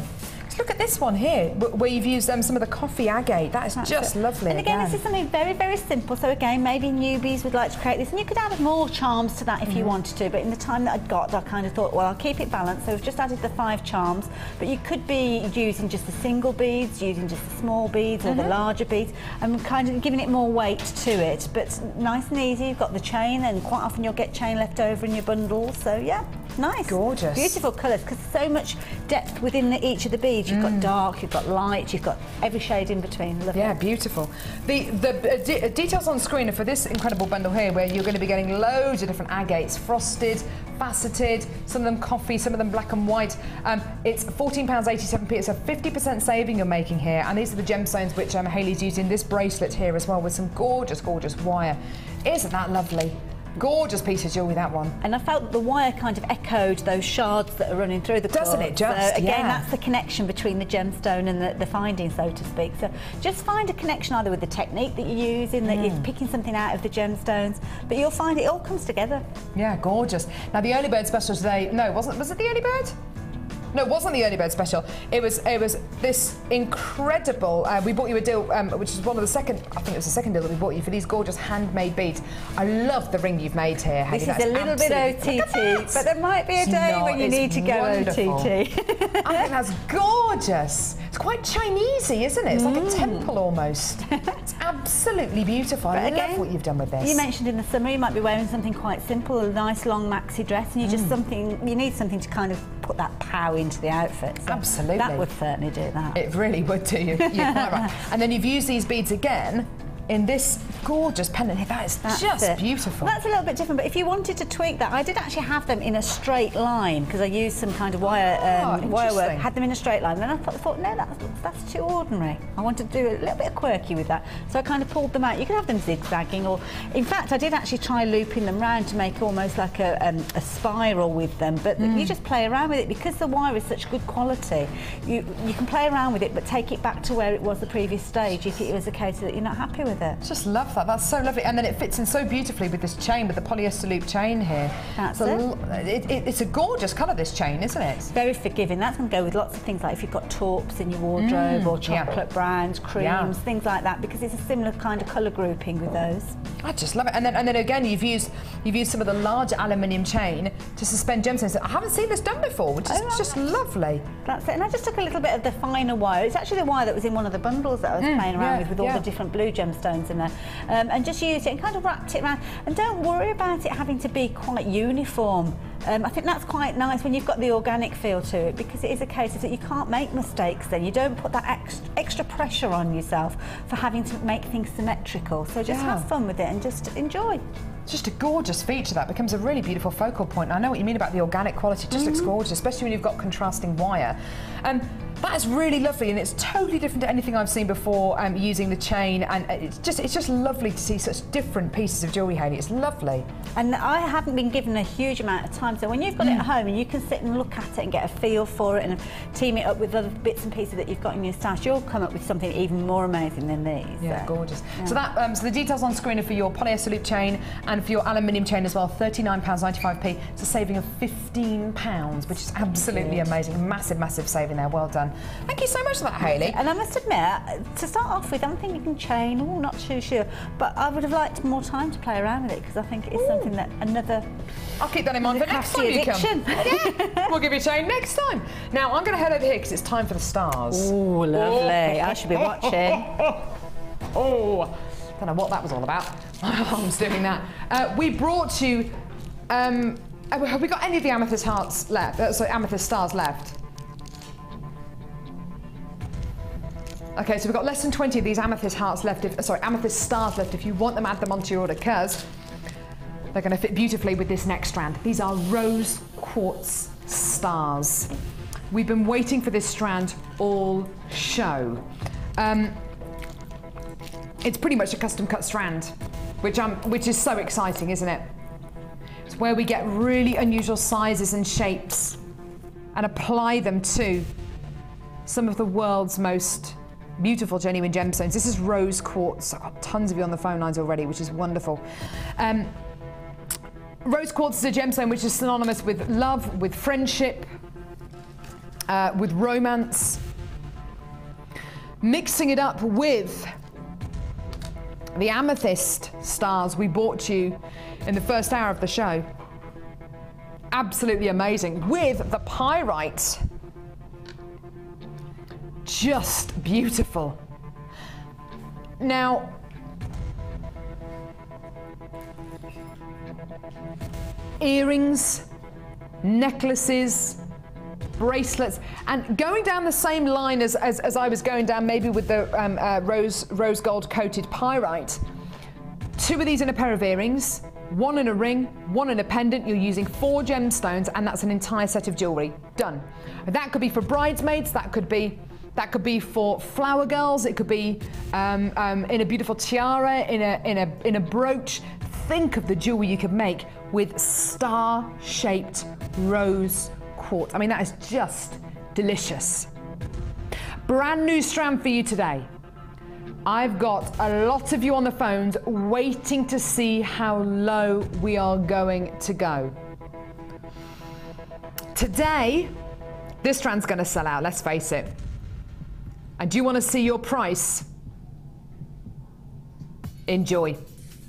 Look at this one here, where you've used some of the coffee agate. That is just lovely. And again, this is something very, very simple. So again, maybe newbies would like to create this, and you could add more charms to that if you wanted to. But in the time that I'd got, I kind of thought, well, I'll keep it balanced. So we've just added the 5 charms, but you could be using just the single beads, using just the small beads or the larger beads, and kind of giving it more weight to it. But nice and easy. You've got the chain, and quite often you'll get chain left over in your bundles. So yeah, nice, gorgeous, beautiful colours, because so much depth within each of the beads. You've got dark, you've got light, you've got every shade in between. Lovely. Yeah, beautiful. The details on screen are for this incredible bundle here, where you're going to be getting loads of different agates, frosted, faceted, some of them coffee, some of them black and white. It's £14.87p. It's a 50% saving you're making here, and these are the gemstones which Hayley's used in this bracelet here as well, with some gorgeous, gorgeous wire. Isn't that lovely? Gorgeous piece of jewellery, that one. And I felt that the wire kind of echoed those shards that are running through the Doesn't it just? So again, yeah. That's the connection between the gemstone and the finding, so to speak. So just find a connection either with the technique that you're using, that you're picking something out of the gemstones, but you'll find it all comes together. Yeah, gorgeous. Now the early bird special today, no, was it the early bird? No, it wasn't the early bird special. It was this incredible. We bought you a deal, which is one of the second. I think it was the second deal that we bought you for these gorgeous handmade beads. I love the ring you've made here, Hayley. This is a little bit OTT, but there might be a day when you need to go wonderful. OTT. I think that's gorgeous. It's quite Chinesey, isn't it? It's like a temple almost. It's absolutely beautiful. I love what you've done with this. You mentioned in the summer you might be wearing something quite simple, a nice long maxi dress, and you you need something to kind of put that power into the outfit. So absolutely. That would certainly do that. It really would do. You're quite right. And then you've used these beads again in this gorgeous pendant here. That's just beautiful. Well, that's a little bit different, but if you wanted to tweak that, I did actually have them in a straight line, because I used some kind of wire work, had them in a straight line. Then I thought, no, that's too ordinary. I wanted to do a little bit of quirky with that. So I kind of pulled them out. You could have them zigzagging, or in fact, I did actually try looping them round to make almost like a spiral with them, but you just play around with it, because the wire is such good quality. You can play around with it, but take it back to where it was the previous stage if it was a case that you're not happy with it. with it. Just love that. That's so lovely. And then it fits in so beautifully with this chain, with the polyester loop chain here. That's It's a gorgeous colour, this chain, isn't it? Very forgiving. That's going to go with lots of things like if you've got taupes in your wardrobe or chocolate browns, creams, things like that, because it's a similar kind of colour grouping with those. I just love it. And then again, you've used some of the larger aluminium chain to suspend gemstones. I haven't seen this done before, which is just lovely. That's it. And I just took a little bit of the finer wire. It's actually the wire that was in one of the bundles that I was playing around with all the different blue gemstones in there, and just used it and kind of wrapped it around. And don't worry about it having to be quite uniform. I think that's quite nice when you've got the organic feel to it, because it is a case of that you can't make mistakes then. You don't put that extra pressure on yourself for having to make things symmetrical. So just have fun with it and just enjoy. Just a gorgeous feature that becomes a really beautiful focal point. And I know what you mean about the organic quality. It just looks gorgeous, especially when you've got contrasting wire. That is really lovely, and it's totally different to anything I've seen before using the chain, and it's just lovely to see such different pieces of jewellery, Hayley. It's lovely. And I haven't been given a huge amount of time, so when you've got it at home and you can sit and look at it and get a feel for it and team it up with other bits and pieces that you've got in your stash, you'll come up with something even more amazing than these. Yeah, gorgeous. Yeah. So so the details on screen are for your polyester loop chain and for your aluminium chain as well, £39.95p. It's a saving of £15, which is absolutely amazing. Massive, massive saving there. Well done. Thank you so much for that, Hayley. And I must admit, to start off with, I'm thinking chain, not too sure, but I would have liked more time to play around with it, because I think it is something that I'll keep that in mind for next time you come. Yeah, we'll give you a chain next time. Now, I'm going to head over here because it's time for the stars. Oh, lovely. I should be watching. Don't know what that was all about. I'm doing that. We brought you... have we got any of the amethyst hearts left? Sorry, amethyst stars left? Okay, so we've got less than 20 of these amethyst hearts left. Amethyst stars left. If you want them, add them onto your order, because they're going to fit beautifully with this next strand. These are rose quartz stars. We've been waiting for this strand all show. It's pretty much a custom cut strand, which is so exciting, isn't it? It's where we get really unusual sizes and shapes and apply them to some of the world's most beautiful genuine gemstones. This is rose quartz. I've got tons of you on the phone lines already, which is wonderful. Rose quartz is a gemstone which is synonymous with love, with friendship, with romance. Mixing it up with the amethyst stars we bought you in the first hour of the show. Absolutely amazing. With the pyrite. Just beautiful. Now, earrings, necklaces, bracelets, and going down the same line as I was going down, maybe with the rose gold coated pyrite. 2 of these in a pair of earrings, 1 in a ring, 1 in a pendant. You're using 4 gemstones, and that's an entire set of jewellery. Done. That could be for bridesmaids. That could be for flower girls. It could be in a beautiful tiara, in a brooch. Think of the jewelry you could make with star-shaped rose quartz. I mean, that is just delicious. Brand new strand for you today. I've got a lot of you on the phones waiting to see how low we are going to go. Today, this strand's going to sell out, let's face it. And do you want to see your price? Enjoy.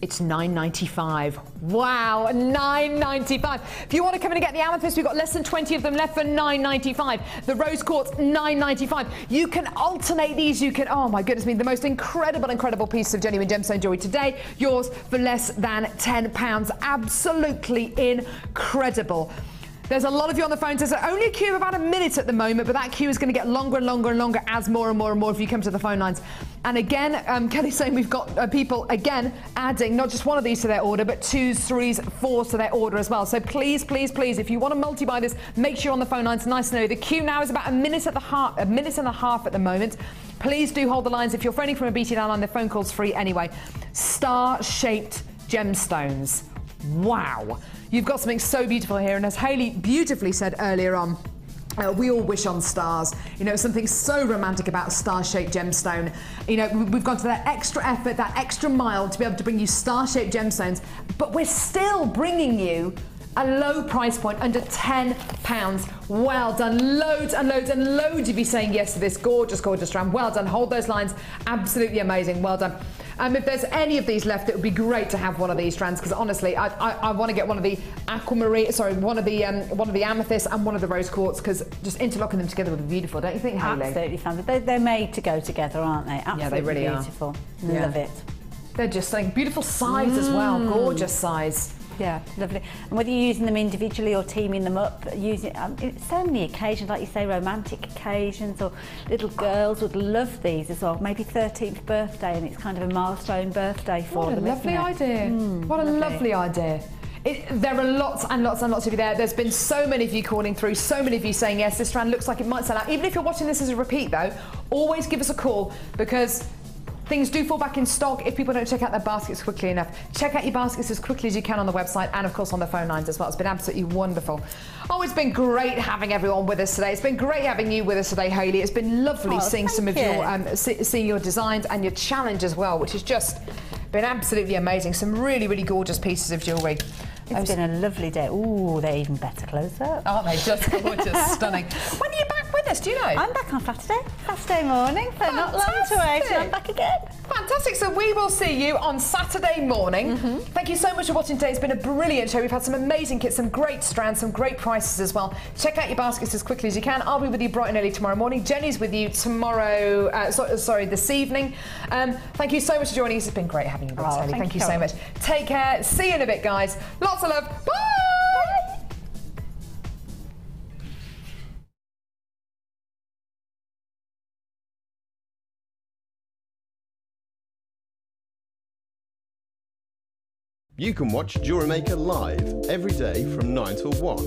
It's $9.95. Wow, $9.95. If you want to come in and get the amethyst, we've got less than 20 of them left for $9.95. The rose quartz, $9.95. You can alternate these. You can, oh my goodness me, the most incredible piece of genuine gemstone jewelry today. Yours for less than £10. Absolutely incredible. There's a lot of you on the phone. There's only a queue of about a minute at the moment, but that queue is going to get longer and longer and longer as more and more and more of you come to the phone lines. And again, Kelly's saying we've got people, again, adding not just one of these to their order, but 2s, 3s, 4s to their order as well. So please, please, please, if you want to multi-buy this, make sure you're on the phone lines. Nice to know. The queue now is about a minute and a half at the moment. Please do hold the lines. If you're phoning from a BT line, the phone call's free anyway. Star-shaped gemstones. Wow. You've got something so beautiful here, and as Hayley beautifully said earlier on, We all wish on stars. You know, something so romantic about a star-shaped gemstone. You know, we've gone to that extra effort, that extra mile to be able to bring you star-shaped gemstones, but we're still bringing you a low price point, under £10. Well done. Loads and loads and loads of you saying yes to this gorgeous, gorgeous strand. Well done. Hold those lines. Absolutely amazing. Well done. If there's any of these left, it would be great to have one of these strands, because honestly, I want to get one of the aquamarine, sorry, one of the amethyst and one of the rose quartz, because just interlocking them together would be beautiful, don't you think, Hayley? Absolutely fabulous. They're made to go together, aren't they? Absolutely, yeah, they really beautiful. Are. Love it. They're just saying beautiful size as well, gorgeous size. Yeah, lovely. And whether you're using them individually or teaming them up, using so many occasions, like you say, romantic occasions, or little girls would love these as well. Maybe 13th birthday, and it's kind of a milestone birthday for them. What a lovely idea. What a lovely idea. There are lots and lots and lots of you there. There's been so many of you calling through, so many of you saying yes, this strand looks like it might sell out. Even if you're watching this as a repeat though, always give us a call, because things do fall back in stock if people don't check out their baskets quickly enough. Check out your baskets as quickly as you can on the website, and of course on the phone lines as well. It's been absolutely wonderful. Oh, it's been great having everyone with us today. It's been great having you with us today, Hayley. It's been lovely seeing some of your seeing your designs and your challenge as well, which has just been absolutely amazing. Some really, really gorgeous pieces of jewellery. It's been a lovely day. Ooh, they're even better close up. Aren't they? Just gorgeous, stunning. When are you back with us, do you know? I'm back on Saturday morning, so not long to wait, and I'm back again. Fantastic, so we will see you on Saturday morning. Thank you so much for watching today. It's been a brilliant show. We've had some amazing kits, some great strands, some great prices as well. Check out your baskets as quickly as you can. I'll be with you bright and early tomorrow morning. Jenny's with you tomorrow, this evening. Thank you so much for joining us. It's been great having you with us, Hayley. Thank you so much. Take care. See you in a bit, guys. Lots of love. Bye! You can watch Jewellery Maker live every day from 9 till 1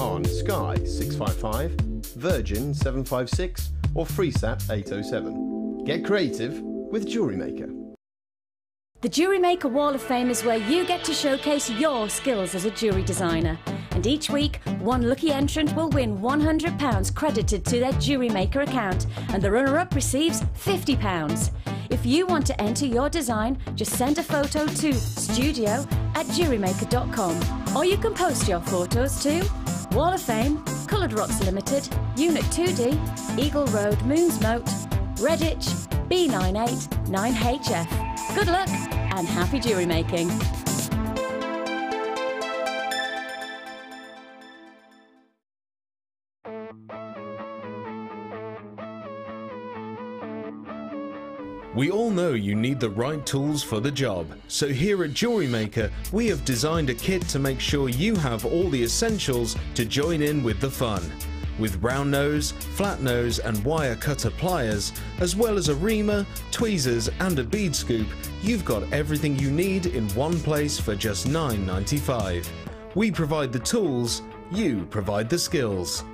on Sky 655, Virgin 756 or FreeSat 807. Get creative with Jewellery Maker. The Jewellery Maker Wall of Fame is where you get to showcase your skills as a jewellery designer. And each week, one lucky entrant will win £100 credited to their Jewellery Maker account, and the runner-up receives £50. If you want to enter your design, just send a photo to studio@jewellerymaker.com, or you can post your photos to Wall of Fame, Coloured Rocks Limited, Unit 2D, Eagle Road, Moons Moat, Redditch, B989HF. Good luck and happy jewellery making. We all know you need the right tools for the job, so here at Jewellery Maker we have designed a kit to make sure you have all the essentials to join in with the fun. With round nose, flat nose and wire cutter pliers, as well as a reamer, tweezers and a bead scoop, you've got everything you need in one place for just $9.95. We provide the tools, you provide the skills.